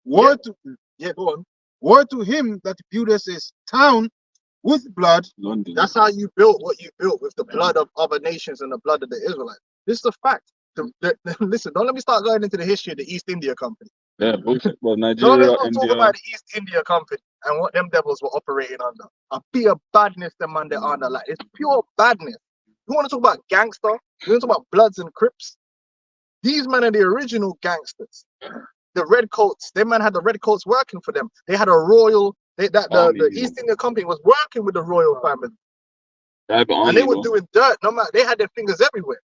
Woe to Yeah, go on. woe to him that buildeth a town with blood. London. That's how you built what you built with the blood of other nations and the blood of the Israelites. This is a fact. Listen, don't let me start going into the history of the East India Company. Yeah, bullshit. Well, Don't Nigeria, let's not talk India. about the East India Company and what them devils were operating under. A pure badness them man they're under. Like, it's pure badness. You want to talk about gangster? You want to talk about Bloods and Crips? These men are the original gangsters. The red coats, them man had the red coats working for them. They had a royal, the East India Company was working with the royal family. And they were doing dirt. No matter, they had their fingers everywhere.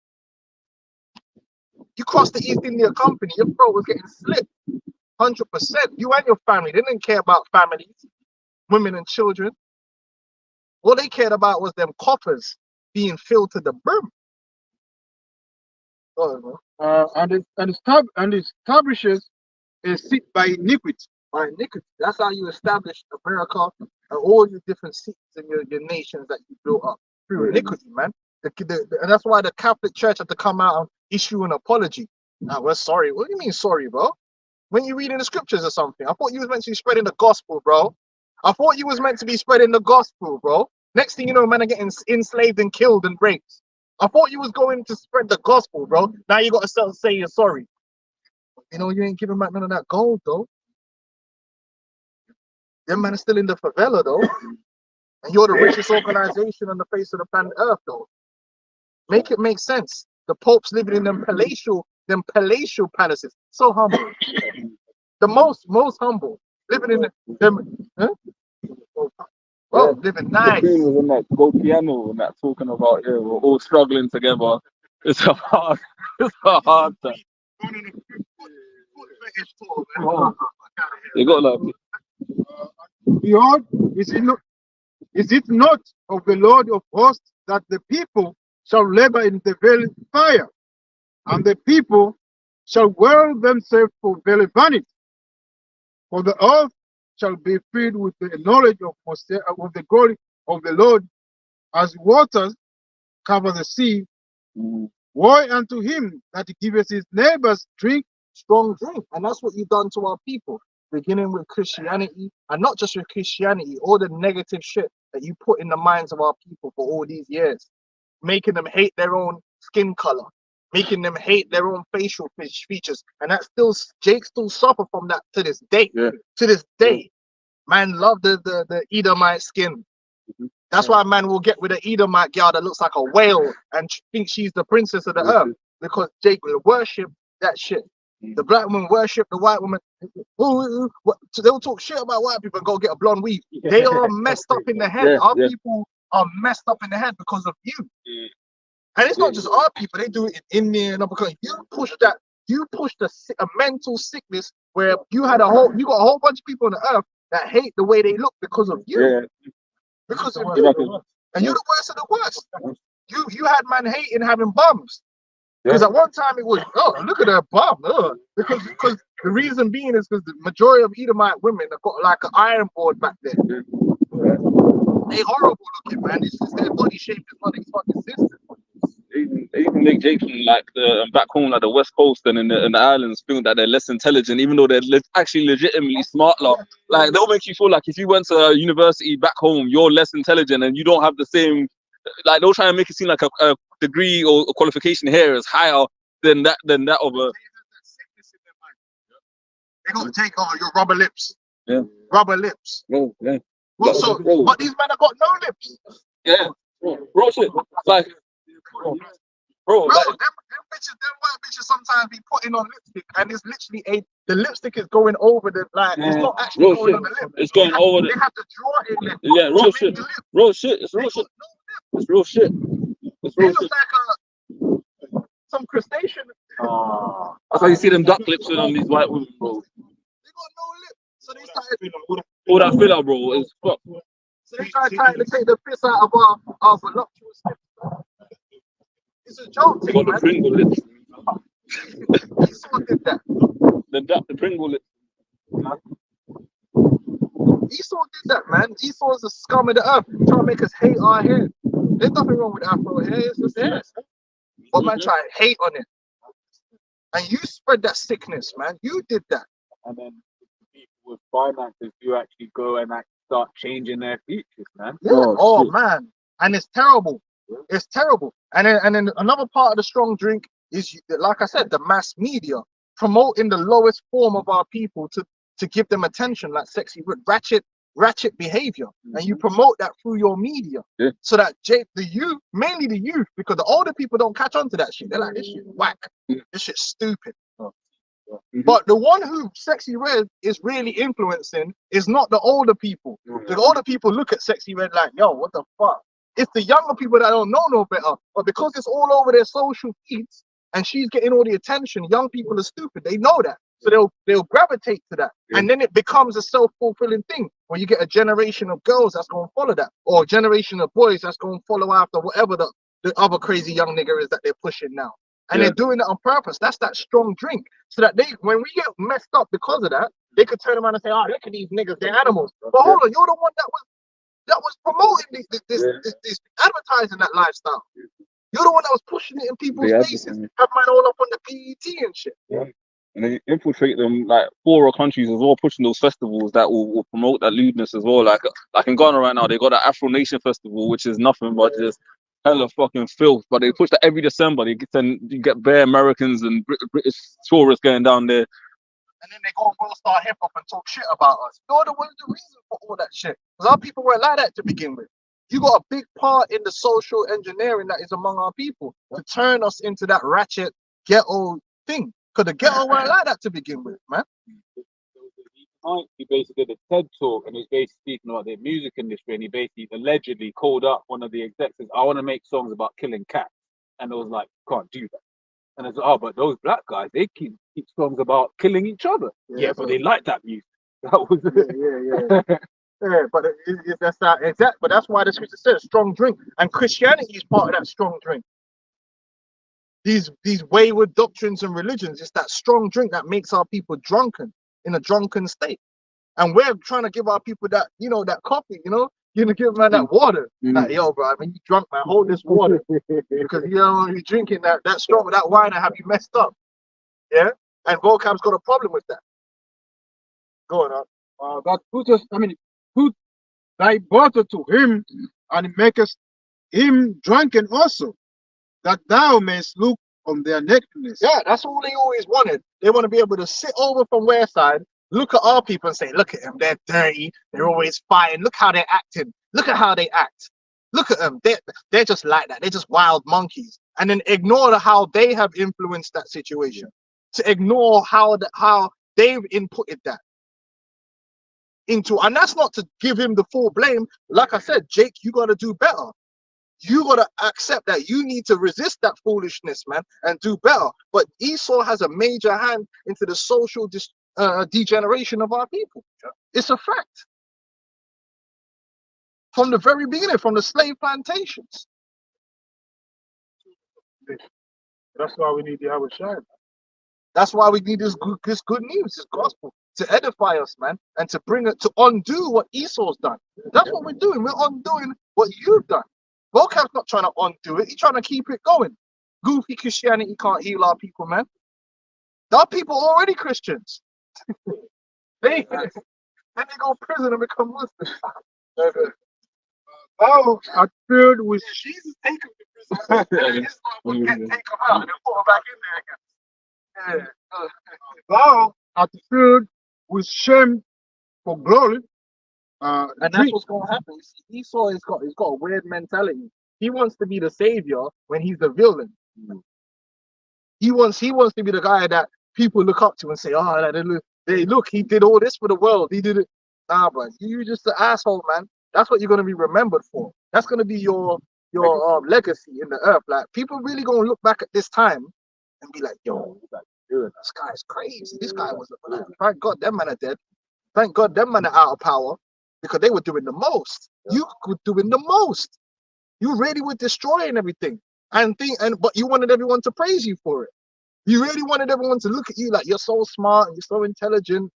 You crossed the East India Company, your throat was getting slit. 100%. You and your family. They didn't care about families, women and children. All they cared about was them coffers being filled to the brim. And establishes a seat by iniquity. By iniquity. That's how you establish America and all your different seats and your nations that you built up through iniquity, man. And that's why the Catholic Church had to come out and issue an apology. We're sorry. What do you mean sorry, bro? When you reading the scriptures or something, I thought you was meant to be spreading the gospel, bro. I thought you was meant to be spreading the gospel, bro. Next thing you know, man are getting enslaved and killed and raped. I thought you was going to spread the gospel, bro. Now you got to say you're sorry. You know, you ain't giving back none of that gold, though. Them man are still in the favela, though. And you're the richest organization on the face of the planet Earth, though. Make it make sense. The Pope's living in them palatial palaces. So humble. The most humble. Living in them. Huh? Oh, living nice. The Queen was in that gold piano and that talking about, yeah, we're all struggling together. It's a hard time. You got like, Behold, is it not of the Lord of hosts that the people shall labor in the very fire, and the people shall wear themselves for very vanity? For the earth shall be filled with the knowledge of the glory of the Lord, as waters cover the sea. Woe unto him that giveth his neighbors drink. Strong drink. And that's what you've done to our people. Beginning with Christianity, and not just with Christianity, all the negative shit that you put in the minds of our people for all these years, making them hate their own skin color, making them hate their own facial features, and that Jake still suffer from that to this day. Yeah. To this day, man, love the Edomite skin. That's why man will get with an Edomite girl that looks like a whale and think she's the princess of the earth, because Jake will worship that shit. The black woman worship the white woman. They'll talk shit about white people and go get a blonde weave. They are messed up in the head. Our people are messed up in the head because of you. And it's not just our people. They do it in India and because you push a mental sickness where you got a whole bunch of people on the earth that hate the way they look because of you. Because of you. And you're the worst of the worst. You had man hating having bums. Because at one time it was, oh, look at her bum. Because the reason being is because the majority of Edomite women have got like an iron board back there. They horrible looking, man. It's just their body shape is not fucking consistent. They even make Jake from like the back home, like the West Coast and in the islands, feel that they're less intelligent, even though they're actually legitimately smart. Like they'll make you feel like if you went to a university back home, you're less intelligent and you don't have the same. Like they'll try and make it seem like a degree or a qualification here is higher than that of a. They gonna take your rubber lips. Yeah. Rubber lips. Oh, yeah. Well, so, but these men have got no lips. Yeah. Bro, shit. Like, bro, them white bitches sometimes be putting on lipstick, and it's literally the lipstick is going over the it's not actually going on the lip. It's going over the. They have to draw it in. Yeah, real shit. Real shit. It's real shit. It's real shit. It's real shit. Look like some crustacean. That's how you see them duck lips on these white women, bro. They got no lip, so they started. All that filler, bro, is fuck. So they started trying to take the piss out of our voluptuous lips. It's a joke, They got the Pringle lips. Esau did that. The Pringle lips. Esau did that, man. Esau is the scum of the earth, trying to make us hate our hair. There's nothing wrong with Afro hair, it's just hair. But man, try to hate on it. And you spread that sickness, man. You did that. And then people with finances do actually go and start changing their features, man. Yeah. Oh man. And it's terrible. It's terrible. And then another part of the strong drink is, like I said, the mass media promoting the lowest form of our people to give them attention, like sexy, ratchet behavior. And you promote that through your media. Yeah. So that the youth, mainly the youth, because the older people don't catch on to that shit. They're like, this shit whack. This shit's stupid. But the one who Sexy Red is really influencing is not the older people. The older people look at Sexy Red like, yo, what the fuck? It's the younger people that don't know no better. But because it's all over their social feeds and she's getting all the attention, young people are stupid. They know that. So they'll gravitate to that. Yeah. And then it becomes a self-fulfilling thing where you get a generation of girls that's going to follow that, or a generation of boys that's going to follow after whatever the other crazy young nigger is that they're pushing now. And they're doing it on purpose. That's that strong drink. So that they, when we get messed up because of that, they could turn around and say, "Oh, look at these niggas, they're animals." But hold on, you're the one that was promoting this advertising that lifestyle. You're the one that was pushing it in people's faces. Have mine all up on the PET and shit. Yeah. And they infiltrate them like poorer countries as well, pushing those festivals that will promote that lewdness as well. Like in Ghana right now, they got the Afro Nation Festival, which is nothing but just hella fucking filth. But they push that every December. You get bare Americans and British tourists going down there. And then they go and world star hip hop and talk shit about us. You're the reason for all that shit. Because our people weren't like that to begin with. You got a big part in the social engineering that is among our people to turn us into that ratchet ghetto thing. Because the ghetto weren't like that to begin with, man. He basically did a TED talk and he was basically speaking about the music industry, and he basically allegedly called up one of the execs and said, "I want to make songs about killing cats," and it was like, "Can't do that." And it's oh, but those black guys, they keep songs about killing each other. Yeah, but they like that music. That was Yeah, but that's that exact. But that's why the scripture says strong drink, and Christianity is part of that strong drink. These wayward doctrines and religions, it's that strong drink that makes our people drunken, in a drunken state. And we're trying to give our people that, you know, that coffee, you know, you're gonna give man that water. Like, yo, bro, I mean, you drunk, man, hold this water. Because you know you're drinking that strong, that wine, and have you messed up. Yeah? And Vocab's got a problem with that. Go on, God put us, put thy butter to him, and makest him drunken also, that thou mayst look on their nakedness. Yeah, that's all they always wanted. They want to be able to sit over from their side, look at our people and say, "Look at them, they're dirty, they're always fighting, look how they're acting, look at how they act. Look at them, they're just like that, they're just wild monkeys." And then ignore how they have influenced that situation. To ignore how they've inputted that into, and that's not to give him the full blame. Like I said, Jake, you got to do better. You got to accept that you need to resist that foolishness, man, and do better. But Esau has a major hand into the social degeneration of our people. It's a fact. From the very beginning, from the slave plantations. That's why we need Yahweh Shai. That's why we need this good news, this gospel, to edify us, man, and to bring it, to undo what Esau's done. That's what we're doing. We're undoing what you've done. Vocab's not trying to undo it. He's trying to keep it going. Goofy Christianity can't heal our people, man. Our people are already Christians. Then they go to prison and become Muslims. Thou art filled with Jesus take him to prison. Islam take him out and then put him back in there again. Yeah. thou art filled with shame for glory. And that's what's going to happen. You see, Esau has got a weird mentality. He wants to be the savior when he's the villain. He wants to be the guy that people look up to and say, "Oh, look, he did all this for the world. He did it." Nah, bro, you just an asshole, man. That's what you're going to be remembered for. That's going to be your legacy in the earth. Like, people really going to look back at this time and be like, "Yo, this guy's crazy. This guy was thank God them men are dead. Thank God them men are out of power." Because they were doing the most. You were doing the most. You really were destroying everything. But you wanted everyone to praise you for it. You really wanted everyone to look at you like you're so smart and you're so intelligent.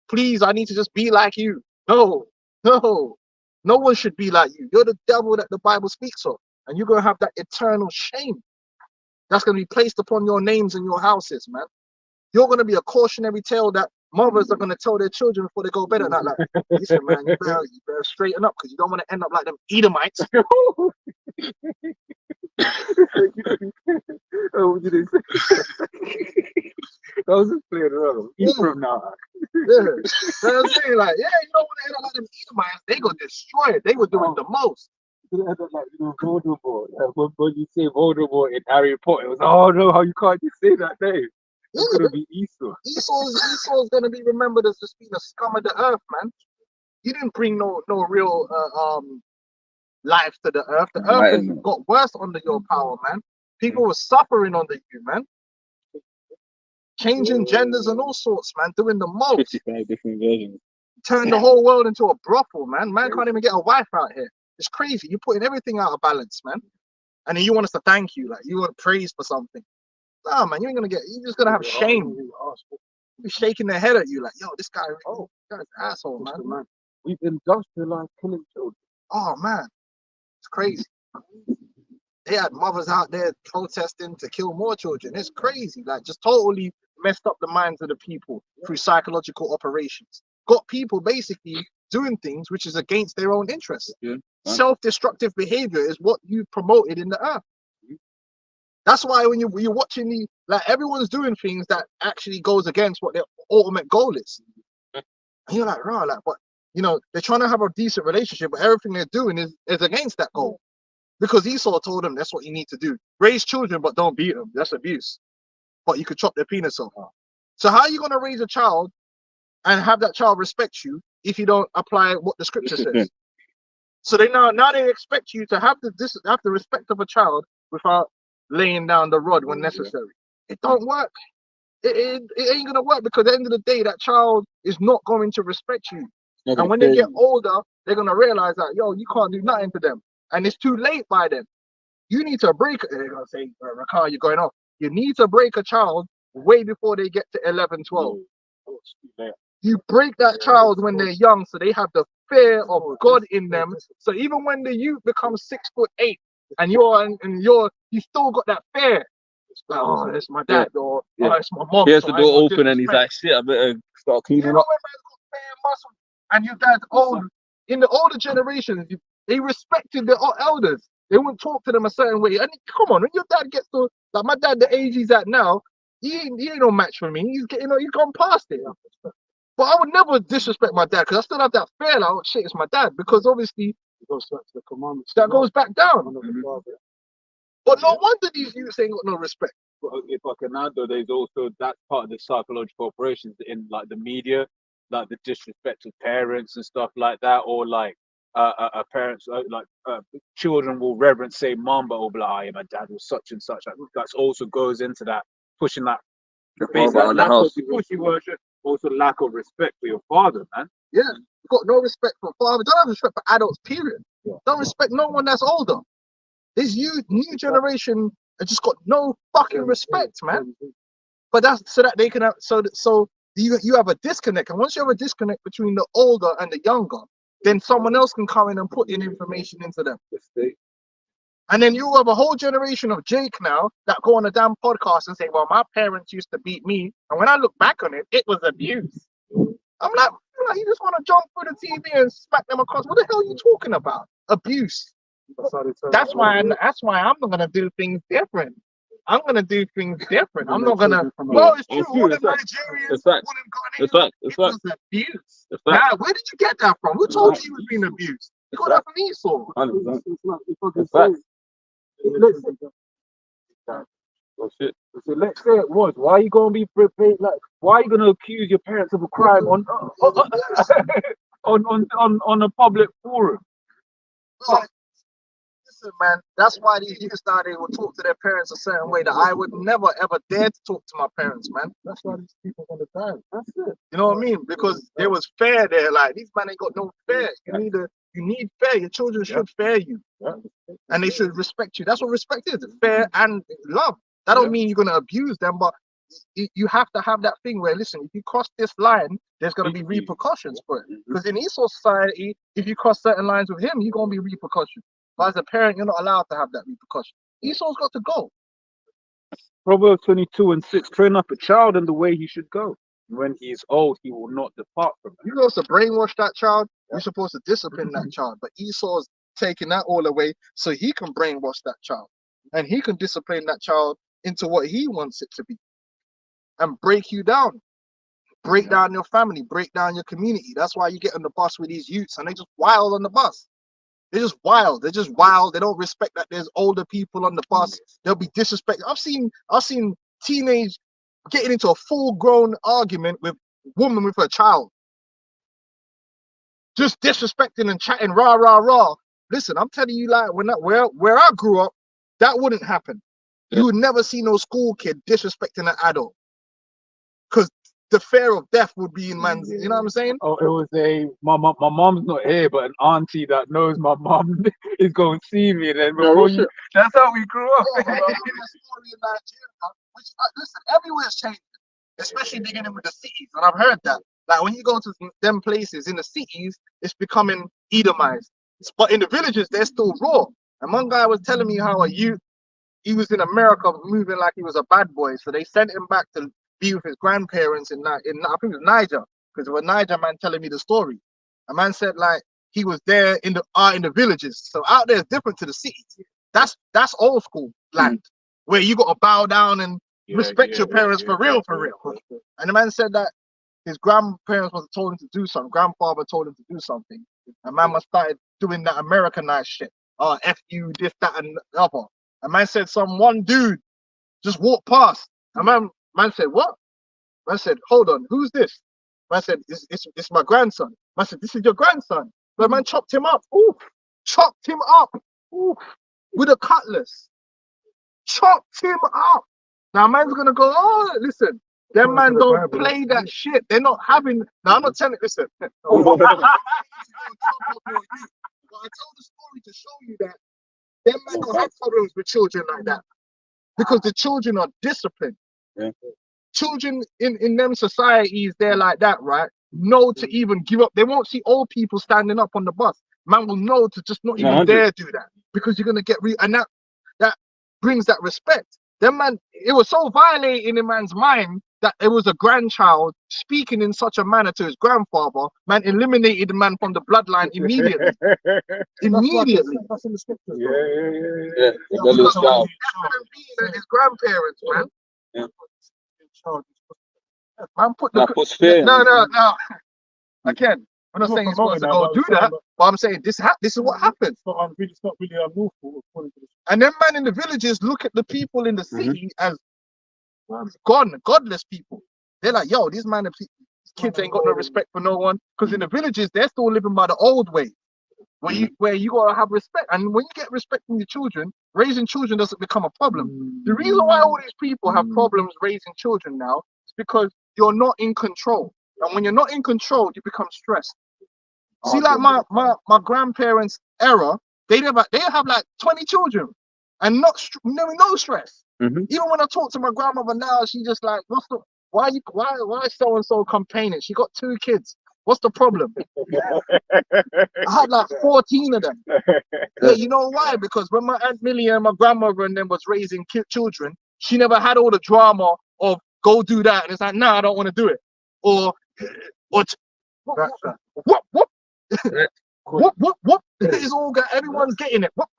Please, I need to just be like you. No one should be like you. You're the devil that the Bible speaks of. And you're going to have that eternal shame. That's going to be placed upon your names and your houses, man. You're going to be a cautionary tale that mothers are going to tell their children before they go to bed at night, like, "Listen, man, you better straighten up because you don't want to end up like them Edomites." Oh, did they say? That was just playing around. Ephraim now. Yeah. You know what I'm saying? Like, yeah, you don't want to end up like them Edomites. They go destroy it. They were doing the most. Like, Voldemort. When you say Voldemort in Harry Potter, it was, oh no, how you can't just say that name? It's gonna be Esau. Esau's gonna be remembered as just being a scum of the earth, man. You didn't bring no real life to the earth. The earth has got worse under your power, man. People were suffering under you, man. Changing genders and all sorts, man. Doing the most. 55 different versions. Turn the whole world into a brothel, man. Man can't even get a wife out here. It's crazy. You're putting everything out of balance, man. And then you want us to thank you, like you want praise for something. Nah, man, you ain't gonna get. You're just gonna have shame. Be shaking their head at you like, yo, this guy, oh, this guy's an asshole, man. We've industrialized killing children. Oh man, it's crazy. They had mothers out there protesting to kill more children. It's crazy. Like, just totally messed up the minds of the people through psychological operations. Got people basically doing things which is against their own interests. Yeah. Self-destructive behavior is what you promoted in the earth. That's why when you're watching the, like, everyone's doing things that actually goes against what their ultimate goal is. And you're like, right, like, but you know, they're trying to have a decent relationship, but everything they're doing is against that goal. Because Esau told them that's what you need to do. Raise children, but don't beat them. That's abuse. But you could chop their penis off. So how are you going to raise a child and have that child respect you if you don't apply what the scripture says? So they now they expect you to have the respect of a child without laying down the rod when necessary. It don't work. It ain't going to work, because at the end of the day, that child is not going to respect you. And when they get older, they're going to realize that, yo, you can't do nothing to them. And it's too late by then. You need to break, they're going to say, Rakan, you're going off. You need to break a child way before they get to 11, 12. You break that child when they're young, so they have the fear of God in them. So even when the youth becomes 6'8", and you still got that fear. Like, oh, it's my dad, or oh, it's my mom. He has so the I door ain't gonna open and he's disrespect. like, shit, I better start You cleaning know up. when man's got bare muscle, and your dad's old. In the older generations, they respected their elders. They wouldn't talk to them a certain way. And come on, when your dad gets to, like my dad, the age he's at now, he ain't no match for me. He's gone past it. But I would never disrespect my dad, because I still have that fear, like, oh shit, it's my dad, because obviously that goes back down. But no wonder these youths ain't got no respect. If I can add, though, there's also that part of the psychological operations in like the media, like the disrespect of parents and stuff like that, or like parents children will reverence say mom, but will be like, oh, yeah, my dad was such and such. Like, that also goes into that, pushing that around the house. pushy worship, also lack of respect for your father, man. Yeah, you got no respect for father. Don't have respect for adults, period. Don't respect no one that's older. This new generation have just got no fucking respect, man. But that's so that they can have, so you have a disconnect. And once you have a disconnect between the older and the younger, then someone else can come in and put in information into them. And then you have a whole generation of Jake now that go on a damn podcast and say, well, my parents used to beat me. And when I look back on it, it was abuse. I'm like, you just want to jump through the TV and smack them across. What the hell are you talking about? Abuse. That's why I'm not gonna do things different. I'm gonna do things different. I'm not gonna. Well, it's true. All the Nigerians, It's fact. It's fact. It's fact. was abuse. It's Now, fact. where did you get that from? Who told you was being abused? You got that from Esau. 100%. It's fact. Oh shit. So let's say it was. Why are you gonna be like? Why are you gonna accuse your parents of a crime on on a public forum? Like, listen, man. That's why these youths now, they will talk to their parents a certain way that I would never ever dare to talk to my parents, man. That's why these people gonna die. That's it. You know what I mean? Because there was fear there. Like, these men ain't got no fear. You need fear. Your children should fear you, and they should respect you. That's what respect is: fear and love. That don't mean you're gonna abuse them, but you have to have that thing where, listen, if you cross this line, there's gonna be repercussions for it. Because in Esau society, if you cross certain lines with him, you're gonna be repercussions. But as a parent, you're not allowed to have that repercussion. Esau's got to go. Proverbs 22:6: train up a child in the way he should go. When he is old, he will not depart from it. You're supposed to brainwash that child. You're supposed to discipline that child. But Esau's taking that all away so he can brainwash that child. And he can discipline that child into what he wants it to be. And break you down. Break down your family. Break down your community. That's why you get on the bus with these youths and they just wild on the bus. They're just wild. They're just wild. They don't respect that there's older people on the bus. They'll be disrespected. I've seen teenage getting into a full-grown argument with a woman with her child. Just disrespecting and chatting, rah, rah, rah. Listen, I'm telling you, like, where I grew up, that wouldn't happen. You would never see no school kid disrespecting an adult. Because the fear of death would be in man's, you know what I'm saying? Oh, it was my mom's not here, but an auntie that knows my mom is going to see me, and then that's how we grew up. Yeah, I remember a story in Nigeria which listen, everywhere's changing, especially beginning with the cities, and I've heard that. Like when you go to them places in the cities, it's becoming Edomized. But in the villages, they're still raw. And one guy was telling me how he was in America moving like he was a bad boy, so they sent him back to be with his grandparents in I think it was Niger, because it was a Niger man telling me the story. A man said like he was there in the villages, so out there is different to the cities. That's old school land where you got to bow down and respect your parents for real. And the man said that his grandparents must have told him to do something. Grandfather told him to do something. A man must started doing that Americanized shit. Oh, F you, this, that, and the other. A man said one dude just walked past. A man said, what? Man said, hold on, who's this? Man said, it's my grandson. Man said, this is your grandson. But man chopped him up. Ooh, chopped him up. Ooh, with a cutlass. Chopped him up. Now man's gonna go, oh, listen, them man don't play that shit. They're not having. Now I'm not telling. Listen. But I told the story to show you that them man don't have problems with children like that because the children are disciplined. Yeah. Children in them societies, they're like that, right? Know to even give up. They won't see old people standing up on the bus. Man will know to just not even dare do that because you're gonna get and that brings that respect. Them man, it was so violating in man's mind that it was a grandchild speaking in such a manner to his grandfather. Man eliminated the man from the bloodline immediately. Immediately. That's in the scriptures. Yeah. His grandparents, man. Yeah. Man put That puts fear in no. Again, I'm not saying you're supposed to go do that, but I'm saying this is what happens. It's not really unlawful according to the And them man in the villages look at the people in the city as godless people. They're like, yo, these kids ain't got no respect for no one. Because in the villages, they're still living by the old way, where you gotta have respect. And when you get respect from your children, raising children doesn't become a problem. The reason why all these people have problems raising children now is because you're not in control. And when you're not in control, you become stressed. See, like my grandparents' era, they have like 20 children and no stress. Even when I talk to my grandmother now, she just like, why so and so complaining? She got 2 kids. What's the problem? I had like 14 of them. Yeah, you know why? Because when my Aunt Millie and my grandmother and them was raising children, she never had all the drama of go do that. And it's like, nah, I don't want to do it. Or what? It's all got, everyone's getting it. What?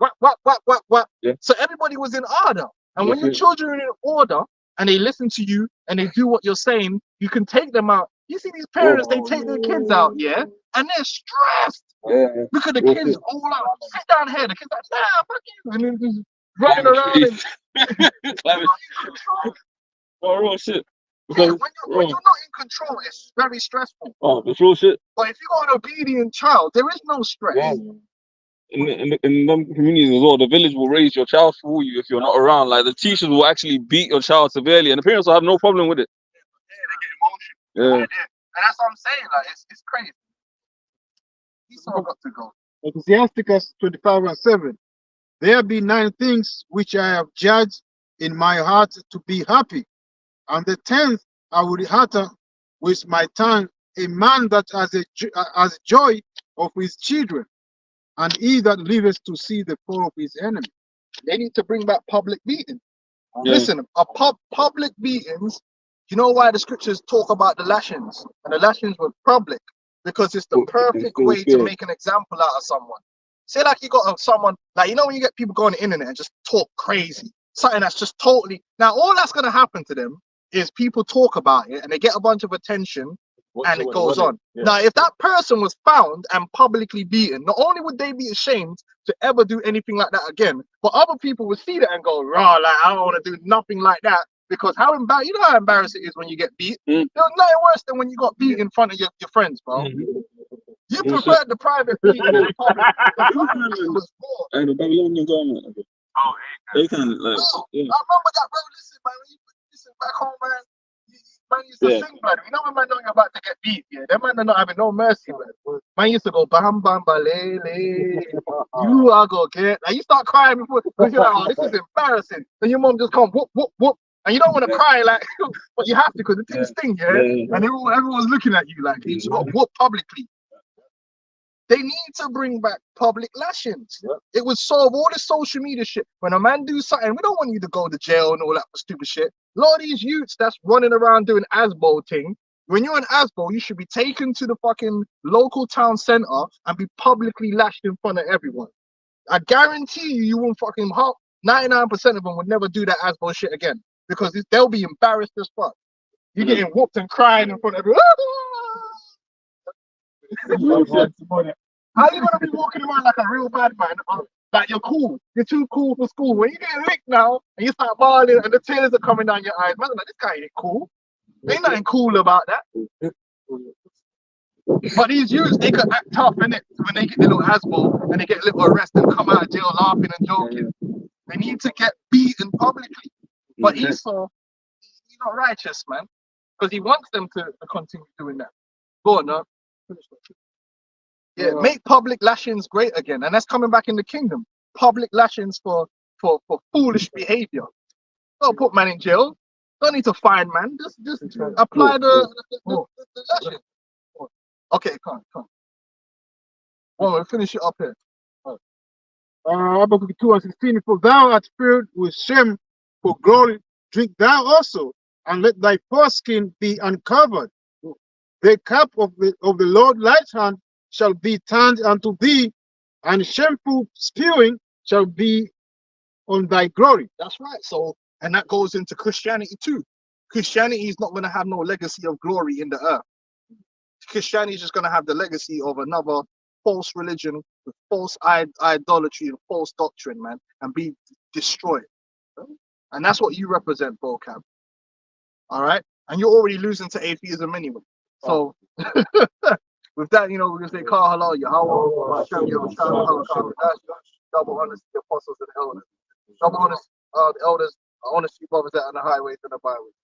Yeah. So everybody was in order. And when your children are in order and they listen to you and they do what you're saying, you can take them out. You see these parents, they take their kids out, yeah, and they're stressed. Look at the kids all out. Sit down here. The kids like, nah, fuck you. And then just running around and real shit. Because when you're not in control, it's very stressful. Oh, it's real shit. But if you got an obedient child, there is no stress. Yeah. In them communities as well, the village will raise your child for you if you're not around. Like the teachers will actually beat your child severely, and the parents will have no problem with it. Yeah, they get emotional. Yeah. And that's what I'm saying. Like it's crazy. He's all got to go. Ecclesiasticus 25:7. There be 9 things which I have judged in my heart to be happy, and the 10th I would utter with my tongue, a man that has joy of his children, and he that liveth to see the fall of his enemy. They need to bring back public meetings. Yeah. Listen, public meetings. You know why the scriptures talk about the lashings, and the lashings were public? Because it's the perfect way to make an example out of someone. Say like you got someone, like, you know, when you get people go on the internet and just talk crazy, something that's just totally, now all that's going to happen to them is people talk about it and they get a bunch of attention and it goes on. Yeah. Now, if that person was found and publicly beaten, not only would they be ashamed to ever do anything like that again, but other people would see that and go, raw, like, I don't want to do nothing like that. Because you know how embarrassing it is when you get beat? There was nothing worse than when you got beat in front of your friends, bro. You preferred the private beating than the public. And the Babylonian government. They can, like, I remember that, bro. Listen, man, when you listen back home, man, man used to sing, man. You know when man know you're about to get beat, yeah? Them man are not having no mercy, man. Man used to go bam bam balele. You are gonna get. Like, you start crying before because you're like, oh, this is embarrassing. Then your mom just come whoop whoop whoop. And you don't want to cry, like, but you have to because the things sting, yeah? And everyone's looking at you like you got whooped publicly. They need to bring back public lashings. It would solve all the social media shit. When a man do something, we don't want you to go to jail and all that stupid shit. A lot of these youths that's running around doing ASBO thing, when you're an ASBO, you should be taken to the fucking local town center and be publicly lashed in front of everyone. I guarantee you won't fucking 99% of them would never do that ASBO shit again because they'll be embarrassed as fuck. You're getting whooped and crying in front of everyone. How you gonna be walking around like a real bad man? Like you're cool, you're too cool for school. When you get licked now and you start bawling and the tears are coming down your eyes, man, like this guy ain't cool. Ain't nothing cool about that. But these youths, they could act tough, innit? When they get their little ASBO and they get a little arrest and come out of jail laughing and joking. They need to get beaten publicly. But Esau, he's not righteous, man. Because he wants them to continue doing that. Go on, no? Yeah, make public lashings great again. And that's coming back in the kingdom. Public lashings for foolish behavior. Don't put man in jail. Don't need to fine man. Just apply the lashing. Okay, come on. We'll finish it up here. Habakkuk 2:16, for thou art filled with shame for glory, drink thou also, and let thy foreskin be uncovered. The cup of the Lord's right hand shall be turned unto thee, and shameful spewing shall be on thy glory. That's right. So, and that goes into Christianity too. Christianity is not going to have no legacy of glory in the earth. Christianity is just going to have the legacy of another false religion with false idolatry and false doctrine, man, and be destroyed. And that's what you represent, vocab. All right? And you're already losing to atheism anyway. So, with that, you know, we're going to say, Kal Halal, Yahweh, Hashem, Yahushua, double honors to the apostles and the elders. Double honors the elders, honors to you brothers out on the highways and the byways.